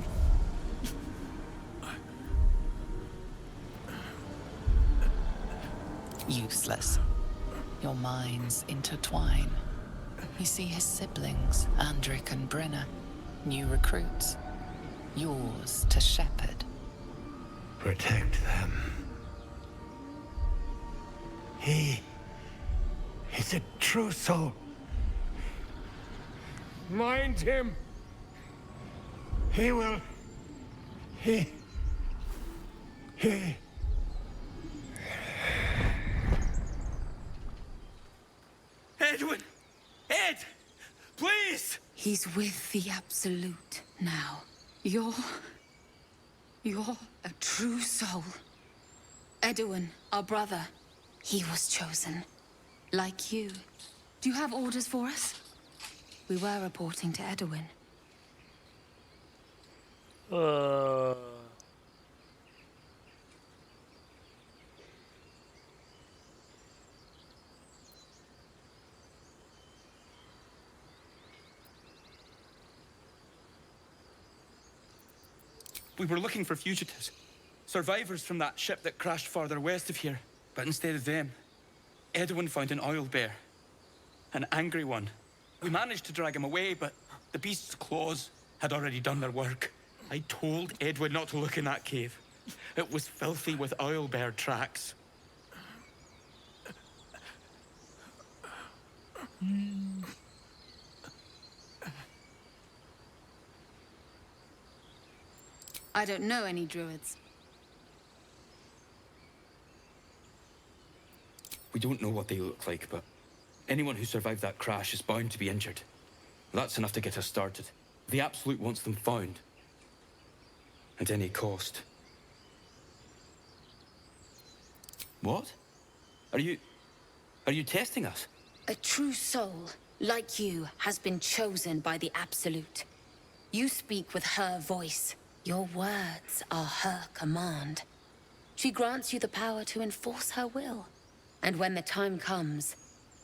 E: Useless. Your minds intertwine. You see his siblings, Andric and Brenna, new recruits. Yours to shepherd.
K: Protect them. He is a true soul. Mind him. He will. He.
H: Edwin! Ed! Please!
B: He's with the Absolute now. You're a true soul. Edwin, our brother, he was chosen. Like you. Do you have orders for us? We were reporting to Edwin.
H: We were looking for fugitives. Survivors from that ship that crashed farther west of here. But instead of them, Edwin found an oil bear. An angry one. We managed to drag him away, but the beast's claws had already done their work. I told Edwin not to look in that cave. It was filthy with oil bear tracks.
B: I don't know any druids.
H: We don't know what they look like, but anyone who survived that crash is bound to be injured. That's enough to get us started. The Absolute wants them found. At any cost. What? Are you testing us?
G: A true soul, like you, has been chosen by the Absolute. You speak with her voice. Your words are her command. She grants you the power to enforce her will. And when the time comes,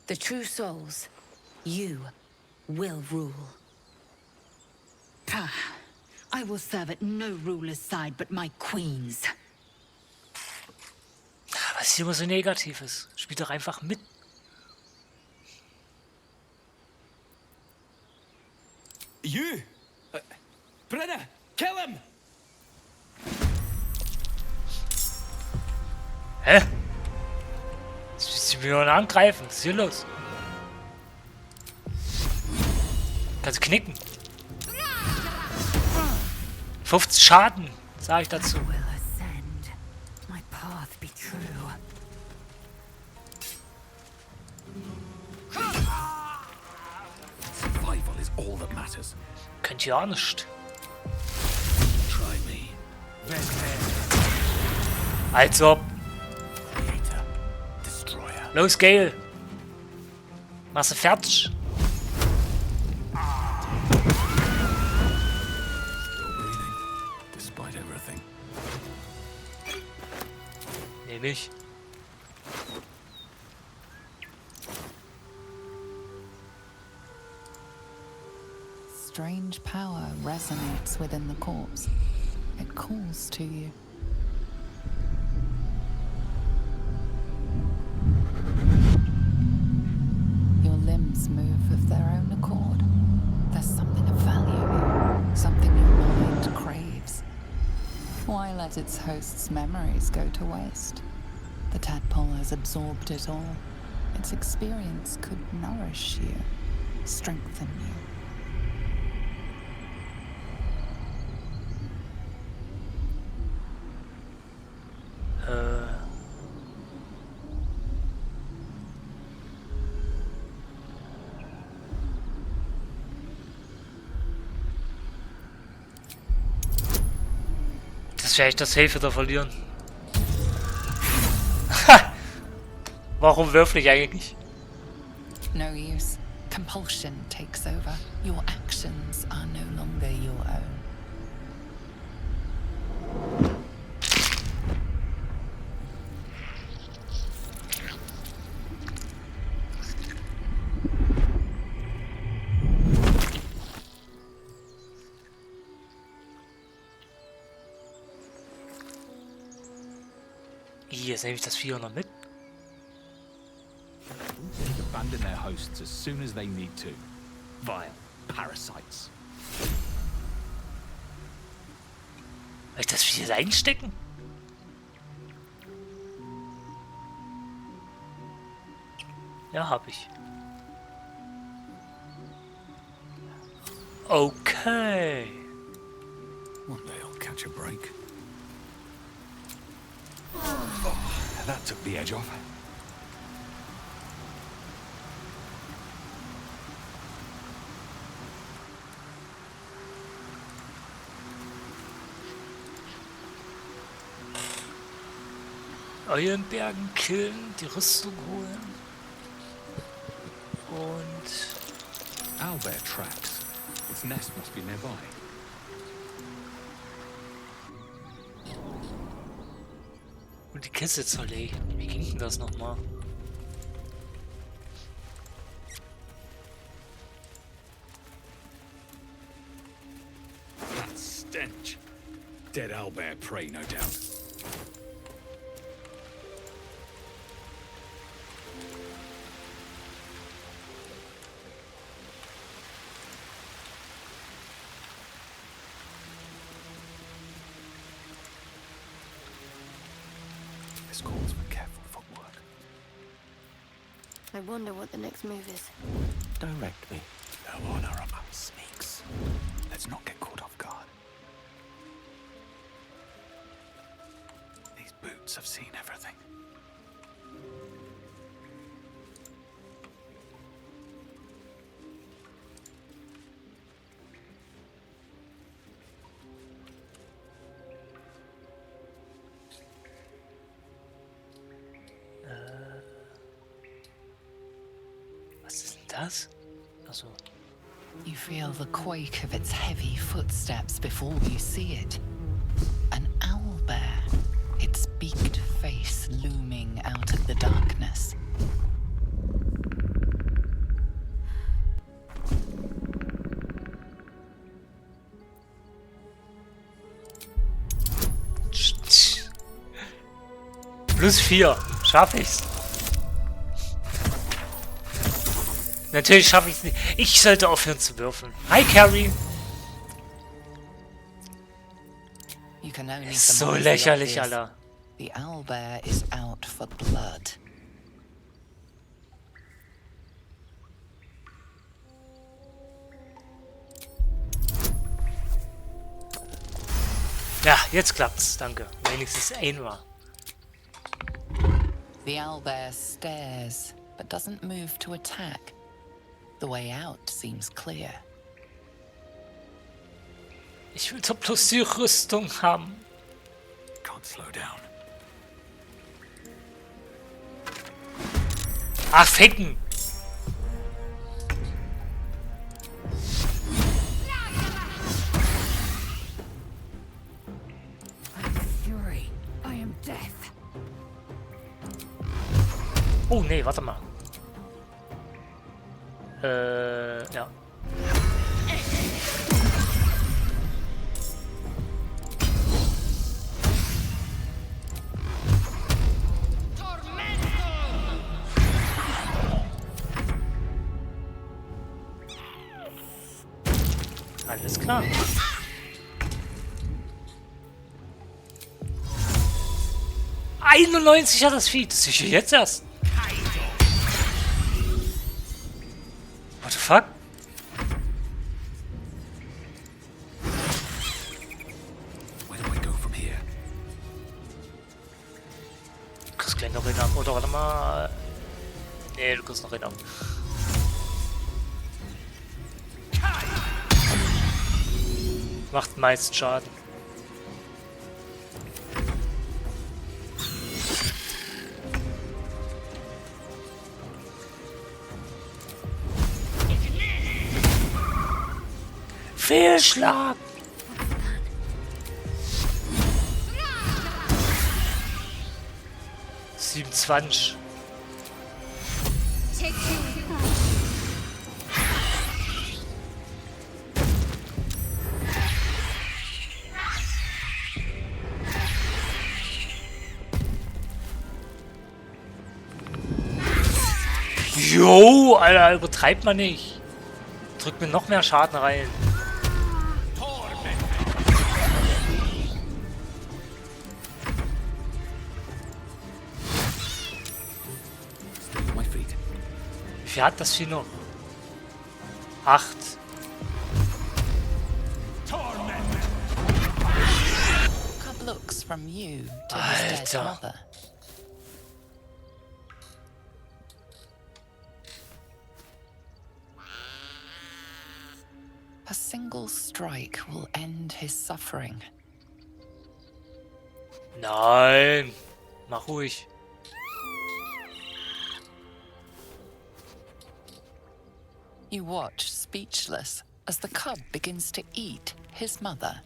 G: the true souls, you, will rule.
T: I will serve at no ruler's side but my queen's.
A: Was ist hier immer so Negatives? Spielt doch einfach mit.
H: You! Brenna! Kill him!
A: Hä? Sie will nur angreifen. Was ist hier los? Kannst knicken. 50 Schaden, sage ich dazu.
P: Survival is all that matters.
A: Könnt ihr auch nicht.
P: Try me.
A: Als ob. Los, Gale. Machst du fertig.
P: Despite everything.
A: Nee, nicht.
E: Strange power resonates within the corpse. It calls to you. Your limbs move of their own accord. There's something of value here, something your mind craves. Why let its host's memories go to waste? The tadpole has absorbed it all. Its experience could nourish you, strengthen you.
A: Das wäre echt das Safe wieder verlieren. Warum würfel ich eigentlich?
E: No use. Compulsion takes over. Your actions are no longer your own.
A: Jetzt nehme ich das Vieh auch noch mit.
N: Abandon their hosts as soon as they need to. Vile parasites.
A: Soll ich das Vieh jetzt einstecken? Ja, hab ich. Okay.
P: One day I'll catch a break. Oh, that took the edge off.
A: Eulenbergen killen, die Rüstung holen. Und
N: Owlbear tracks. Its nest must be nearby.
A: die Kiste zerlegen. Wie ging denn das nochmal?
N: That stench. Dead owlbear prey, no doubt.
I: This calls for careful footwork.
R: I wonder what the next move is.
I: Direct me. No honor among sneaks. Let's not get caught off guard. These boots have seen everything.
A: Was ist denn das? Also.
E: You feel the quake of its heavy footsteps before you see it. An owlbear, its beaked face looming out of the darkness.
A: +4. Schaff ich's. Natürlich schaffe ich es nicht. Ich sollte aufhören zu würfeln. Hi, Carrie. So lächerlich, Alter.
E: The owlbear is out for blood.
A: Ja, jetzt klappt's. Danke. Wenigstens einmal.
E: The owlbear stares, but doesn't move to attack. The way out seems clear.
A: Ich will doch bloß die Rüstung haben.
I: Can't slow down.
A: Ach, ficken!
U: Fury, I am death.
A: Oh, nee, warte mal. Ja. Alles klar. »91 hat das Vieh. Das ist ja jetzt erst. What the fuck?
I: Where do I go from here?
A: Du kriegst gleich noch einen ab. Oder warte mal. Nee, du kriegst noch einen ab. Macht meist Schaden. Fehlschlag! »27. Jo, Alter, übertreibt man nicht. Drückt mir noch mehr Schaden rein. Wie viel hat das Vieh noch? 8.
E: Good looks from you to his dead mother. A single strike will end his suffering.
A: Nein. Mach ruhig.
E: You watch, speechless, as the cub begins to eat his mother.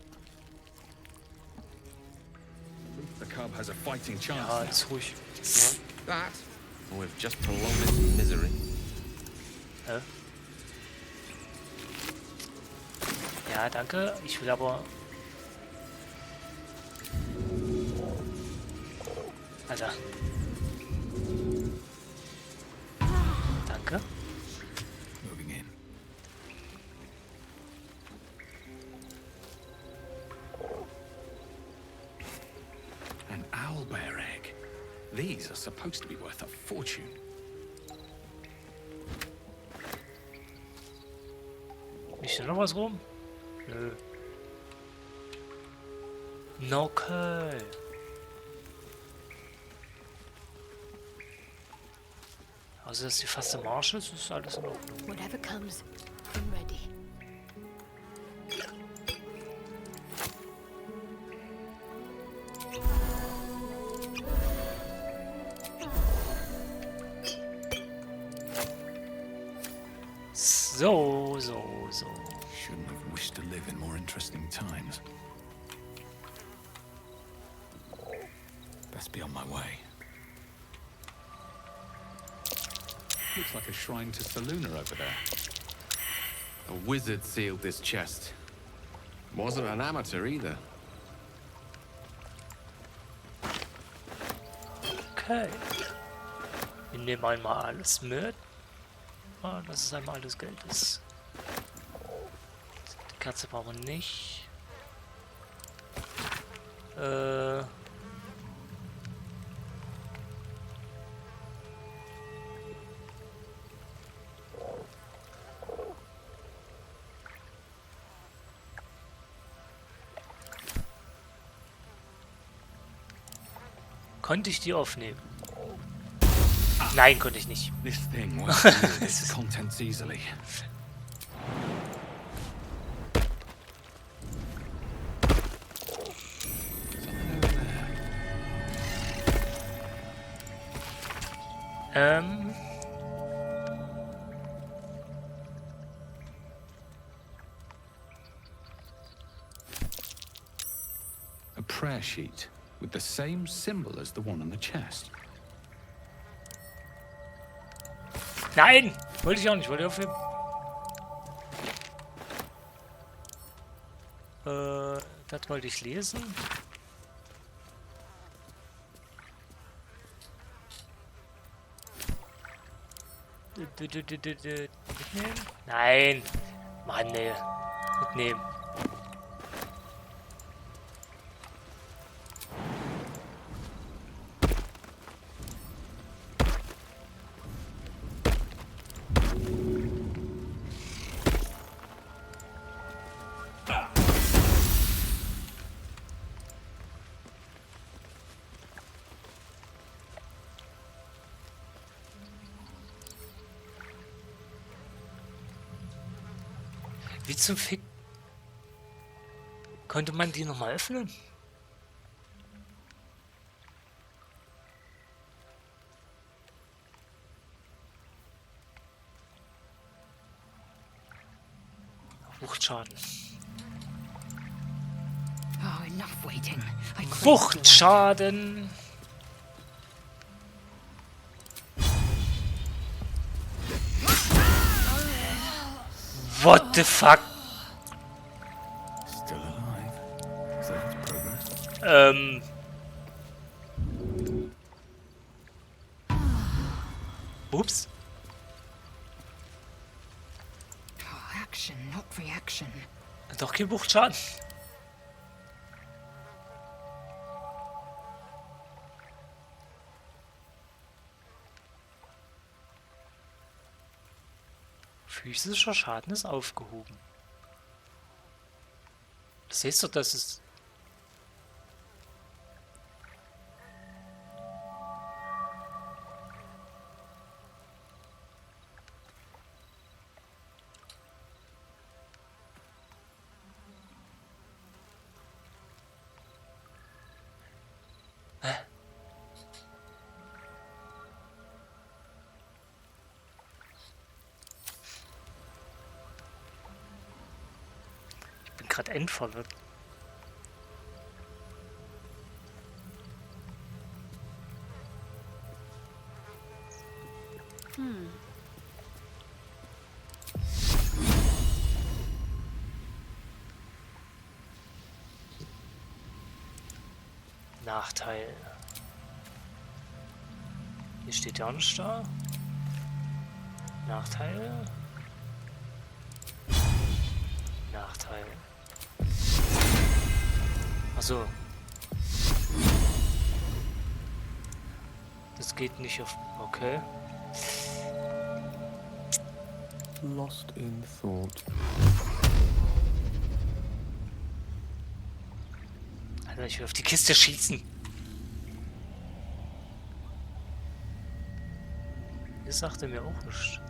D: The cub has a fighting chance.
A: Ja, ist ruhig.
L: That, or we've just prolonged its misery.
A: Hä? Ja, danke. Ich will aber... Alter. Danke.
I: Moving in.
N: An owlbear egg. These are supposed to be worth a fortune.
A: Ist da noch was rum? Nö. Okay. Also, dass die fast im Marsch ist, ist alles in Ordnung.
R: Whatever comes, I'm ready.
A: So.
I: Shouldn't have wished to live in more interesting times. Best be on my way.
N: Looks like a shrine to Saluna over there.
L: A wizard sealed this chest. Wasn't an amateur either.
A: Okay. Wir nehmen einmal alles mit. Ah, dass es einmal alles Geld ist. Die Katze brauchen wir nicht. Konnte ich die aufnehmen? Nein, konnte ich nicht.
N: This thing won't yield its contents easily. A prayer sheet with the same symbol as the one on the chest.
A: Nein! Wollte ich auch nicht, wollte ich aufheben. Das wollte ich lesen. Mitnehmen? Nein! Mann, nee. Mitnehmen. Wie zum Fick... Konnte man die nochmal öffnen? Wuchtschaden.
T: Oh, enough waiting.
A: Wuchtschaden! What the fuck?
I: Still alive. So that's progress.
A: Ups.
T: Oh, action, not reaction.
A: Doch kein Wuchtschaden. Physischer Schaden ist aufgehoben. Das heißt doch, dass es... Hä? gerade endverwirrt. Nachteil. Hier steht ja auch nicht da. Nachteil. Nachteil. Achso. Das geht nicht auf... Okay.
D: Lost in thought.
A: Alter, ich will auf die Kiste schießen. Das sagte mir auch nicht.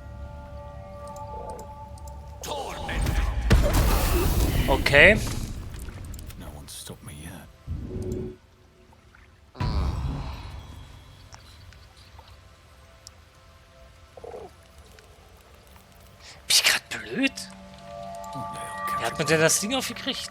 A: Okay.
I: No one's stopped me yet.
A: Bin ich grad blöd? Wie hat man denn das Ding aufgekriegt?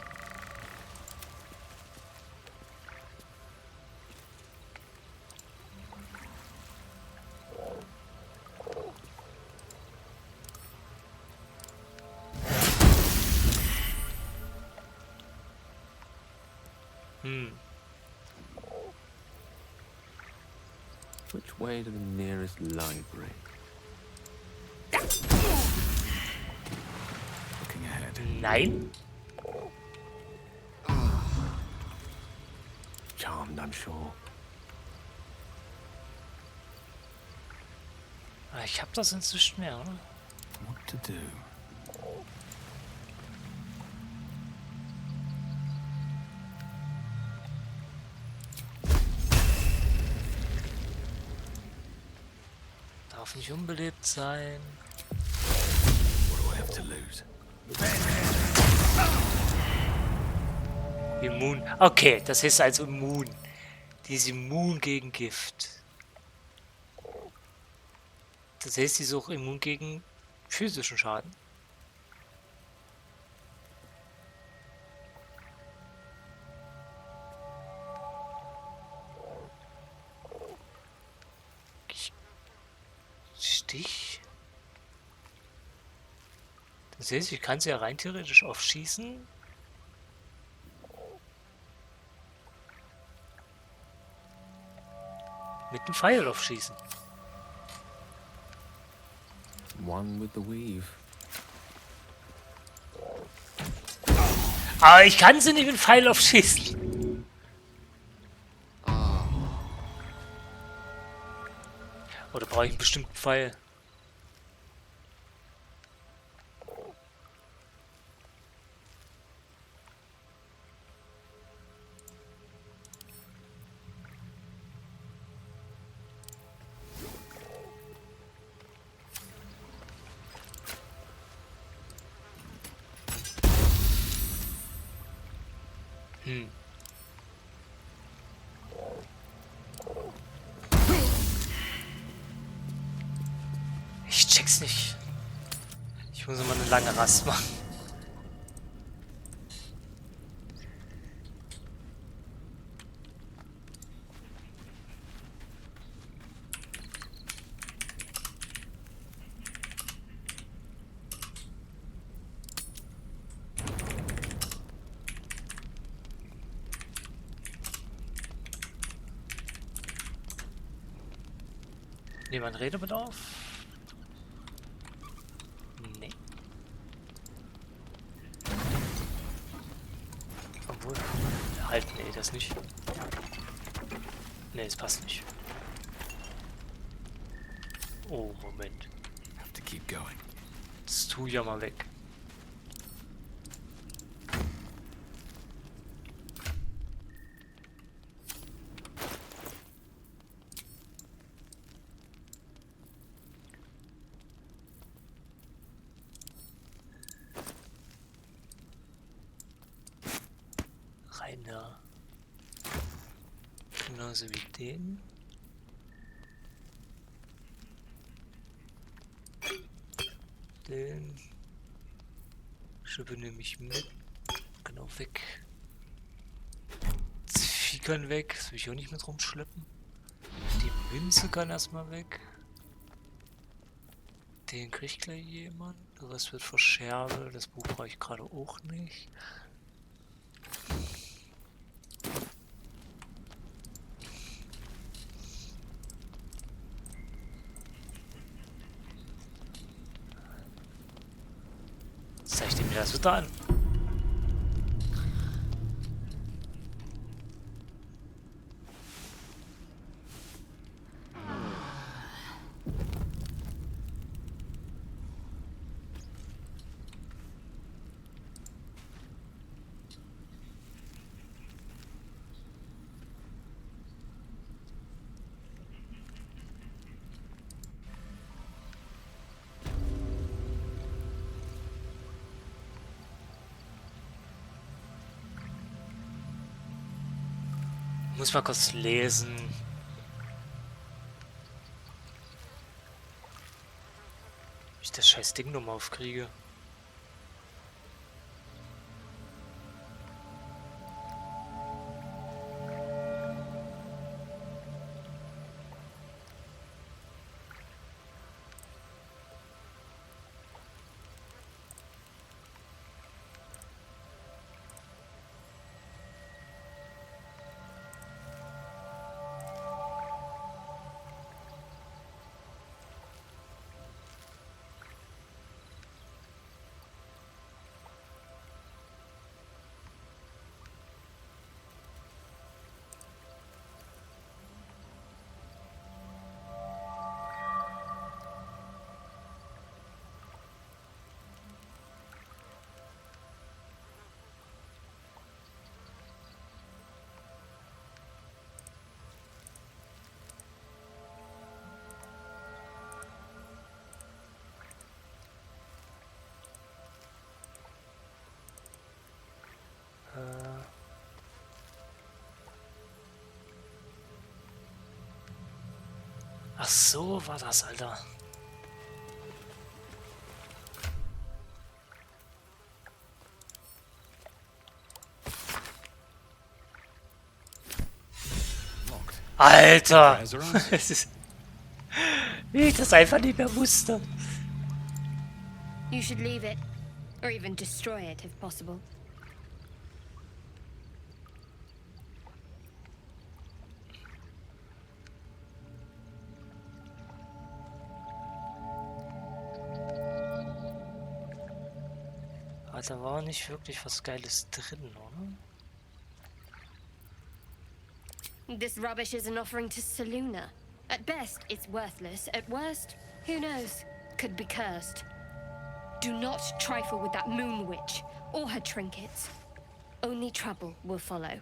D: Which way to the nearest library?
I: Looking ahead.
A: Nein.
D: Charmed, I'm sure.
A: Ich hab das inzwischen mehr, oder?
I: What to do?
A: Darf nicht unbelebt sein.
I: What do I have to lose?
A: Immun. Okay, das ist also immun. Die ist immun gegen Gift. Das heißt, die ist auch immun gegen physischen Schaden. Stich. Das heißt, ich kann sie ja rein theoretisch aufschießen. Mit einem Pfeil aufschießen.
D: One with the weave.
A: Aber ich kann sie nicht mit einem Pfeil aufschießen. Oder brauche ich einen bestimmten Pfeil? Ich check's nicht. Ich muss immer eine lange Rast machen. Jemand Redebedarf? Nee. Obwohl. Halt, nee, das nicht. Nee, das passt nicht. Oh, Moment.
I: Have to keep going.
A: Das tu ja mal weg. Rein da. Genauso wie den. Den Schippe nehme ich mit. kann auch weg. Das Vieh kann weg. Das will ich auch nicht mit rumschleppen. Die Münze kann erstmal weg. Den kriegt gleich jemand. Der Rest wird verscherbelt. Das Buch brauche ich gerade auch nicht. Zeig dir mir das wieder an. Muss mal kurz lesen. Wie ich das scheiß Ding nochmal aufkriege. Ach so, war das, Alter. Alter! Wie ich das einfach nicht mehr wusste.
B: You should leave it, or even destroy it if possible.
A: Da war nicht wirklich was Geiles drin, oder?
B: This rubbish is an offering to Seluna. At best, it's worthless. At worst, who knows? Could be cursed. Do not trifle with that moon witch or her trinkets. Only trouble will follow.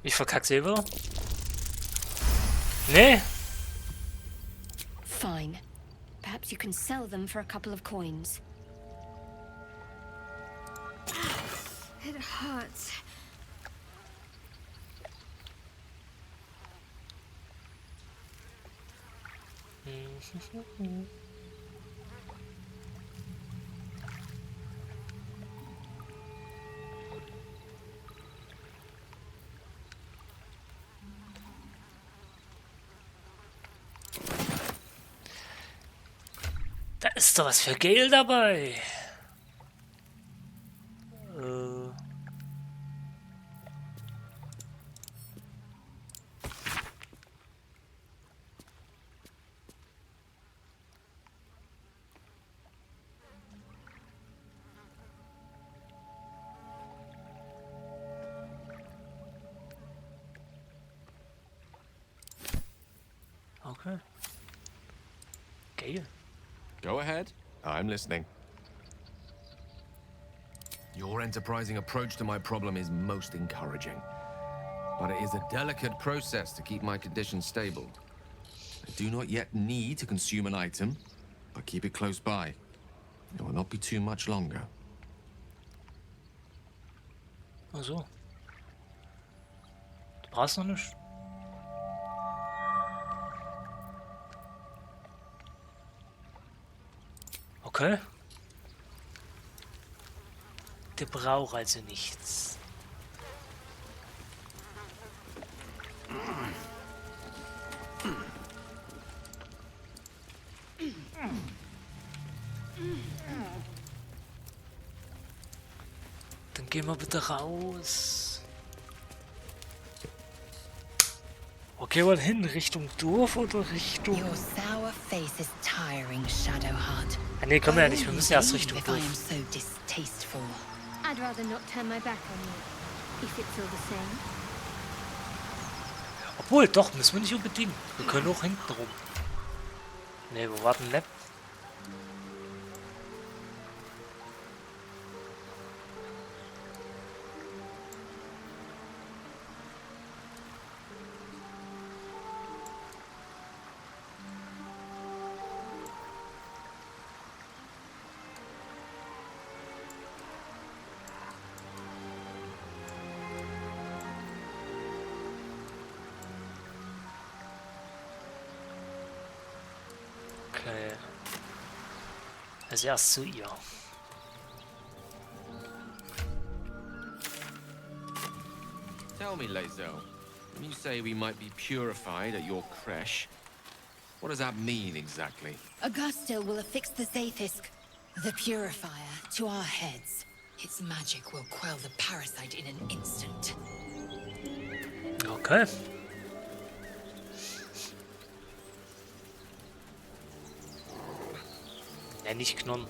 A: Ich verkack Silber? Nee.
B: Fine. Perhaps you can sell them for a couple of coins.
J: It hurts.
A: Da ist doch was für Gale dabei. Okay. Gale.
L: Go ahead. I'm listening. Your enterprising approach to my problem is most encouraging. But it is a delicate process to keep my condition stable. I do not yet need to consume an item, but keep it close by. It will not be too much longer.
A: Ach so. Du brauchst noch nicht. Okay. Der braucht also nichts. Dann gehen wir bitte raus. Okay, mal hin, Richtung Dorf oder Richtung...
T: Your sour face is tiring, Shadowheart.
A: Ah, nee, können wir ja nicht. Wir müssen erst Richtung
T: If I am
A: Dorf.
T: so distasteful.
J: I'd rather not turn my back on you, if it's all the same.
A: Obwohl, doch, müssen wir nicht unbedingt. Wir können auch hinten rum. Ne, wo war denn Lab? Okay. Also erst zu ihr.
L: Tell me, Lae'zel, when you say we might be purified at your creche, what does that mean exactly?
T: Augustil will affix the Zaithisk, the purifier, to our heads. Its magic will quell the parasite in an instant.
A: Okay. Nenn ich Knurren.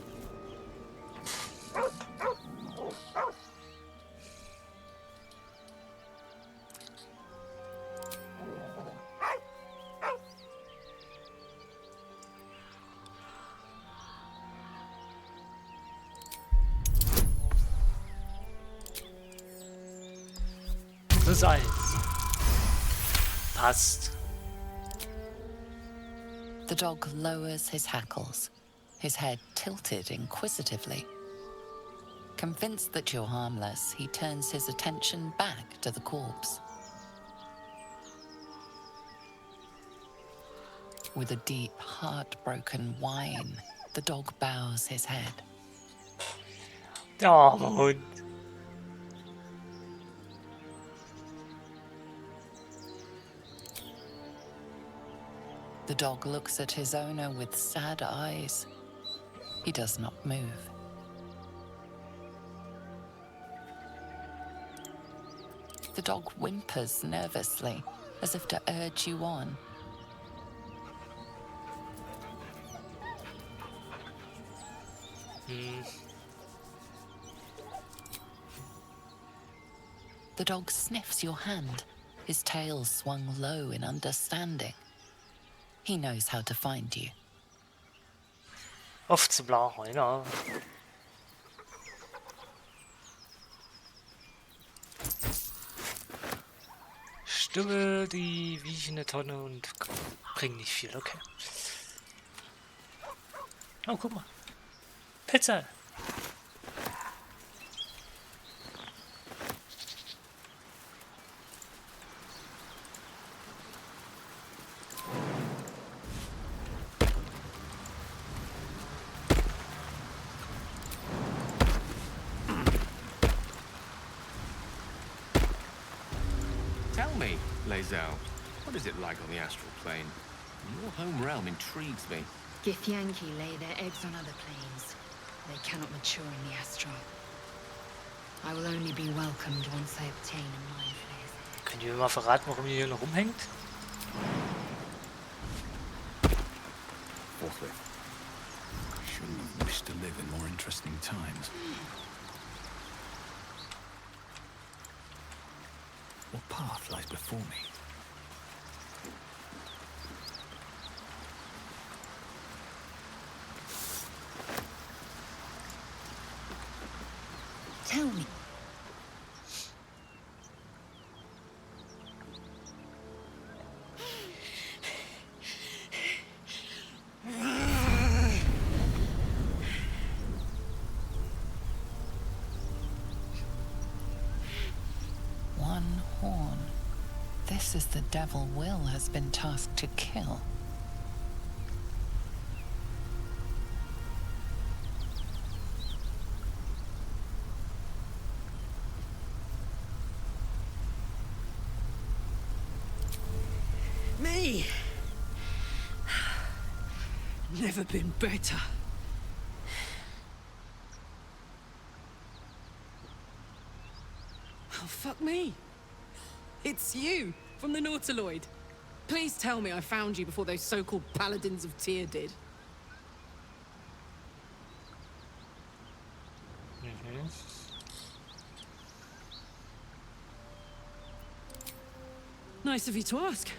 A: Das ist eins. Passt.
E: The dog lowers his hackles, his head tilted inquisitively. Convinced that you're harmless, he turns his attention back to the corpse. With a deep, heartbroken whine, the dog bows his head.
A: Oh, Hund.
E: The dog looks at his owner with sad eyes. He does not move. The dog whimpers nervously, as if to urge you on. The dog sniffs your hand, his tail swung low in understanding. He knows how to find you.
A: Oft zu blau, ja. Stimme die wie eine Tonne und bringt nicht viel, okay. Oh, guck mal. Pizza.
L: Tell me, Lae'zel, what is it like on the astral plane? Your home realm intrigues me.
T: Githyanki lay their eggs on other planes. They cannot mature in the astral. I will only be welcomed once I obtain a mind flayer.
A: Könnt ihr mir mal verraten, warum ihr hier noch rumhängt?
I: Forthwith. Shouldn't have wished to live in more interesting times. What path lies before me?
T: Tell me.
E: faces the devil Will has been tasked to kill.
V: Me! Never been better. Oh, fuck me. It's you, from the Nautiloid. Please tell me I found you before those so-called Paladins of Tyr did. Nice of you to ask.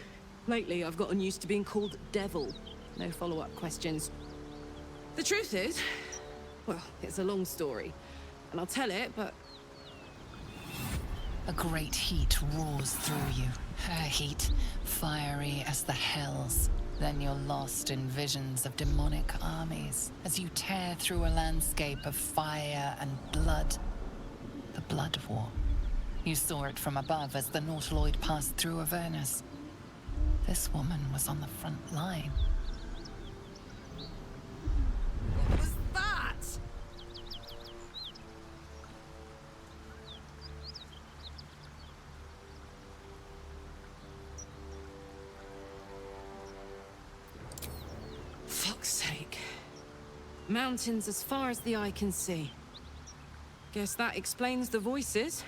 V: Lately, I've gotten used to being called Devil. No follow-up questions. The truth is, well, it's a long story. And I'll tell it, but...
E: A great heat roars through you. A heat fiery as the hells. Then you're lost in visions of demonic armies as you tear through a landscape of fire and blood. The Blood War. You saw it from above as the Nautiloid passed through Avernus. This woman was on the front line.
V: What was that? Fuck's sake. Mountains as far as the eye can see. Guess that explains the voices.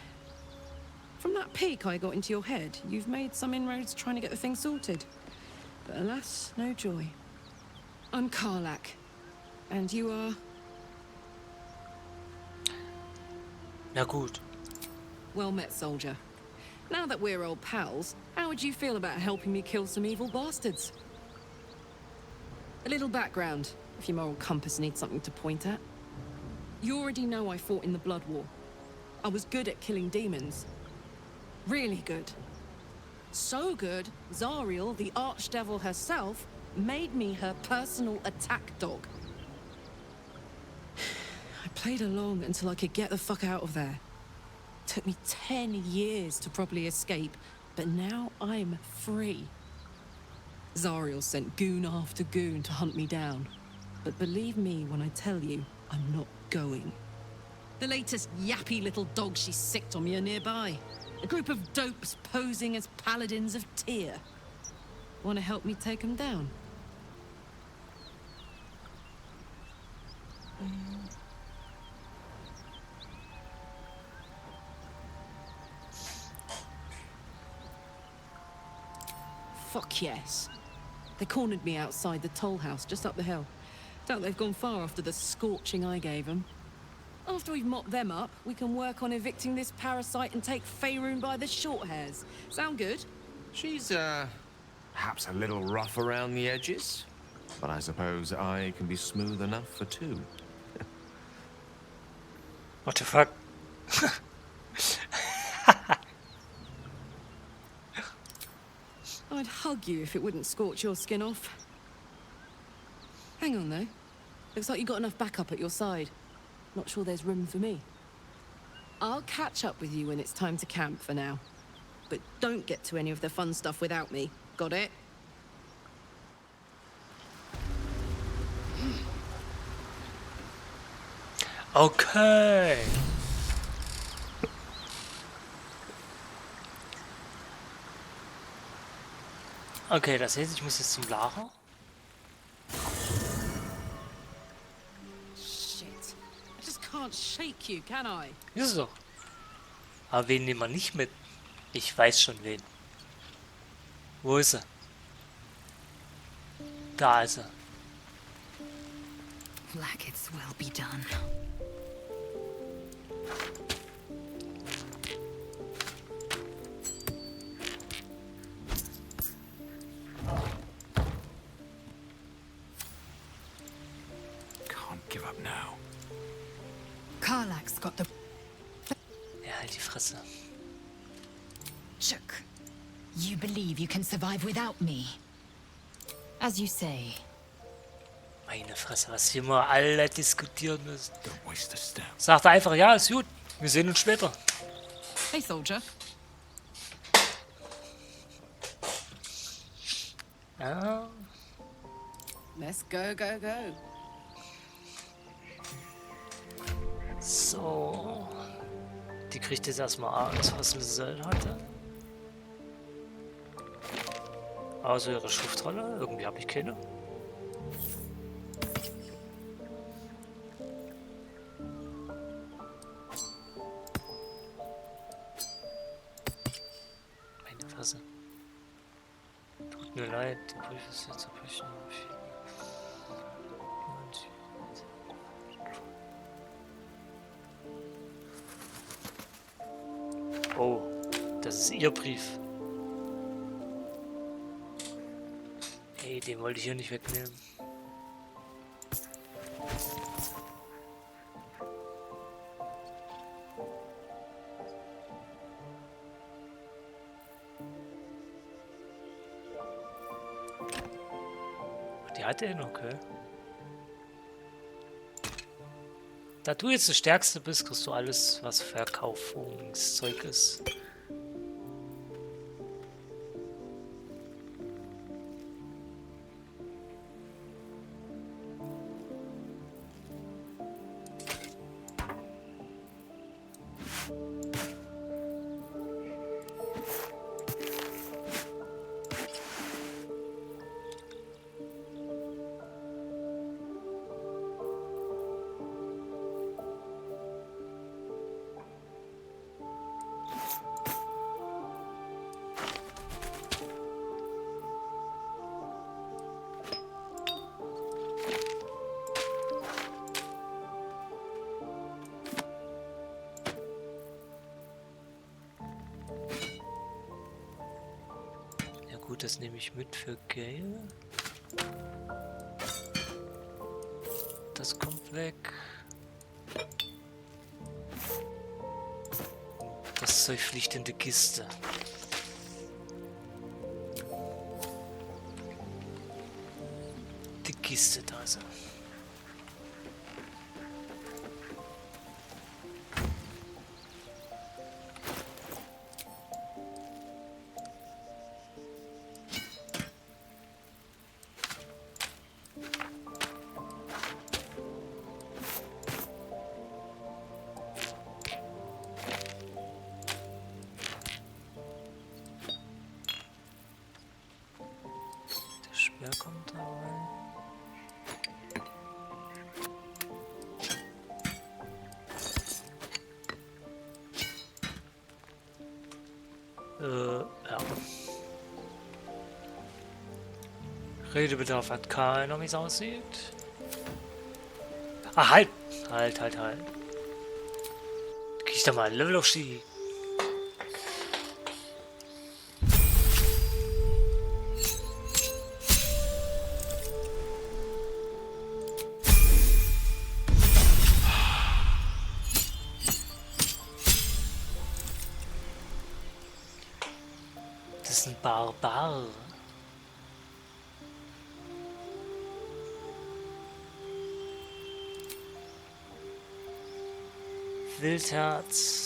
V: From that peek I got into your head, you've made some inroads trying to get the thing sorted. But alas, no joy. I'm Karlach. And you are...
A: Na gut.
V: Well met, soldier. Now that we're old pals, how would you feel about helping me kill some evil bastards? A little background, if your moral compass needs something to point at. You already know I fought in the Blood War. I was good at killing demons. Really good. So good, Zariel, the archdevil herself, made me her personal attack dog. I played along until I could get the fuck out of there. Took me 10 years to properly escape, but now I'm free. Zariel sent goon after goon to hunt me down. But believe me when I tell you, I'm not going. The latest yappy little dogs she sicked on me are nearby. A group of dopes posing as Paladins of Tyr. Want to help me take them down? Fuck yes. They cornered me outside the toll house just up the hill. Doubt they've gone far after the scorching I gave them. After we've mopped them up, we can work on evicting this parasite and take Faerun by the short hairs. Sound good?
L: She's, perhaps a little rough around the edges. But I suppose I can be smooth enough for two.
A: What the fuck?
V: I'd hug you if it wouldn't scorch your skin off. Hang on, though. Looks like you got enough backup at your side. Not sure there's room for me. I'll catch up with you when it's time to camp for now. But don't get to any of the fun stuff without me. Got it?
A: Okay. Okay, das heißt, ich muss jetzt zum Lager.
V: Can't shake you, can I?
A: Ist so. Aber wen nehmen wir nicht mit? Ich weiß schon wen. Wo ist er? Da ist er.
T: Like it's well be done.
I: Can't give up now.
T: Karlach's got the...
A: Ja, halt die Fresse.
T: Shook. You believe you can survive without me? As you say.
A: Meine Fresse, was hier mal alle diskutieren müssen.
I: Don't waste a step.
A: Sagt er einfach, ja, ist gut. Wir sehen uns später.
V: Hey, soldier.
A: Ja.
V: Let's go, go, go.
A: So. Die kriegt jetzt erstmal alles, was sie selber hatte. Also ihre Schriftrolle. Irgendwie habe ich keine. Meine Fresse. Tut mir leid, der Brief ist jetzt zerbrechen. Oh, das ist ihr Brief. Hey, den wollte ich hier nicht wegnehmen. Die hat er noch, okay. Da du jetzt der Stärkste bist, kriegst du alles, was Verkaufungszeug ist. Gut, das nehme ich mit für Gale. Das kommt weg. Das Zeug fliegt in die Kiste. Die Kiste da ist. Wer kommt da rein? Ja. Redebedarf hat keiner, wie es aussieht. Ah, halt! Halt. Krieg ich da mal ein Level auf Ski? Das ist ein Barbar. Wildherz.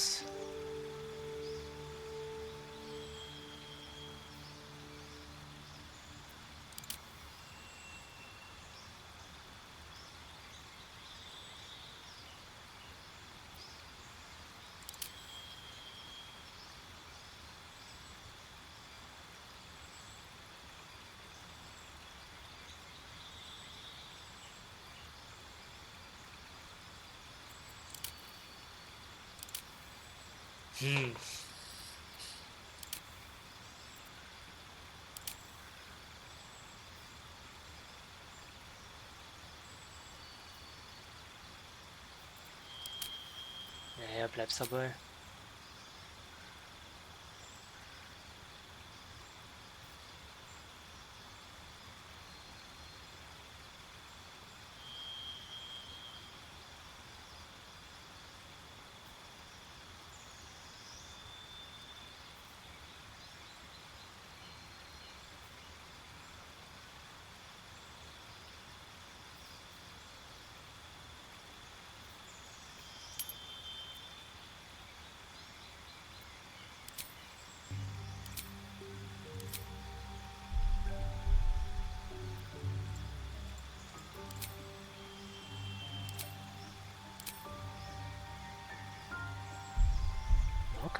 A: Naja, bleibst dabei.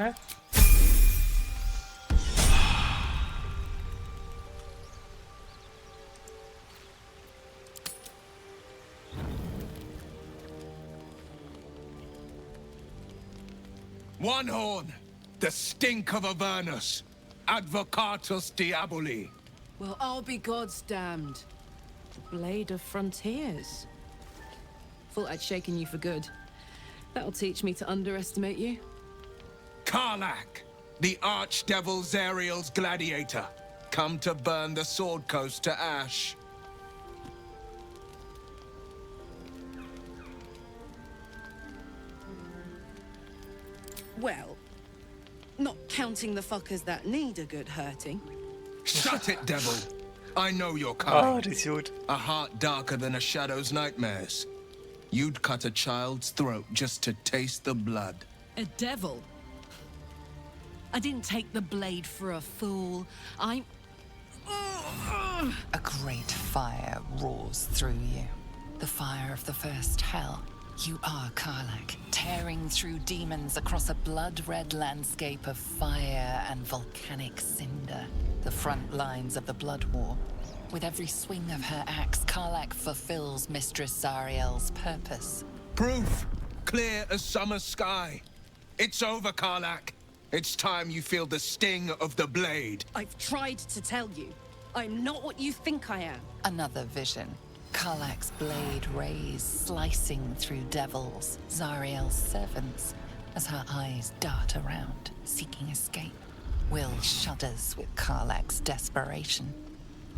A: Okay.
S: One horn, the stink of Avernus, Advocatus Diaboli.
V: Well, I'll be God's damned. The Blade of Frontiers. Thought I'd shaken you for good. That'll teach me to underestimate you.
S: Karlach, the Archdevil Zariel's gladiator, come to burn the Sword Coast to ash.
V: Well, not counting the fuckers that need a good hurting.
S: Shut it, devil. I know your kind.
A: das ist gut.
S: A heart darker than a shadow's nightmares. You'd cut a child's throat just to taste the blood.
V: A devil? I didn't take the blade for a fool. I'm...
E: A great fire roars through you. The fire of the first hell. You are Karlach, tearing through demons across a blood-red landscape of fire and volcanic cinder. The front lines of the Blood War. With every swing of her axe, Karlach fulfills Mistress Zariel's purpose.
S: Proof! Clear as summer sky. It's over, Karlach. It's time you feel the sting of the blade.
V: I've tried to tell you. I'm not what you think I am.
E: Another vision. Karlach's blade rays slicing through devils, Zariel's servants, as her eyes dart around, seeking escape. Will shudders with Karlach's desperation.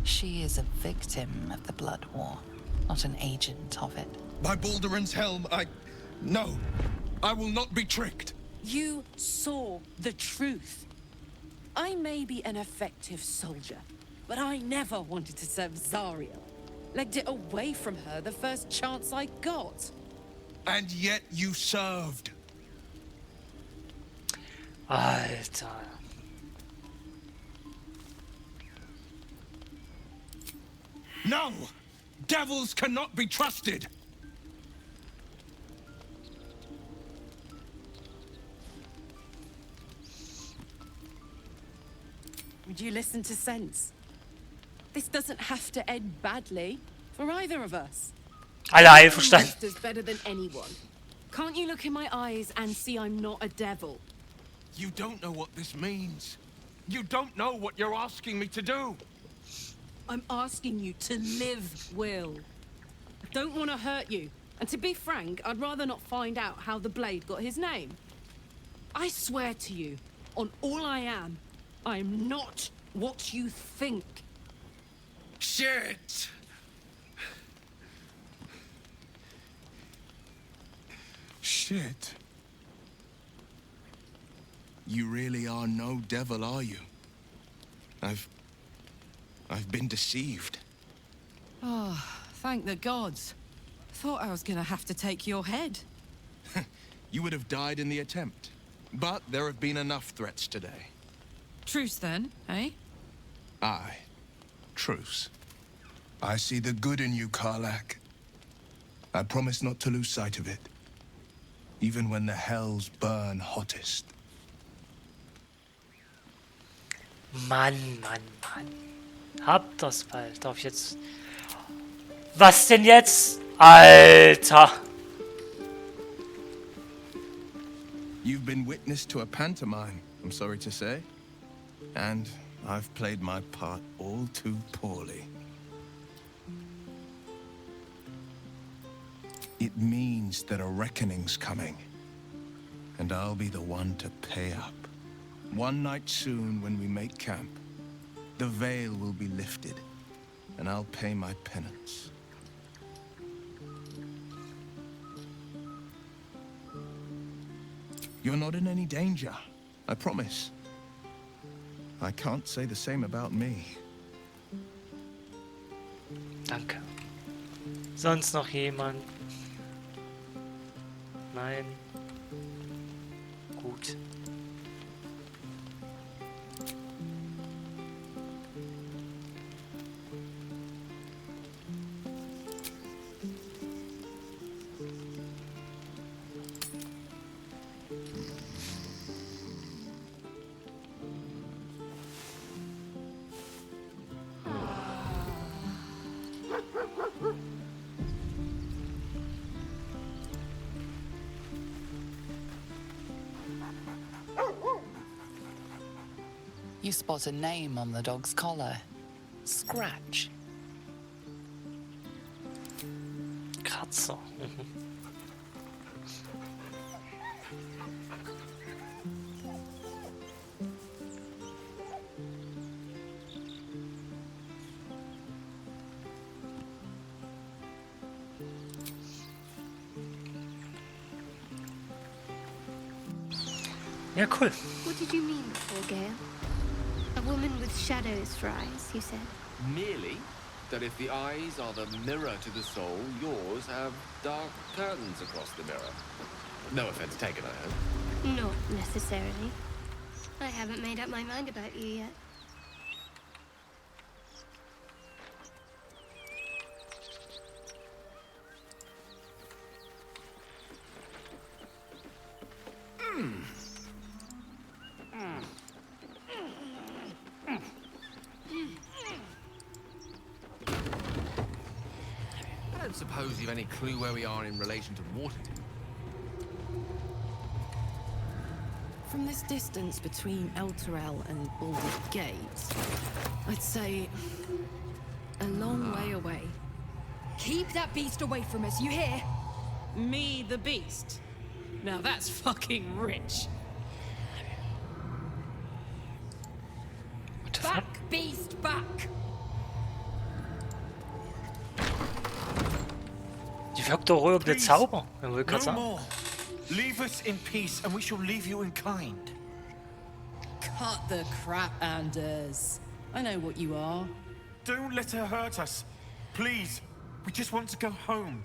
E: She is a victim of the Blood War, not an agent of it.
S: By Balduran's helm, No, I will not be tricked.
V: You saw the truth. I may be an effective soldier, but I never wanted to serve Zariel. Legged it away from her the first chance I got.
S: And yet you served.
A: Alter.
S: No! Devils cannot be trusted!
V: Would you listen to sense? This doesn't have to end badly for either of us.
A: Alle einverstanden.
V: Monster's better than anyone. Can't you look in my eyes and see I'm not a devil?
S: You don't know what this means. You don't know what you're asking me to do.
V: I'm asking you to live, Will. I don't want to hurt you. And to be frank, I'd rather not find out how the Blade got his name. I swear to you, on all I am not what you think.
S: Shit! Shit. You really are no devil, are you? I've been deceived.
V: Oh, thank the gods. Thought I was gonna have to take your head.
S: You would have died in the attempt. But there have been enough threats today.
V: Truce then, eh?
S: Aye. Truce. I see the good in you, Karlach. I promise not to lose sight of it. Even when the hells burn hottest.
A: Mann. Hab das bald. Darf ich jetzt... Was denn jetzt? Alter.
S: You've been witness to a pantomime, I'm sorry to say. And I've played my part all too poorly. It means that a reckoning's coming. And I'll be the one to pay up. One night soon, when we make camp, the veil will be lifted, and I'll pay my penance. You're not in any danger, I promise. I can't say the same about me.
A: Danke. Sonst noch jemand? Nein. Gut.
E: You spot a name on the dog's collar. Scratch.
A: Kratzer. Ja, cool.
J: What did you mean before, Gale? A woman with shadows for eyes, you said?
L: Merely that if the eyes are the mirror to the soul, yours have dark curtains across the mirror. No offense taken, I hope.
J: Not necessarily. I haven't made up my mind about you yet.
L: I don't suppose you've any clue where we are in relation to Waterdeep.
V: From this distance between Elturel and Baldur's Gate, I'd say a long way away.
U: Keep that beast away from us, you hear?
V: Me, the beast? Now that's fucking rich.
U: Back, beast, back!
A: Die wirkt doch ruhig der Zauber. Ich wollte gerade
M: No
A: sagen.
M: more. Leave us in peace, and we shall leave you in kind.
V: Cut the crap, Anders. I know what you are.
M: Don't let her hurt us. Please. We just want to go home.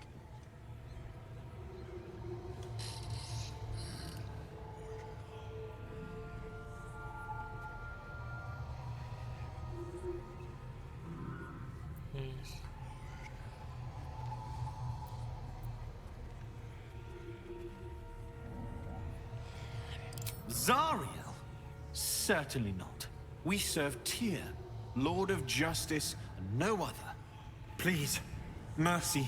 M: Zariel? Certainly not. We serve Tyr, Lord of Justice, and no other. Please, mercy.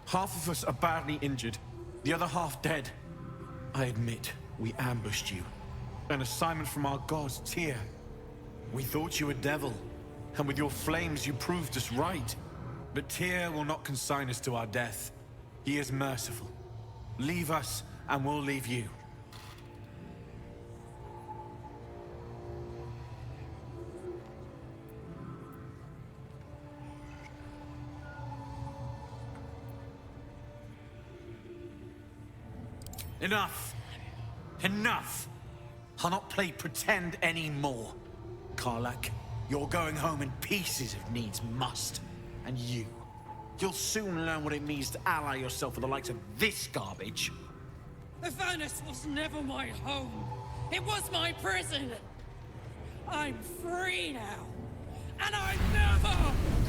M: Half of us are badly injured, the other half dead. I admit, we ambushed you. An assignment from our gods, Tyr. We thought you a devil, and with your flames you proved us right. But Tyr will not consign us to our death. He is merciful. Leave us, and we'll leave you. Enough! Enough! I'll not play pretend anymore. Karlak, you're going home in pieces if needs must. And you'll soon learn what it means to ally yourself with the likes of this garbage.
V: Avernus was never my home. It was my prison. I'm free now. And I'm never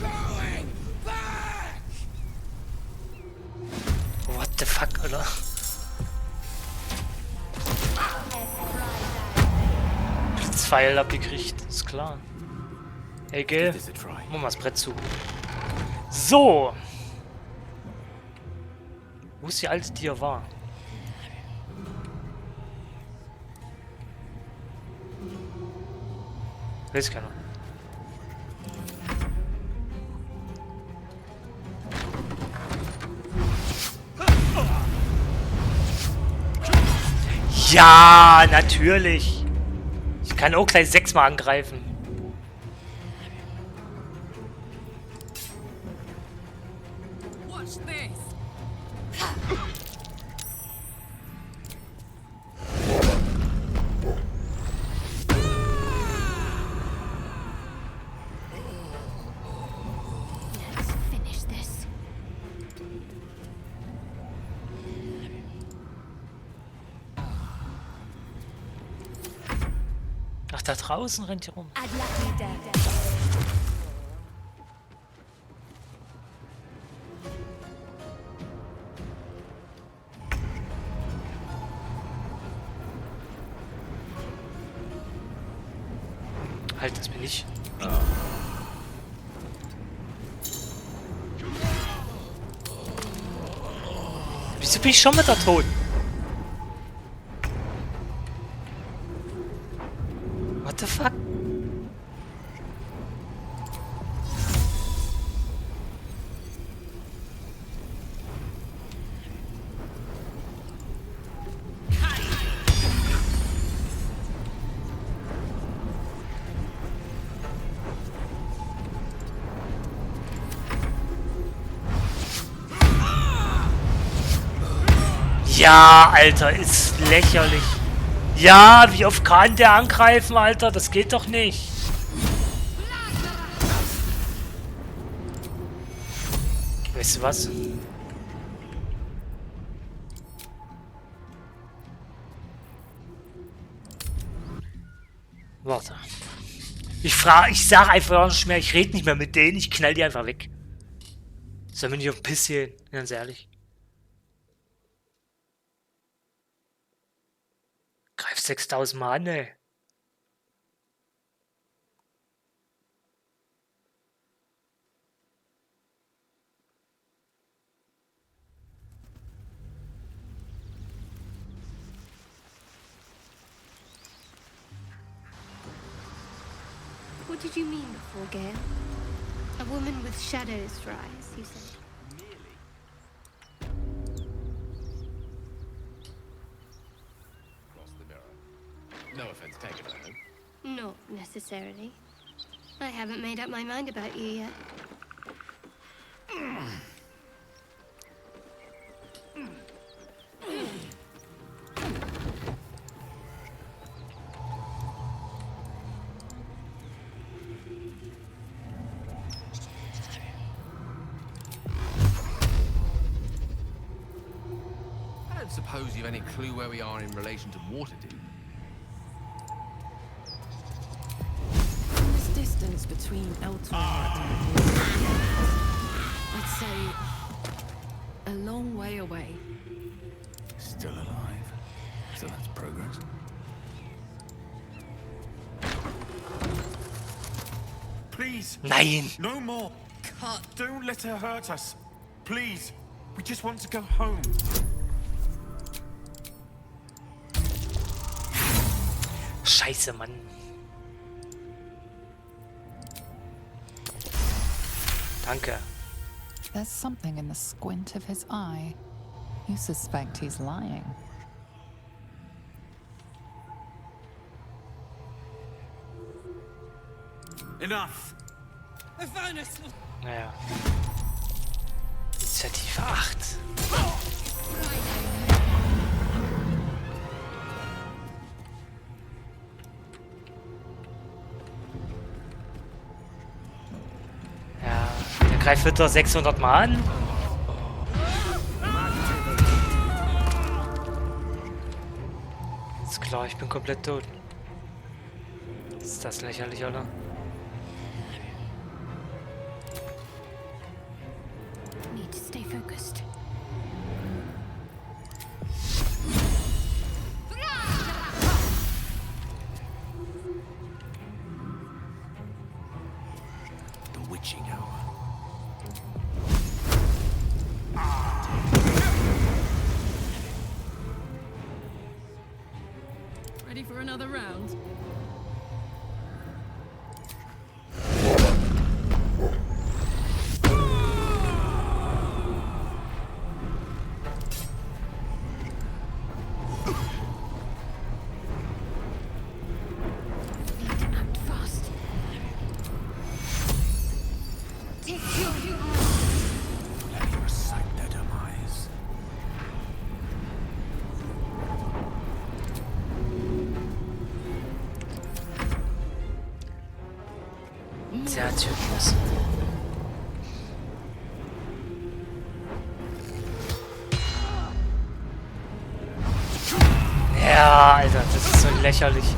V: going back!
A: What the fuck, Alter? Blitzpfeil abgekriegt, ist klar. Ey, gell? Machen wir das Brett zu. So! Wo ist die alte, die er war? Weiß keiner. Ja, natürlich. Ich kann auch gleich 6-mal angreifen.
V: Watch this.
J: Let's finish this.
A: Ach, da draußen rennt ihr rum. Halt, das bin ich. Wieso bin ich schon wieder tot? What the fuck? Ja, Alter, ist lächerlich. Ja, wie oft kann der angreifen, Alter? Das geht doch nicht. Weißt du was? Warte. Ich sag einfach nicht mehr, ich rede nicht mehr mit denen, ich knall die einfach weg. Sollen wir nicht auf den Piss gehen, ganz ehrlich. Greif 6000 Mal an, ey.
J: What did you mean before, Gale? A woman with shadows for eyes, you said.
L: Cross the mirror. No offense taken, I hope.
J: Not necessarily. I haven't made up my mind about you yet.
L: I don't suppose you've any clue where we are in relation to Waterdeep.
V: This distance between Eltor and I'd say a long way away.
I: Still alive. So that's progress.
M: Please.
A: Nein.
M: No more. Cut. Don't let her hurt us. Please. We just want to go home.
A: Scheiße, Mann. Danke.
E: There's something in the squint of his eye. You suspect he's lying.
M: Enough.
A: Naja. Initiative 8. Ja, der greift Witter 600 Mal an. Ist klar, ich bin komplett tot. Ist das lächerlich, oder?
J: Need to stay focused.
I: The witching hour.
V: Ready for another round?
I: Let you recite their demise.
A: Sehr Typus. Ja, Alter, das ist so lächerlich.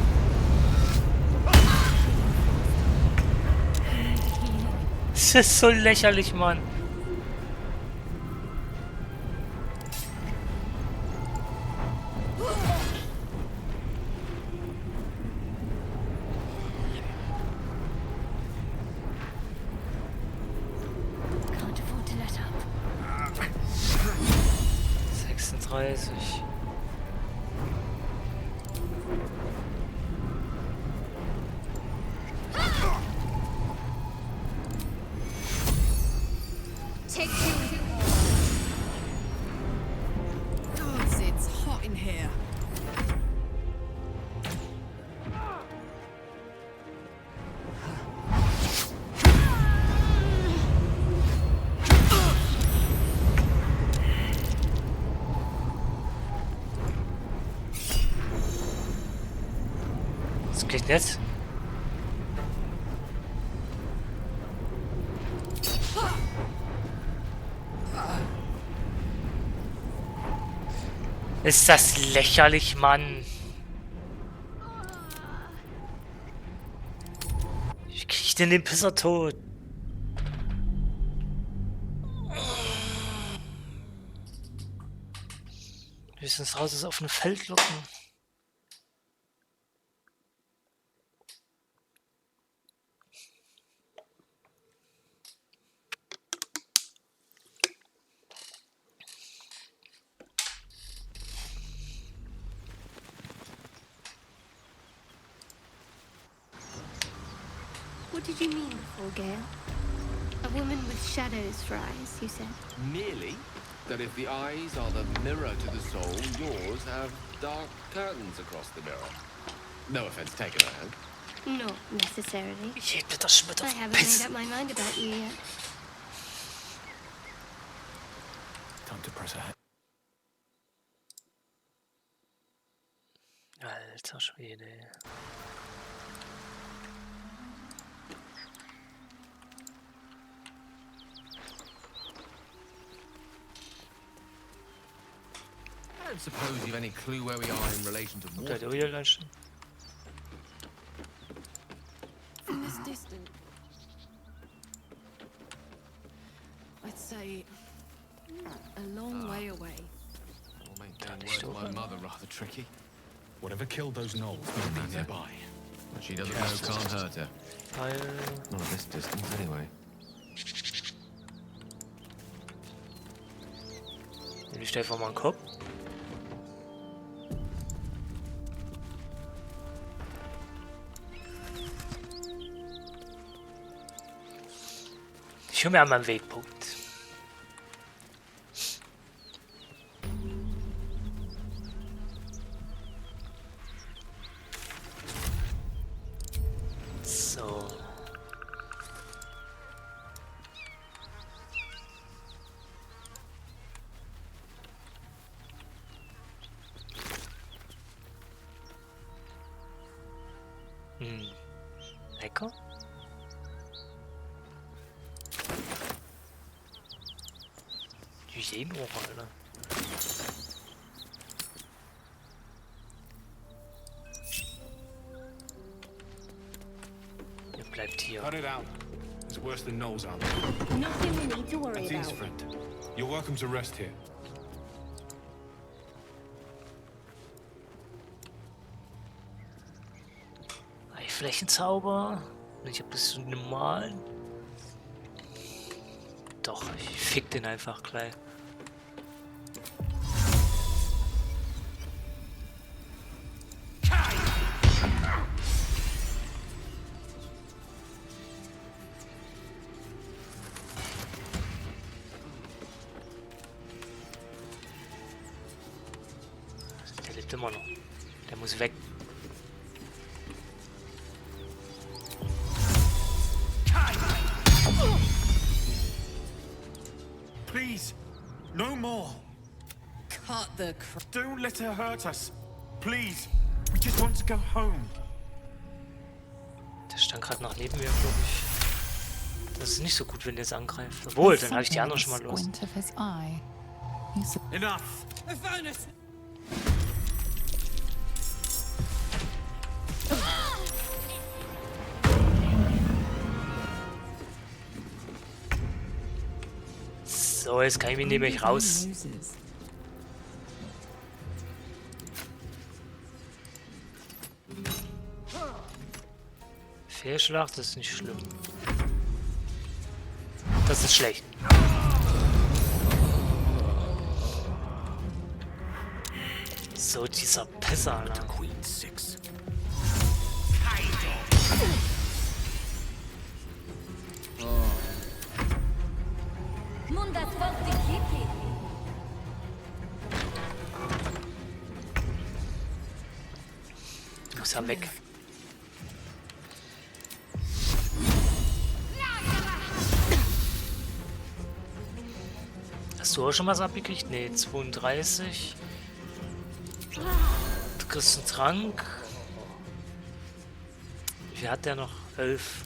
A: Das ist so lächerlich, Mann.
J: Can't afford to let up.
A: 36.
U: Take two.
V: Gods, it's hot in here.
A: Vielleicht nicht. Ist das lächerlich, Mann. Wie krieg ich denn den Pisser tot? Höchstens raus ist auf ein Feld locken.
J: What did you mean before, Gale? A woman with shadows for eyes, you said?
L: Merely that if the eyes are the mirror to the soul, yours have dark curtains across the mirror. No offense taken, I hope.
J: Not necessarily.
A: I
J: haven't made up my mind about you yet.
N: Time to press ahead.
A: Alter Schwede.
L: I don't suppose you've any clue where we are in relation to water.
V: From this distance, I'd say a long way away.
L: Will make things worse, my mother rather tricky.
N: Whatever killed those gnolls may be nearby.
L: What she doesn't know can't hurt her. Not at this distance, anyway.
A: Ich stell vor meinen Kopf. Ich höre mir an meinen Wegpunkt. So. Lecker. Die Sehenohren, Alter. Ihr bleibt hier.
D: Cut it out. It's worse than gnolls out there.
R: Nothing we need to worry
D: That's
R: about.
D: his friend. You're welcome to rest here.
A: Flächenzauber. Ich habe das so normal. Doch, ich fick den einfach gleich. Der lebt immer noch. Der muss weg.
M: Please, no more.
V: Cut the
M: Don't let her hurt us. Please, we just want to go home.
A: Der stand gerade noch neben mir, glaube ich. Das ist nicht so gut, wenn der es angreift. Obwohl, dann habe ich die anderen schon mal los.
M: Enough.
A: So, jetzt kann ich mich nämlich raus. Fehlschlag, das ist nicht schlimm. Das ist schlecht. So, dieser Pisser, Alter.
N: Queen 6.
A: Muss er weg. Hast du auch schon was abgekriegt? Ne, 32. Du kriegst einen Trank. viel hat der noch? 11.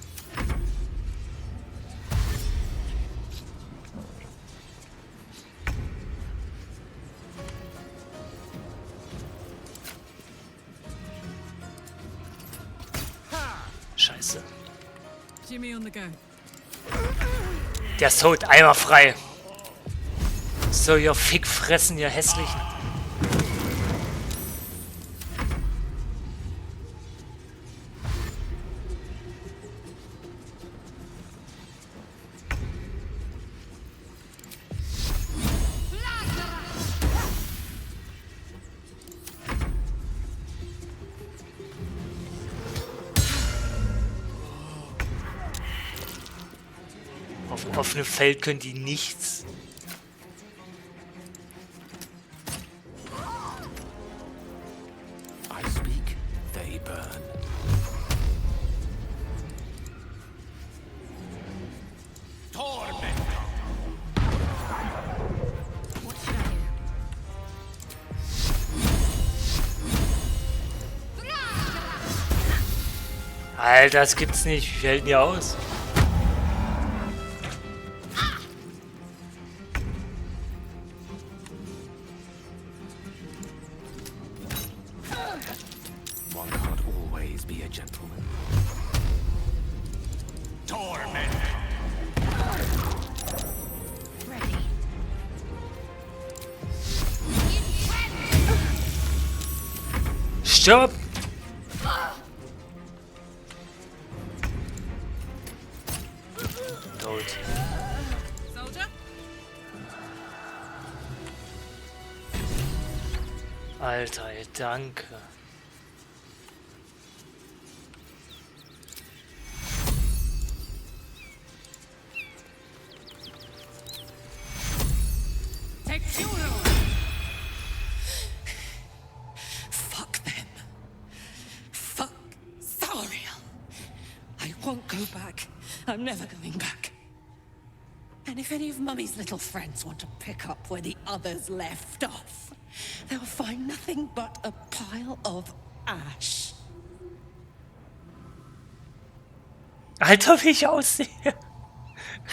A: Scheiße.
V: Jimmy on the go.
A: Der ist tot, einmal frei. So, ihr Fick fressen, ihr hässlichen. Auf dem offenen Feld können die nichts.
I: I speak, they burn.
A: Alter, das gibt's nicht. Wie hält denn die aus?
I: One can't always be a gentleman. Torment!
T: Ready.
A: Stirb! Tot.
V: Soldier?
A: Alter, ey, danke.
V: Take funeral!
G: Fuck them. Fuck Zariel. I won't go back. I'm never going back. And if any of Mummy's little friends want to pick up where the others left off, they'll find nothing but a pile of ash.
A: Alter, wie ich aussehe.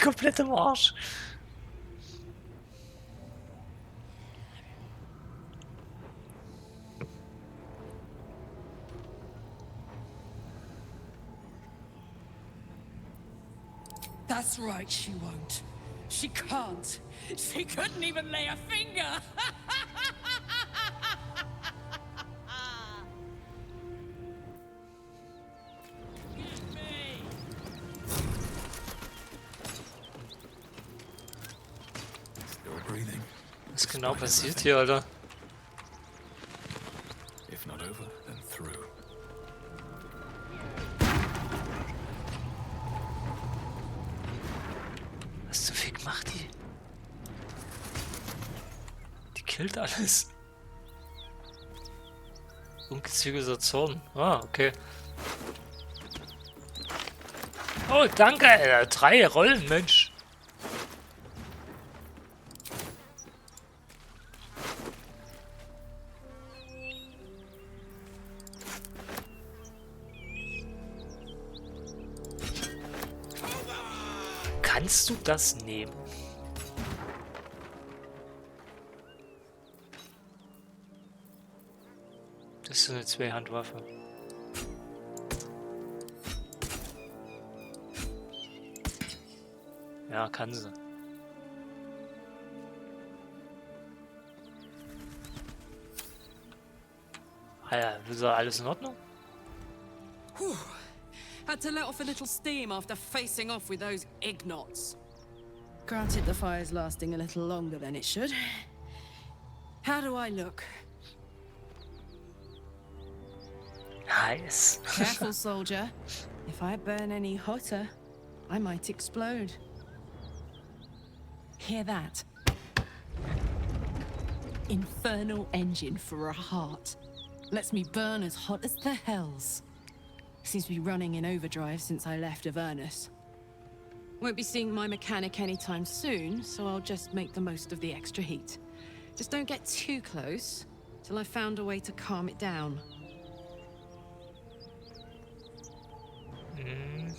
A: Komplett im Arsch.
G: That's right, she won't. She can't. She couldn't even lay a finger.
I: Still breathing.
A: Was genau passiert hier, Alter?
I: If not over, then through.
A: Was zum Fick macht die? Die killt alles. Ungezügelter Zorn. Ah, okay. Oh, danke, Alter. 3 Rollen, Mensch. Kannst du das nehmen? Das ist eine Zweihandwaffe. Ja, kann sie. Ah ja, ist da alles in Ordnung?
V: Whew. Had to let off a little steam after facing off with those ignots. Granted, the fire's lasting a little longer than it should. How do I look?
A: Nice.
V: Careful, soldier. If I burn any hotter, I might explode. Hear that? Infernal engine for a heart. Lets me burn as hot as the hells. Seems to be running in overdrive since I left Avernus. Won't be seeing my mechanic anytime soon, so I'll just make the most of the extra heat. Just don't get too close till I've found a way to calm it down.
A: Mhm.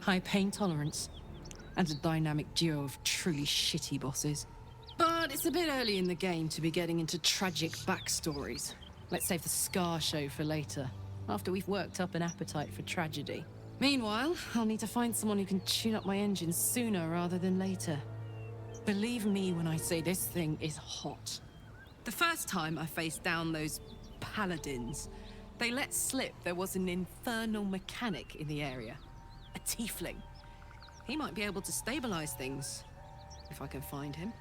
V: High pain tolerance, and a dynamic duo of truly shitty bosses. But it's a bit early in the game to be getting into tragic backstories. Let's save the Scar show for later, after we've worked up an appetite for tragedy. Meanwhile, I'll need to find someone who can tune up my engine sooner rather than later. Believe me when I say this thing is hot. The first time I faced down those paladins, they let slip there was an infernal mechanic in the area. A tiefling. He might be able to stabilize things, if I can find him.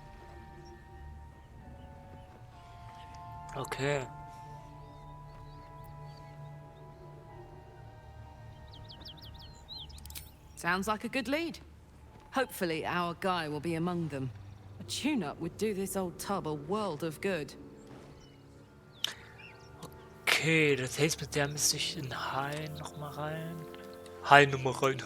A: Okay.
V: Sounds like a good lead. Hopefully our guy will be among them. A tune-up would do this old tub a world of good.
A: Okay, das heißt, mit der müsste ich in Hain nochmal rein. Hain nochmal rein.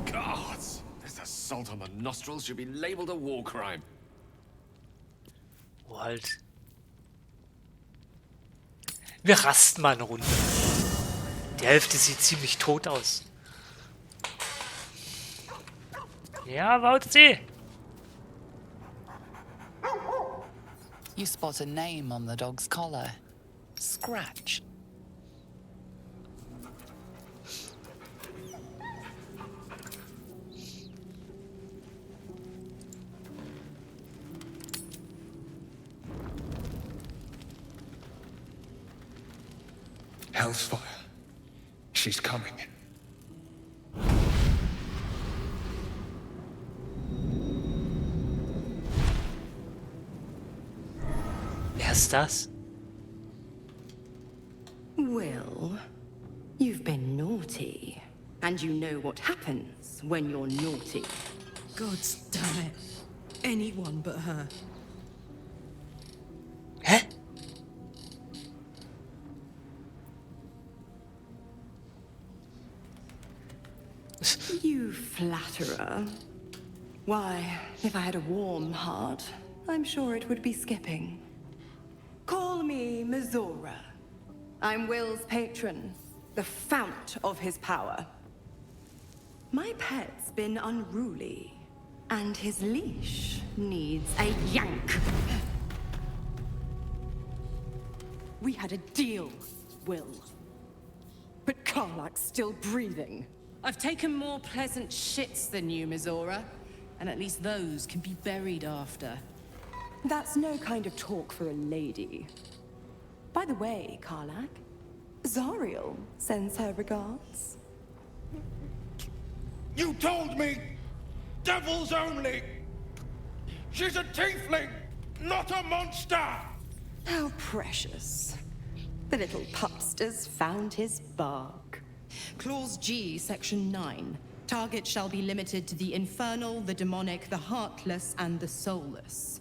L: God, this assault on the nostrils should be labeled a war crime.
A: Oh, halt. Wir rasten mal eine Runde. Die Hälfte sieht ziemlich tot aus. Ja, wartet sie!
E: You spot a name on the dog's collar. Scratch.
I: Hell's fire. She's coming.
A: Wer ist das?
O: Will, you've been naughty. And you know what happens when you're naughty.
V: God damn it. Anyone but her.
A: Hä?
O: You flatterer. Why, if I had a warm heart, I'm sure it would be skipping. Call me Mizora. I'm Will's patron, the fount of his power. My pet's been unruly, and his leash needs a yank. We had a deal, Will. But Karlak's still breathing. I've taken more pleasant shits than you, Mizora. And at least those can be buried after. That's no kind of talk for a lady. By the way, Karlak, Zariel sends her regards.
M: You told me! Devils only! She's a tiefling, not a monster!
O: How precious. The little pupster's found his bark. Clause G, Section 9. Target shall be limited to the infernal, the demonic, the heartless, and the soulless.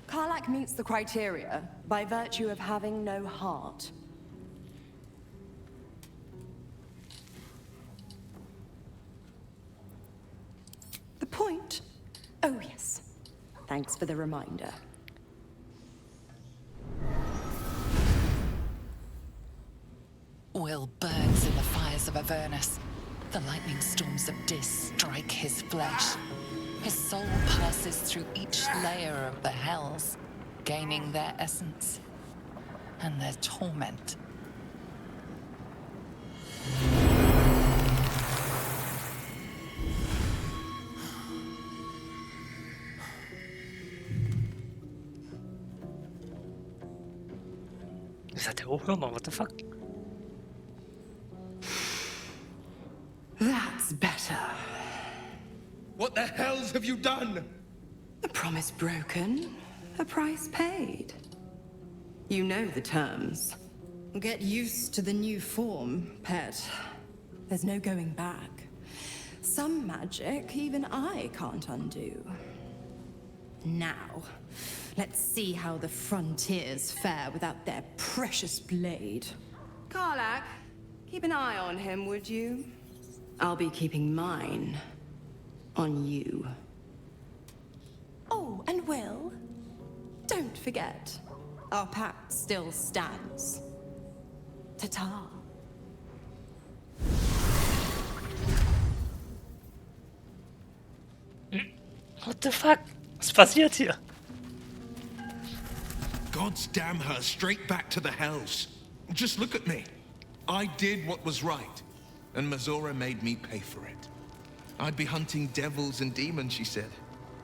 O: Karlak meets the criteria by virtue of having no heart. The point? Oh, yes. Thanks for the reminder.
E: Will burns in the fires of Avernus. The lightning storms of Dis strike his flesh. His soul passes through each layer of the hells, gaining their essence and their torment.
A: Ist das der Hochhörner? What the fuck?
O: That's better.
S: What the hells have you done?
O: A promise broken, a price paid. You know the terms. Get used to the new form, pet. There's no going back. Some magic even I can't undo. Now, let's see how the frontiers fare without their precious blade. Karlach, keep an eye on him, would you? I'll be keeping mine on you. Oh, and Will, don't forget, our pact still stands. Ta-ta.
A: What the fuck? Was passiert hier?
S: God's damn her straight back to the hells. Just look at me. I did what was right, and Mazora made me pay for it. I'd be hunting devils and demons, she said.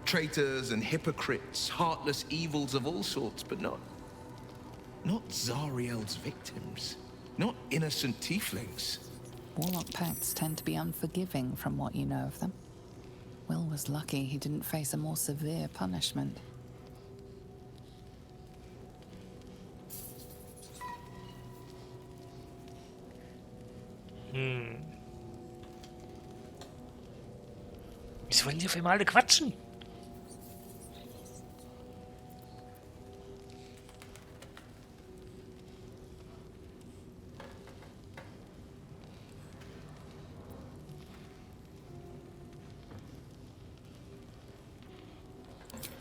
S: Traitors and hypocrites, heartless evils of all sorts, but not Zariel's victims. Not innocent tieflings.
E: Warlock pacts tend to be unforgiving from what you know of them. Will was lucky he didn't face a more severe punishment.
A: Wieso wollen die auf einmal alle quatschen?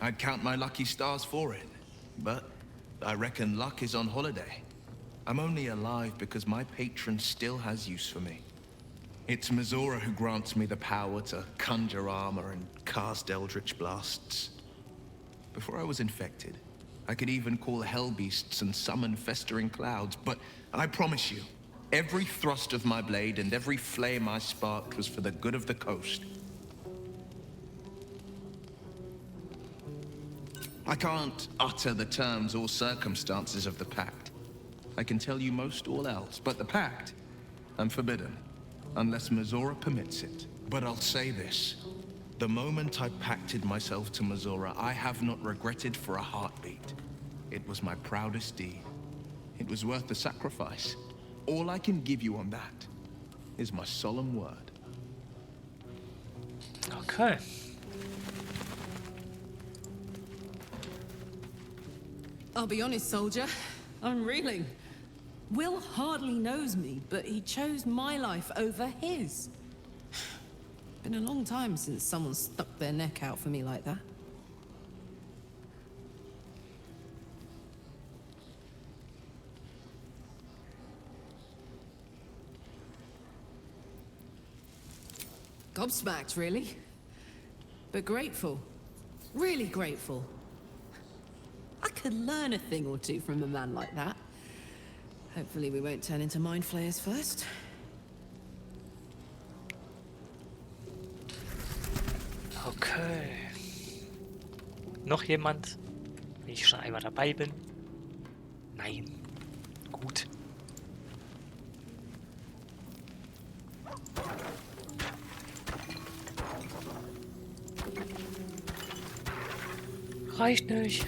S: I'd count my lucky stars for it, but I reckon luck is on holiday. I'm only alive because my patron still has use for me. It's Mazora who grants me the power to conjure armor and cast eldritch blasts. Before I was infected, I could even call hell beasts and summon festering clouds, but I promise you, every thrust of my blade and every flame I sparked was for the good of the coast. I can't utter the terms or circumstances of the pact. I can tell you most all else, but the pact, I'm forbidden, unless Mazora permits it. But I'll say this. The moment I pacted myself to Mazora, I have not regretted for a heartbeat. It was my proudest deed. It was worth the sacrifice. All I can give you on that is my solemn word.
A: Okay.
V: I'll be honest, soldier. I'm reeling. Will hardly knows me, but he chose my life over his. Been a long time since someone stuck their neck out for me like that. Gobsmacked, really. But grateful. Really grateful. I could learn a thing or two from a man like that. Hopefully we won't turn into mind flayers first.
A: Okay. Noch jemand? Wenn ich schon einmal dabei bin? Nein. Gut. Reicht nicht.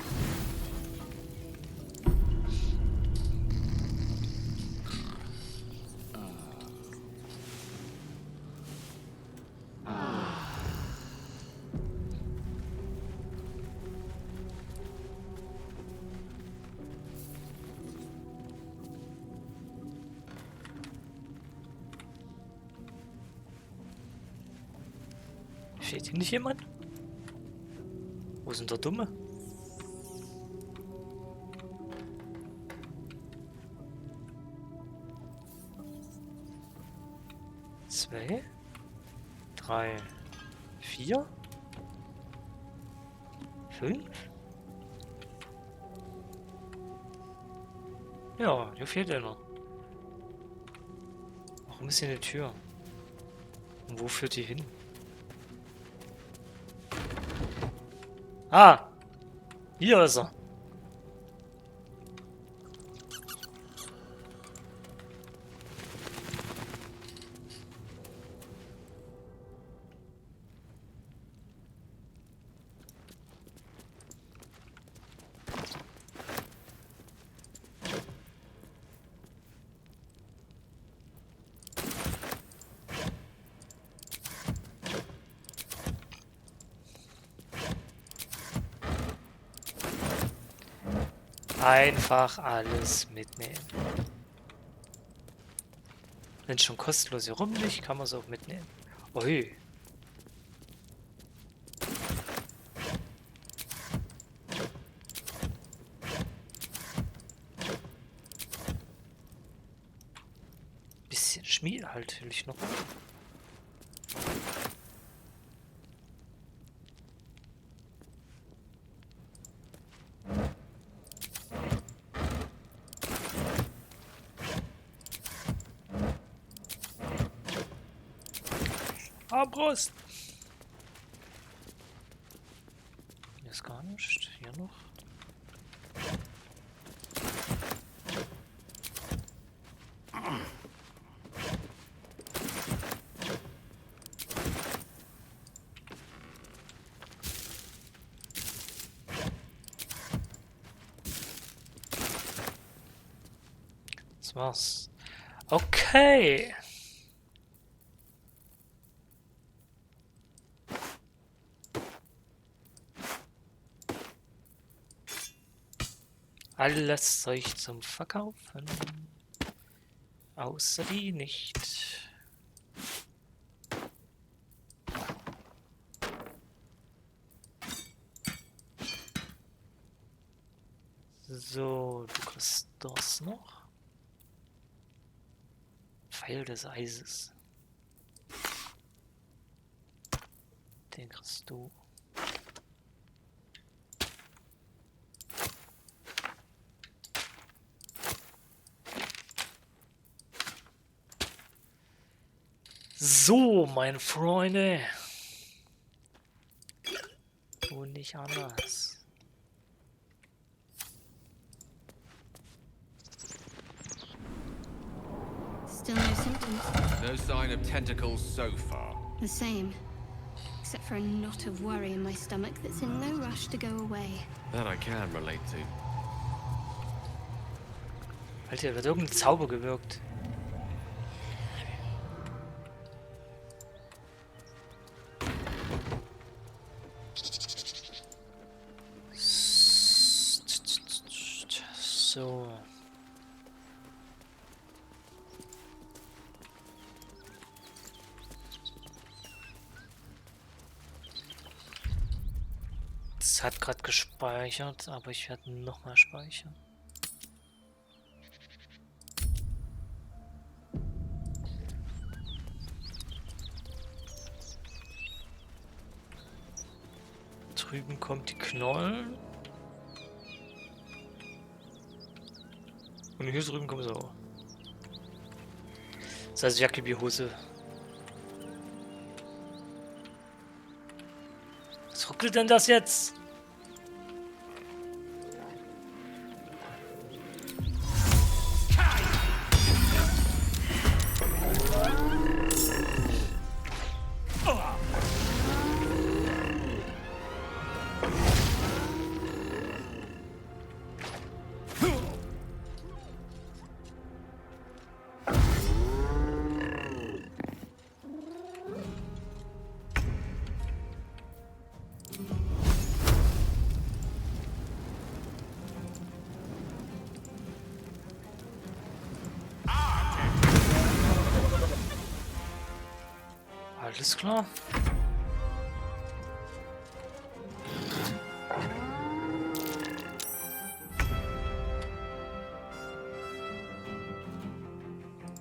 A: Steht hier nicht jemand? Wo sind der Dumme? Zwei, drei, vier, fünf. Ja, hier fehlt einer. Warum ist hier eine Tür? Und wo führt die hin? Ah! Hier ist er. Einfach alles mitnehmen. Wenn es schon kostenlos hier rumliegt, kann man es auch mitnehmen. Ui. Bisschen Schmied halt, will ich noch. Armbrust! Hier ist gar nichts. Hier noch. Das war's. Okay. Alles Zeug zum Verkaufen. Außer die nicht. So, du kriegst das noch. Pfeil des Eises. Den kriegst du. So, meine Freunde. Und nicht anders.
J: Still no symptoms.
L: No sign of tentacles so far.
J: The same. Except for a knot of worry in my stomach that's in no rush to go away.
L: That I can relate to.
A: Alter, wird irgendein Zauber gewirkt. So. Es hat gerade gespeichert, aber ich werde nochmal speichern. Drüben kommt die Knollen. Und hier drüben kommt es auch. Das heißt Jacke wie Hose. Was ruckelt denn das jetzt? Alles klar.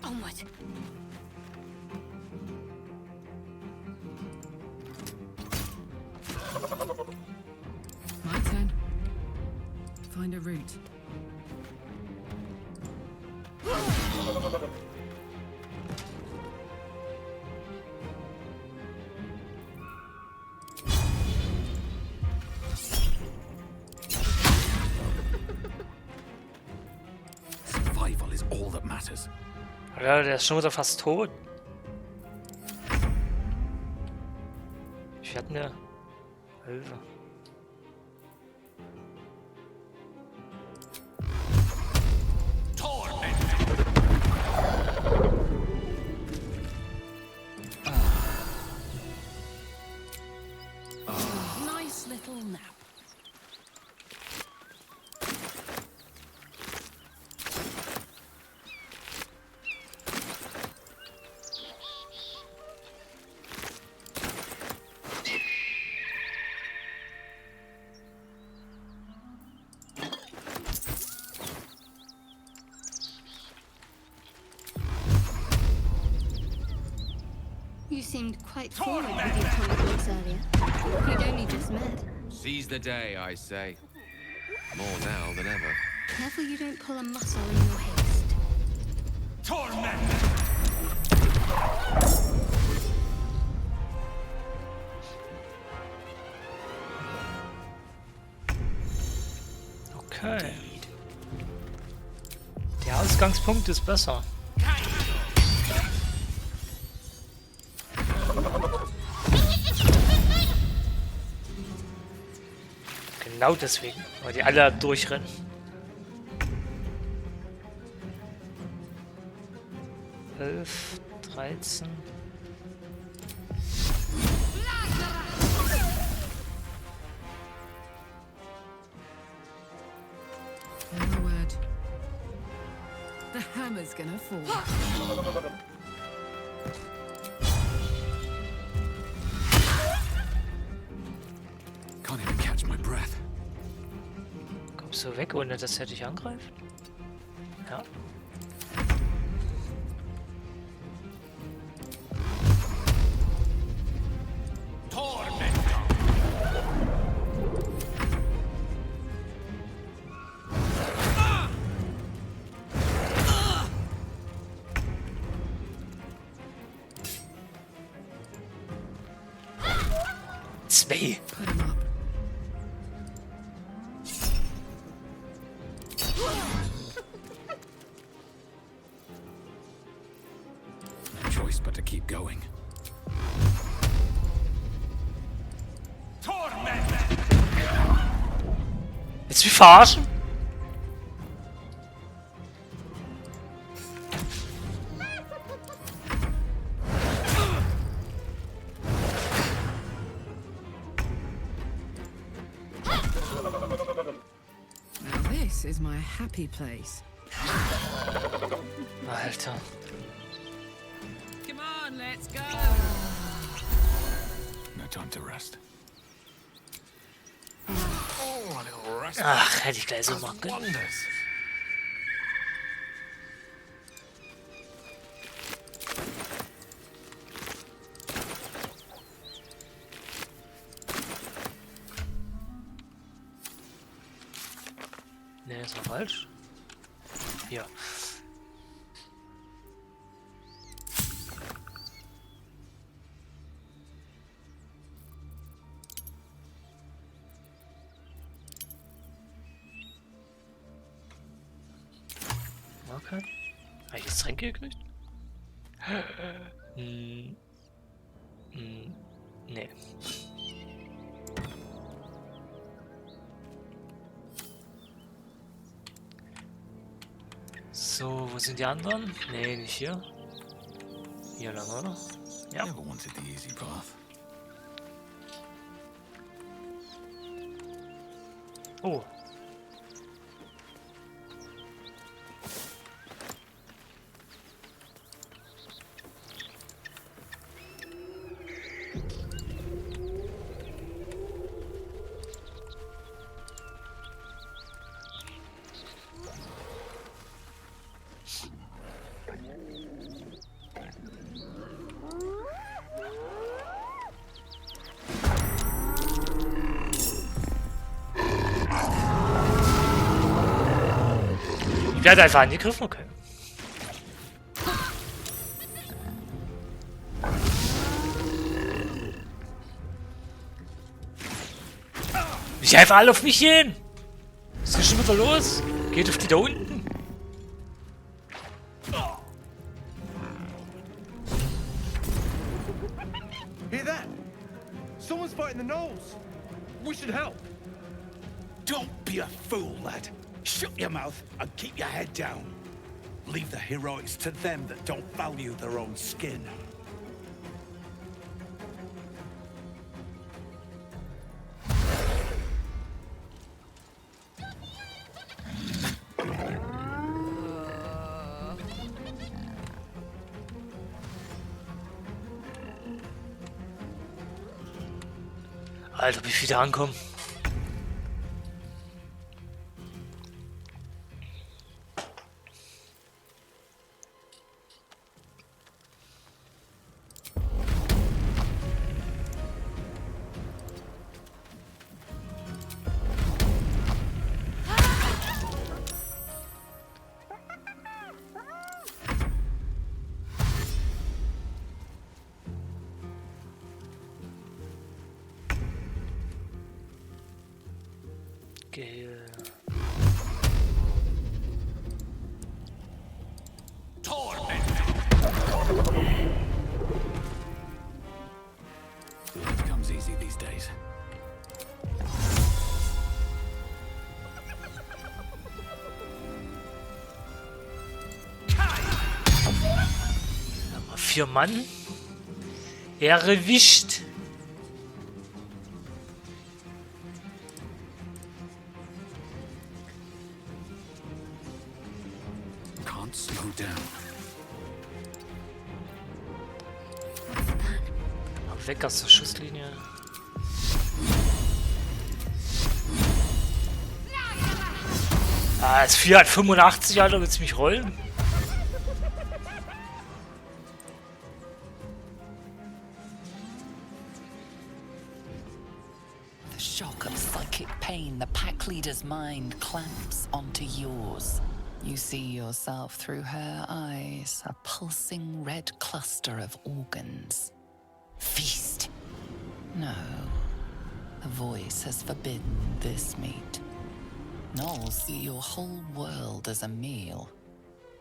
B: Onward.
V: My turn. Find a route.
N: Survival is all that matters.
A: Ja, der ist schon wieder fast tot. Ich hatte eine Hilfe.
V: Nice little nap.
J: You seemed quite forward with your confidence earlier. We'd only just met.
L: Seize the day, I say. More now than ever.
J: Careful you don't pull a muscle in your haste.
A: Okay. Der Ausgangspunkt ist besser. Genau deswegen, weil die alle durchrennen. Elf, 13.
V: My word. The hammer's gonna fall.
N: Can't even catch my breath.
A: Kommst du weg, ohne dass er dich angreift? Ja. Zwei.
N: No choice but to keep going.
A: Willst du mich verarschen?
V: Now this is my happy place.
A: Alter.
V: Come on, let's go.
N: No time to rest.
A: Ach, hätte ich gleich so machen können. Ne, ist noch falsch. Hier. Okay. Habe ich jetzt Tränke gekriegt? Nee. So, wo sind die anderen? Nee, nicht hier. Hier lang, oder? Ja.
N: Never wanted the easy path.
A: Oh. Ich werde einfach angegriffen, okay. Ich helfe alle auf mich hin! Was ist schon wieder los? Geht auf die da unten.
K: Hear that? Someone's fighting the gnolls. We should help.
I: Don't be a fool, lad. Shut your mouth and keep your head down. Leave the heroics to them that don't value their own skin.
A: Alter, wie viel da ankommen. Gale.
N: Life comes easy these days.
A: Haben wir 4 Mann? Erwischt.
N: Can't slow down.
A: Weg aus der Schusslinie. Ah, ist 485, Alter, willst du mich rollen?
E: The shock of psychic pain, the pack leader's mind clamps onto yours. You see yourself through her eyes, a pulsing red cluster of organs. Feast. No. The voice has forbidden this meat. Gnolls see your whole world as a meal.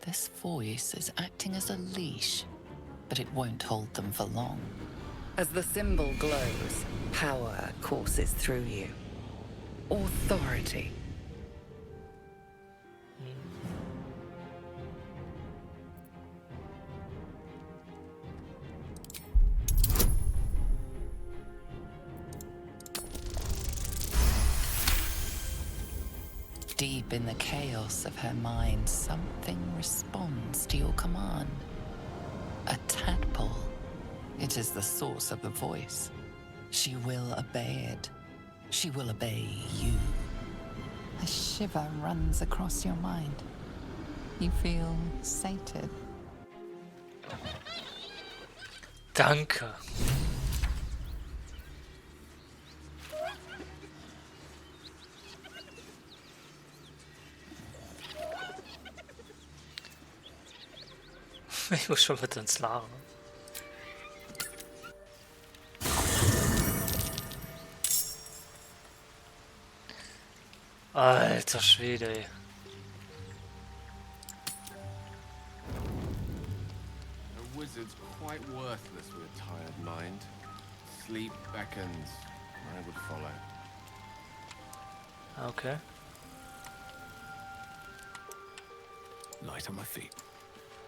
E: This voice is acting as a leash, but it won't hold them for long. As the symbol glows, power courses through you. Authority. Deep in the chaos of her mind, something responds to your command. A tadpole. It is the source of the voice. She will obey it. She will obey you. A shiver runs across your mind. You feel sated.
A: Danke. Ich muss schon wieder ins Lager. Alter Schwede, ey.
L: A wizard's quite worthless with a tired mind. Sleep beckons. I would follow.
A: Okay.
N: Light on my feet.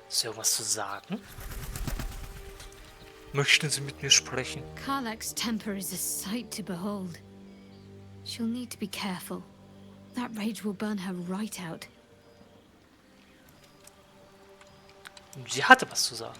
A: Ist irgendwas zu sagen? Möchten Sie mit mir sprechen?
J: Karlach's temper is a sight to behold. She'll need to be careful. That rage will burn her right out.
A: Sie hatte was zu sagen.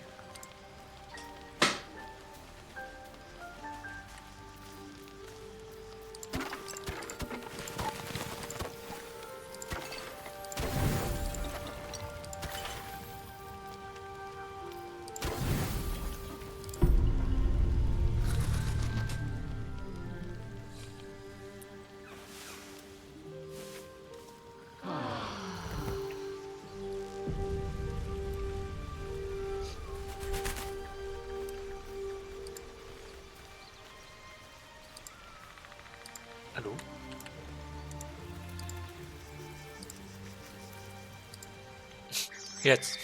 A: Hallo? Jetzt.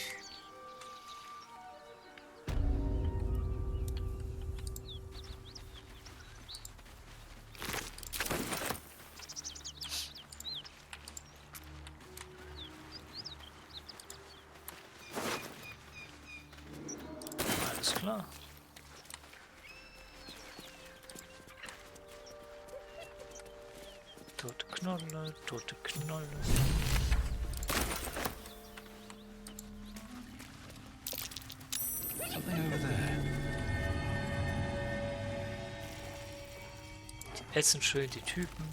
A: Alles klar. Tote Knolle, tote Knolle.
P: Something over there.
A: Die essen schön die Typen.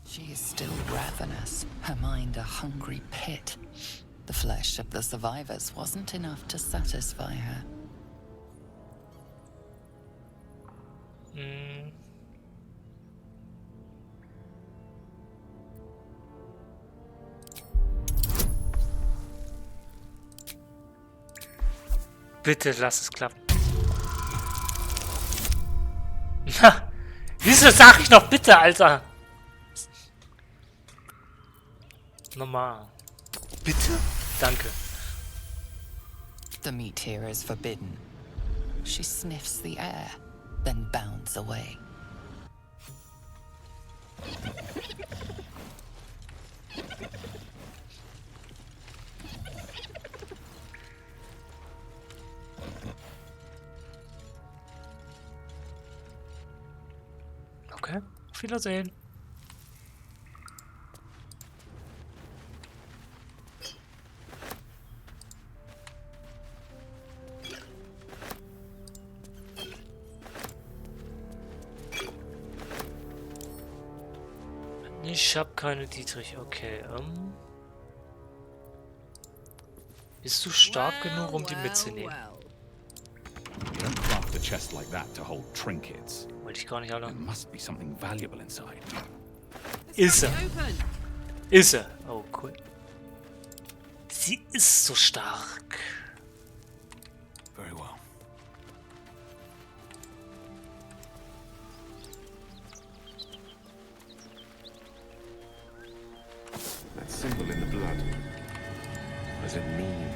E: She is still ravenous, her mind a hungry pit. The flesh of the survivors wasn't enough to satisfy her.
A: Bitte lass es klappen. Na, wieso sag ich noch bitte, Alter? Nochmal. Bitte? Danke.
E: The meat here is forbidden. She sniffs the air, then bounds away.
A: Okay, auf Wiedersehen. Ich hab keine Dietrich, okay. Bist du stark genug, um die mitzunehmen?
N: You don't craft a chest like that to hold trinkets.
A: Wollte ich gar nicht, Alter.
N: There must be something valuable inside.
A: Ist er. Ist er. Oh, cool. Sie ist so stark.
N: Very well.
D: That symbol in the blood. What does it mean?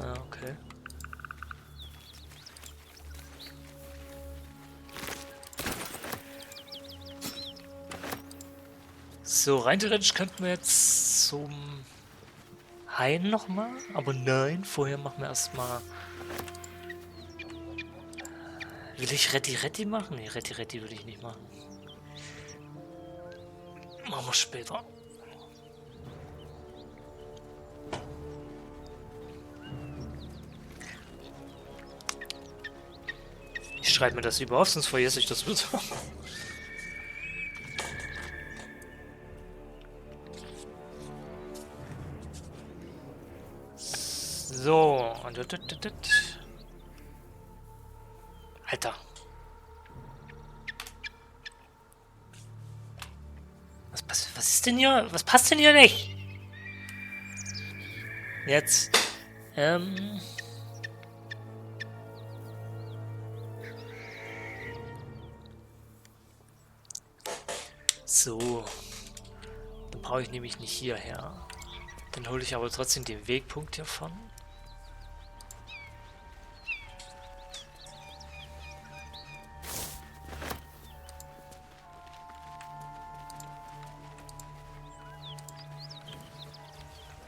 A: Ah, okay. So, rein theoretisch könnten wir jetzt zum Hain nochmal, aber nein, vorher machen wir erstmal. Will ich Retti machen? Nee, Retti will ich nicht machen. Machen wir später. Ich schreibe mir das lieber auf, sonst vergesse ich das wieder. So, und Alter. Was ist denn hier? Was passt denn hier nicht? Jetzt. So. Dann brauche ich nämlich nicht hierher. Dann hole ich aber trotzdem den Wegpunkt hiervon.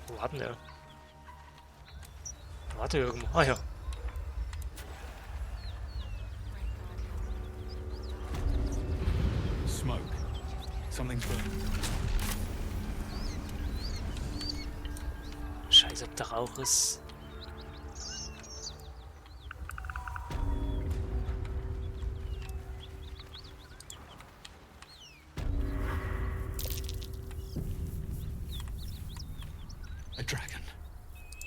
A: Wo war denn der? Warte irgendwo. Ah ja.
N: Smoke. Something's burning.
A: Scheiße, ob da Rauch ist.
D: A dragon.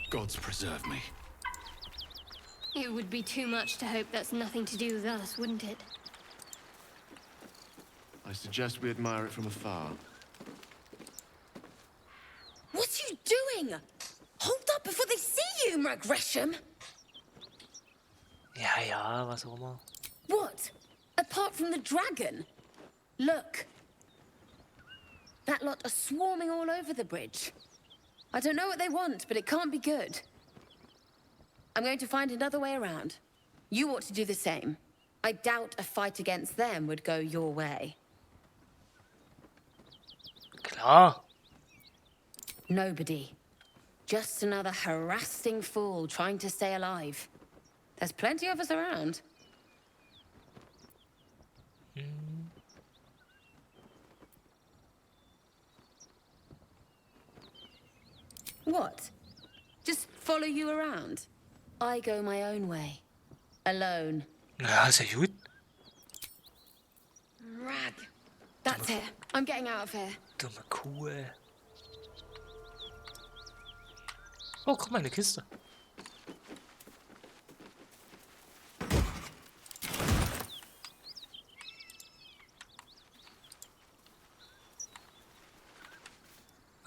D: Gods preserve me.
B: It would be too much to hope that's nothing to do with us, wouldn't it?
C: I suggest we admire it from afar.
G: What are you doing? Hold up before they see you, Gresham.
A: Ja, was auch immer.
G: What? Apart from the dragon? Look. That lot are swarming all over the bridge. I don't know what they want, but it can't be good. I'm going to find another way around. You ought to do the same. I doubt a fight against them would go your way.
A: Klar.
G: Nobody. Just another harassing fool trying to stay alive. There's plenty of us around. What? Just follow you around? I go my own way. Alone.
A: Ja, ist ja gut.
G: Rag. That's it. I'm getting out of here.
A: Dumme Kuh, ey. Oh, guck mal, eine Kiste.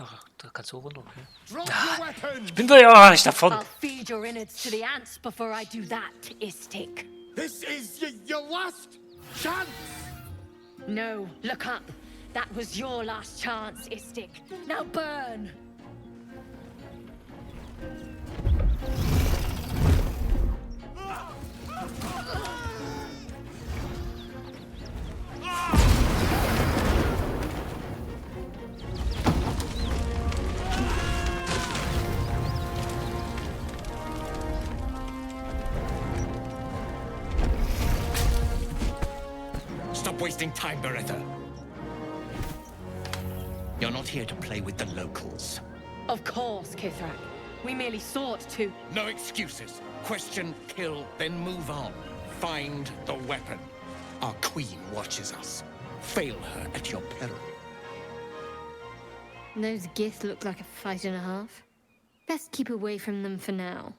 A: Ach, da kannst du runter, okay.
U: Drop your weapons!
A: Ich bin da ja nicht davon.
G: I'll feed your innards to the ants before I do that, Istik.
U: This is your last chance!
G: No, look up. That was your last chance, Istik. Now burn!
F: Stop wasting time, Beretta. You're not here to play with the locals.
G: Of course, Kithrak. We merely sought to...
F: No excuses. Question, kill, then move on. Find the weapon. Our queen watches us. Fail her at your peril.
J: Those Gith look like a fight and a half. Best keep away from them for now.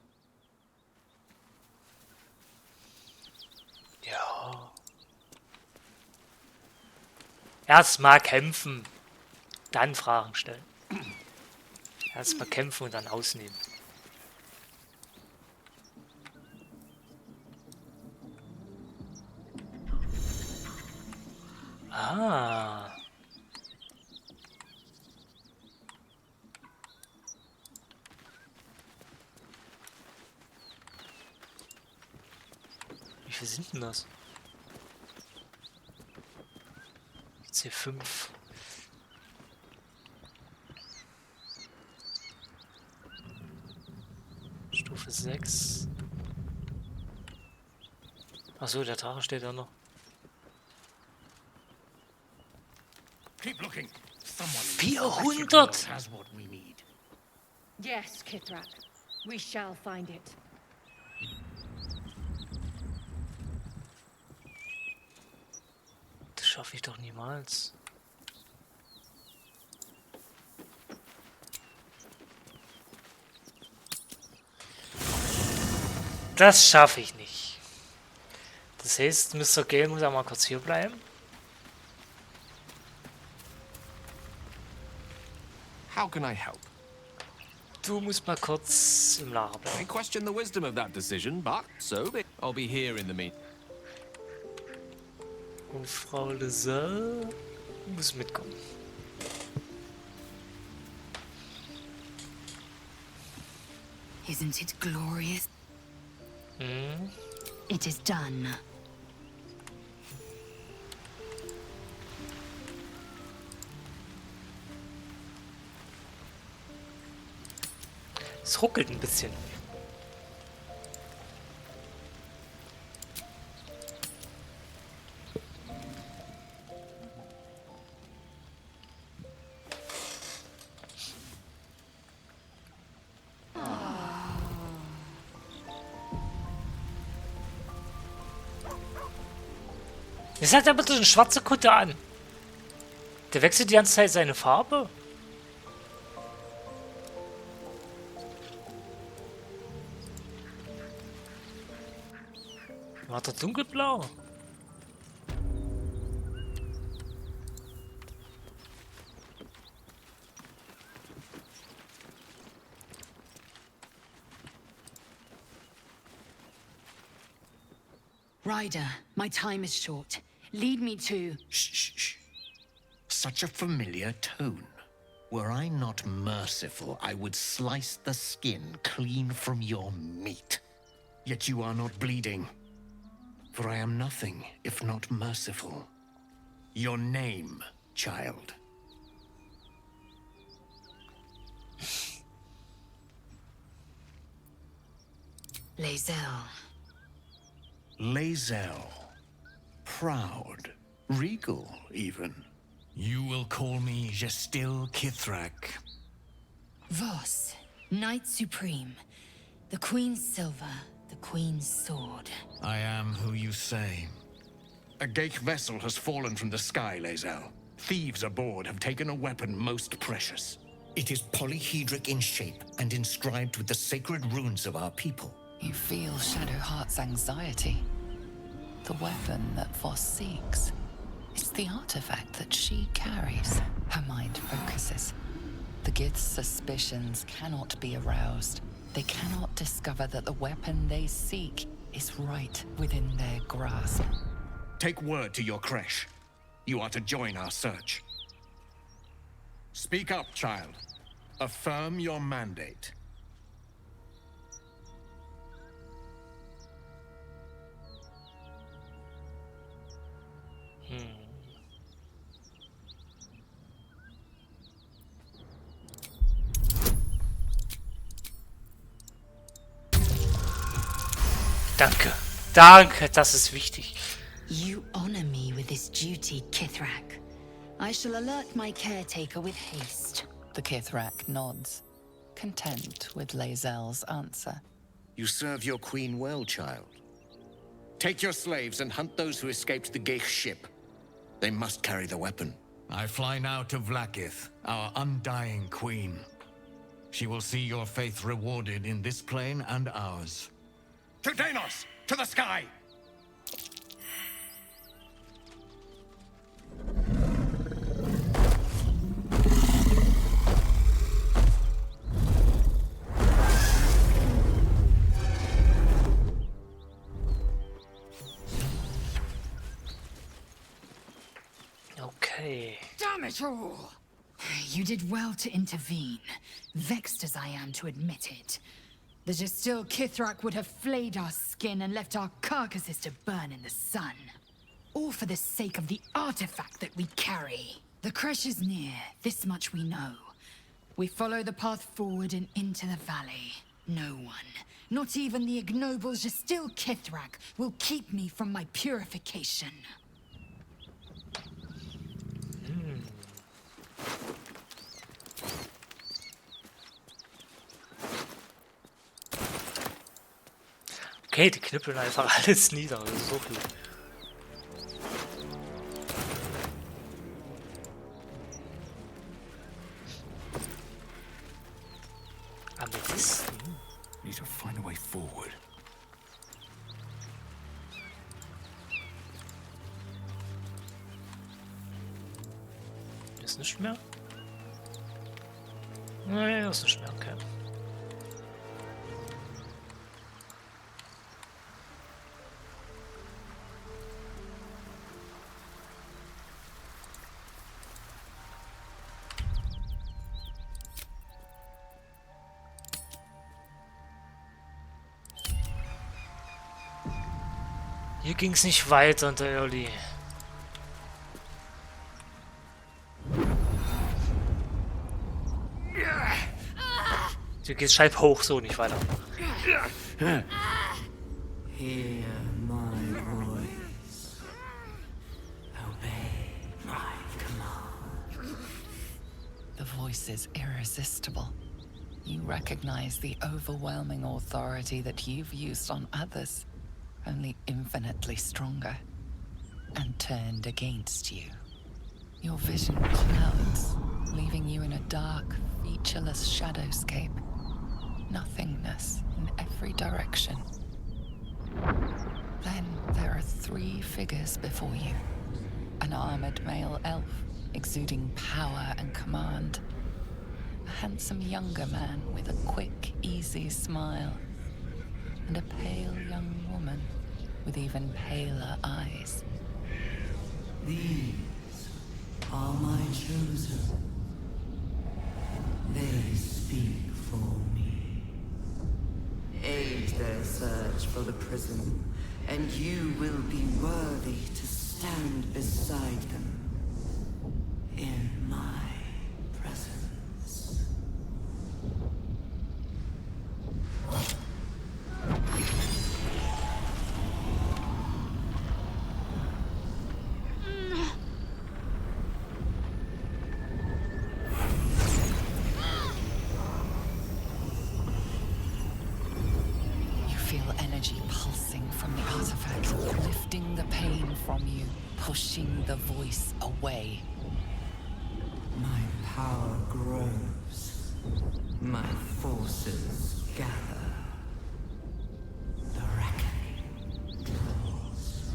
A: Ja. Erstmal kämpfen. Dann Fragen stellen. Erstmal kämpfen und dann ausnehmen. Ah. Wie viel sind denn das? Jetzt hier 5. Stufe 6. Achso, der Drache steht da noch.
F: Keep looking.
A: 400!
F: Has what we need.
G: Yes, Kithrak. We shall find it.
A: Das schaffe ich doch niemals. Das schaffe ich nicht. Das heißt, Mr. Gale muss auch mal kurz hier bleiben.
L: How can I help?
A: Du musst mal kurz im Lager bleiben.
L: I question the wisdom of that decision, but so be it. I'll be here in the meantime.
A: Und Frau Lisa muss mitkommen.
T: Isn't it glorious?
A: Hm.
T: It is done.
A: Es ruckelt ein bisschen. Jetzt hat er bitte eine schwarze Kutte an. Der wechselt die ganze Zeit seine Farbe. War der dunkelblau?
T: Ryder, my time is short. Lead me to...
F: Shh. Such a familiar tone. Were I not merciful, I would slice the skin clean from your meat. Yet you are not bleeding. For I am nothing if not merciful. Your name, child.
T: Lae'zel.
F: Lae'zel. Proud. Regal, even. You will call me Gestil Kithrak.
T: Voss, Knight Supreme. The Queen's silver, the Queen's sword.
F: I am who you say. A Geich vessel has fallen from the sky, Lae'zel. Thieves aboard have taken a weapon most precious. It is polyhedric in shape and inscribed with the sacred runes of our people.
E: You feel Shadowheart's anxiety. The weapon that Voss seeks. It's the artifact that she carries. Her mind focuses. The Gith's suspicions cannot be aroused. They cannot discover that the weapon they seek is right within their grasp.
F: Take word to your creche. You are to join our search. Speak up, child. Affirm your mandate.
A: Danke. Danke, das ist wichtig.
T: You honor me with this duty, Kithrak. I shall alert my caretaker with haste.
E: The Kithrak nods, content with Lae'zel's answer.
F: You serve your queen well, child. Take your slaves and hunt those who escaped the Gith ship. They must carry the weapon.
H: I fly now to Vlaakith, our undying queen. She will see your faith rewarded in this plane and ours.
F: To Danos! To the sky!
A: Okay.
T: Damn it all! You did well to intervene, vexed as I am to admit it. The Gestil Kithrak would have flayed our skin and left our carcasses to burn in the sun. All for the sake of the artifact that we carry. The creche is near, this much we know. We follow the path forward and into the valley. No one, not even the ignoble Gestil Kithrak, will keep me from my purification.
A: Okay, die knüppeln einfach alles nieder. Das ist so viel. Amethysten.
N: Need to find a way forward.
A: Ist nicht mehr? Nein, ist nicht mehr, okay. Hier ging es nicht weiter unter Early. Du gehst halb hoch, so nicht weiter.
Q: Hear my voice. Obey my command.
E: The voice is irresistible. You recognize the overwhelming authority that you've used on others, only infinitely stronger, and turned against you. Your vision clouds, leaving you in a dark, featureless shadowscape. Nothingness in every direction. Then there are three figures before you. An armored male elf, exuding power and command. A handsome younger man with a quick, easy smile. And a pale young woman with even paler eyes.
Q: These are my chosen. They speak for me. Aid their search for the prison, and you will be worthy to stand beside them in my presence.
E: Pushing the voice away.
Q: My power grows. My forces gather. The reckoning calls.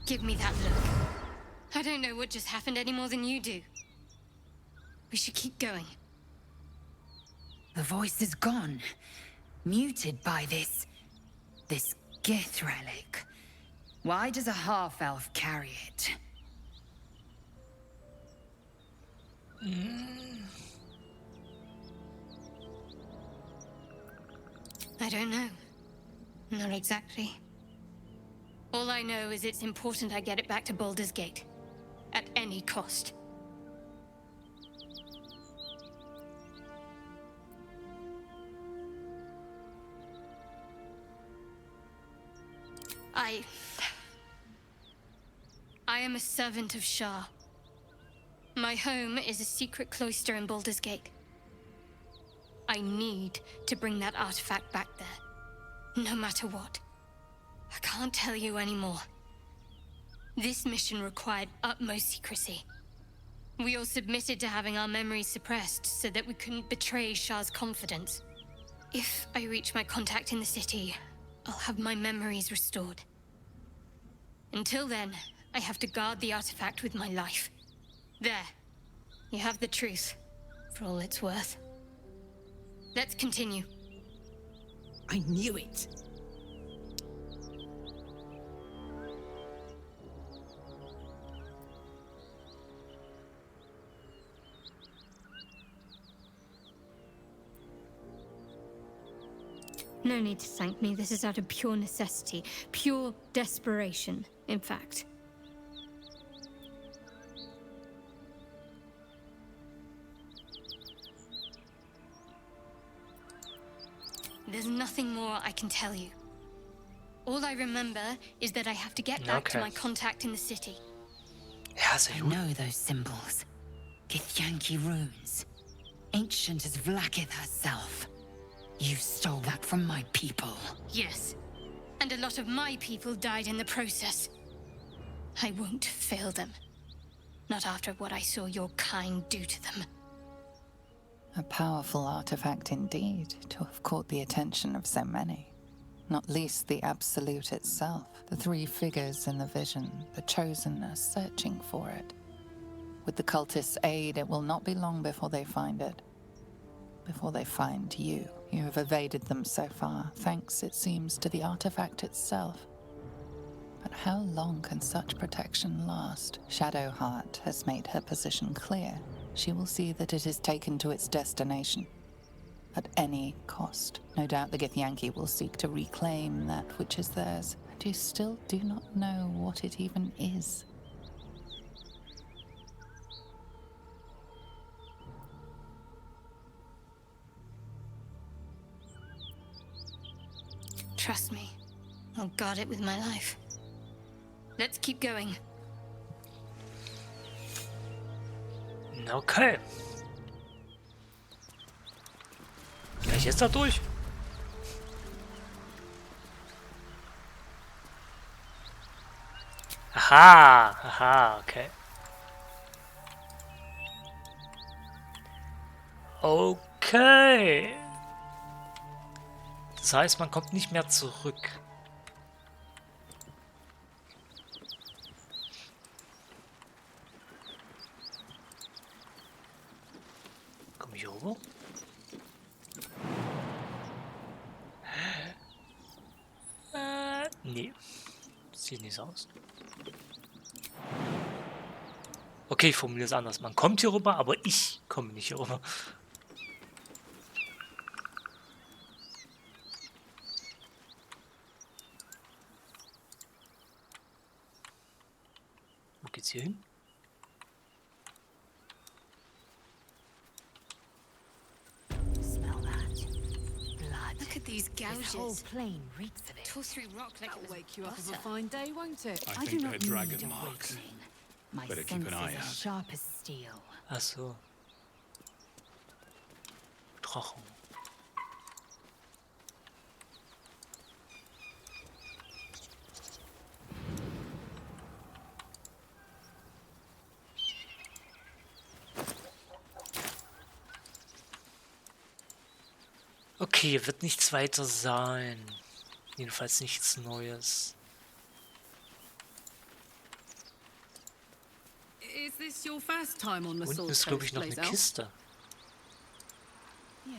B: Give me that look. I don't know what just happened any more than you do. We should keep going.
T: The voice is gone. Muted by this Gith relic. Why does a half-elf carry it?
B: I don't know. Not exactly. All I know is it's important I get it back to Baldur's Gate. At any cost. I am a servant of Shah. My home is a secret cloister in Baldur's Gate. I need to bring that artifact back there. No matter what. I can't tell you anymore. This mission required utmost secrecy. We all submitted to having our memories suppressed so that we couldn't betray Shah's confidence. If I reach my contact in the city, I'll have my memories restored. Until then, I have to guard the artifact with my life. There. You have the truth, for all it's worth. Let's continue.
V: I knew it.
J: No need to thank me. This is out of pure necessity. Pure desperation, in fact.
B: There's nothing more I can tell you. All I remember is that I have to get back to my contact in the city.
T: I know those symbols. Githyanki runes. Ancient as Vlaakith herself. You stole that from my people.
B: Yes. And a lot of my people died in the process. I won't fail them. Not after what I saw your kind do to them.
E: A powerful artifact indeed, to have caught the attention of so many. Not least the Absolute itself, the three figures in the vision, the Chosen are searching for it. With the cultists' aid, it will not be long before they find it. Before they find you. You have evaded them so far, thanks, it seems, to the artifact itself. But how long can such protection last? Shadowheart has made her position clear. She will see that it is taken to its destination. At any cost. No doubt the Githyanki will seek to reclaim that which is theirs. And you still do not know what it even is.
B: Trust me. I'll guard it with my life. Let's keep going.
A: Okay. Gleich jetzt da durch. Aha, aha, okay. Okay. Das heißt, man kommt nicht mehr zurück. Komm ich rüber? Nee. Sieht nicht so aus. Okay, ich formuliere es anders. Man kommt hier rüber, aber ich komme nicht hier rüber. Wo geht's hier hin?
B: Look at these gouges.
T: This whole plain reeks of it.
B: Tore through rock like it was
V: Wake you up of a
B: butter.
V: fine day, won't it?
D: I
T: I do
D: think
T: not
D: they're
T: need
D: dragon marks.
T: awakening. My
D: Better keep an eye
T: senses are
D: out.
T: sharp as steel.
A: Ach so. Drachen. Okay, hier wird nichts weiter sein. Jedenfalls nichts Neues.
V: this your first time on
A: Unten
V: Masol's
A: ist, glaube ich,
V: coast,
A: noch eine
V: Lae'zel?
A: Kiste.
T: Yes.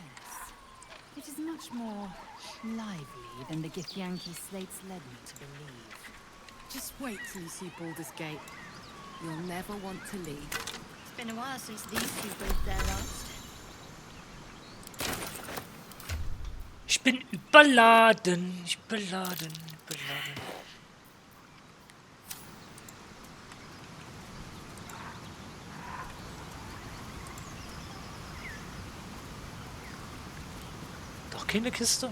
T: It is much more lively than the Githyanki slates led me to believe.
V: Just wait till you see Baldur's Gate. You'll never want to leave.
J: It's been a while since these two lived there last.
A: Ich bin überladen. Ich bin überladen. Überladen. Doch keine Kiste.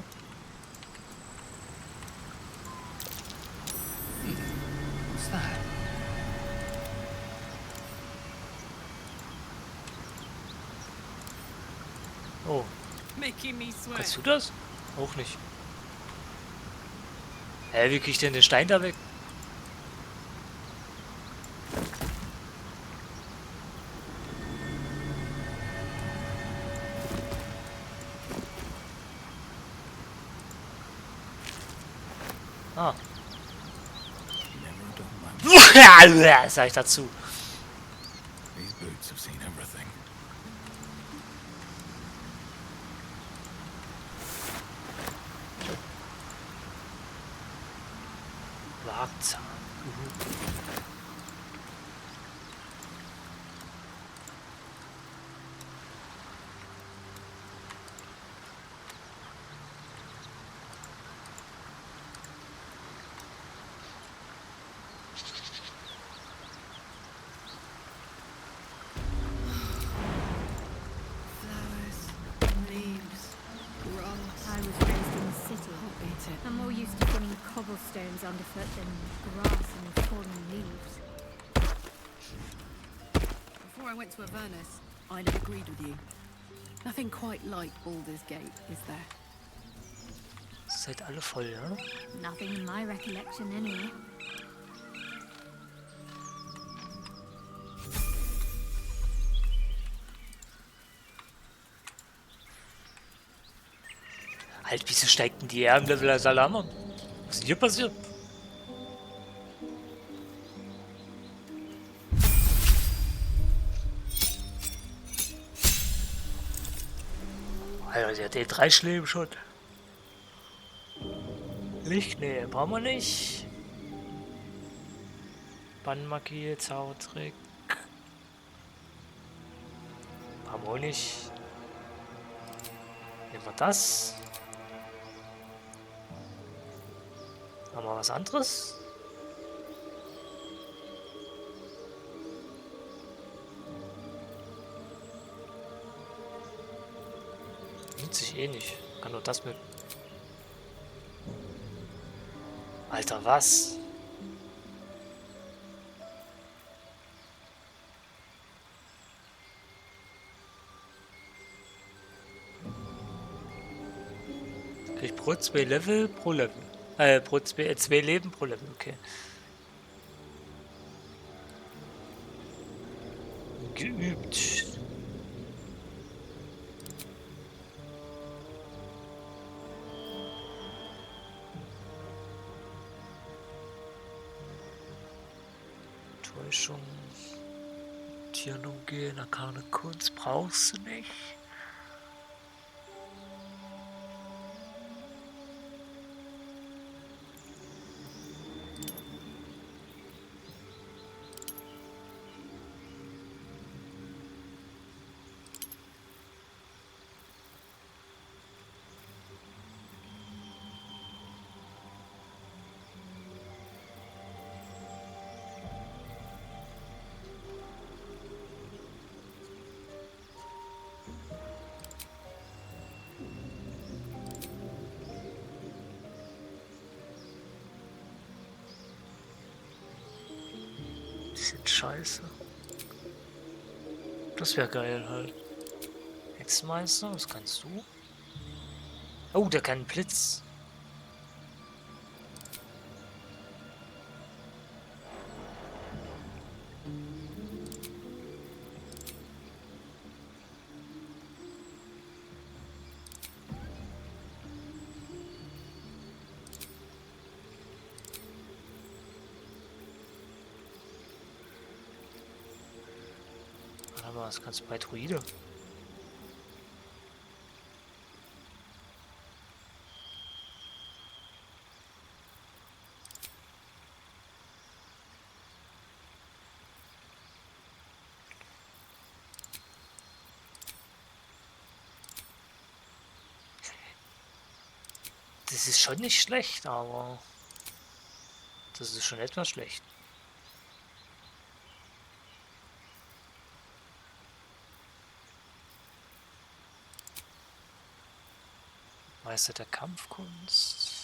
E: What's that?
A: Oh.
V: Making me sweat.
A: Kannst du das? Auch nicht. Hä, wie krieg ich denn den Stein da weg? Ah. Sag ich dazu.
D: These boots have seen everything.
A: Wagzahn.
J: I was raised in the city. I'm more used to feeling cobblestones underfoot than grass and fallen leaves.
V: Before I went to Avernus, I'd have agreed with you. Nothing quite like Baldur's Gate, is there?
A: Seid alle voll, ja?
J: Nothing in my recollection, anyway.
A: Halt, wieso steigt denn die Ehrenlevel als alle anderen? Was ist denn hier passiert? Alter, der hat den 3 Schläge schon. Licht? Nee, brauchen wir nicht. Bannmagie, Zaubertrick. Brauchen wir auch nicht. Nehmen wir das. Haben wir was anderes? Nimmt sich eh nicht. Kann nur das mit. Alter, was? Krieg pro 2 Level pro Level. Pro 2 Leben pro Level, okay. Geübt. Täuschung. Tieren umgehen, arkane Kunst brauchst du nicht. Bisschen scheiße. Das wäre geil halt. Hexenmeister, was kannst du? Oh, der kann einen Blitz. Was kannst du bei Druide? Das ist schon nicht schlecht, aber das ist schon etwas schlecht. Meister der Kampfkunst.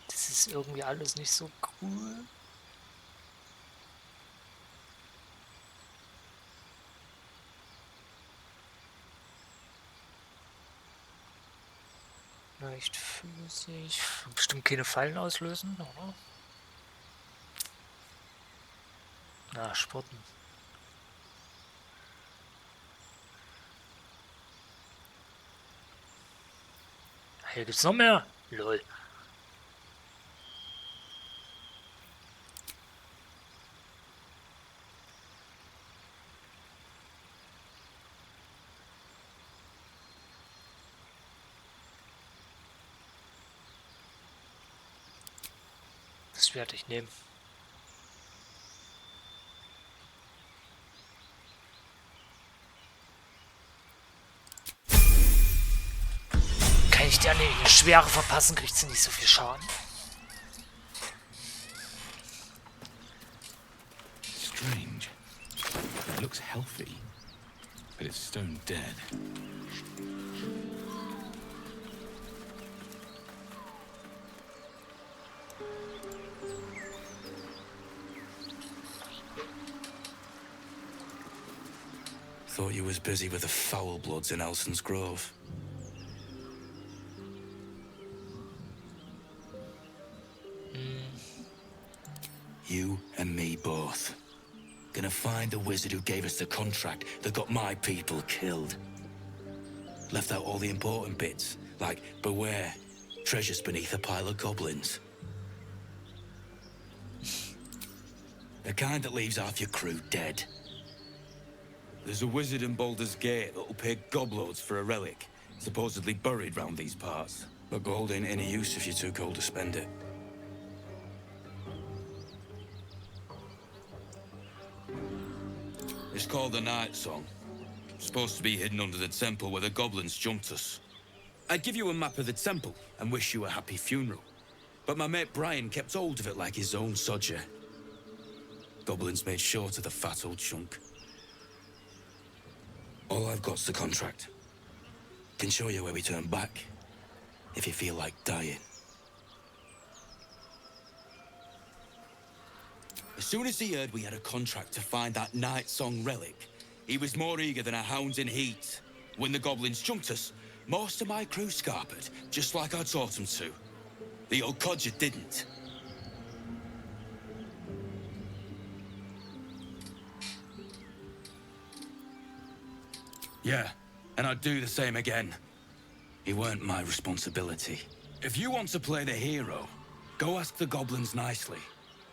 A: Das ist irgendwie alles nicht so cool. Leicht flüssig. Bestimmt keine Fallen auslösen, oder? Na, Sporten. Hier gibt's noch mehr. Lol. Das werde ich nehmen. Kann ich dir eine schwere verpassen, kriegt sie nicht so viel Schaden.
D: Strange. It looks healthy, but it's stone dead.
M: Thought you was busy with the foul bloods in Elson's Grove. You and me both. Gonna find the wizard who gave us the contract that got my people killed. Left out all the important bits, like beware, treasures beneath a pile of goblins. The kind that leaves half your crew dead. There's a wizard in Baldur's Gate that'll pay gobloads for a relic, supposedly buried round these parts. But gold ain't any use if you're too cold to spend it. It's called the Night Song. Supposed to be hidden under the temple where the goblins jumped us. I'd give you a map of the temple and wish you a happy funeral. But my mate Brian kept hold of it like his own sodger. Goblins made short of the fat old chunk. All I've got's the contract. Can show you where we turn back, if you feel like dying. As soon as he heard we had a contract to find that Night Song relic, he was more eager than a hound in heat. When the goblins jumped us, most of my crew scarpered, just like I taught them to. The old codger didn't. Yeah, and I'd do the same again. He weren't my responsibility. If you want to play the hero, go ask the goblins nicely.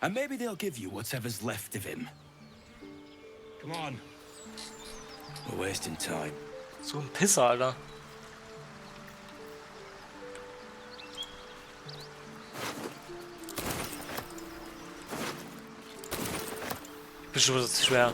M: And maybe they'll give you whatever's left of him. Come on. We're wasting time.
A: So ein Pisser, Alter. Bestimmt wird es schwer.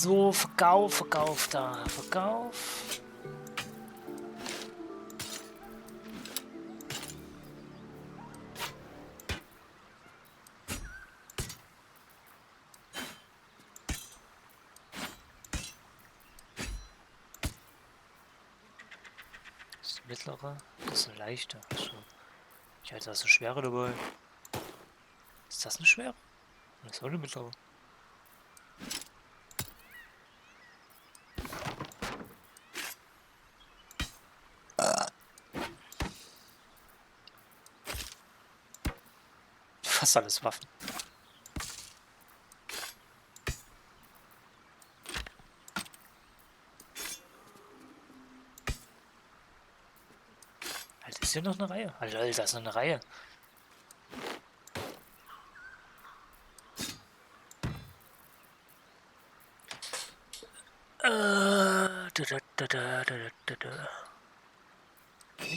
A: So, Verkauf da. Verkauf. Das ist eine mittlere. Das ist eine leichte. So. Ich hatte da so schwere dabei. Ist das eine schwere? Das ist auch eine mittlere. Fast alles Waffen. Alter, ist hier noch eine Reihe? Alter, da ist noch eine Reihe.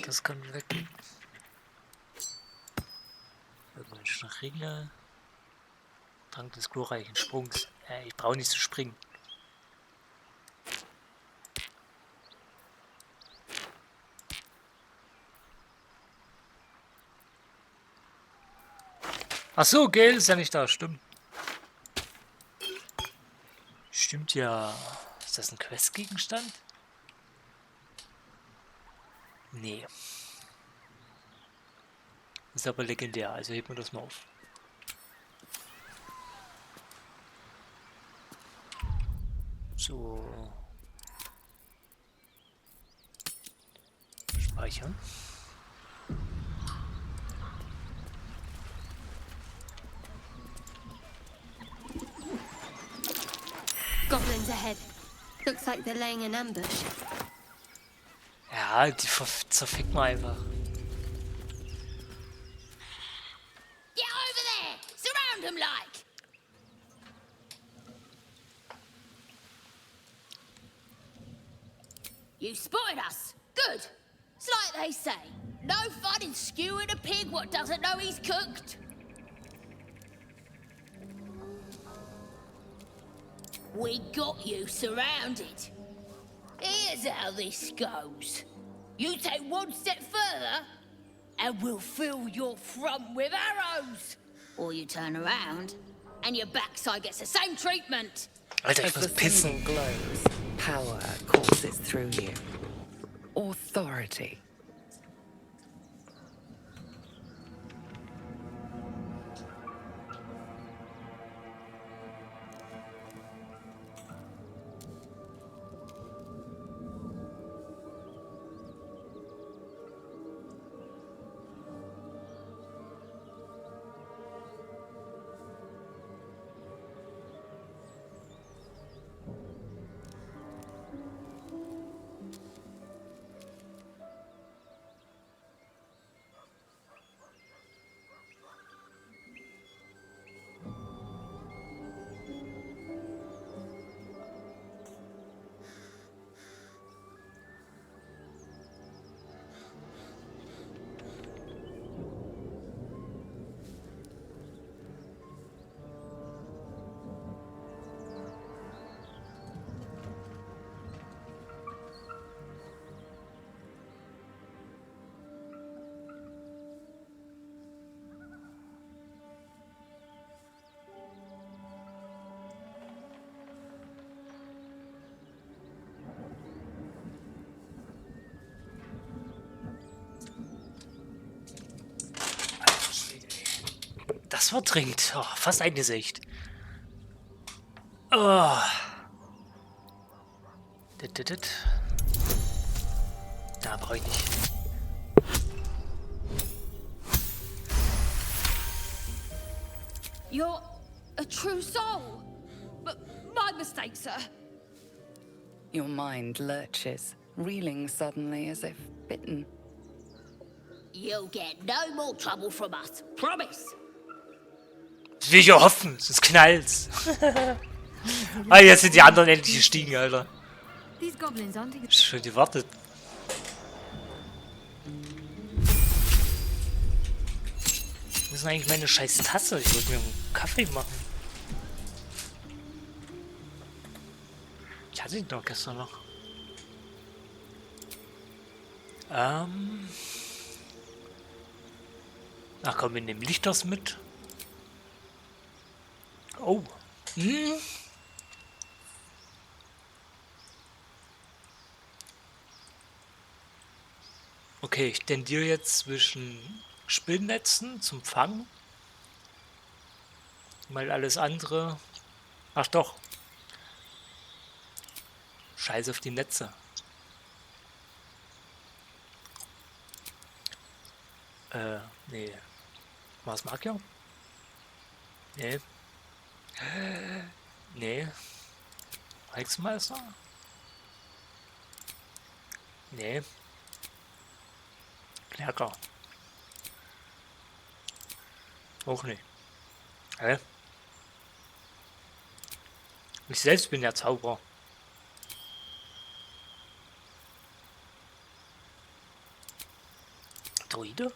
A: Das kann weg. Irgendwelche Ringe. Trank des glorreichen Sprungs. Ich brauche nicht zu springen. Ach so, Geld ist ja nicht da, stimmt. Stimmt ja. Ist das ein Questgegenstand? Nee. Ist aber legendär, also heben wir das mal auf. So. Speichern.
B: Goblins ahead. Looks like they're laying an ambush.
A: Ja, die zerfickt man einfach.
O: Get over there! Surround them like! You spotted us. Good. It's like they say. No fun in skewing a pig what doesn't know he's cooked. We got you surrounded. Here's how this goes. You take one step further, and we'll fill your front with arrows. Or you turn around, and your backside gets the same treatment.
A: Alter, ich muss pissen.
E: Glows, power courses through you. Authority.
A: Das war dringend. Oh, fast ein Gesicht. Oh. Da brauche ich nicht.
O: You're a true soul. But my mistake, sir.
E: Your mind lurches, reeling suddenly as if bitten.
O: You'll get no more trouble from us. Promise.
A: Das will ich ja hoffen, sonst knallt's. Ah, jetzt sind die anderen endlich gestiegen, Alter. Schon gewartet. Wo ist denn eigentlich meine scheiß Tasse? Ich wollte mir einen Kaffee machen. hatte ich doch gestern noch? Ach komm, wir nehmen Lichters mit. Oh. Okay, ich tendiere jetzt zwischen Spinnnetzen zum Fangen. Weil alles andere... Ach doch. Scheiß auf die Netze. Nee. Was Magier? Nee. Nee. Hexenmeister? Nee. Klerker. Auch nicht. Hä? Ich selbst bin ja Zauberer. Druide?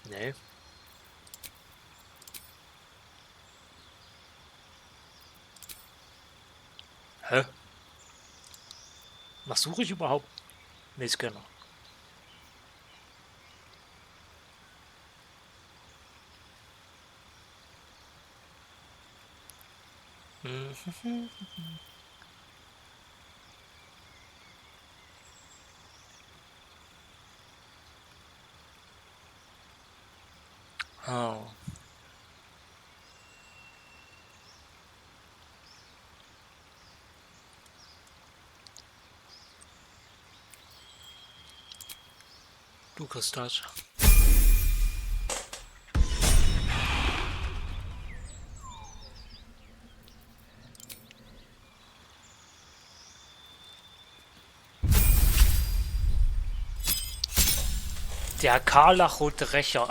A: Nee. Hä? Was suche ich überhaupt? Nee, Scanner. Oh. Du kriegst das. Der Karlachrote Rächer.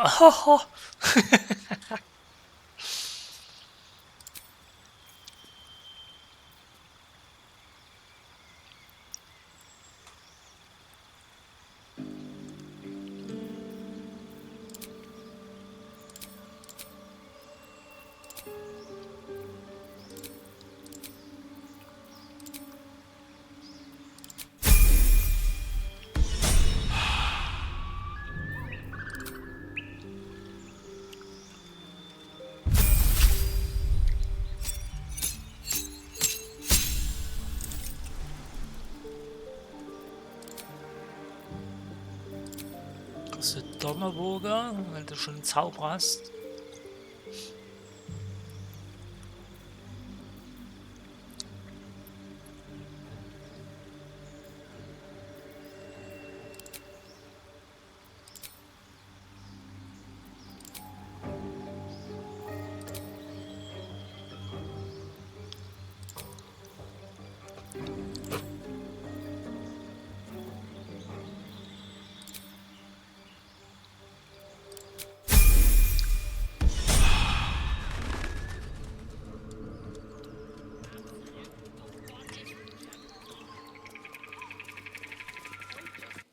A: Donnerburger, weil du schon einen Zauber hast.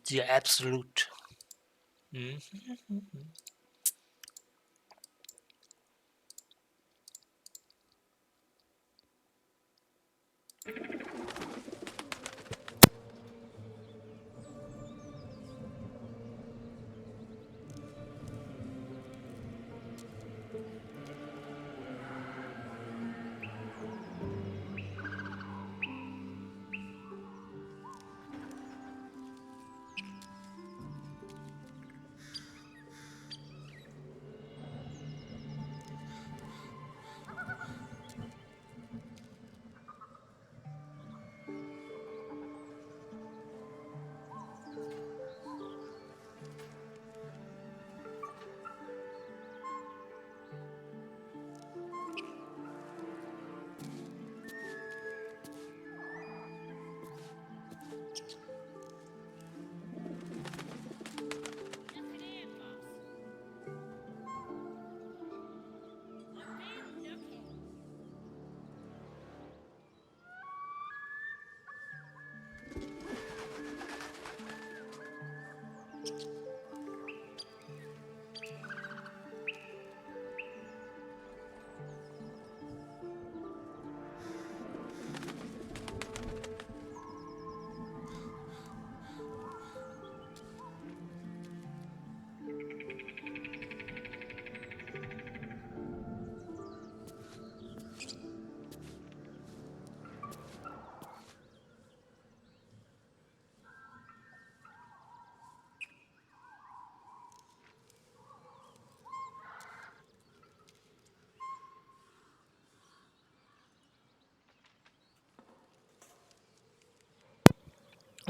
A: Die absolut.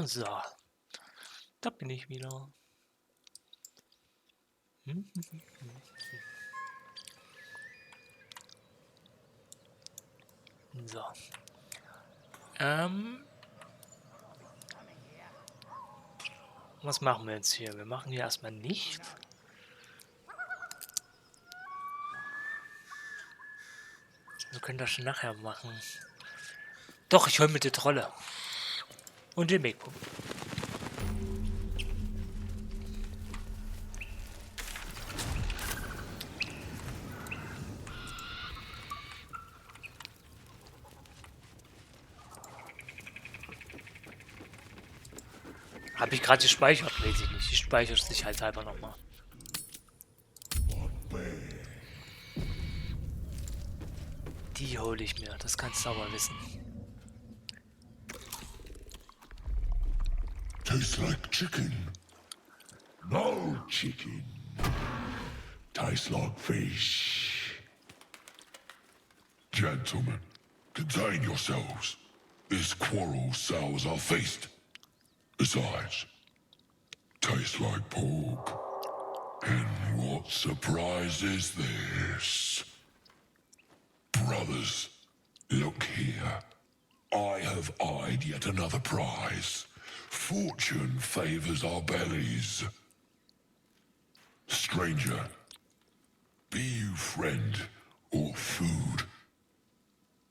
A: So. Da bin ich wieder. So. Was machen wir jetzt hier? Wir machen hier erstmal nichts. Wir können das schon nachher machen. Doch, ich hole mir die Trolle. Und den Mikro. Habe ich gerade gespeichert? Weiß ich nicht. Ich speichere es sicherheitshalber nochmal. Die hole ich mir. Das kannst du aber wissen.
R: Tastes like chicken. No chicken. Tastes like fish. Gentlemen, contain yourselves. This quarrel sours our feast. Besides, tastes like pork. And what surprise is this? Brothers, look here. I have eyed yet another prize. Fortune favors our bellies. Stranger, be you friend or food.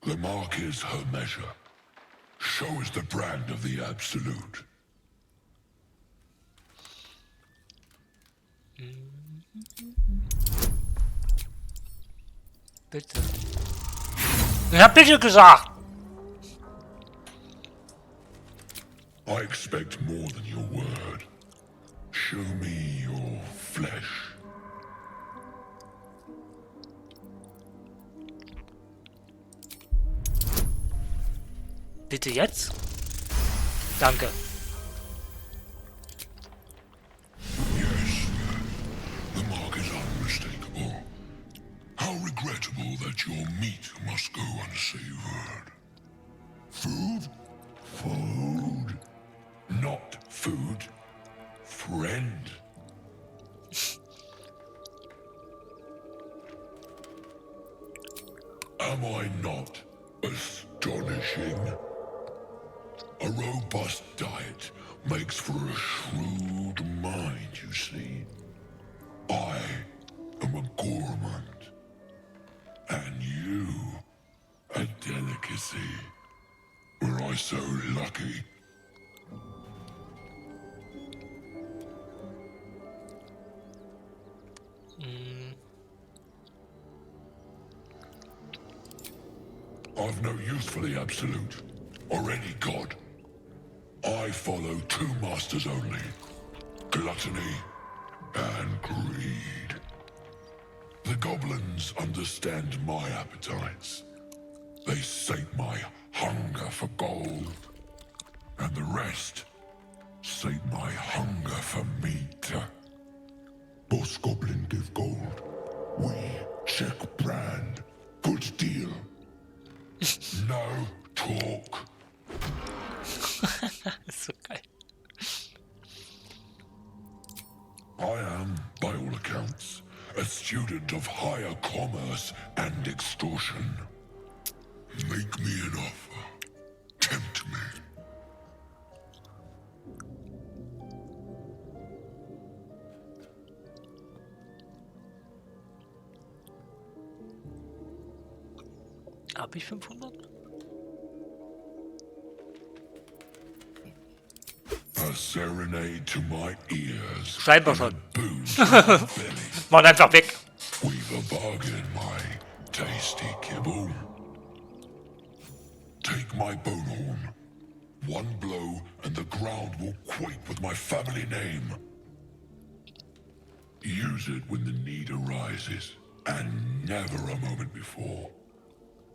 R: The mark is her measure. Show us the brand of the absolute.
A: Bitte. Ich hab bitte gesagt!
R: I expect more than your word. Show me your flesh.
A: Bitte jetzt? Danke.
R: Yes, the mark is unmistakable. How regrettable that your meat must go unsavored. Food? Food. Not food. Friend. Am I not astonishing? A robust diet makes for a shrewd mind, you see. I am a gourmand. And you, a delicacy. Were I so lucky? I've no use for the Absolute, or any god. I follow two masters only, gluttony and greed. The goblins understand my appetites. They sate my hunger for gold, and the rest sate my hunger for meat. Boss goblin give gold. We check brand. Good deal. No talk.
A: So geil.
R: I am, by all accounts, a student of higher commerce and extortion. Make me an offer. Tempt me.
A: Hab ich 500?
R: A serenade to my ears.
A: Scheinbar schon. Mann, einfach weg.
R: We've a bargain, my tasty kibble. Take my bone horn. One blow and the ground will quake with my family name. Use it when the need arises, and never a moment before.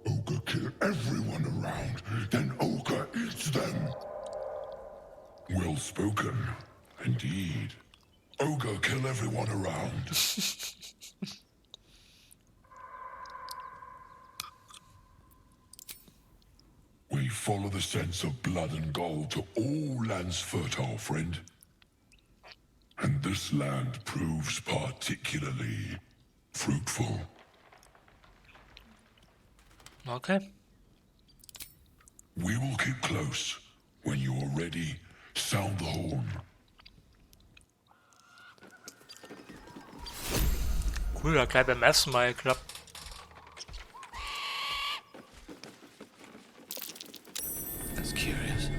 R: Ogre kill everyone around, then Ogre eats them. Well spoken, indeed. Ogre kill everyone around. We follow the scents of blood and gold to all lands fertile, friend. And this land proves particularly fruitful.
A: Okay.
R: We will keep close. When you are ready, sound the horn.
A: Cool, hat gleich beim ersten Mal geklappt.
P: That's curious.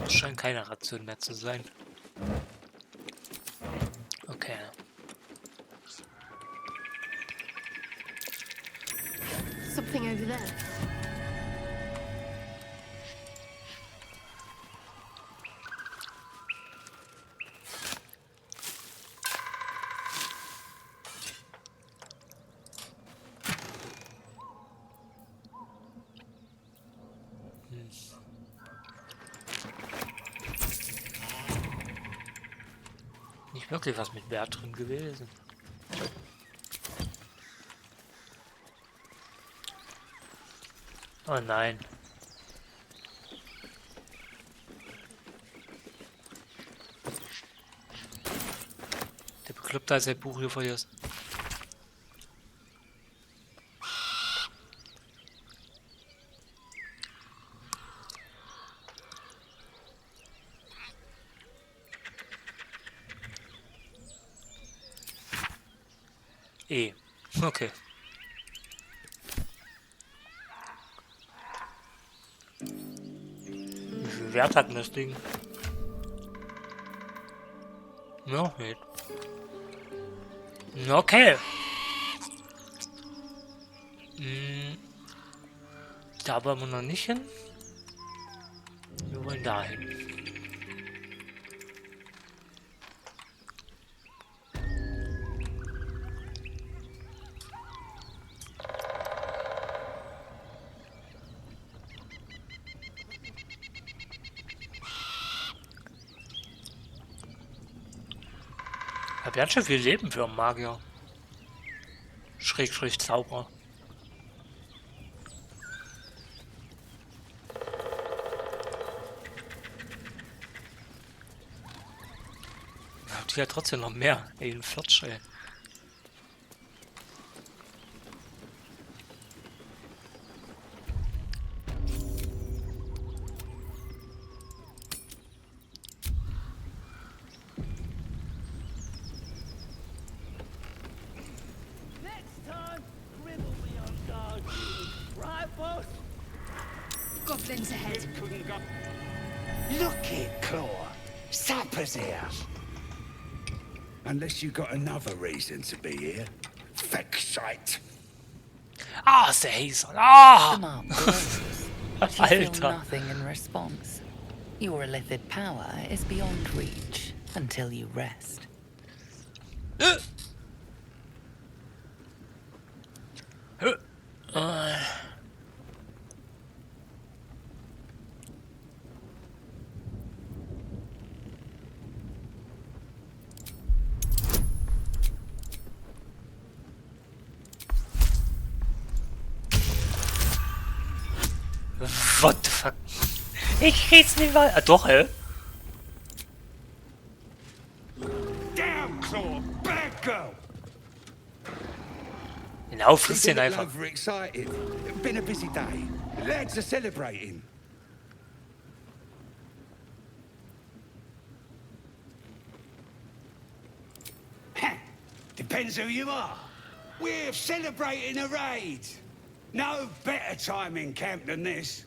A: Das scheint keine Ration mehr zu sein. Okay.
B: Something over there.
A: Nicht wirklich was mit Wert drin gewesen. Oh nein. Der Bekloppte hat sein Buch hier vergessen. Okay. Wie viel Wert hat denn das Ding? Noch nicht. Okay. Da wollen wir noch nicht hin. Wir wollen da hin. Ich habe ganz schön viel Leben für einen Magier. Schrägstrich Zauberer. Habt ihr ja trotzdem noch mehr. Ey, ein Flotsch, ey.
J: Goblins ahead.
I: Look it, Claw. Supper's here. Unless you got another reason to be here. Feck shite.
A: Ah, ist der Hazel. Ah!
E: The mark glows, but you feel
A: Alter.
E: nothing in response. Your illithid power is beyond reach until you rest.
A: What the fuck? Ich krieg's nicht mal. Ah, doch, hä?
I: Down, Claw. Bad girl.
A: Genau, frisst den einfach.
I: Overexcited. Been a busy day. Lads are celebrating. Depends who you are. We're celebrating a raid. No better time in camp than this.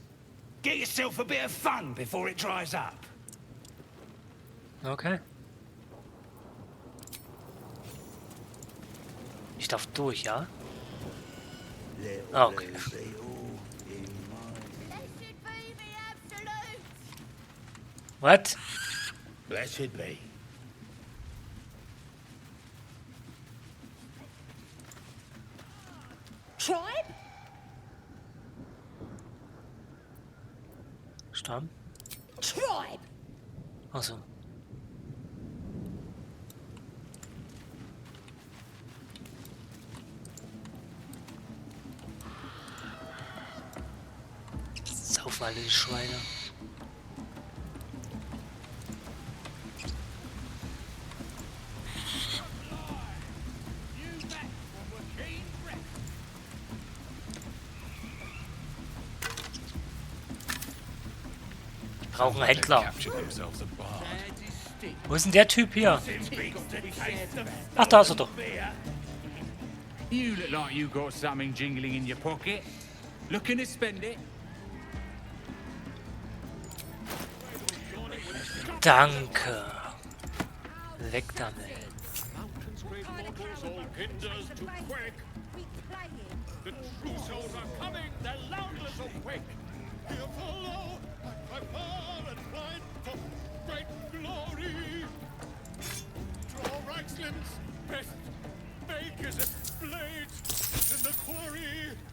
I: Get yourself a bit of fun before it dries up.
A: Okay. Ich darf durch, ja? Ah, okay. What?
I: Blessed be.
B: Tribe?
A: Stamm?
O: tribe.
A: Achso. Saufen alle die Schweine. Brauchen Händler. Wo ist denn der Typ hier? Ach, da ist er doch.
K: You look like you got something jingling in your pocket. Looking to spend it?
A: Danke. Weg damit.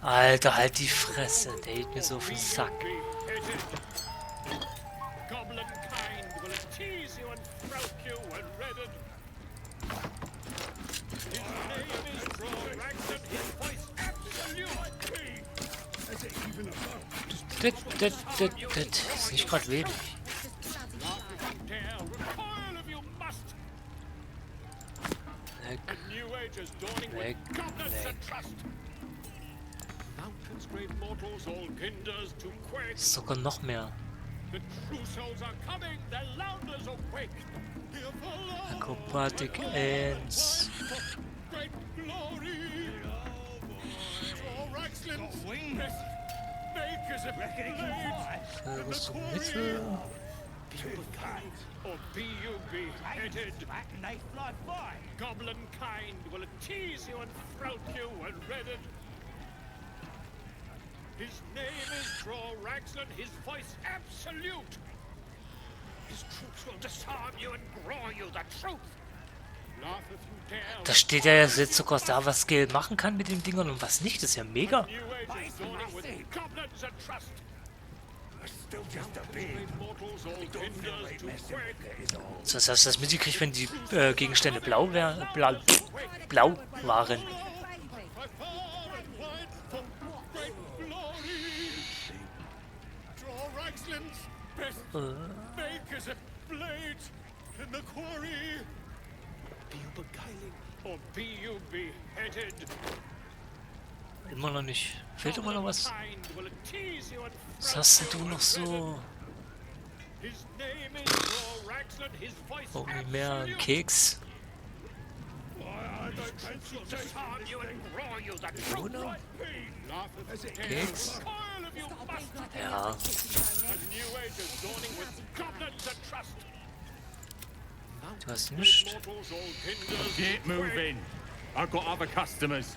A: Alter, halt die Fresse, der geht mir so auf den Sack. Das ist nicht gerade wenig. Weg. Ist sogar noch mehr. Akrobatik 1. Rüstung Mittel.
S: Goblin kind will tease you and throat you and redden. His name is Draw Raxlin, his voice absolute. His troops will disarm you and grow you the truth.
A: Da steht ja jetzt sogar da, was Gale machen kann mit den Dingern und was nicht. Das ist ja mega. So, das heißt, das mitgekriegt, wenn die Gegenstände blau waren. Immer noch nicht. Fehlt immer noch was? Was hast denn du noch so? Oh, mehr ein Keks. Oder? Keks? Ja. Du hast nichts.
K: Get moving. I've got other customers.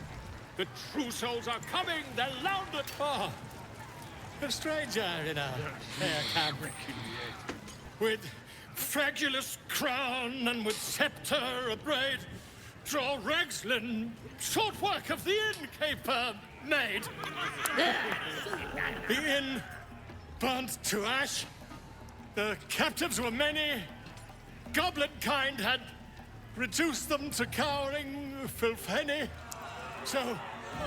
S: The true souls are coming. They're louded. Oh, a stranger in a fair camp, with fragulous crown and with scepter abraid. Draw Ragslin, short work of the innkeeper made. The inn burnt to ash. The captives were many. Goblin kind had reduced them to cowering filthenny. So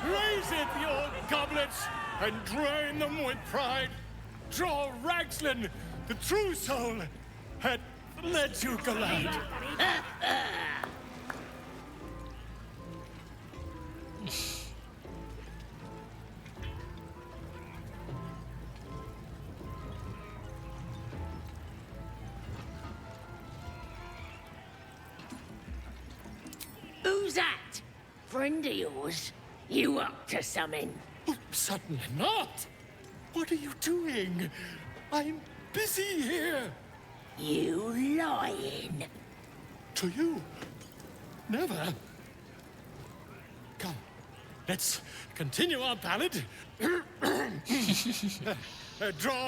S: raise it, your goblets, and drain them with pride. Draw Ragslin, the true soul, had led you gallant.
O: Who's that? Friend of yours? You up to something?
S: Certainly not. What are you doing? I'm busy here.
O: You lying.
S: To you? Never. Come, let's continue our ballad. Draw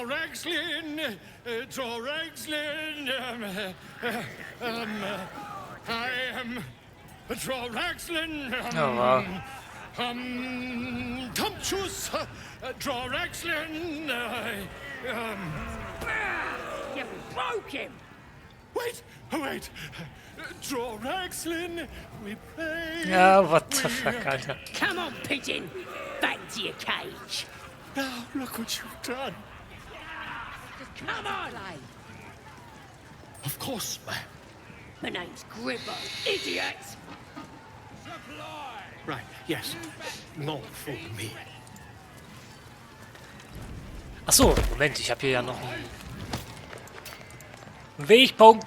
S: Ragslin, draw Ragslin. I am Draw Ragslin.
A: Oh, wow.
S: Tumptuous, draw Ragslin.
O: broke him!
S: Wait! Draw Ragslin, we pray.
A: Ja, what the fuck, Alter.
O: Come on, pigeon! Back to your cage!
S: Now, look what you've done.
O: Come on!
F: Of course.
O: My name's Gribbo, idiot!
S: Right, yes. Not for me.
A: Achso, Moment, ich habe hier ja noch einen Wegpunkt.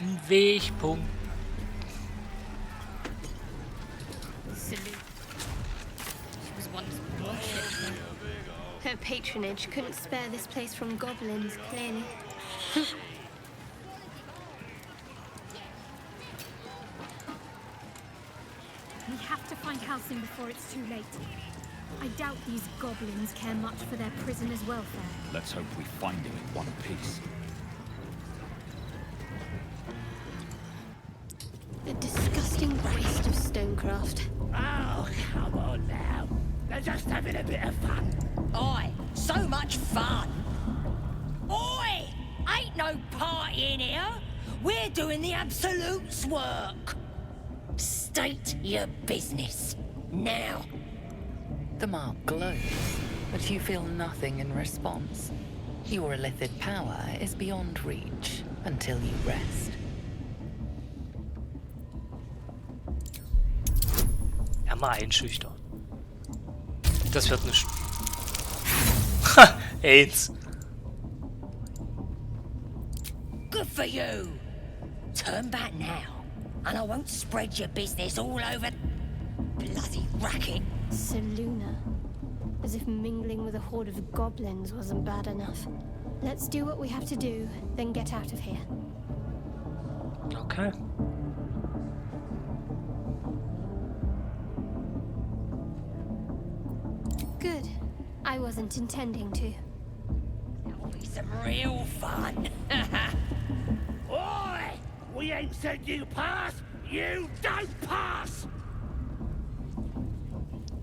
A: Ein Wegpunkt.
J: Her patronage couldn't spare this place from goblins, clearly. We have to find Halcyon before it's too late. I doubt these goblins care much for their prisoners' welfare.
N: Let's hope we find him in one piece.
J: A disgusting waste of stonecraft.
O: Oh, come on now. They're just having a bit of fun.
G: Oi, so much fun.
O: Oi! Ain't no party in here. We're doing the Absolute's work. State your business. Now.
E: The mark glows, but you feel nothing in response. Your illithid power is beyond reach until you rest.
A: Ja, mal einschüchtern. Das wird nicht. AIDS.
O: Good for you. Turn back now, and I won't spread your business all over bloody racket.
J: Seluna. As if mingling with a horde of goblins wasn't bad enough. Let's do what we have to do, then get out of here.
A: Okay.
J: Good. I wasn't intending to.
O: That'll be some real fun. Oi! We ain't said you pass. You don't pass.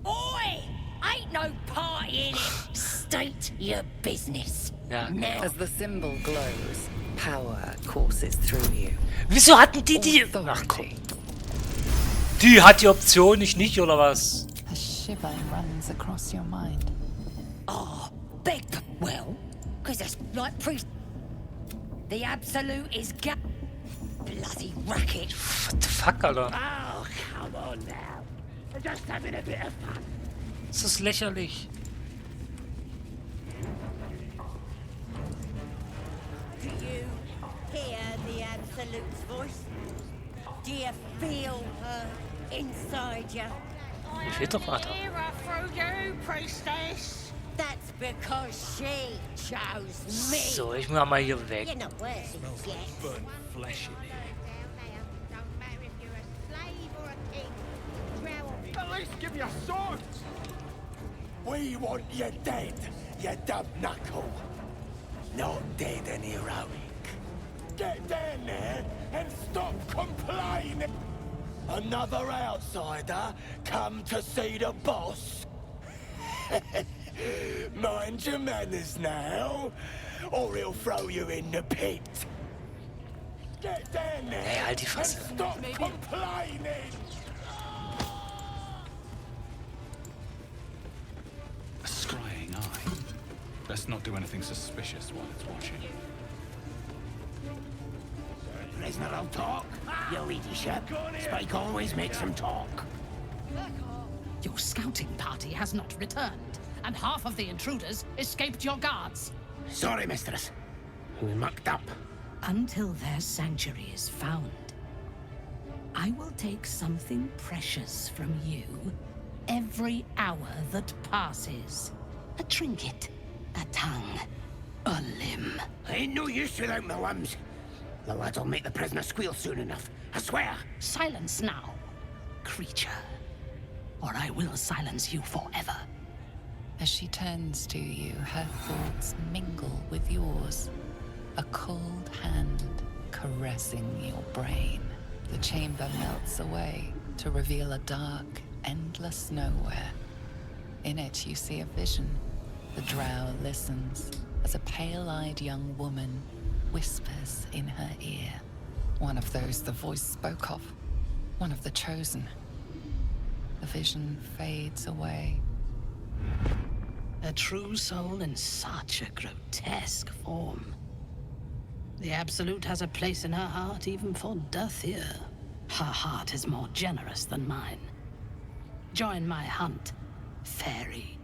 O: Oi! Ain't no party in it. State your business.
A: Ja.
O: Now.
E: As the symbol glows, power courses through you.
A: Wieso hatten die Ach komm. Die hat die Option, nicht, oder was?
E: A shiver runs across your mind.
O: Oh, beg. Well, because that's like priest. The Absolute is bloody racket.
A: What the fuck, Alter?
O: Oh, come on now. We're just having a bit of fun.
A: Das ist lächerlich.
O: Do you hear the Absolute's voice? Do you feel her inside you?
A: Mir fehlt doch weiter.
O: Hear her through you, priestess. That's because she chose me.
A: So, ich muss mal hier weg.
O: You're not worth it yet.
N: Burnt flesh in here.
I: At least give your swords! We want you dead, you dumb knuckle. Not dead and heroic. Get down there and stop complaining. Another outsider come to see the boss? Mind your manners now, or he'll throw you in the pit. Get down there
A: Hey, halt die
I: and
A: Fresse.
I: stop complaining.
N: A scrying eye. Let's not do anything suspicious while it's watching.
O: Prisoner will talk. Your ladyship. Spike always makes him talk.
C: Your scouting party has not returned, and half of the intruders escaped your guards.
O: Sorry, mistress. We mucked up.
C: Until their sanctuary is found, I will take something precious from you every hour that passes. A trinket, a tongue, a limb.
O: Ain't no use without my limbs. The lads will make the prisoner squeal soon enough. I swear.
C: Silence now, creature, or I will silence you forever.
E: As she turns to you, her thoughts mingle with yours. A cold hand caressing your brain. The chamber melts away to reveal a dark, endless nowhere. In it you see a vision, The drow listens as a pale-eyed young woman whispers in her ear. One of those the voice spoke of. One of the chosen. The vision fades away.
C: A true soul in such a grotesque form. The Absolute has a place in her heart even for Dothier. Her heart is more generous than mine. Join my hunt, fairy,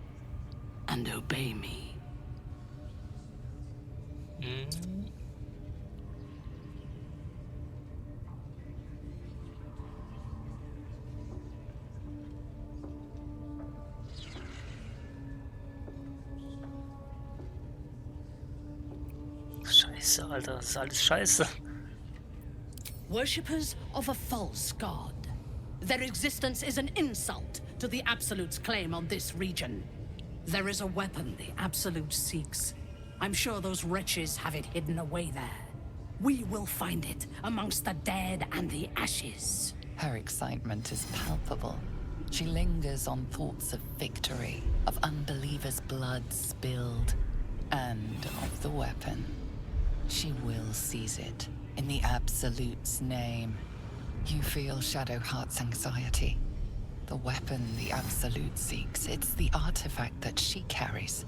C: and obey me.
A: Scheiße, Alter, das ist alles scheiße.
C: Worshippers of a false god. Their existence is an insult to the Absolute's claim on this region. There is a weapon the Absolute seeks. I'm sure those wretches have it hidden away there. We will find it amongst the dead and the ashes.
E: Her excitement is palpable. She lingers on thoughts of victory, of unbelievers' blood spilled, and of the weapon. She will seize it, in the Absolute's name. You feel Shadowheart's anxiety. The weapon the Absolute seeks, it's the artifact that she carries.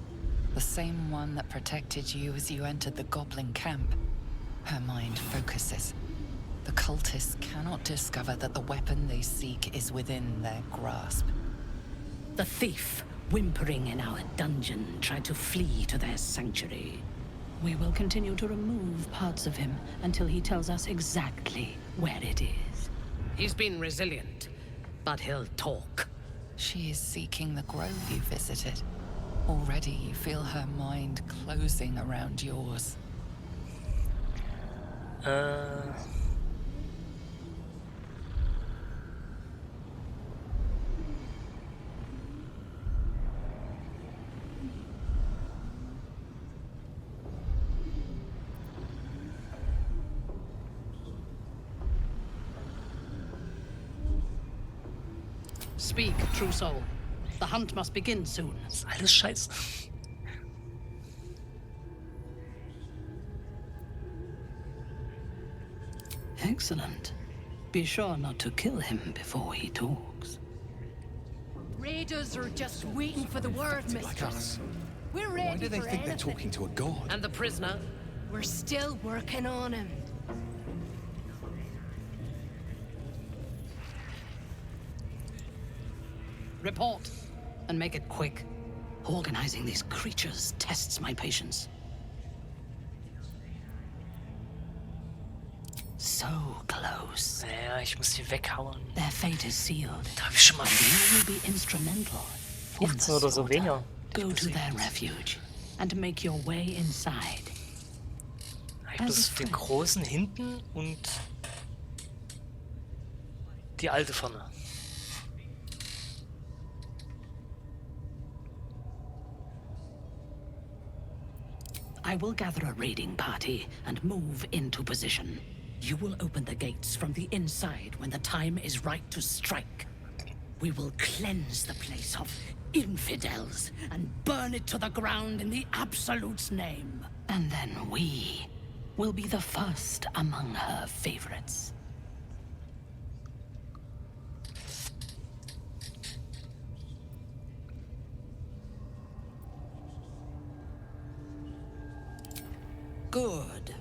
E: The same one that protected you as you entered the goblin camp. Her mind focuses. The cultists cannot discover that the weapon they seek is within their grasp.
C: The thief, whimpering in our dungeon, tried to flee to their sanctuary. We will continue to remove parts of him until he tells us exactly where it is. He's been resilient, but he'll talk.
E: She is seeking the grove you visited. Already you feel her mind closing around yours.
C: Speak, true soul. The hunt must begin soon.
A: Das ist alles scheiße.
C: Excellent. Be sure not to kill him before he talks.
L: Raiders are just waiting for the word, mistress. We're ready.
D: Why do they
L: for
D: think they're
L: anything.
D: talking to a god?
L: And the prisoner? We're still working on him.
C: Report, and make it quick. Organizing these creatures tests my patience. So close.
A: Ja, ich muss die weghauen.
C: Their fate is sealed.
A: Da hab ich schon mal
C: You will be instrumental.
A: 15 oder so weniger.
C: Go to their refuge and make your way inside.
A: Ich bloß den großen hinten und die alte vorne.
C: I will gather a raiding party and move into position. You will open the gates from the inside when the time is right to strike. We will cleanse the place of infidels and burn it to the ground in the Absolute's name. And then we will be the first among her favorites. Good.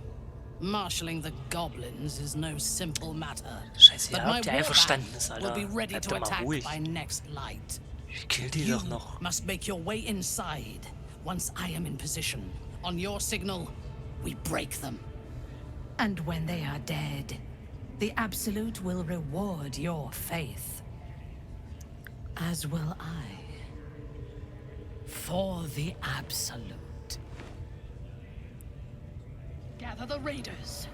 C: Marshalling the goblins is no simple matter.
A: Scheiße, ihr habt ja Einverständnis,
C: Will be
A: Alter.
C: ready
A: Bleibt
C: to
A: doch mal
C: attack
A: ruhig.
C: by next light.
A: Ich kill die
C: You
A: doch noch.
C: must make your way inside once I am in position. On your signal, we break them. And when they are dead, the Absolute will reward your faith. As will I. For the Absolute. Gather the raiders.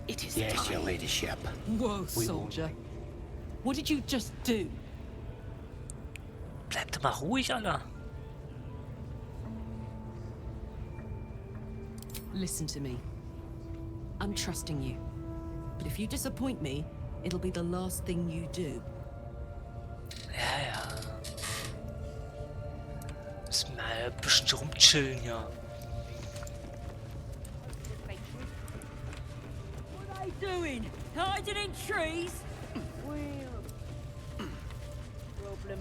C: It is
I: Yes,
C: time.
I: your ladyship.
V: Whoa, soldier. What did you just do?
A: Bleibt doch mal ruhig, Alter.
V: Listen to me. I'm trusting you. But if you disappoint me, it'll be the last thing you do.
A: Ja, ja. Müssen wir Ein bisschen rumchillen hier.
O: What are they doing? Hiding in trees? Well, problem.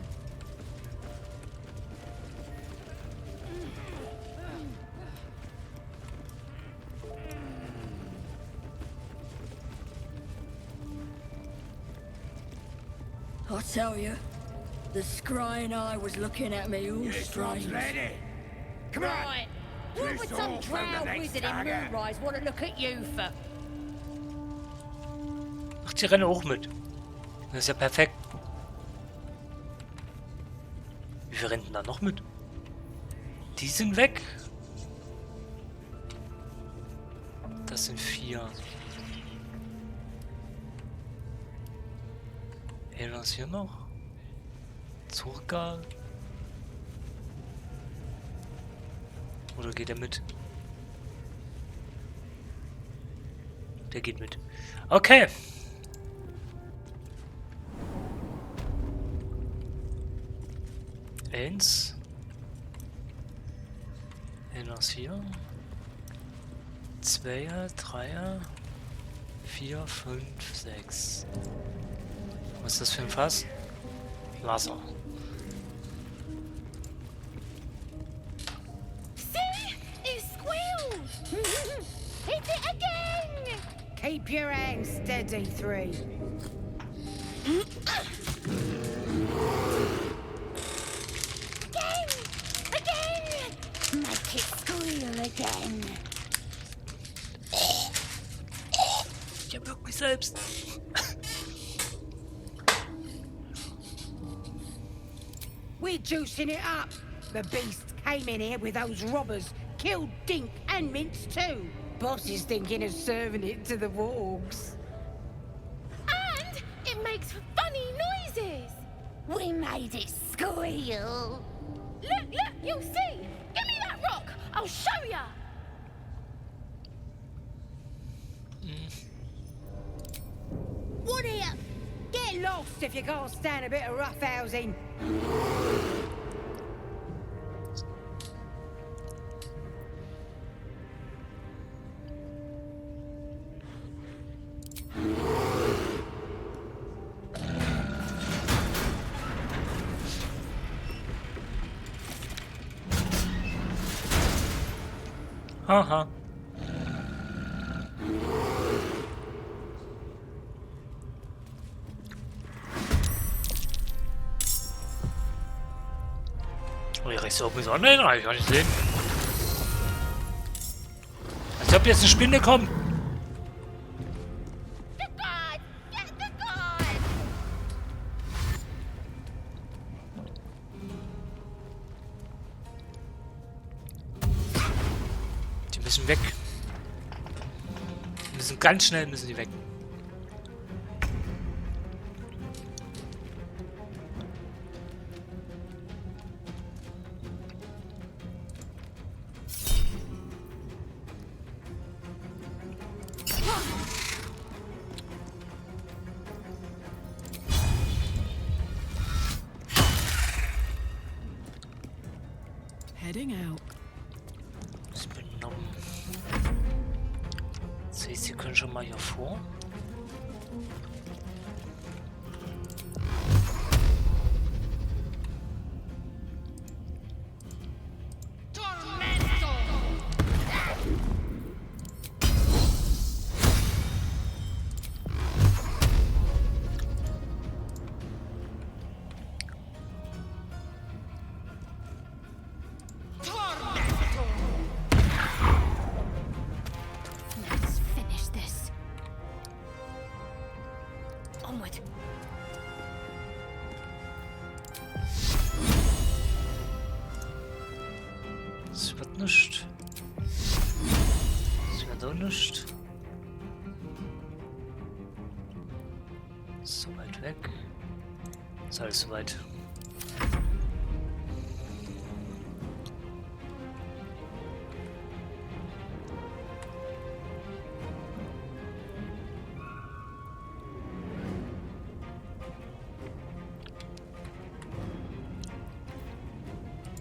H: I tell you, the scrying eye was looking at me all strange.
O: Come right. What would some drow wizard in Moonrise want to look at you for?
A: Ach, die rennen auch mit. Das ist ja perfekt. Wie viele rennen da noch mit? Die sind weg. Das sind 4. Wer ist hier noch? Zurka. Oder geht er mit? Der geht mit. Okay. Eins. Einer ist hier. 2er, 3er, 4, 5, 6. Was ist das für ein Fass? Wasser.
O: See? It squealed! Hit it again! Keep your hands steady, 3. Again! Make it squeal again.
A: Ich erwürg mich selbst.
O: We're juicing it up. The beast came in here with those robbers, killed Dink and Mince too. Boss is thinking of serving it to the wargs.
J: And it makes funny noises.
O: We made it squeal.
J: Look, you'll see. Give me that rock. I'll show ya.
O: What here? Get lost if you can't stand a bit of roughhousing.
A: Aha. Oh, hier rechts oben ist auch nicht, ich kann nicht sehen. Als ob jetzt eine Spinne kommt. Die müssen weg. Die müssen ganz schnell müssen die weg.
V: Heading out.
A: Ist benommen. Das heißt, sie können schon mal hier vor.
J: Let's finish this. Onward.
A: Es wird nicht. Es wird auch nicht. So weit weg. Ist alles so weit.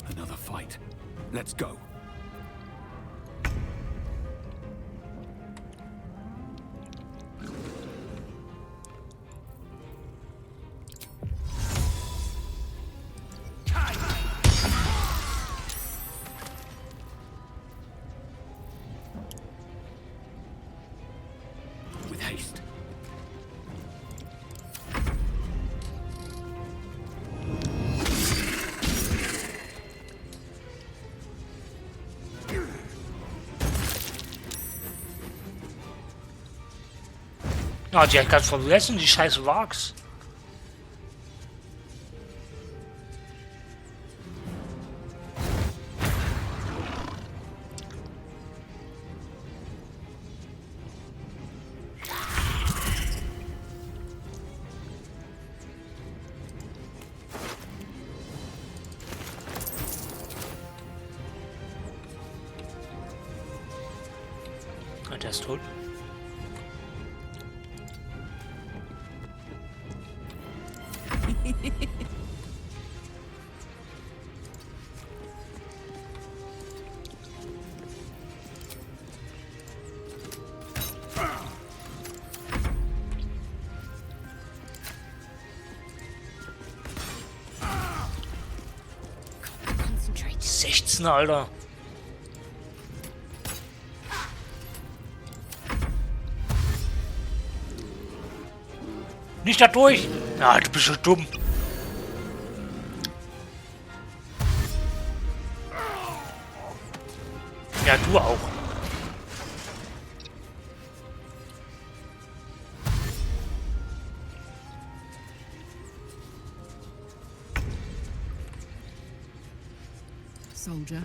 N: Another fight. Let's go. With haste.
A: Ah, die hat gerade vergessen, die scheiß Wachs. Der ist tot.
B: Concentrate.
A: 16, Alter. Nicht da durch! Ja, du bist so dumm. Ja, du auch.
V: Soldier.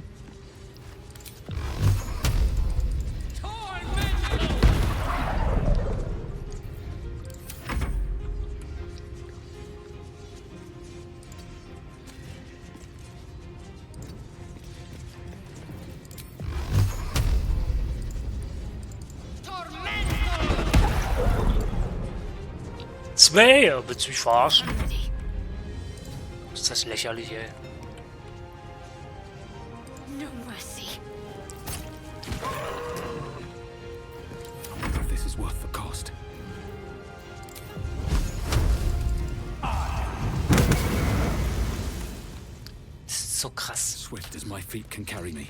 A: Zwei? Willst du mich verarschen? Ist das lächerlich, ey.
B: No mercy.
N: I wonder if this is worth the cost.
A: Das ist so krass.
N: Swift as my feet can carry me.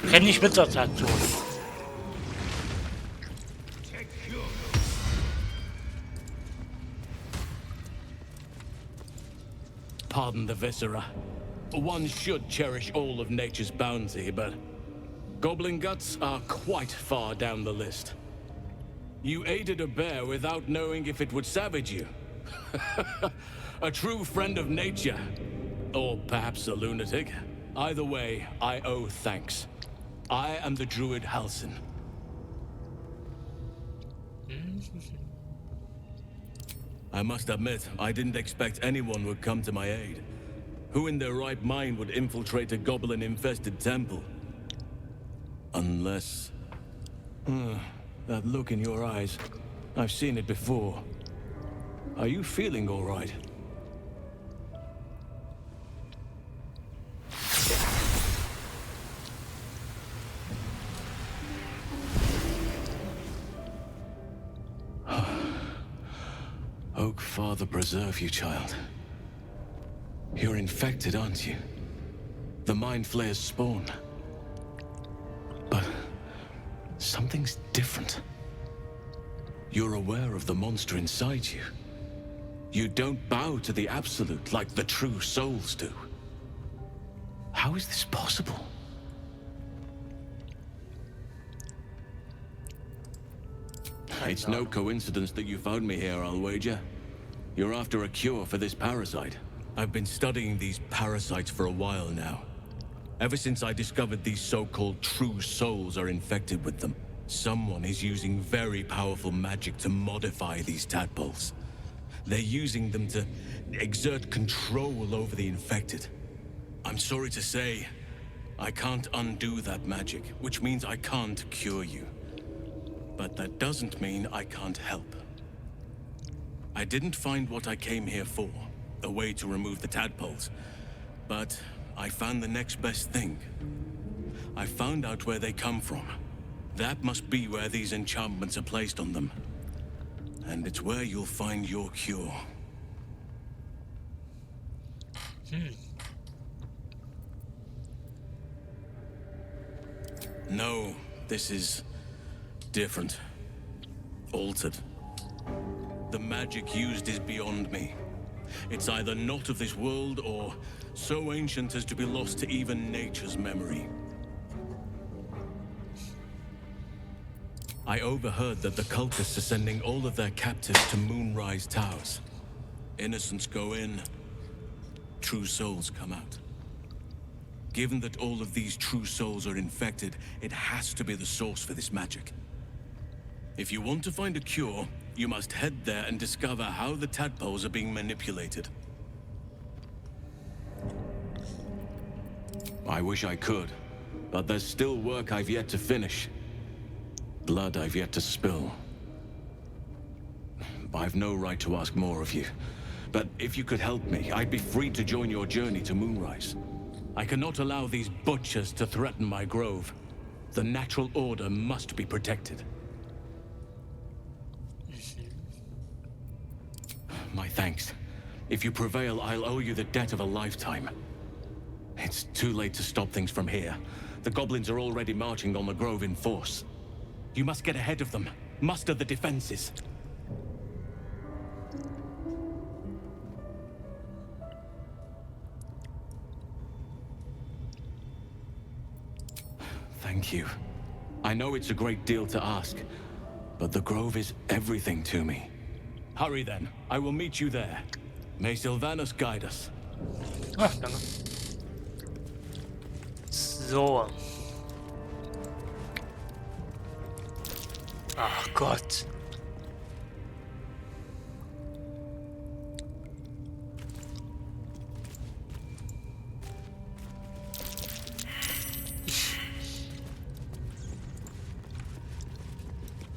A: Renn nicht mit der Taktion.
Q: Pardon the viscera. One should cherish all of nature's bounty, but goblin guts are quite far down the list. You aided a bear without knowing if it would savage you. A true friend of nature. Or perhaps a lunatic. Either way, I owe thanks. I am the druid Halsin. I must admit, I didn't expect anyone would come to my aid. Who in their right mind would infiltrate a goblin-infested temple? Unless... that look in your eyes. I've seen it before. Are you feeling all right? Oak Father preserve you, child. You're infected, aren't you? The Mind Flayer's spawn. But something's different. You're aware of the monster inside you. You don't bow to the Absolute like the true souls do. How is this possible? It's no coincidence that you found me here, I'll wager. You're after a cure for this parasite. I've been studying these parasites for a while now. Ever since I discovered these so-called true souls are infected with them. Someone is using very powerful magic to modify these tadpoles. They're using them to exert control over the infected. I'm sorry to say, I can't undo that magic, which means I can't cure you. But that doesn't mean I can't help. I didn't find what I came here for, a way to remove the tadpoles. But I found the next best thing. I found out where they come from. That must be where these enchantments are placed on them. And it's where you'll find your cure. No, this is different. Altered. The magic used is beyond me. It's either not of this world or so ancient as to be lost to even nature's memory. I overheard that the cultists are sending all of their captives to Moonrise Towers. Innocents go in, true souls come out. Given that all of these true souls are infected, it has to be the source for this magic. If you want to find a cure, you must head there and discover how the tadpoles are being manipulated. I wish I could, but there's still work I've yet to finish. Blood I've yet to spill. I've no right to ask more of you, but if you could help me, I'd be free to join your journey to Moonrise. I cannot allow these butchers to threaten my grove. The natural order must be protected. My thanks. If you prevail, I'll owe you the debt of a lifetime. It's too late to stop things from here. The goblins are already marching on the grove in force. You must get ahead of them. Muster the defenses. Thank you. I know it's a great deal to ask, but the grove is everything to me. Hurry then. I will meet you there. May Sylvanus guide us.
A: Ah, danke. So. Ach Gott.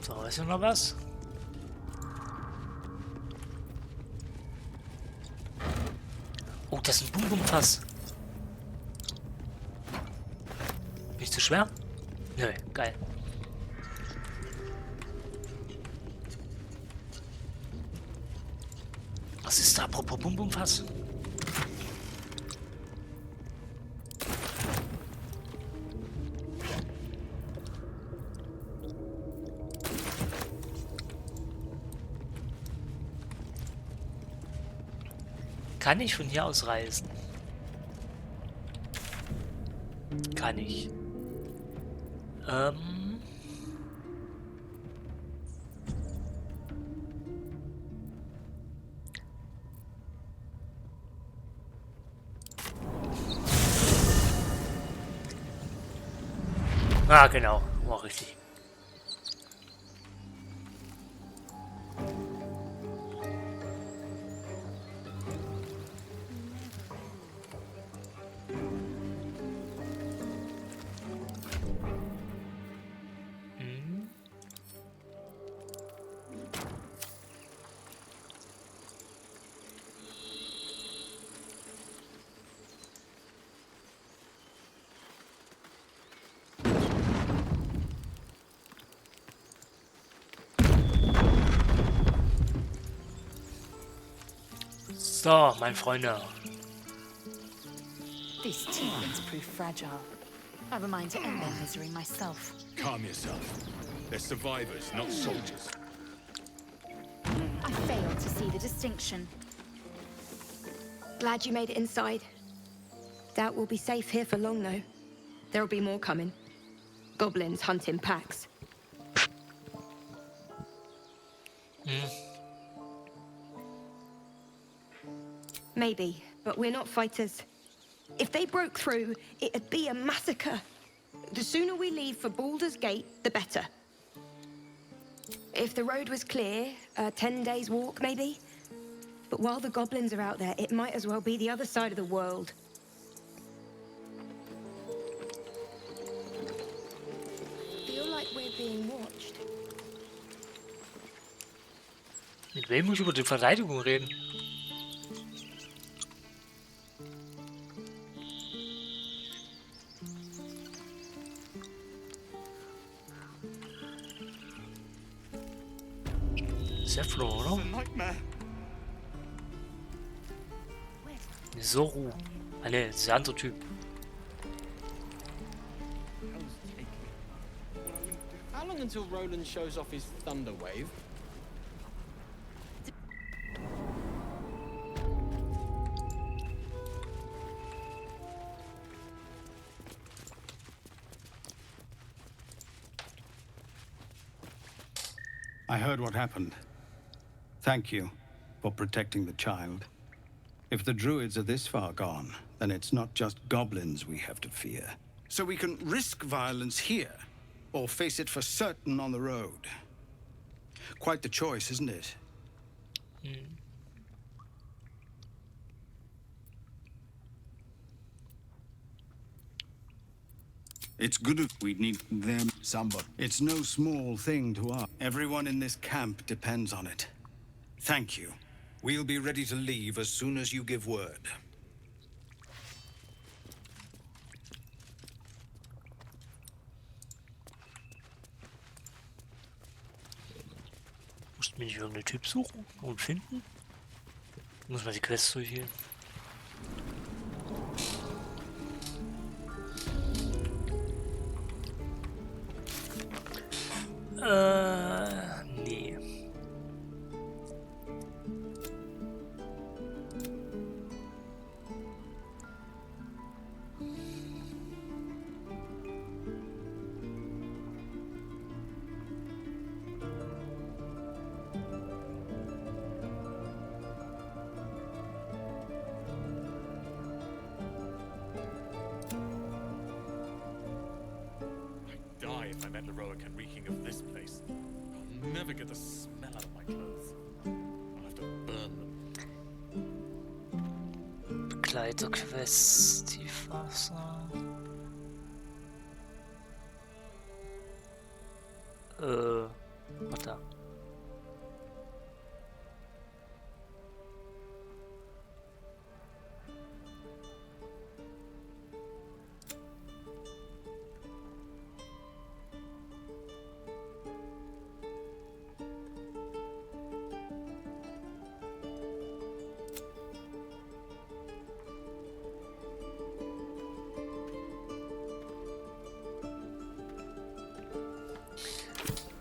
A: So, ist hier noch was? Oh, das ist ein Bum-Bum-Fass. Nicht zu schwer? Nö, geil. Was ist da apropos Bum-Bum-Fass? Kann ich von hier aus reisen? Kann ich. Ah, genau. War richtig. So, mein Freunde.
T: These tieflings prove fragile. I have a mind to end their misery myself.
K: Calm yourself. They're survivors, not soldiers.
T: I fail to see the distinction.
U: Glad you made it inside. Doubt we'll be safe here for long, though. There'll be more coming. Goblins hunt in packs. Maybe, but we're not fighters. If they broke through, it'd be a massacre. The sooner we leave for Baldur's Gate, the better. If the road was clear, 10 days walk maybe. But while the goblins are out there, it might as well be the other side of the world. Feel like we're being watched.
A: Mit wem muss ich über die Verteidigung reden? Ist der Flo, oder? Zoru. Ah ne, das ist der andere Typ.
M: How long until Roland shows off his thunder wave?
R: I heard what happened. Thank you for protecting the child. If the druids are this far gone, then it's not just goblins we have to fear. So we can risk violence here, or face it for certain on the road. Quite the choice, isn't it? It's good if we need them. Somebody. It's no small thing to ask. Everyone in this camp depends on it. Thank you. We'll be ready to leave as soon as you give word.
A: Muss mir nicht irgendeinen Typ suchen und finden? Muss man die Quests durchgehen? Nee.
S: Die if I met Leroic and reeking of this place. I'll never get the smell out of my clothes. I'll have to burn them.
A: Begleiterquest, Tiefwasser. Warte.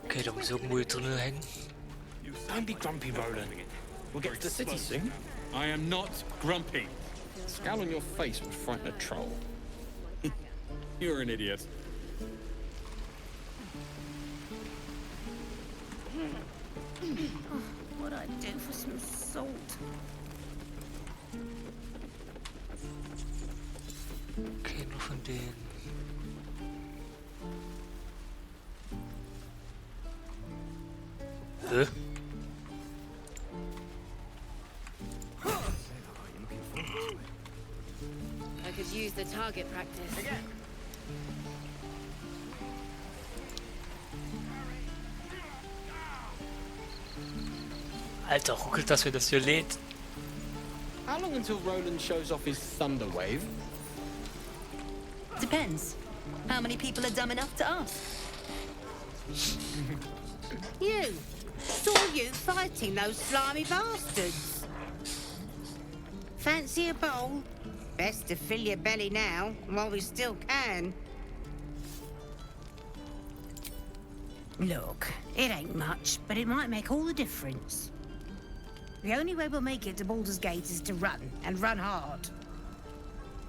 A: Okay, da muss irgendwo hier drinnen hängen.
M: Don't be grumpy, Roland. We'll get to the city soon. I am not grumpy. The scowl on your face would frighten a troll. You're an idiot.
G: What I'd do for some salt.
A: Okay, nur von denen. Hä?
B: I could use the target practice.
A: Alter, ruckelt das, wenn das hier lädt.
M: How long until Roland shows off his thunder wave?
W: Depends. How many people are dumb enough to ask?
O: You! Saw you fighting those slimy bastards. Fancy a bowl? Best to fill your belly now, while we still can. Look, it ain't much, but it might make all the difference. The only way we'll make it to Baldur's Gate is to run, and run hard.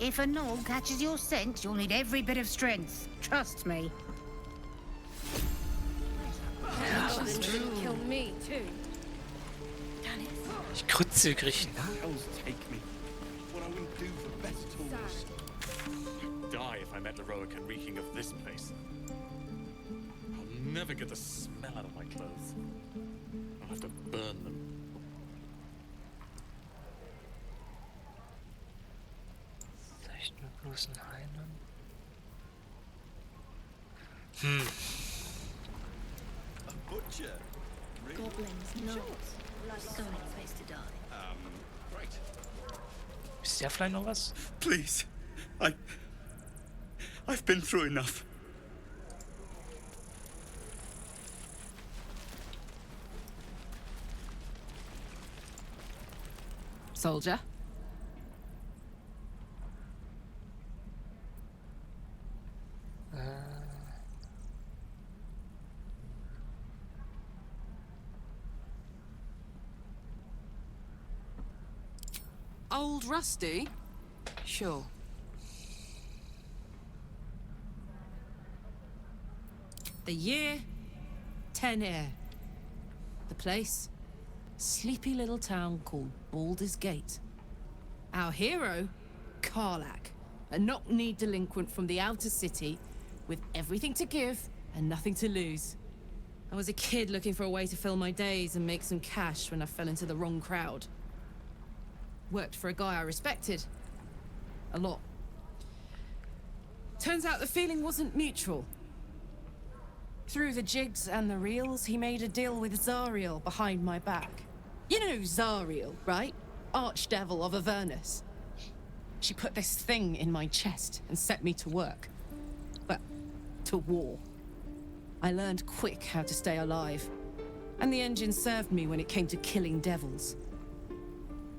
O: If a gnoll catches your scent, you'll need every bit of strength. Trust me.
B: Kill me too.
A: Ich Krütze kriegen.
S: Die if I met Leroic and reeking of this place. I'll never get the smell out of my clothes. I'll have to burn them.
A: Vielleicht nur bloß ein Heilen.
I: Butcher.
G: Goblins, not. So many places to die.
I: Right.
A: Ist der vielleicht noch was?
R: Please. I've been through enough.
V: soldier. Old Rusty? Sure. The year, 10 air. The place, sleepy little town called Baldurs Gate. Our hero, Karlach, a knock-kneed delinquent from the outer city with everything to give and nothing to lose. I was a kid looking for a way to fill my days and make some cash when I fell into the wrong crowd. Worked for a guy I respected. A lot. Turns out the feeling wasn't mutual. Through the jigs and the reels, he made a deal with Zariel behind my back. You know Zariel, right? Archdevil of Avernus. She put this thing in my chest and set me to work. Well, to war. I learned quick how to stay alive. And the engine served me when it came to killing devils.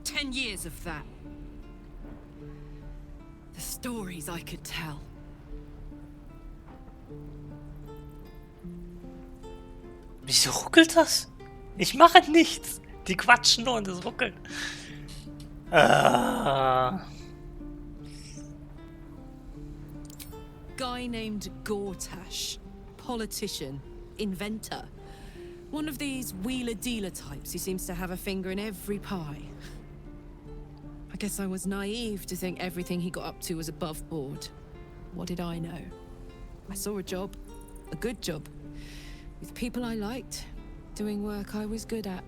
V: 10 years of that. The stories I could tell.
A: Wieso ruckelt das? Ich mache nichts. Die quatschen nur und es ruckelt.
V: Guy named Gortash. Politician. Inventor. One of these wheeler-dealer types who seems to have a finger in every pie. I guess I was naive to think everything he got up to was above board. What did I know? I saw a job. A good job. With people I liked. Doing work I was good at.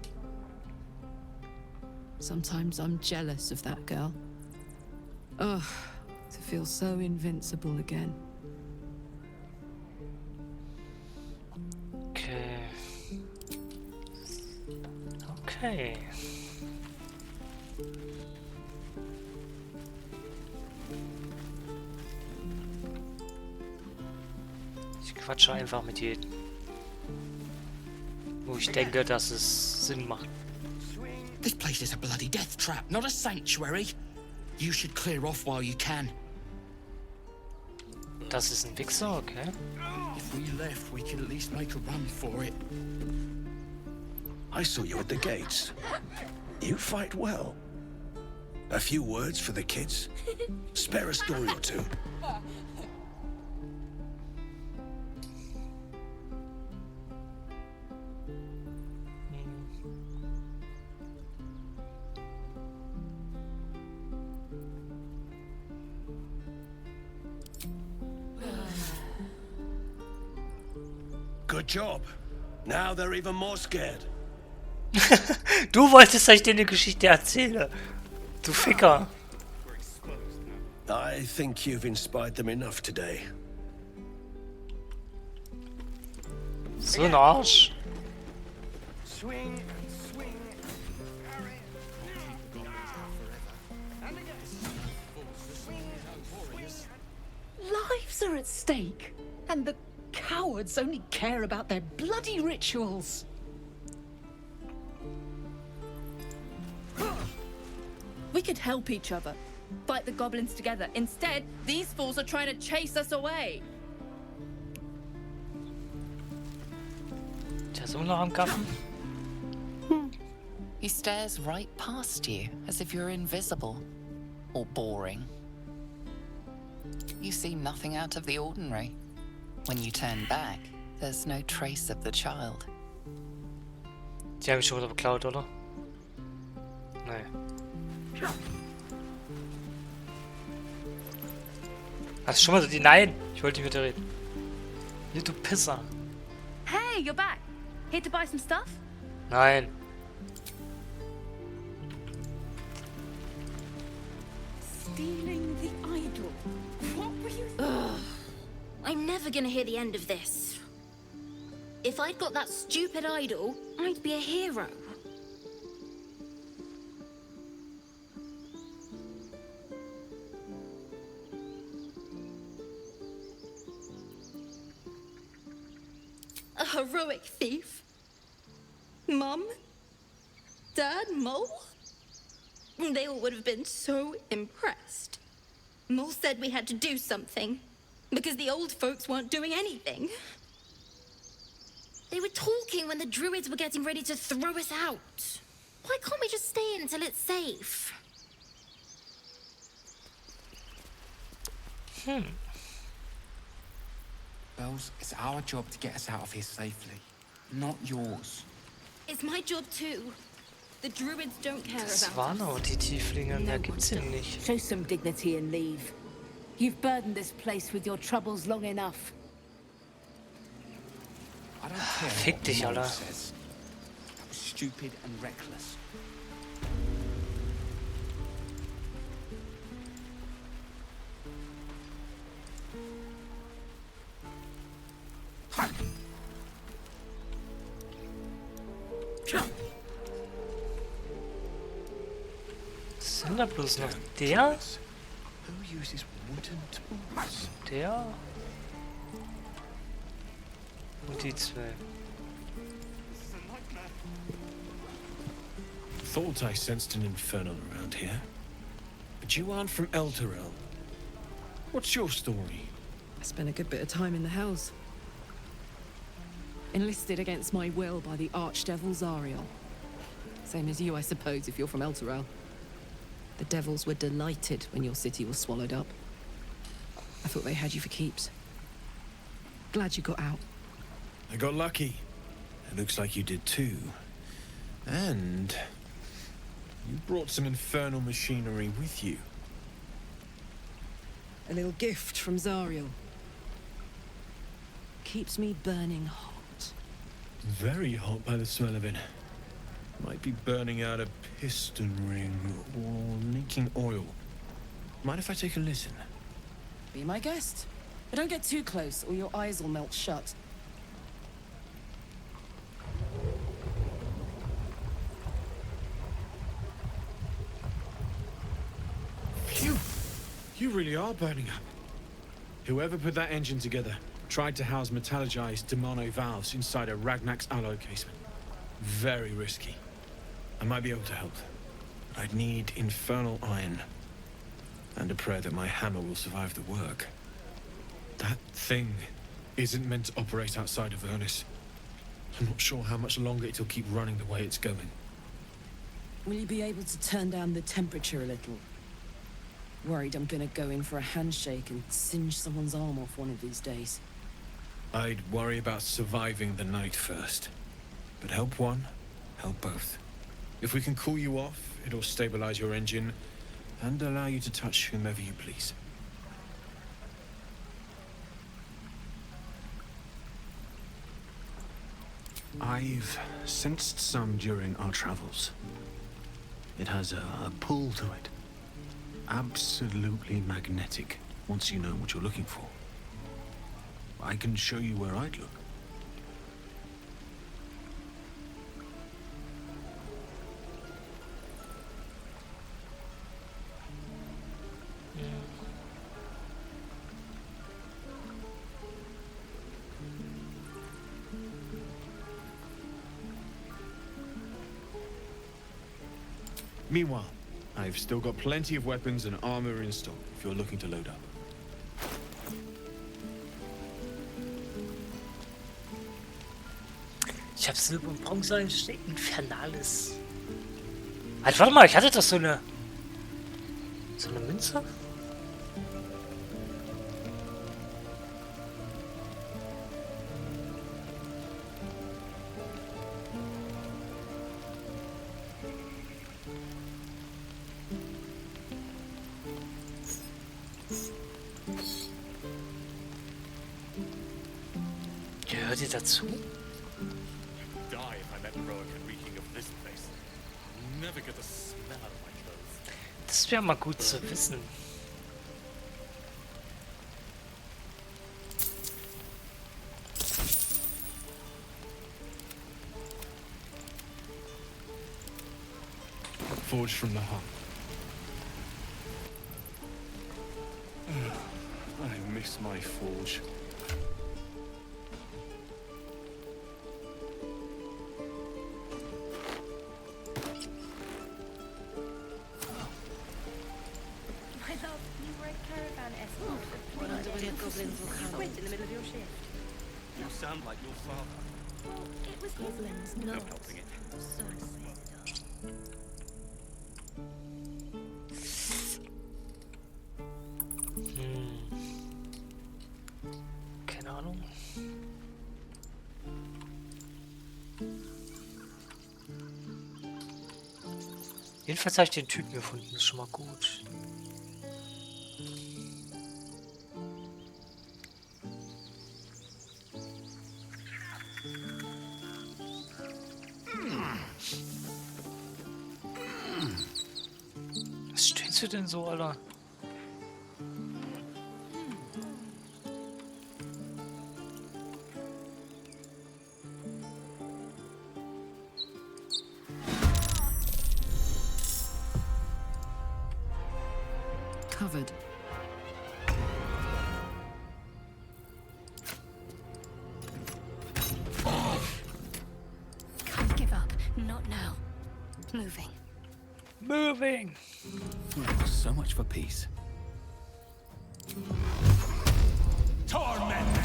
V: Sometimes I'm jealous of that girl. Ugh, to feel so invincible again.
A: Okay. Ich quatsche einfach mit jedem. Wo ich denke, dass es Sinn macht.
E: This place is a bloody death trap, not a sanctuary. You should clear off while you can.
A: Das ist ein Wichser, okay.
E: If we left, we could at least make a run for it.
I: I saw you at the gates. You fight well. A few words for the kids? Spare a story or two. Good job. Now they're even more scared.
A: Du wolltest, dass ich dir eine Geschichte erzähle. Du Ficker.
I: I think you've inspired them enough today.
A: So ein Arsch.
I: Swing, swing.
C: Lives are at stake, and the cowards only care about their bloody rituals.
F: We could help each other. Fight the goblins together. Instead, these fools are trying to chase us away.
A: Der ist immer noch am Gaffen.
P: He stares right past you, as if you're invisible. Or boring. You seem nothing out of the ordinary. When you turn back, there's no trace of the child.
A: Die habe ich schon wieder beklaut, oder? Nee. Hast du schon mal so die... Nein! Ich wollte nicht mit dir reden. Hier, du Pisser.
F: Hey, you're back. Here to buy some stuff?
A: Nein.
U: Stealing the idol. What were you... Ugh. I'm never gonna hear the end of this. If I'd got that stupid idol, I'd be a hero. A heroic thief? Mum? Dad? Mole? They all would have been so impressed. Mole said we had to do something, because the old folks weren't doing anything.
J: They were talking when the druids were getting ready to throw us out. Why can't we just stay in until it's safe?
E: Bells, it's our job to get us out of here safely, not yours.
U: It's my job too. The druids don't care
A: Das
U: about
A: waren auch die Tieflinge, mehr gibt's hier nicht.
C: Show some dignity and leave. You've burdened this place with your troubles long enough.
E: I don't care
A: Fick
E: what
A: dich,
E: Mole
A: Alter.
E: says. That was stupid and reckless.
A: Sind da bloß noch der?
I: Who uses wooden tools?
A: Der? Und die zwei.
D: Thought I sensed an infernal around here. But you aren't from Elturel. What's your story?
V: I spent a good bit of time in the Hells. Enlisted against my will by the Archdevil Zariel. Same as you, I suppose, if you're from Elturel. The devils were delighted when your city was swallowed up. I thought they had you for keeps. Glad you got out.
D: I got lucky. It looks like you did too. And you brought some infernal machinery with you.
V: A little gift from Zariel. Keeps me burning hot.
D: Very hot by the smell of it. Might be burning out a piston ring or leaking oil. Mind if I take a listen?
V: Be my guest. But don't get too close or your eyes will melt shut.
D: Phew! You really are burning up. Whoever put that engine together tried to house metallogized Demono valves inside a Ragnak's alloy casement. Very risky. I might be able to help. I'd need infernal iron. And a prayer that my hammer will survive the work. That thing isn't meant to operate outside of Ernest. I'm not sure how much longer it'll keep running the way it's going.
V: Will you be able to turn down the temperature a little? Worried I'm gonna go in for a handshake and singe someone's arm off one of these days.
D: I'd worry about surviving the night first. But help one, help both. If we can cool you off, it'll stabilize your engine and allow you to touch whomever you please. I've sensed some during our travels. It has a pull to it. Absolutely magnetic, once you know what you're looking for. I can show you where I'd look. Meanwhile, I've still got plenty of weapons and armor in stock if you're looking to load up.
A: Ich hab Silber und Bronze einsteht Infernales. Halt, warte mal, ich hatte doch so eine Münze? Gehört ihr dazu?
S: Die if I let Roa get reeking of this place. I'll never get the smell out of my clothes.
A: Das wäre mal gut zu wissen.
D: Forged from the heart. I miss my forge.
M: You sound like your father.
U: Well, it was goblins,
M: No
U: not.
M: helping it.
U: So
A: Keine Ahnung. Jedenfalls habe ich den Typen gefunden, das ist schon mal gut. Was stehst du denn so, Alter?
V: Covered.
B: Can't give up. Not now. Moving.
A: Moving!
M: So much for peace.
I: Torment!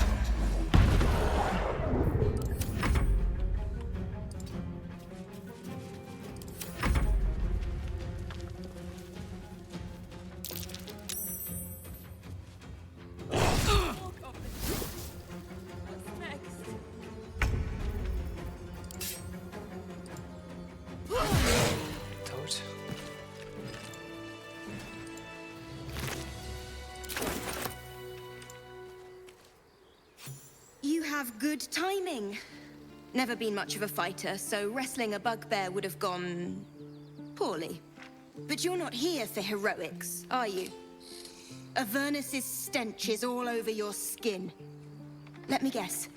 A: Tot.
H: You have good timing. Never been much of a fighter, so wrestling a bugbear would have gone poorly. But you're not here for heroics, are you? Avernus's stench is all over your skin. Let me guess.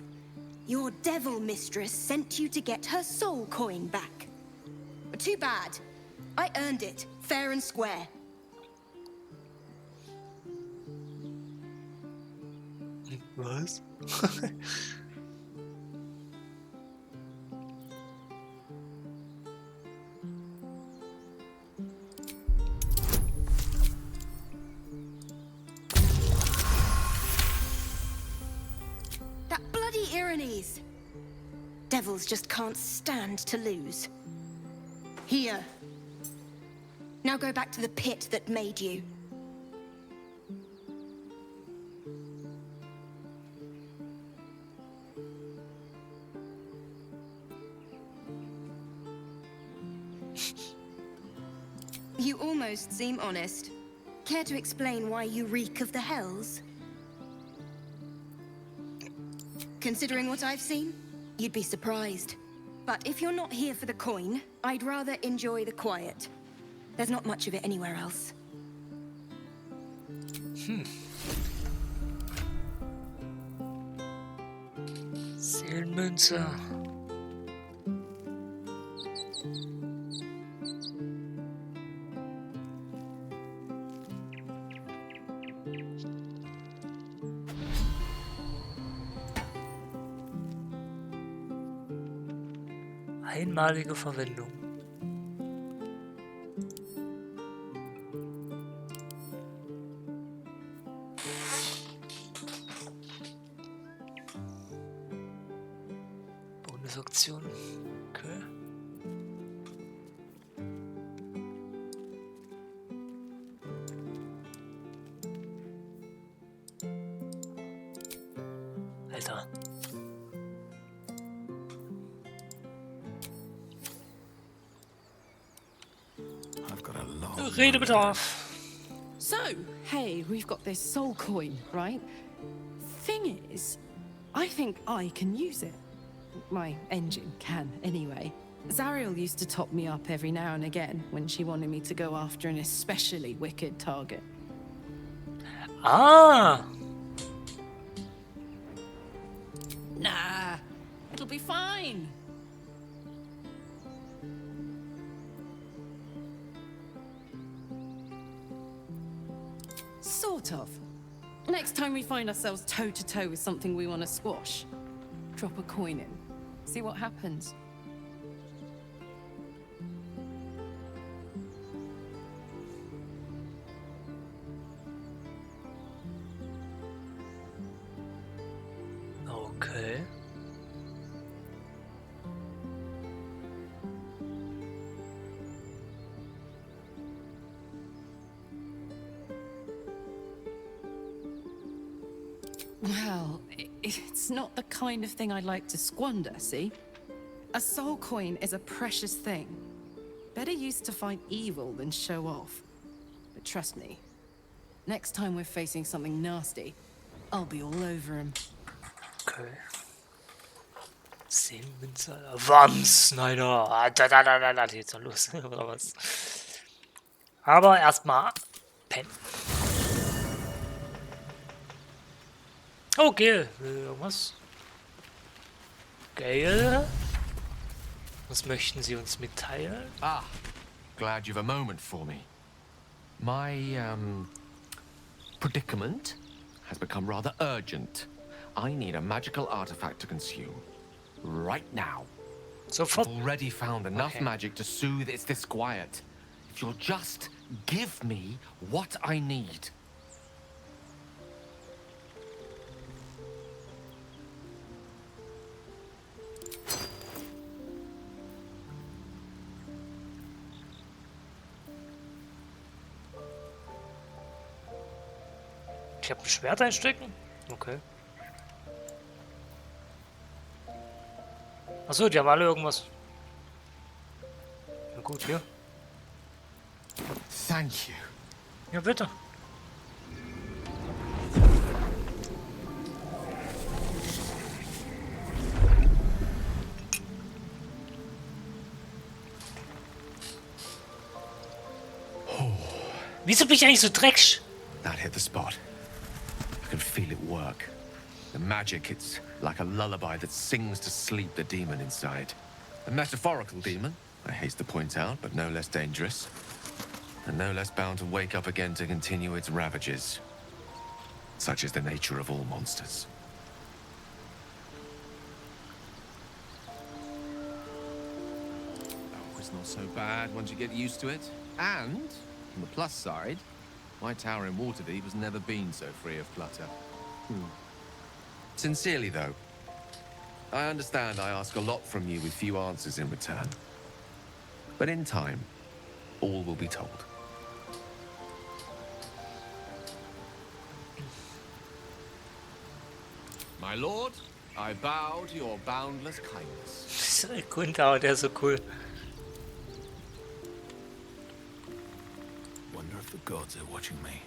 H: Your devil mistress sent you to get her soul coin back. Too bad. I earned it, fair and square.
A: Was?
H: That bloody Irenes! Devils just can't stand to lose. Here. Now go back to the pit that made you. You almost seem honest. Care to explain why you reek of the hells? Considering what I've seen, you'd be surprised. But if you're not here for the coin, I'd rather enjoy the quiet. There's not much of it anywhere else.
A: Seelenmünze. Einmalige Verwendung. Bonusaktion. Okay. Alter. Redebedarf.
V: So, hey, we've got this soul coin, right? Thing is, I think I can use it. My engine can, anyway. Zariel used to top me up every now and again when she wanted me to go after an especially wicked target.
A: Ah!
V: Nah, it'll be fine. Sort of. Next time we find ourselves toe-to-toe with something we want to squash, drop a coin in. See what happens.
A: Okay.
V: Well, it's not the kind of thing I'd like to squander, see? A soul coin is a precious thing. Better used to fight evil than show off. But trust me, next time we're facing something nasty, I'll be all over him.
A: Okay. Seelenmünze. Wams! Nein, da geht's noch los, oder was? Aber erstmal pennen. Okay, irgendwas? Gale? Was möchten Sie uns mitteilen?
L: Ah, glad you've a moment for me. My, predicament has become rather urgent. I need a magical artifact to consume. Right now. I've already found enough magic to soothe its disquiet. If you'll just give me what I need.
A: Ich habe ein Schwert einstecken? Okay. Achso, die haben alle irgendwas. Na gut, hier.
L: Thank you.
A: Ja, bitte. Wieso bin ich eigentlich so dreckig?
L: That hit the spot. I can feel it work. The magic, it's like a lullaby that sings to sleep the demon inside. A metaphorical demon, I haste to point out, but no less dangerous. And no less bound to wake up again to continue its ravages. Such is the nature of all monsters. Oh, it's not so bad once you get used to it. And, on the plus side, my tower in Waterdeep has never been so free of clutter. Sincerely, though, I understand I ask a lot from you with few answers in return. But in time, all will be told. My lord, I bow to your boundless kindness.
A: Gunther, der ist so cool.
N: Wonder if the gods are watching me.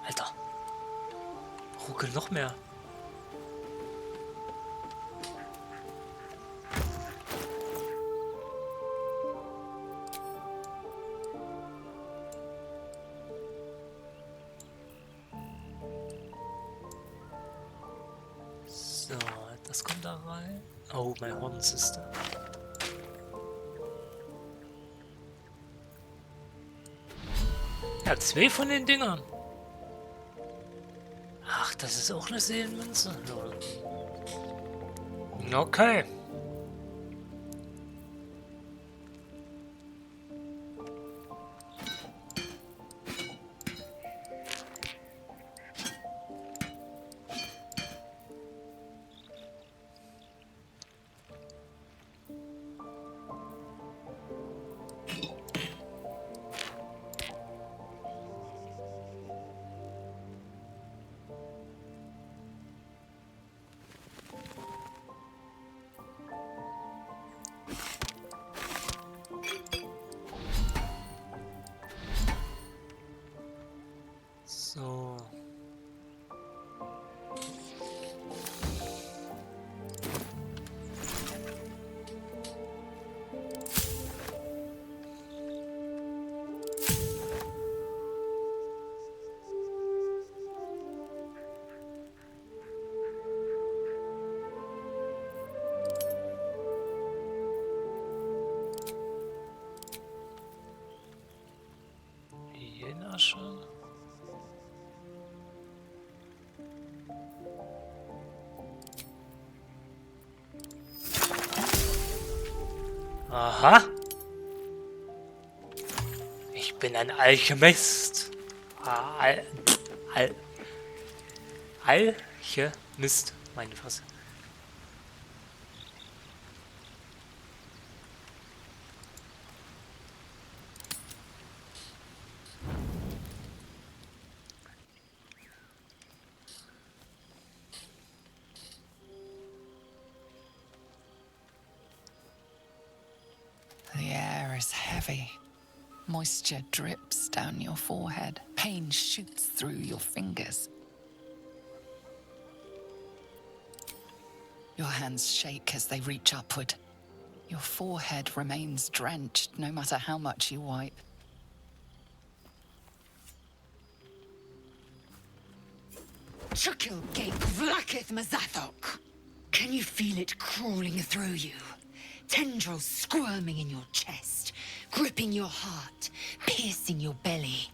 A: Alter. Ruckel noch mehr. So, das kommt da rein. Oh, mein Hornsystem. Ja, 2 von den Dingern. Ach, das ist auch eine Seelenmünze. Okay. Seelenasche. Aha. Ich bin ein Alchemist. Alchemist. Meine Fresse.
P: The air is heavy. Moisture drips down your forehead. Pain shoots through your fingers. Your hands shake as they reach upward. Your forehead remains drenched no matter how much you wipe.
C: Chukil Gate Vlakith Mazathok. Can you feel it crawling through you? Tendrils squirming in your chest, gripping your heart, piercing your belly.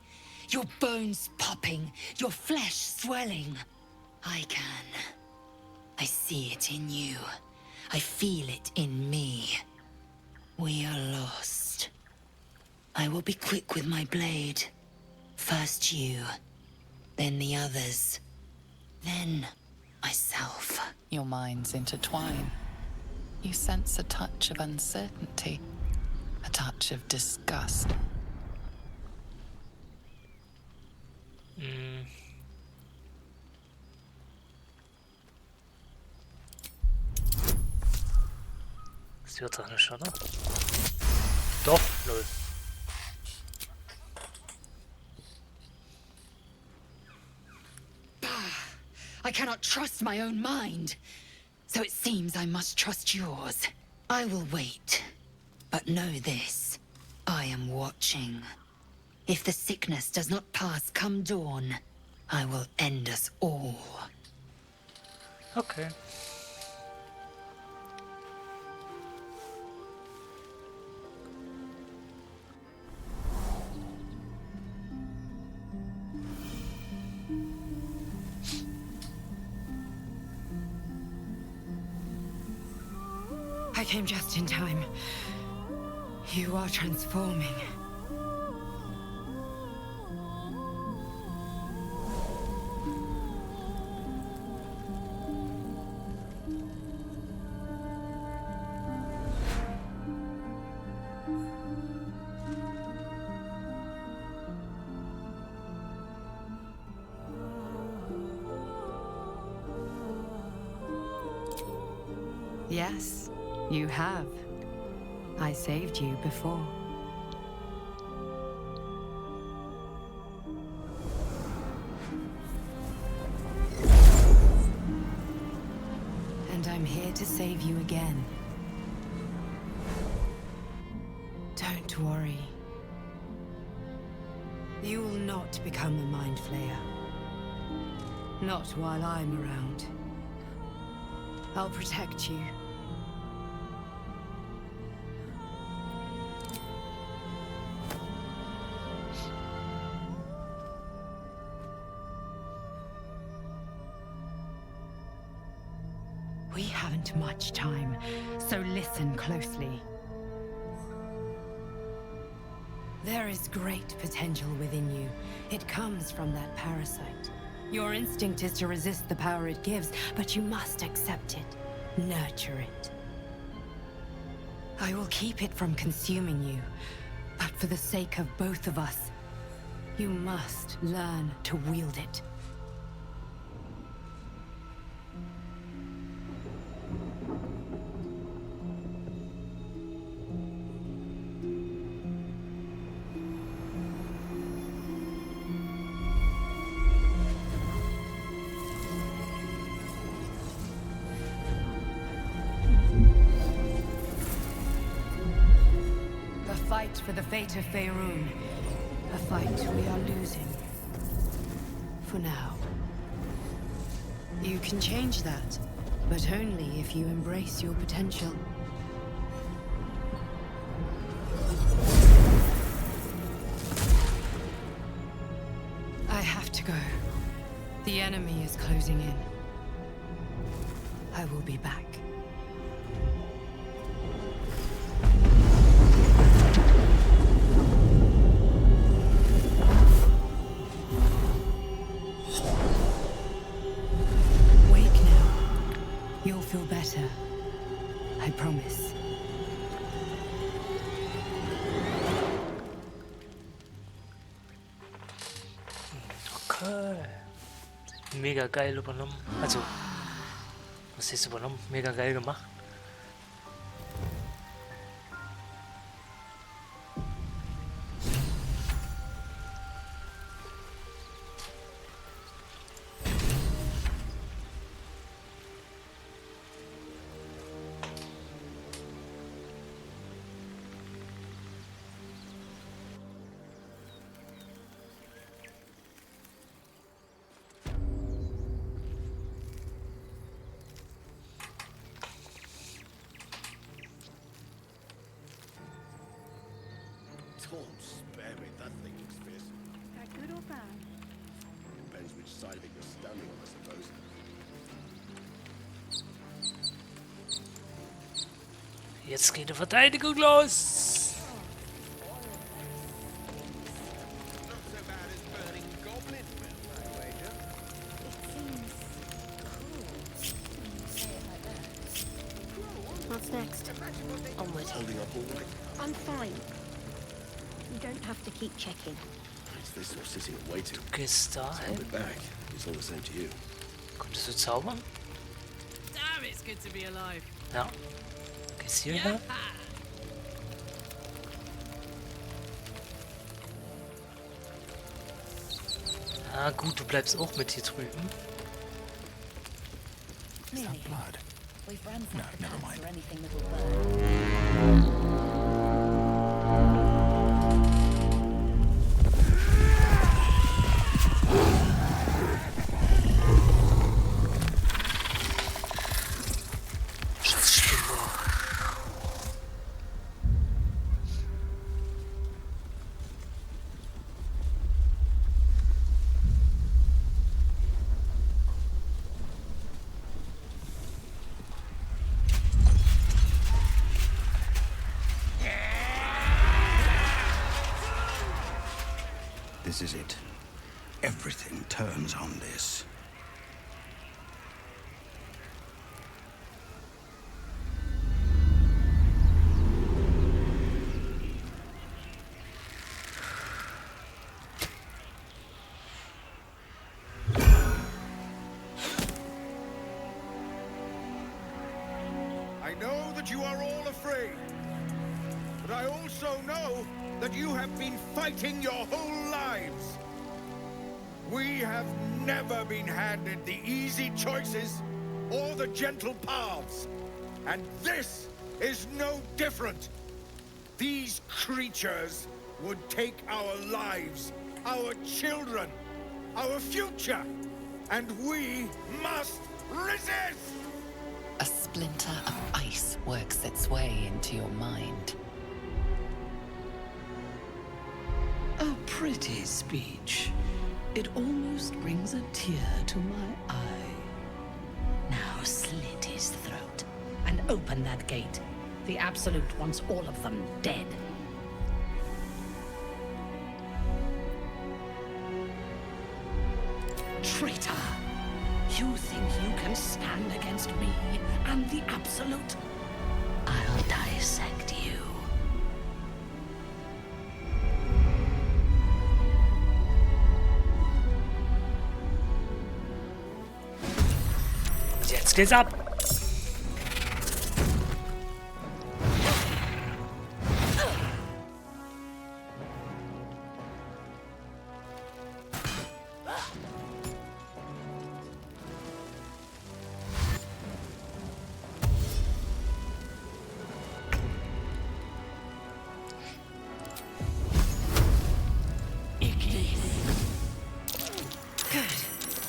C: Your bones popping, your flesh swelling. I can. I see it in you. I feel it in me. We are lost. I will be quick with my blade. First you, then the others, then myself.
P: Your minds intertwine. You sense a touch of uncertainty, a touch of disgust.
A: Das wird doch nicht, oder? Doch, null.
C: I cannot trust my own mind. So it seems I must trust yours. I will wait. But know this. I am watching. If the sickness does not pass come dawn, I will end us all.
A: Okay.
C: I came just in time. You are transforming. Yes, you have. I saved you before. And I'm here to save you again. Don't worry. You will not become a mind flayer. Not while I'm around. I'll protect you. We haven't much time, so listen closely. There is great potential within you. It comes from that parasite. Your instinct is to resist the power it gives, but you must accept it, nurture it. I will keep it from consuming you, but for the sake of both of us, you must learn to wield it. For the fate of Faerun. A fight we are losing. For now. You can change that, but only if you embrace your potential.
K: have to go. The enemy is closing in. I will be back. Wake now. You'll feel better. I promise.
A: Okay. Mega geil übernommen. Also, was ist übernommen? Mega geil gemacht.
I: Tom, spare me. That thing looks fierce.
J: That good or bad?
I: Depends which side of it you're standing on, I suppose.
A: Jetzt geht die Verteidigung los.
B: What's next? Onward.
I: Holding up all right.
B: I'm fine. You don't have to keep checking.
I: It's this or sitting and waiting.
A: Du gehst
I: I'll
A: dahin.
I: be back. It's all the same to you.
A: Konntest du zaubern?
K: Damn, it's good to be alive.
A: Ja. Gehst hierher. Ah gut, du bleibst auch mit hier drüben.
N: Is that blood?
G: We've run
N: No, never mind.
G: for anything that will burn.
R: This is it. Everything turns on this.
Q: I know that you are all afraid, but I also know that you have been fighting your whole lives. We have never been handed the easy choices or the gentle paths, and this is no different. These creatures would take our lives, our children, our future, and we must resist!
P: A splinter of ice works its way into your mind.
C: A pretty speech. It almost brings a tear to my eye. Now slit his throat and open that gate. The Absolute wants all of them dead. Traitor! You think you can stand against me and the Absolute? I'll dissect you.
A: Jetzt geht's ab.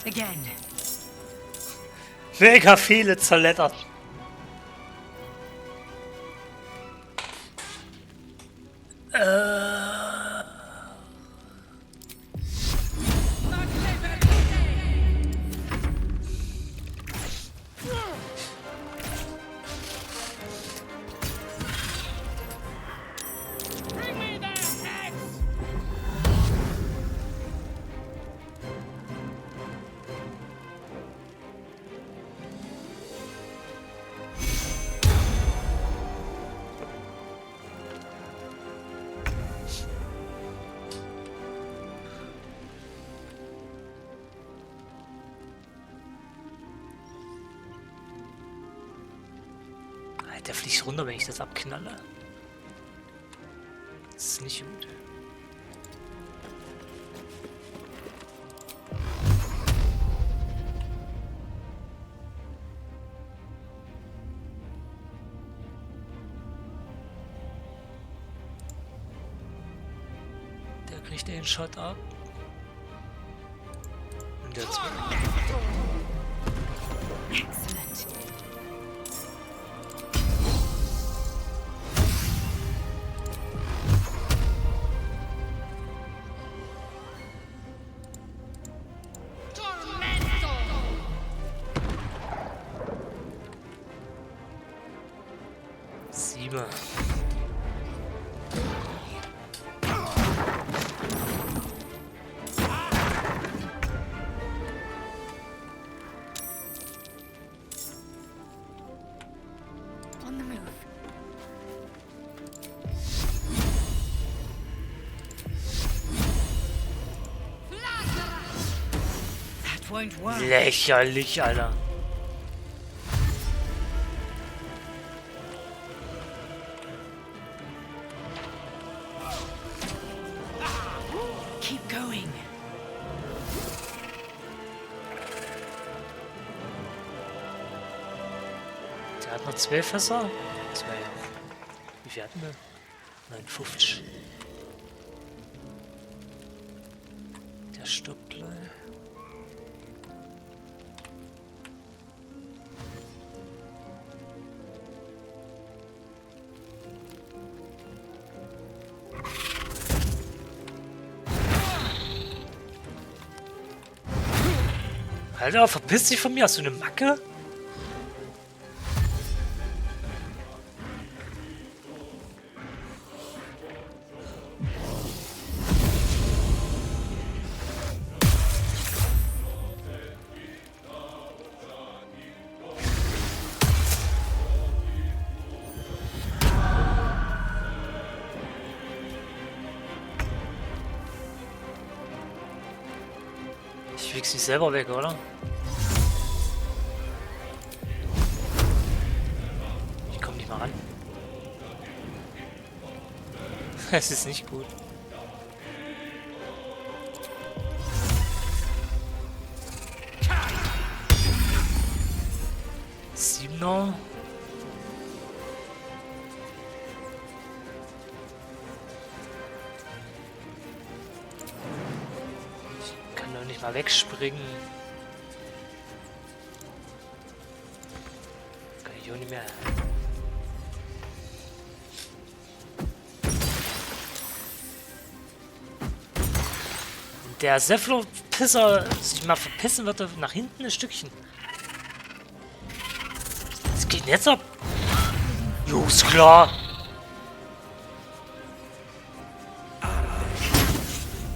C: Again.
A: Mega viele zerlettert. Der fliegt runter, wenn ich das abknalle. Das ist nicht gut. Der kriegt den Shot ab. Und der zweite.
U: Excellent.
A: Sieben.
U: On the move. That won't work.
A: Lächerlich, Alter.
U: Keep going.
A: Der hat noch 2 Fässer. Das war ja. Wie viel hatten wir? 59. Der stirbt gleich. Alter, verpiss dich von mir. Hast du eine Macke? Ich wichs mich selber weg, oder? Ich komm nicht mal ran. Es ist nicht gut. Siebener. Ich kann doch nicht mal wegspringen. Kann ich auch nicht mehr. Der Sephiroth-Pisser sich mal verpissen wird, nach hinten ein Stückchen. Was geht denn jetzt ab? Jo, ist klar.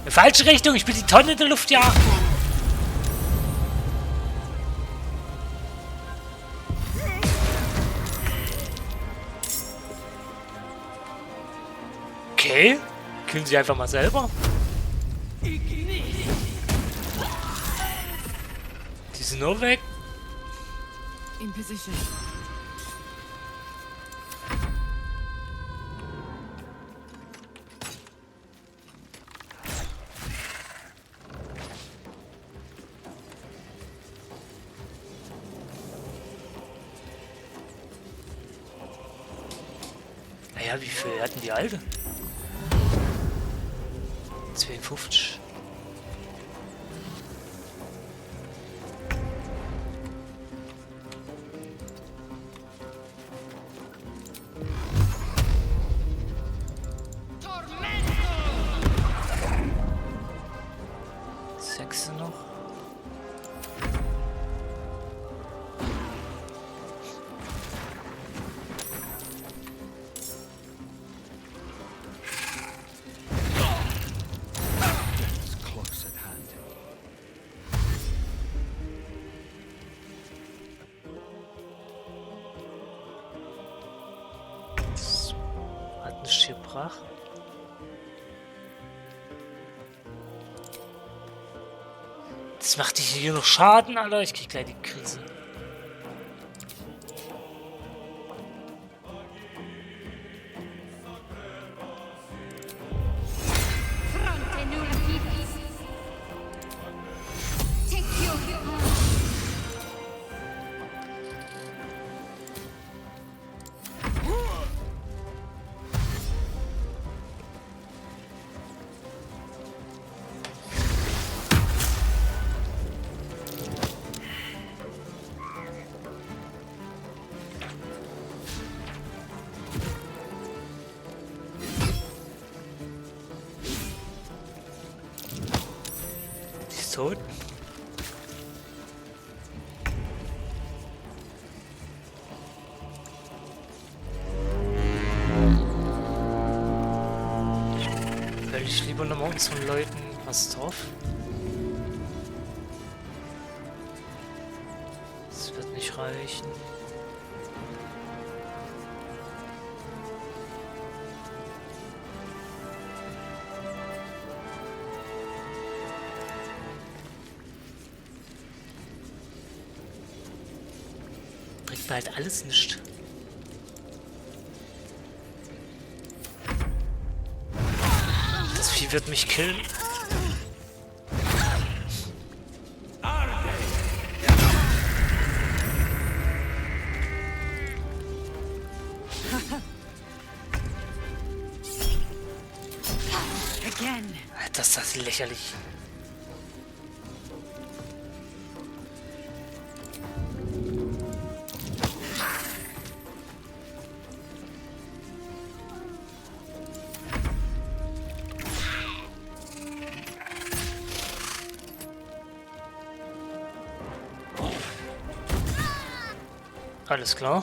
A: In falsche Richtung, ich bin die Tonne in der Luft, ja. Okay, killen sie einfach mal selber. Die sind nur weg.
K: In position.
A: Naja, wie viel hatten die Alte? 52. Sechs noch. Hat nicht gebracht. Das macht dich hier noch Schaden, Alter. Ich krieg gleich die Krise. tot. Will ich lieber nochmal unseren Leuten was drauf? Das wird nicht reichen. Bringt mir halt alles nicht. Das Vieh wird mich killen. Das ist lächerlich. Alles klar.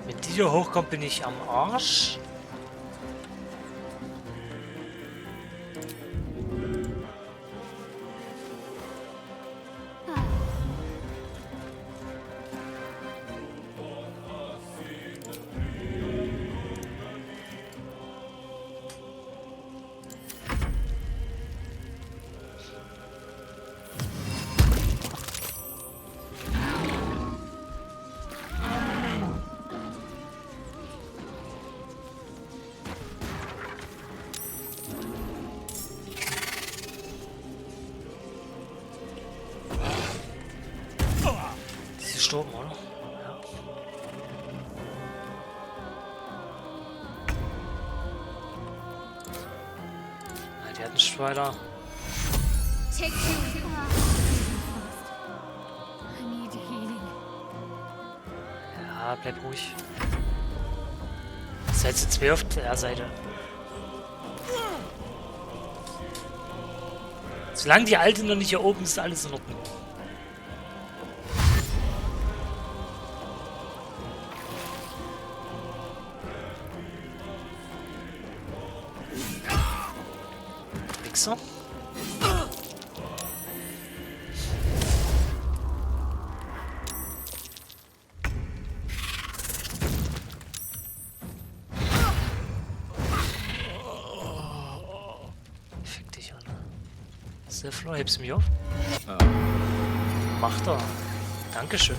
A: Wenn die hier hochkommt, bin ich am Arsch. Gestorben, oder? Ja. Nein, die hat einen Schweiler. Ja, bleib ruhig. Seid ihr zwei auf der Seite. Solange die Alte noch nicht hier oben ist, ist alles in Ordnung. Wichser. Fick dich, Alter. Seflo, hebst du mich auf? Ja. Macht er. Dankeschön.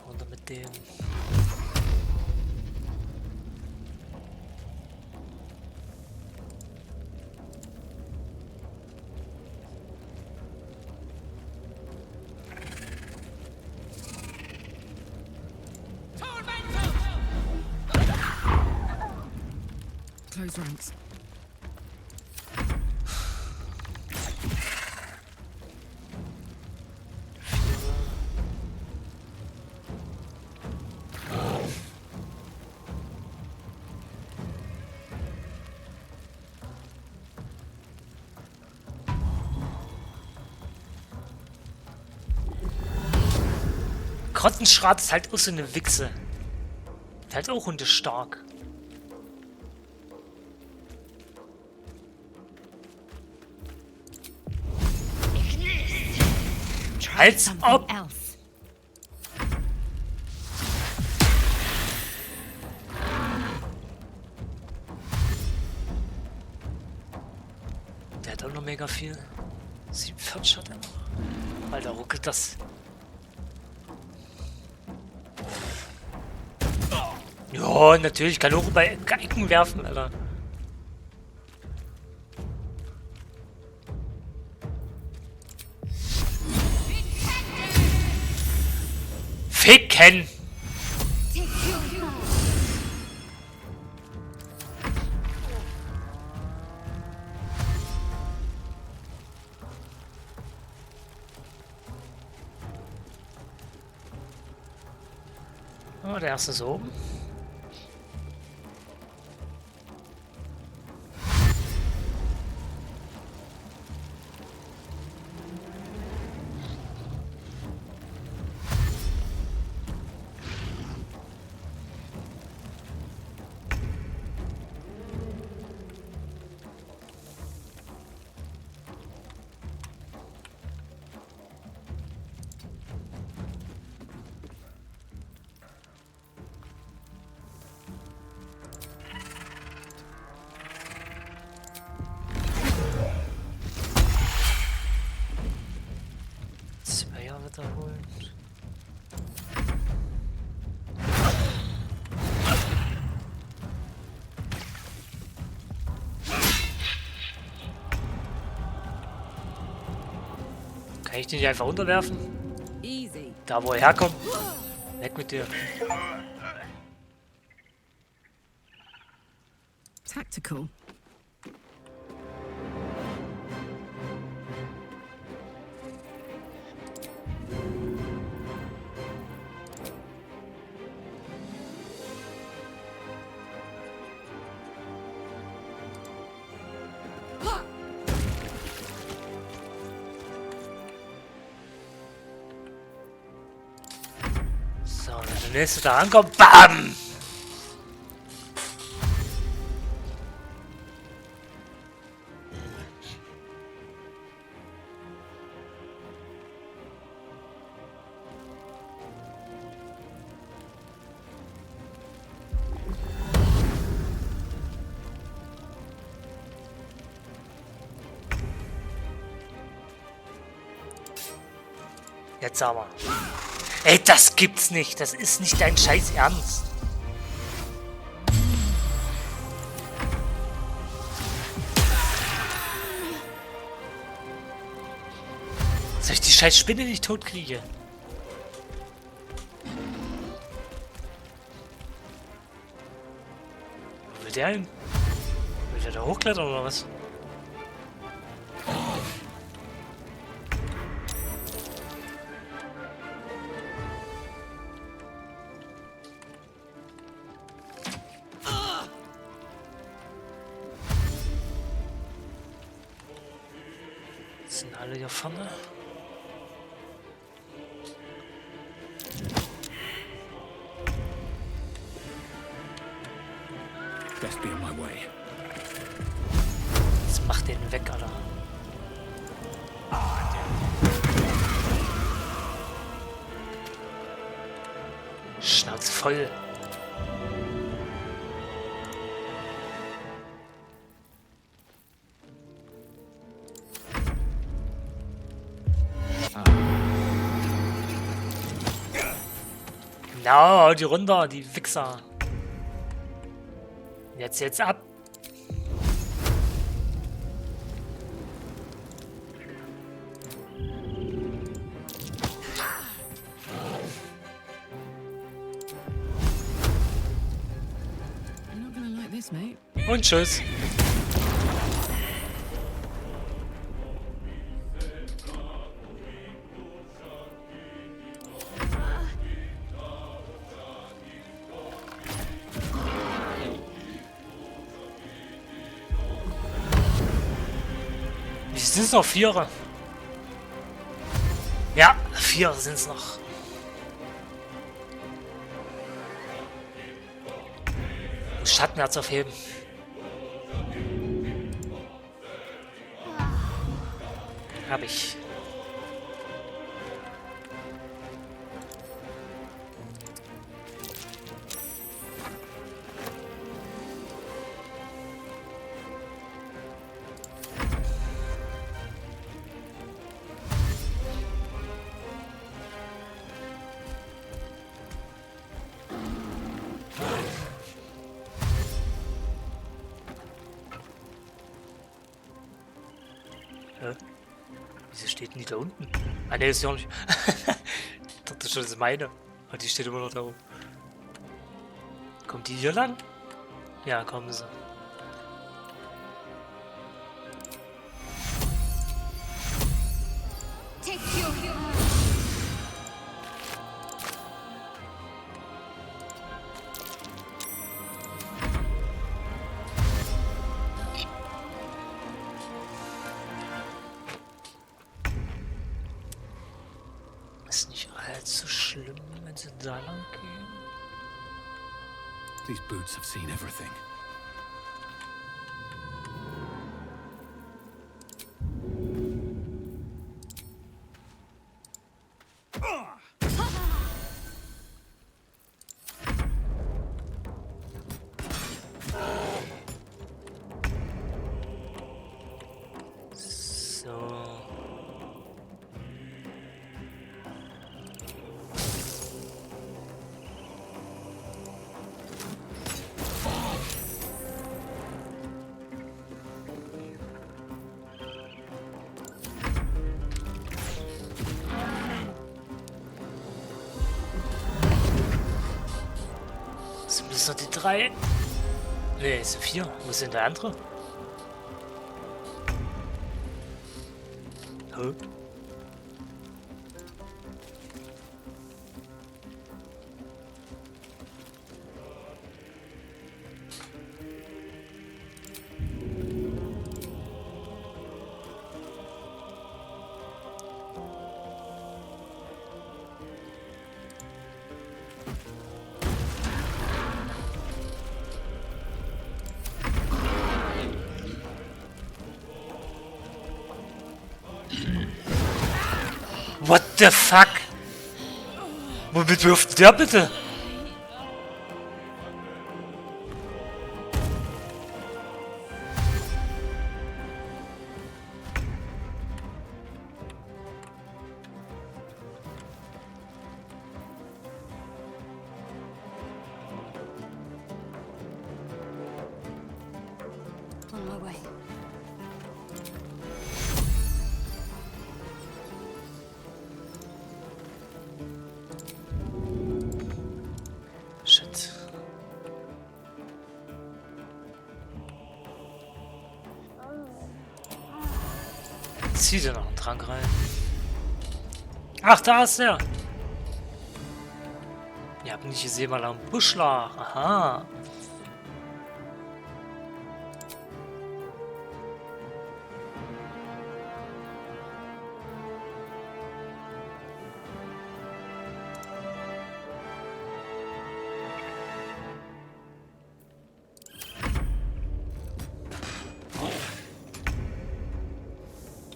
A: Runter mit dem.
V: Close ranks.
A: Grottenschrat ist halt auch so eine Wichse. Ist halt auch hundestark. Als ob. Der hat auch noch mega viel. 47 hat er noch. Alter, ruckelt das. Ja, natürlich, kann auch bei Geigen werfen, Alter. Ficken! So, der erste ist oben. Wiederholen. Kann ich den nicht einfach runterwerfen?
V: Easy.
A: Da wo er herkommt. Weg mit dir.
V: Tactical.
A: So, wenn der nächste da ankommt, BAM! Jetzt aber. Ey, das gibt's nicht. Das ist nicht dein Scheiß Ernst. Soll ich die scheiß Spinne nicht tot kriege? Wo will der hin? Will der da hochklettern oder was? Sind alle hier vorne?
N: Best be on my way.
A: Jetzt mach den weg, Alter. Schnauze voll. Genau, die runter, die Wichser. Jetzt ab.
V: You're not gonna like this, mate.
A: Und tschüss. Sind es noch 4? Ja, 4 sind es noch. Muss Schattenherz aufheben. Hab ich. Wieso steht denn die da unten? Ah ne, ist ja nicht. Ich dachte schon, das ist meine. Aber die steht immer noch da oben. Kommt die hier lang? Ja, kommen sie. Wird's so schlimm, wenn sie da lang gehen?
N: These boots have seen everything.
A: Sind das noch die 3? Ne, es sind 4. Wo ist denn der andere? Hä? What the fuck? Womit wirft der bitte?
B: On my way.
A: Shit. Zieh dir noch einen Trank rein. Ach, da ist er. Ihr habt nicht gesehen, weil er am Busch lag. Aha.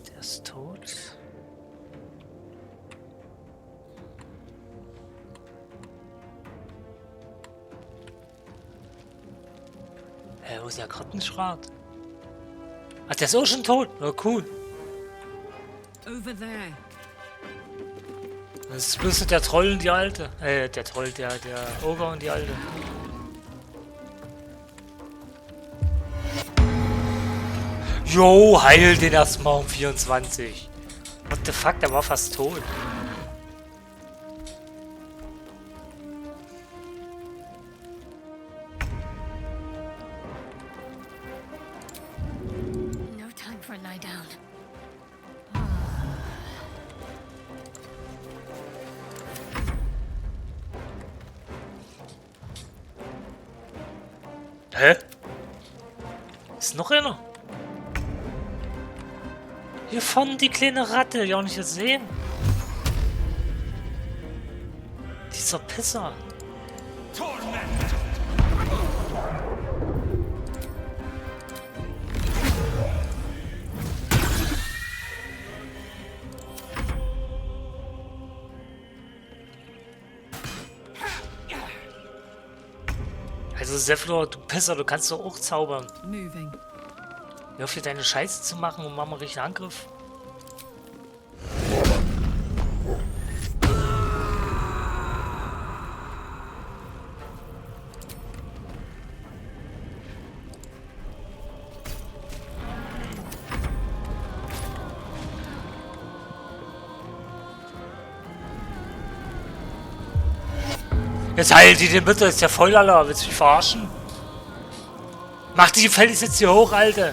A: Der ist tot. Wo ist der Kartenschrat? Ach, der ist auch schon tot. Oh, cool.
V: Over there.
A: Das ist bloß der Troll und die Alte. Der Troll, der Ogre und die Alte. Jo, heil den erstmal um 24. What the fuck, der war fast tot.
B: No time for a lie down.
A: Hä? Ist noch einer? Hier vorne die kleine Ratte, die auch nicht gesehen. Dieser Pisser. Also Zephyr, du Pisser, du kannst doch auch zaubern.
V: Moving.
A: Hör auf, hier deine Scheiße zu machen und mach mal richtig Angriff. Jetzt heilt die den bitte, ist ja voll, Alter. Willst du mich verarschen? Mach die Fällig jetzt hier hoch, Alter.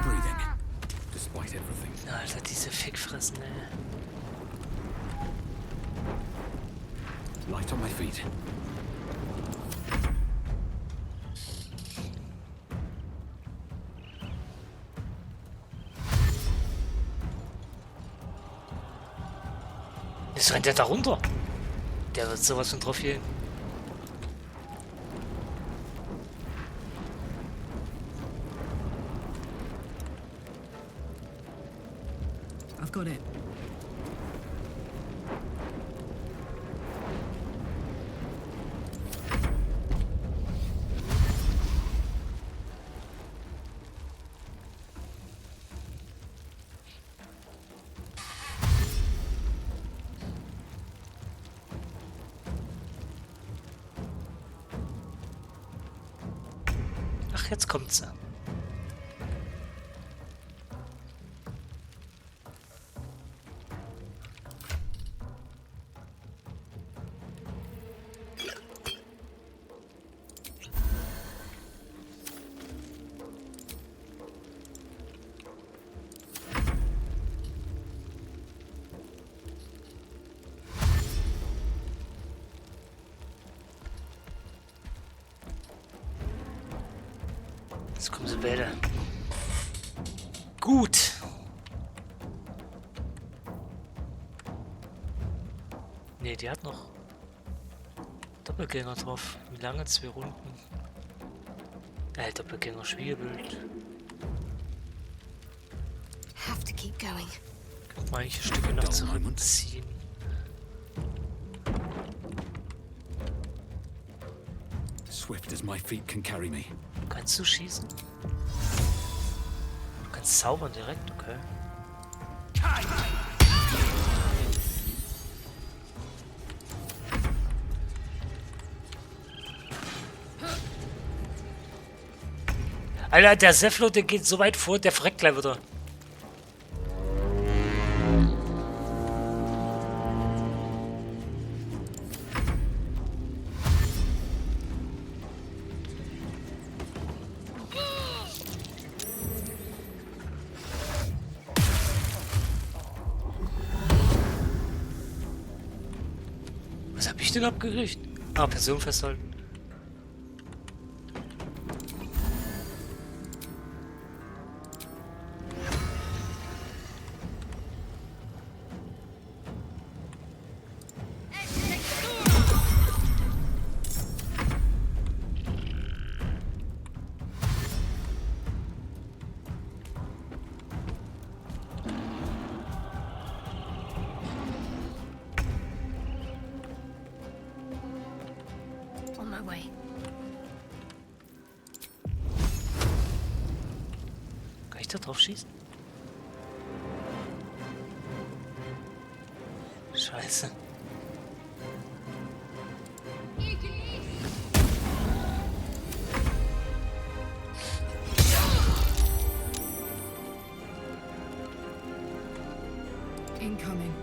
N: breathing, despite everything.
A: Alter, diese Fickfressen, ey.
N: Light on my feet.
A: Jetzt rennt der da runter. Der wird sowas von drauf gehen.
V: I've got it.
A: Ach, jetzt kommt sie. Jetzt kommen sie beide. Gut. Ne, die hat noch Doppelgänger drauf. Wie lange? 2 Runden. Doppelgänger Spiegelbild.
B: Have to keep going.
A: Kann man eigentlich Stücke noch zurückziehen.
N: Swift as my feet can carry me.
A: Kannst du schießen? Du kannst zaubern direkt, okay. Alter, der Seflo, der geht so weit vor, der verreckt gleich wieder. Was hab ich denn abgekriegt? Ah, Person festhalten.
B: On my way.
A: Kann ich da drauf schießen? Scheiße.
V: Incoming.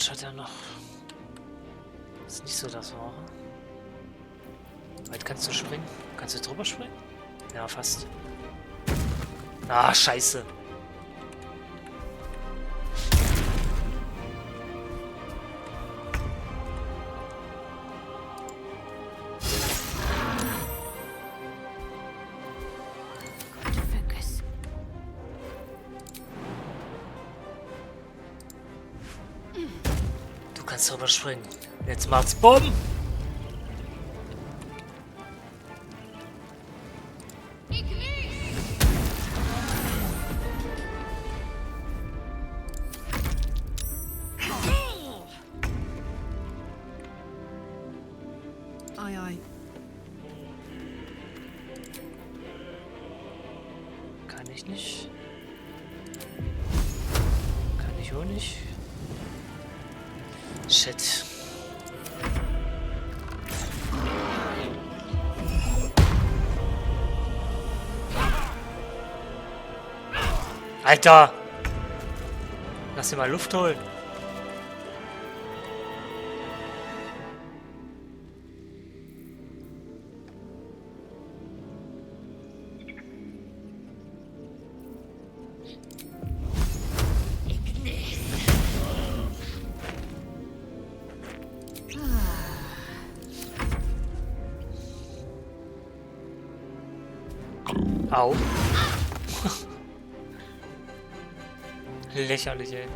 A: Hat er noch. Ist nicht so das Wahre. Weit kannst du springen? Kannst du drüber springen? Ja, fast. Ah, scheiße.
B: Focus.
A: Du kannst drüber springen. Jetzt macht's Bumm!
V: Aye, aye.
A: Kann ich nicht. Kann ich auch nicht. Shit. Alter! Lass dir mal Luft holen. Au. Lächerlich, ey.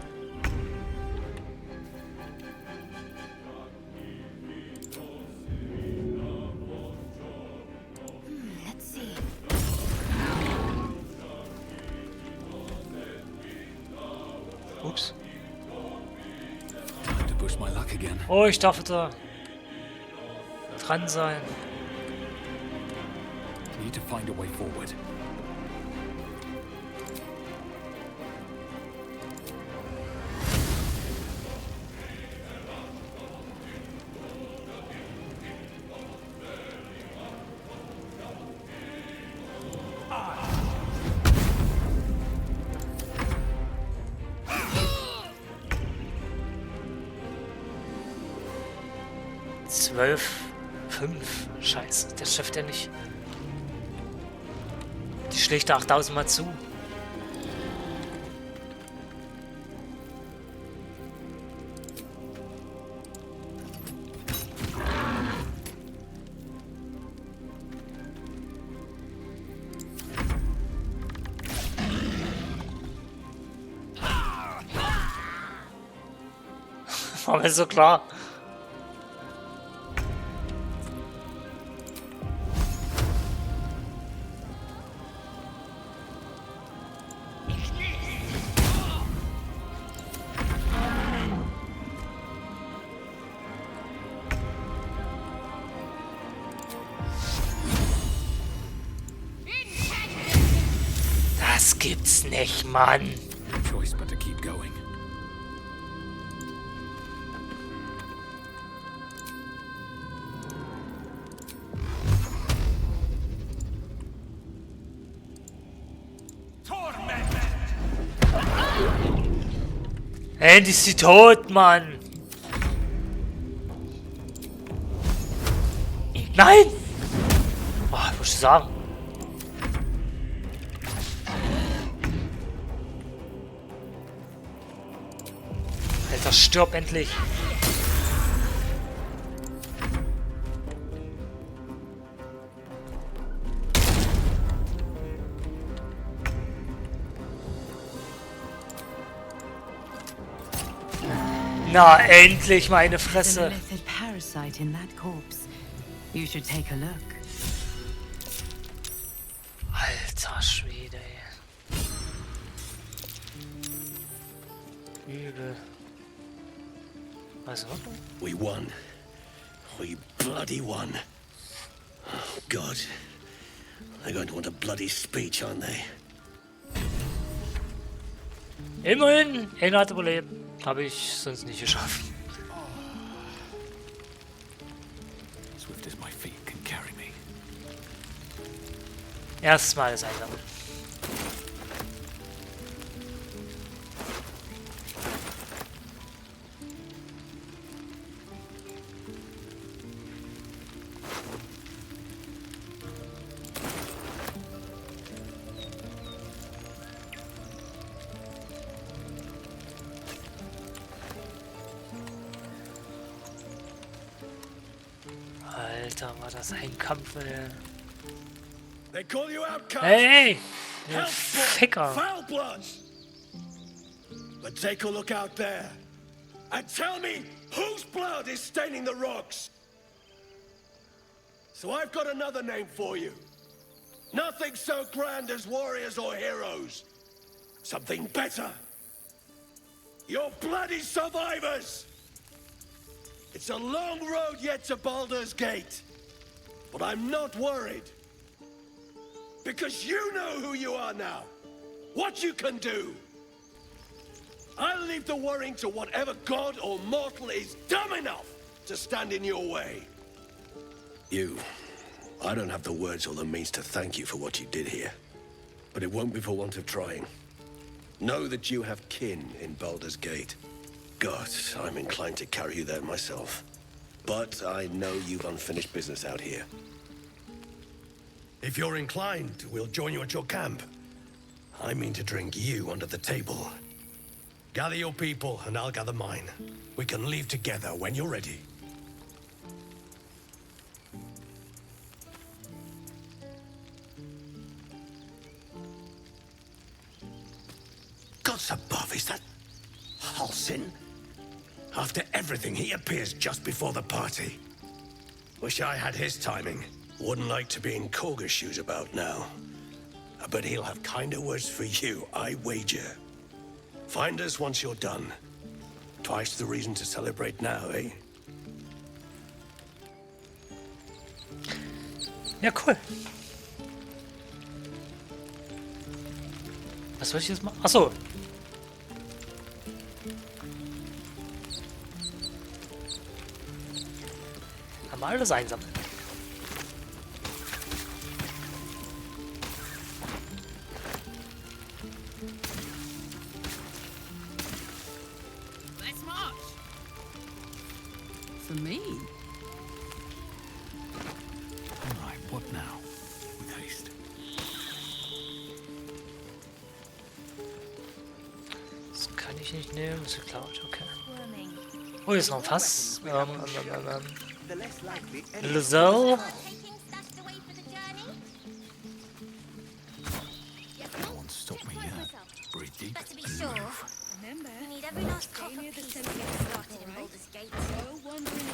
B: Let's see.
A: Ups.
N: Time to push my luck again.
A: Oh, ich darf da dran sein.
N: Need to find a way forward.
A: Fünf. Scheiße, der schafft ja nicht. Die schlägt da 8000 Mal zu. War mir so klar. Das gibt's nicht, Mann.
N: No choice but to keep going.
A: Andy ist sie tot, Mann. Nein! Oh, was muss ich sagen? Alter, stirb endlich. Na, endlich, meine Fresse.
O: There's a lethid parasite in that corpse. You should take a look.
A: Alter Schwede, ey. Übel. Also?
I: We won. We bloody won. Oh, God. They're going to want a bloody speech, aren't they?
A: Immerhin, einer hat überlebt. Habe ich sonst nicht geschafft.
N: Swift as my feet can carry me.
A: Erstes Mal ist einsam. Alter, war das ein Kampf, ey.
I: They call you outcast.
A: Hey! Du
I: Hellspawn,
A: Ficker!
I: foul blood. But take a look out there and tell me whose blood is staining the rocks. So I've got another name for you. Nothing so grand as warriors or heroes. Something better. You're bloody survivors. It's a long road yet to Baldur's Gate. But I'm not worried. Because you know who you are now. What you can do. I'll leave the worrying to whatever god or mortal is dumb enough to stand in your way. I don't have the words or the means to thank you for what you did here. But it won't be for want of trying.
F: Know that you have kin in Baldur's Gate. God, I'm inclined to carry you there myself. But I know you've unfinished business out here. If you're inclined, we'll join you at your camp. I mean to drink you under the table. Gather your people, and I'll gather mine. We can leave together when you're ready. Gods above, is that Halsin? After everything, he appears just before the party. Wish I had his timing. Wouldn't like to be in Korga's shoes about now. But he'll have kinder words for you, I wager. Find us once you're done. Twice the reason to celebrate now, eh?
A: Ja, cool. Was soll ich jetzt machen? Achso. Haben wir alles einsammeln.
V: Let's march. For me?
N: Right, what now? With haste.
A: Das kann ich nicht nehmen, das ist geklaut, okay. Oh, hier ist noch ein Fass. Lizelle.
N: No one stop me yet. Breathe deep.
T: But to be sure, remember, you need every last copper piece to get started in Baldur's Gate.
V: No wondering.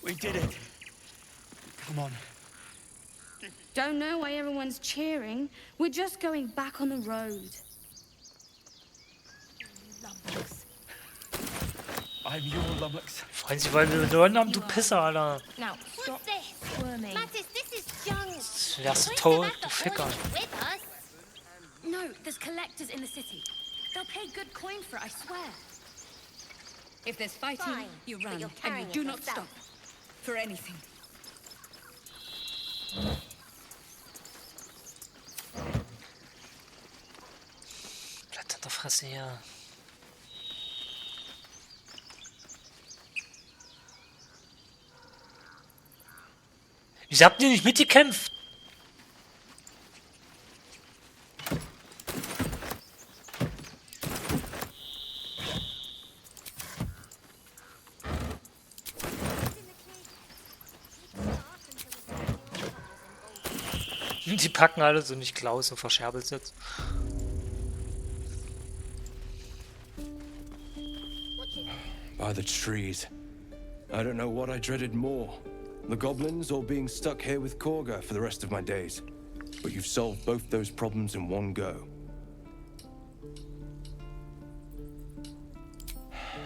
I: We did it. Come on.
U: Don't know why everyone's cheering. We're just going back on the road.
I: I'm your lummox.
A: Freuen Sie, weil wir gewonnen haben, du Pisser, Alter.
T: Now, stop squirming. Mattis, this is junk.
A: Wärst du tot, du Ficker.
T: With us?
B: No, there's collectors in the city. They'll pay good coin for it, I swear.
G: If there's fighting,
T: Fine,
G: you
T: but
G: run,
T: you're
G: and
T: carrying
G: you do
T: it
G: not
T: yourself.
G: stop. For anything.
A: Bleibt an der Fresse hier. Wieso habt ihr nicht mitgekämpft? Die packen alle so nicht Klaus und verscherbelt jetzt.
F: By the trees. I don't know what I dreaded more. The goblins or being stuck here with Korga for the rest of my days. But you've solved both those problems in one go.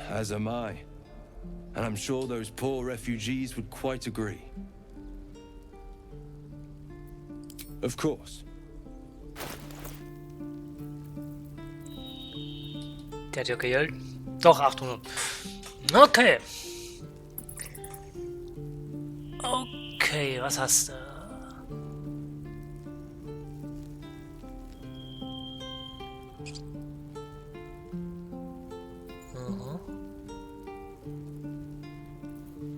F: As am I. And I'm sure those poor refugees would quite agree. Of course.
A: Der hat ja Geld. Doch, 800. Okay. Okay, was hast du? Aha.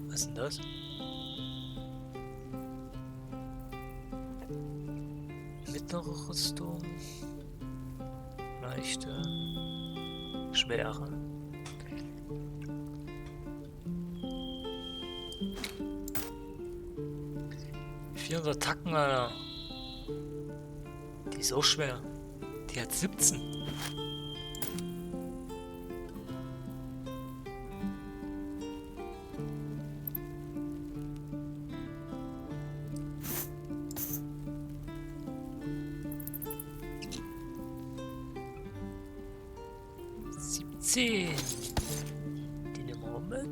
A: Was ist denn das? Mittlere Rüstung. Leichte. Schwere. 400 Attacken, Alter. Die ist so schwer. Die hat 17. Die nehmen wir mit.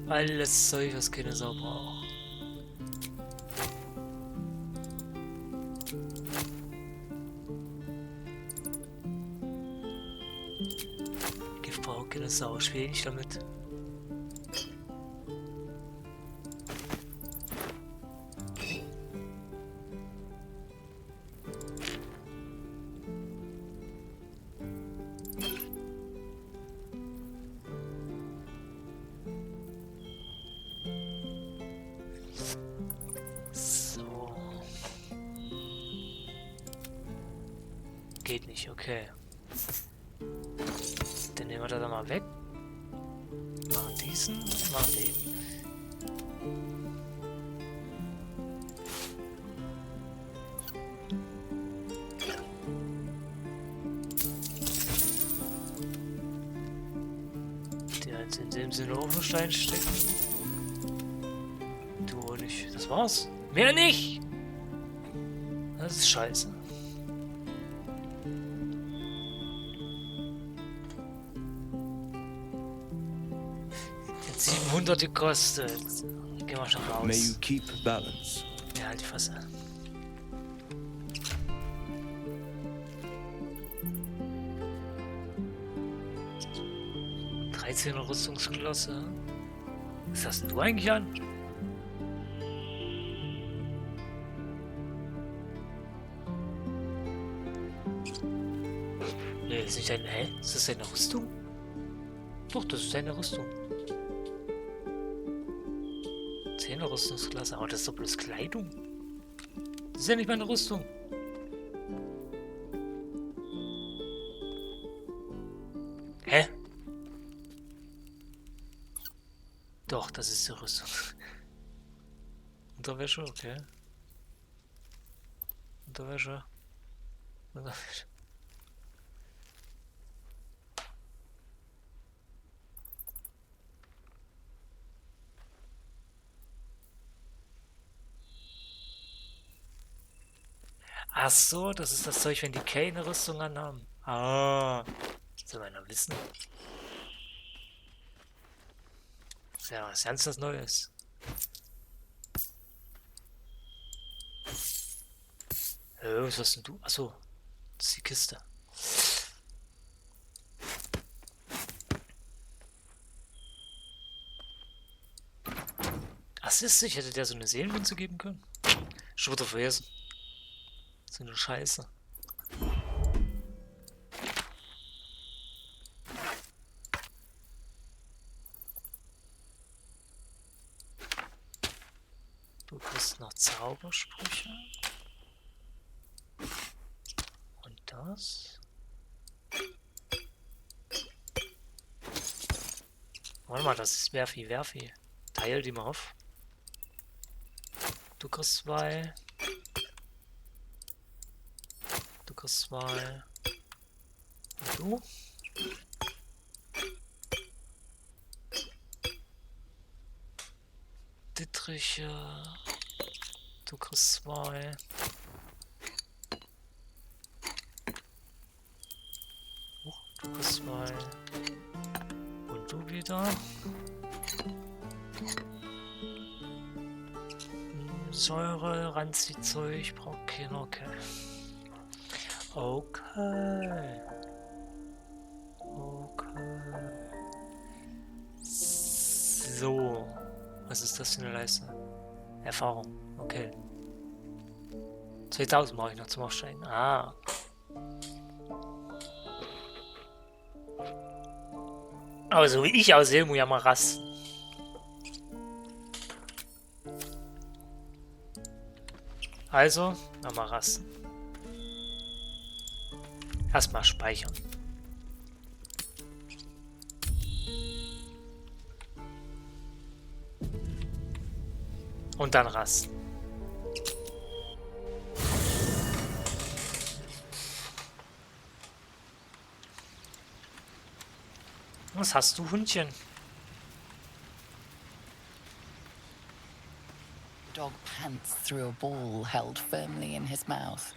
A: Alles Zeug, was keine Sau braucht. Gift braucht keine Sau, spiel nicht damit. Geht nicht, okay. Dann nehmen wir das mal weg. Machen diesen, machen den. Der hat in dem Sinne auch einen Stein stecken. Du auch nicht. Das war's. Mehr nicht! Das ist scheiße. Jetzt 700 gekostet. Gehen wir schon raus.
E: May you keep balance.
A: Ja, halt die Fresse. Rüstungsklasse. Was hast denn du eigentlich an? Nee, ist nicht deine. Hä? Ist das deine Rüstung? Doch, das ist deine Rüstung. 10er Rüstungsklasse, aber das ist doch bloß Kleidung. Das ist ja nicht meine Rüstung. Hä? Doch, das ist die Rüstung. Unterwäsche, okay. Unterwäsche. Unterwäsche. Ach so, das ist das Zeug, wenn die keine Rüstung anhaben. Ah, soll man noch wissen. Das ist ja was ganz was Neues. Was hast denn du? Achso, das ist die Kiste. Assist, ich hätte der so eine Seelenmünze geben können. Schon wieder vergessen. So eine Scheiße. Du kriegst noch Zaubersprüche. Und das. Warte mal, das ist Werfi. Teil die mal auf. Du kriegst 2. Du kriegst 2. Und du? Dittriche. Du kriegst 2. Du kriegst 2. Und du wieder. Säure, Ranziehzeug, braucht keiner, okay. Okay. So. Was ist das für eine Leiste? Erfahrung. Okay. 2000 brauche ich noch zum Aufsteigen. Ah. Aber so wie ich aussehe, muss ich ja mal rasten. Also, nochmal rasten. Erstmal speichern. Und dann rasten. Was hast du, Hundchen?
P: Dog pants through a ball held firmly in his mouth.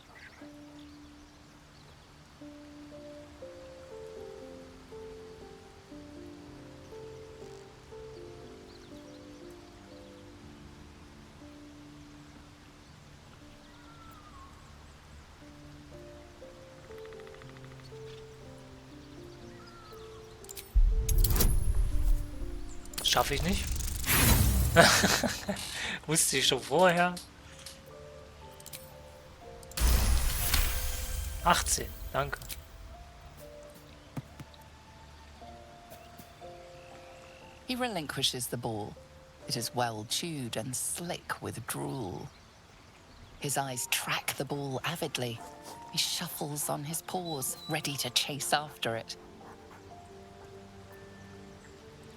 A: Schaffe ich nicht. Wusste ich schon vorher. 18, danke.
P: He relinquishes the ball. It is well chewed and slick with drool. His eyes track the ball avidly. He shuffles on his paws, ready to chase after it.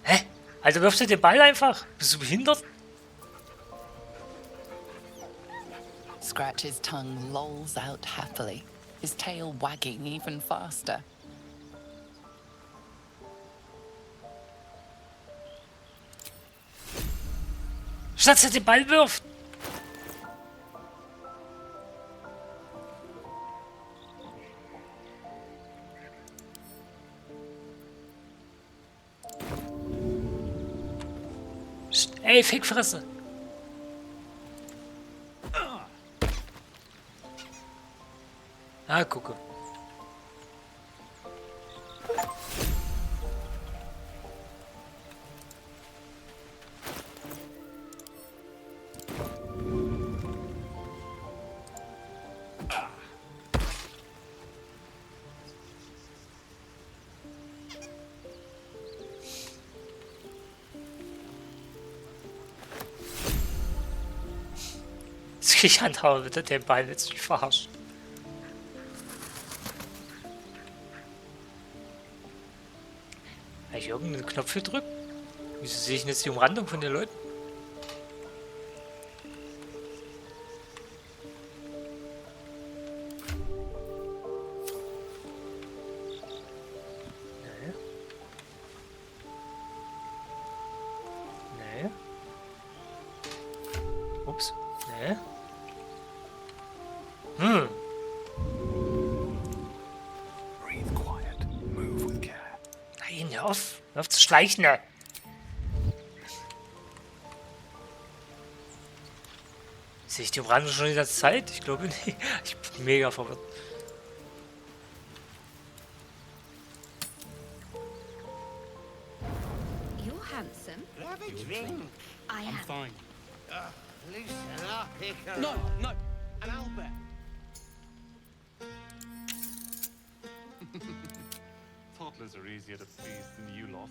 A: Hä? Also wirfst du den Ball einfach? Bist du behindert?
P: Scratch's tongue lolls out happily, his tail wagging even faster.
A: Statt dass er den Ball wirft. Ey, Fickfresse. Ah, gucke. Ich handhabe bitte den Ball jetzt nicht verarschen. Habe ich irgendeinen Knopf gedrückt? Wieso sehe ich jetzt die Umrandung von den Leuten? Nee. Nee. Ups. Nee.
N: Breathe quiet. Move with care.
A: Nein, hör auf. Hör auf zu schleichen. Ne? Sehe ich die Umrandung schon die ganze Zeit? Ich glaube nicht. Ich bin mega verwirrt.
U: You're handsome.
I: Have a drink.
U: I am.
M: Fine.
I: Loosen up, Icarus.
M: No, no.
I: And Albert.
E: Toddlers are easier to please than you lot.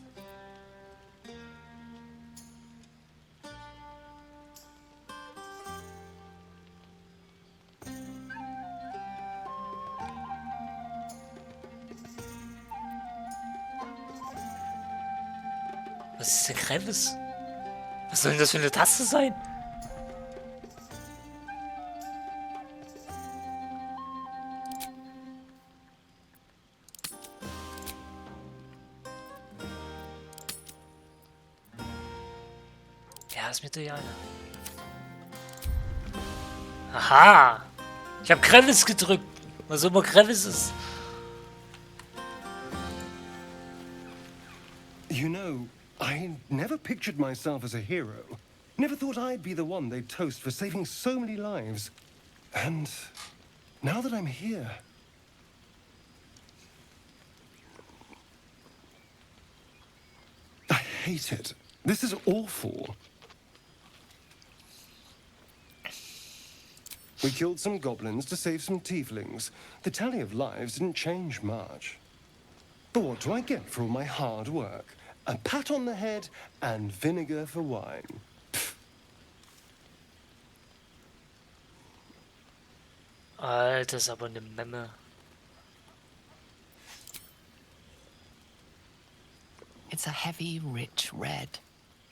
A: Was ist denn Crevice? Was soll denn das für eine Taste sein? Ja, ist mir egal. Aha! Ich habe Crevice gedrückt. Was immer Crevice ist.
S: You know, I never pictured myself as a hero. Never thought I'd be the one they'd toast for saving so many lives. And now that I'm here... I hate it. This is awful. We killed some goblins to save some tieflings. The tally of lives didn't change much. But what do I get for all my hard work? A pat on the head and vinegar for wine.
A: Alter, ist aber eine Memme.
P: It's a heavy, rich red,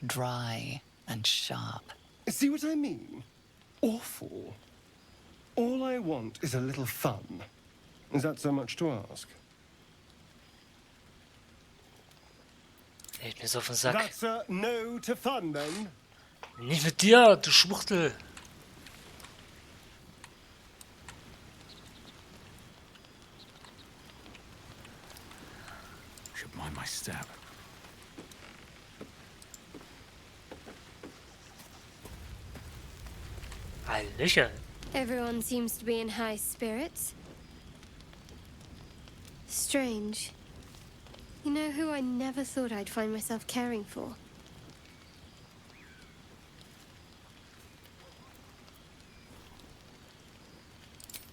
P: dry and sharp.
S: See what I mean? Awful. All I want is a little fun. Is that so much to ask?
A: Geht mir so auf den Sack.
S: That's a no to fun, then.
A: Nicht mit dir, du Schwuchtel.
N: Should mind my step.
A: Hallöchen.
B: Everyone seems to be in high spirits. Strange. You know who I never thought I'd find myself caring for?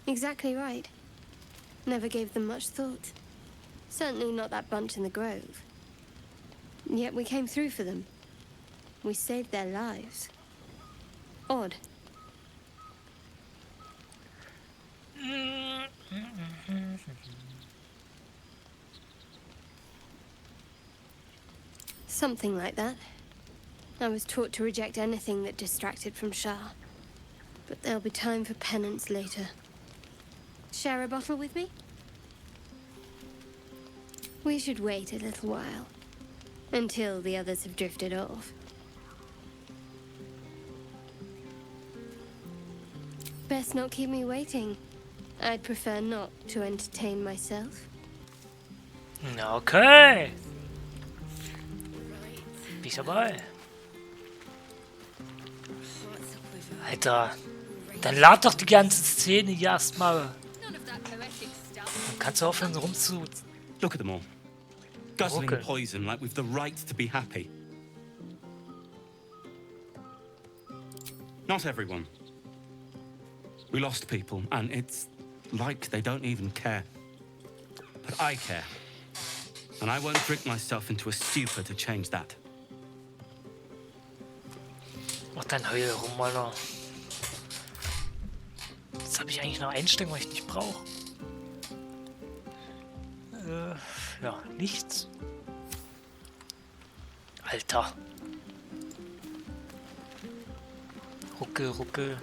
B: Exactly right. Never gave them much thought. Certainly not that bunch in the grove. Yet we came through for them. We saved their lives. Odd. Something like that. I was taught to reject anything that distracted from Shah. But there'll be time for penance later. Share a bottle with me? We should wait a little while. Until the others have drifted off. Best not keep me waiting. I'd prefer not to entertain myself.
A: Okay. Bin ich dabei. Alter, dann lad doch die ganze Szene hier erstmal. Dann kannst du aufhören rumzu...
M: Look at them all. Guzzling poison like we've the right to be happy. Not everyone. We lost people, and it's like they don't even care. But I care. And I won't drink myself into a stupor to change that.
A: Mach dein Heul rum, Alter. Jetzt habe ich eigentlich noch Einstellungen, was ich nicht brauche. Ja, nichts. Alter. Ruckel, ruckel.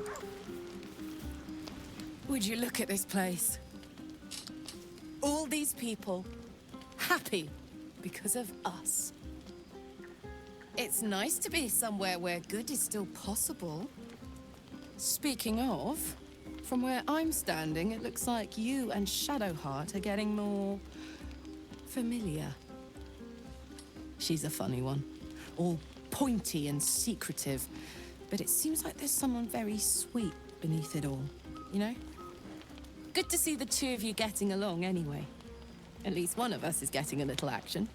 V: Would you look at this place? All these people happy because of us. It's nice to be somewhere where good is still possible. Speaking of, from where I'm standing, it looks like you and Shadowheart are getting more familiar. She's a funny one, all pointy and secretive, but it seems like there's someone very sweet beneath it all, you know? Good to see the two of you getting along anyway. At least one of us is getting a little action.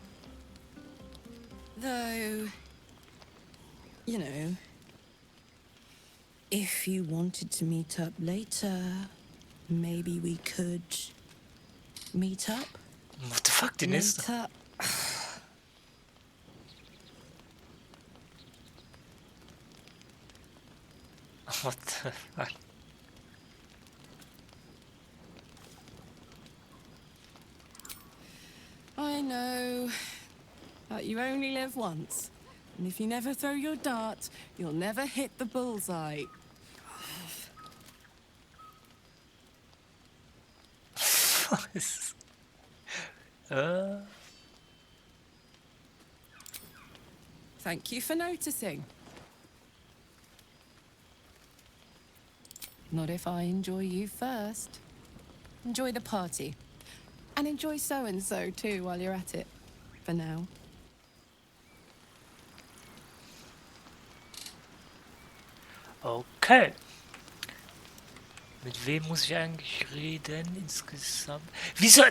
V: Though, you know, if you wanted to meet up later, maybe we could meet up?
A: What the fuck, die nächste?
V: Meet up.
A: What the fuck?
V: I know, but you only live once. And if you never throw your dart, you'll never hit the bullseye. Thank you for noticing. Not if I enjoy you first. Enjoy the party. And enjoy so-and-so too while you're at it. For now.
A: Okay. Mit wem muss ich eigentlich reden insgesamt? Wieso?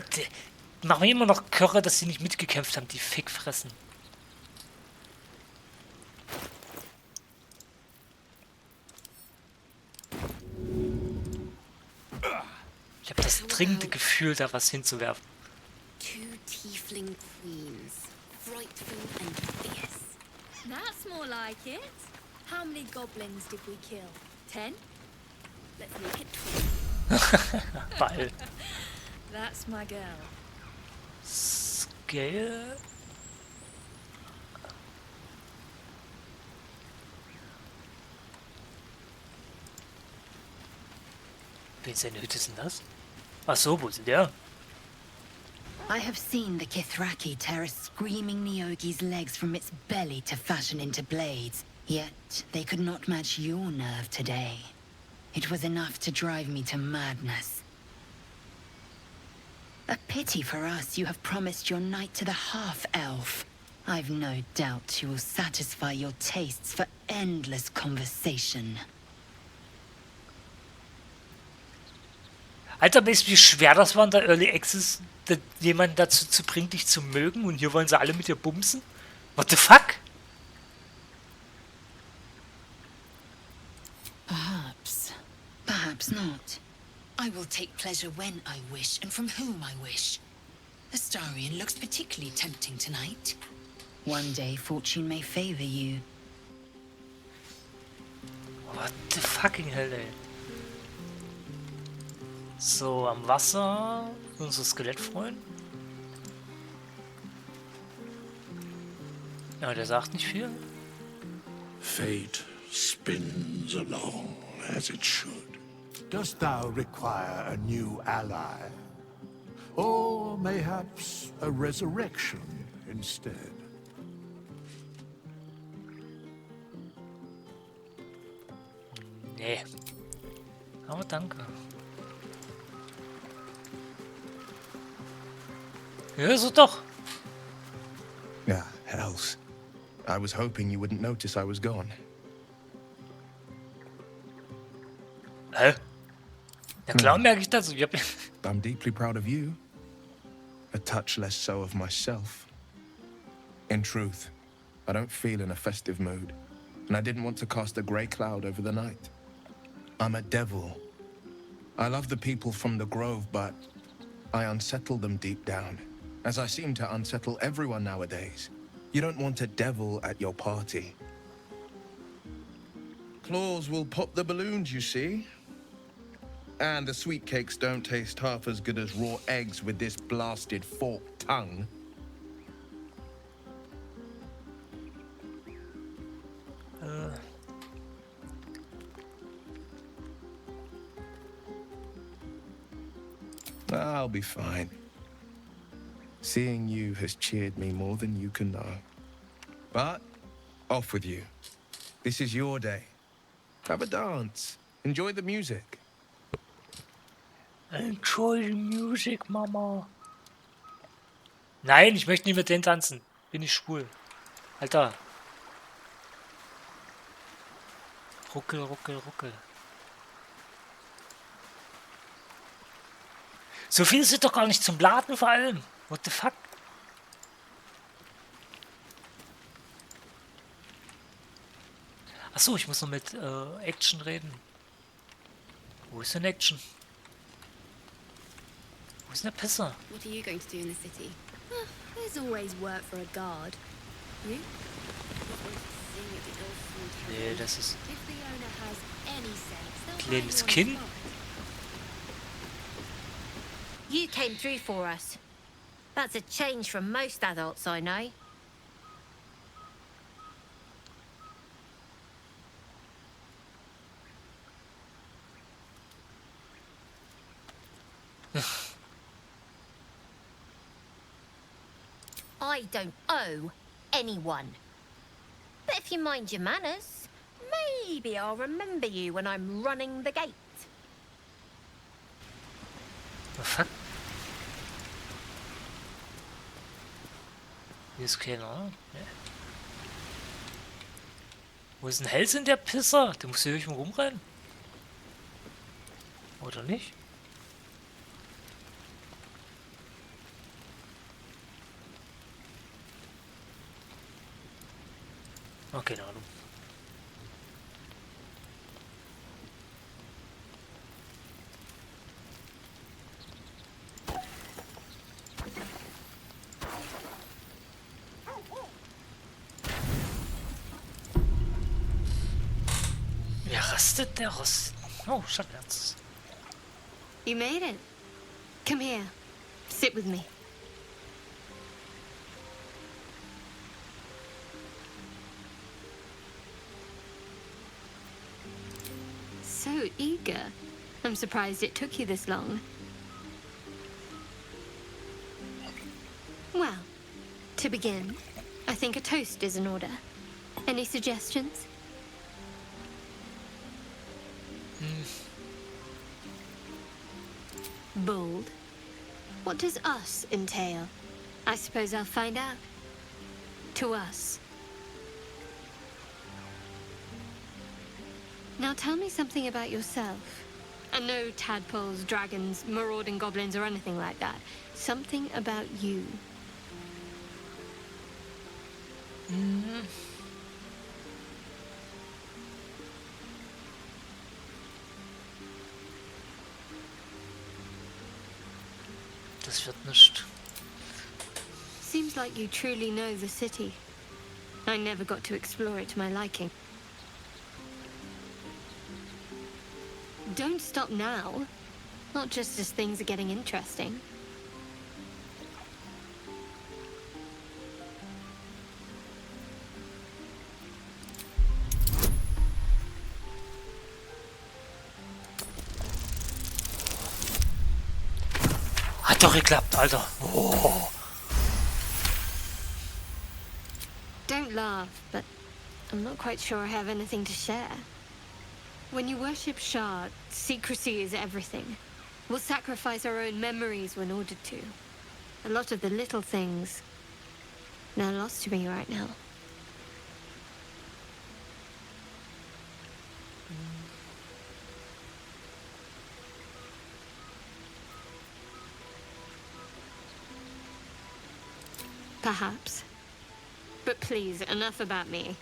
A: Machen wir immer noch Körre, dass sie nicht mitgekämpft haben, die Fickfressen. Ich habe das dringende Gefühl, da was hinzuwerfen.
U: Two tiefling queens, frightful and fierce.
T: That's more like it. How many goblins did we kill? 10? Let's make it 20.
A: Ball.
T: That's my girl.
A: Scale. Wen seine Hütte ist denn das? Ach so, wo ist der?
O: I have seen the Kithraki tear a screaming Neogi's legs from its belly to fashion into blades. Yet they could not match your nerve today. It was enough to drive me to madness. A pity for us you have promised your knight to the half-elf. I've no doubt you will satisfy your tastes for endless conversation.
A: Alter, weißt du, wie schwer das war, in der Early Access jemanden dazu zu bringen, dich zu mögen, und hier wollen sie alle mit dir bumsen? What the fuck?
O: Perhaps. Perhaps not. I will take pleasure when I wish and from whom I wish. Astarion looks particularly tempting tonight. One day fortune may favor you.
A: What the fucking hell, ey. So, am Wasser, unsere Skelettfreund. Ja, der sagt nicht viel.
D: Fate spins along as it should.
I: Dost thou require a new ally? Or mayhaps a resurrection instead?
A: Nee. Aber danke. Ja, so doch.
L: Yeah, hells. I was hoping you wouldn't notice I was gone.
A: Hä? Ja klar merke ich das.
L: I'm deeply proud of you. A touch less so of myself. In truth, I don't feel in a festive mood, and I didn't want to cast a grey cloud over the night. I'm a devil. I love the people from the grove, but I unsettle them deep down, as I seem to unsettle everyone nowadays. You don't want a devil at your party. Claws will pop the balloons, you see. And the sweet cakes don't taste half as good as raw eggs with this blasted forked tongue. I'll be fine. Seeing you has cheered me more than you can know. But, off with you. This is your day. Have a dance. Enjoy the music.
A: Enjoy the music, Mama. Nein, ich möchte nicht mit denen tanzen. Bin ich schwul. Alter. Ruckel, ruckel, ruckel. So viel sind doch gar nicht zum Blaten vor allem. What the fuck? Achso, ich muss noch mit Action reden. Wo ist denn Action? Wo ist denn der Pisser?
T: What are you going to do in the city? There's always work for a guard. You?
A: Nee, das ist
T: If the owner has any sense, they'll
A: kleines
T: find you on
A: Kind.
T: the spot.
H: You came through for us. That's a change from most adults I know. I don't owe anyone. But if you mind your manners, maybe I'll remember you when I'm running the gate.
A: The fuck? Hier ist keiner, oder? Nee. Wo ist ein Hels in der Pisser? Der muss hier irgendwo rumrennen. Oder nicht? Oh, keine Ahnung. Wer rastet, der rastet. Oh, Schattenherz.
J: You made it. Come here. Sit with me. So eager. I'm surprised it took you this long. Well, to begin, I think a toast is in order. Any suggestions? Bold. What does us entail? I suppose I'll find out. To us. Now tell me something about yourself. And no tadpoles, dragons, marauding goblins, or anything like that. Something about you.
A: Das wird nicht.
J: Seems like you truly know the city. I never got to explore it to my liking. Don't stop now. Not just as things are getting interesting.
A: Hat doch geklappt, Alter. Oh.
J: Don't laugh, but I'm not quite sure I have anything to share. When you worship Shard, secrecy is everything. We'll sacrifice our own memories when ordered to. A lot of the little things are lost to me right now. Perhaps. But please, enough about me.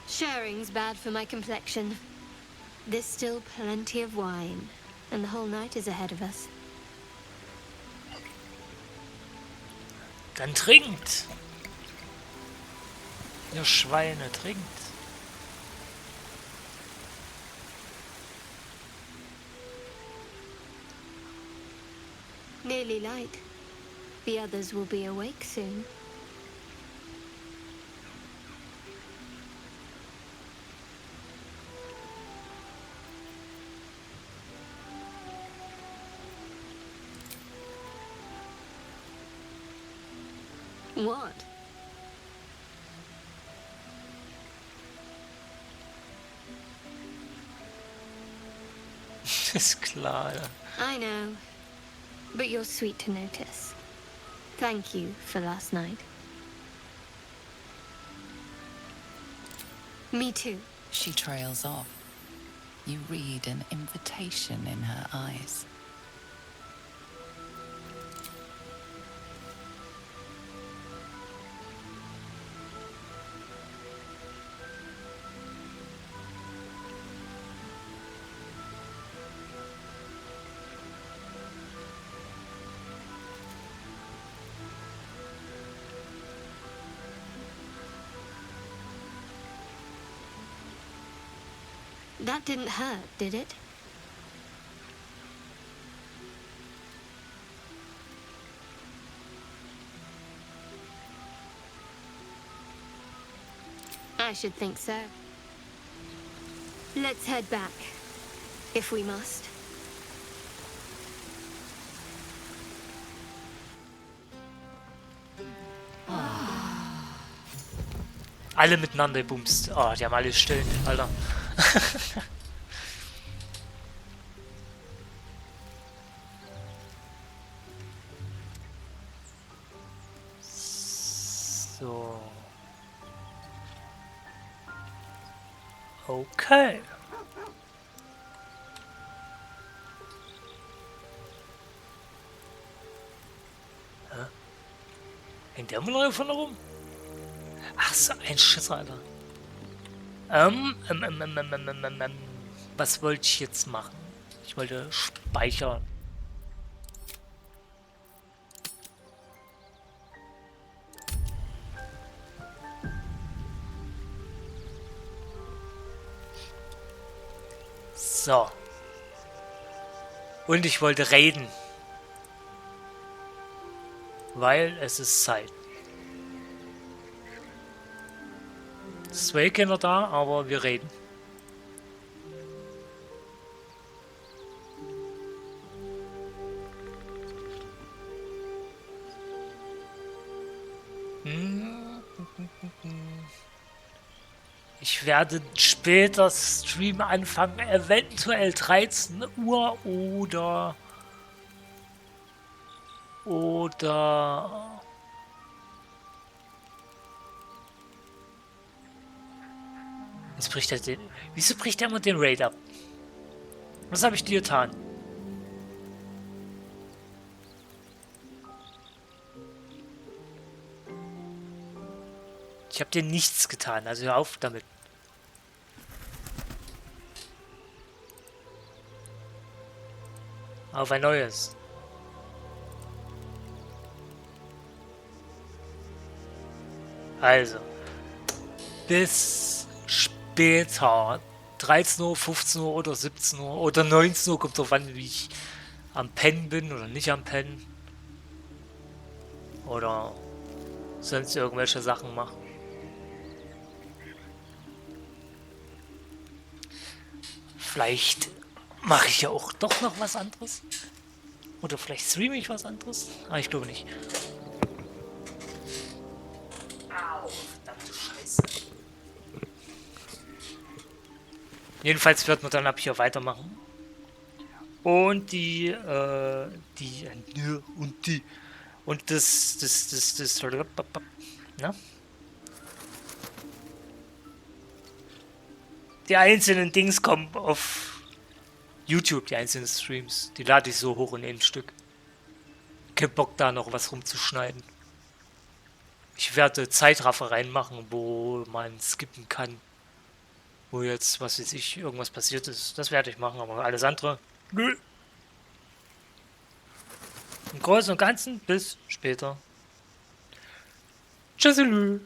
J: Sharing's bad for my complexion. There's still plenty of wine, and the whole night is ahead of us.
A: Dann trinkt! Ihr Schweine, trinkt!
J: Nearly light. The others will be awake soon. What?
A: Ist klar, ja.
J: I know. But you're sweet to notice. Thank you for last night. Me too.
P: She trails off. You read an invitation in her eyes.
J: That didn't hurt, did it? I should think so. Let's head back, if we must.
A: Alle miteinander gebumst. Oh, die haben alle stillen, Alter. So. Okay. Hä? Hängt der immer noch vorne rum? Ach so, ein Schisser, Alter. Was wollte ich jetzt machen? Ich wollte speichern. So. Und ich wollte reden. Weil es ist Zeit. Es ist keiner da, aber wir reden. Ich werde später Stream anfangen, eventuell 13 Uhr oder jetzt bricht er den. Wieso bricht er immer den Raid ab? Was habe ich dir getan? Ich habe dir nichts getan, also hör auf damit. Auf ein neues. Also, bis später. 13 Uhr, 15 Uhr oder 17 Uhr oder 19 Uhr. Kommt drauf an, wie ich am Pennen bin oder nicht am Pennen. Oder sonst irgendwelche Sachen mache. Vielleicht mache ich ja auch doch noch was anderes. Oder vielleicht streame ich was anderes. Aber ich glaube nicht. Au, verdammte Scheiße. Jedenfalls wird man dann ab hier weitermachen. Und na? Die einzelnen Dings kommen auf YouTube, die einzelnen Streams. Die lade ich so hoch in ein Stück. Kein Bock da noch was rumzuschneiden. Ich werde Zeitraffer reinmachen, wo man skippen kann. Wo jetzt, was weiß ich, irgendwas passiert ist. Das werde ich machen, aber alles andere, nö. Im Großen und Ganzen, bis später. Tschüsselü.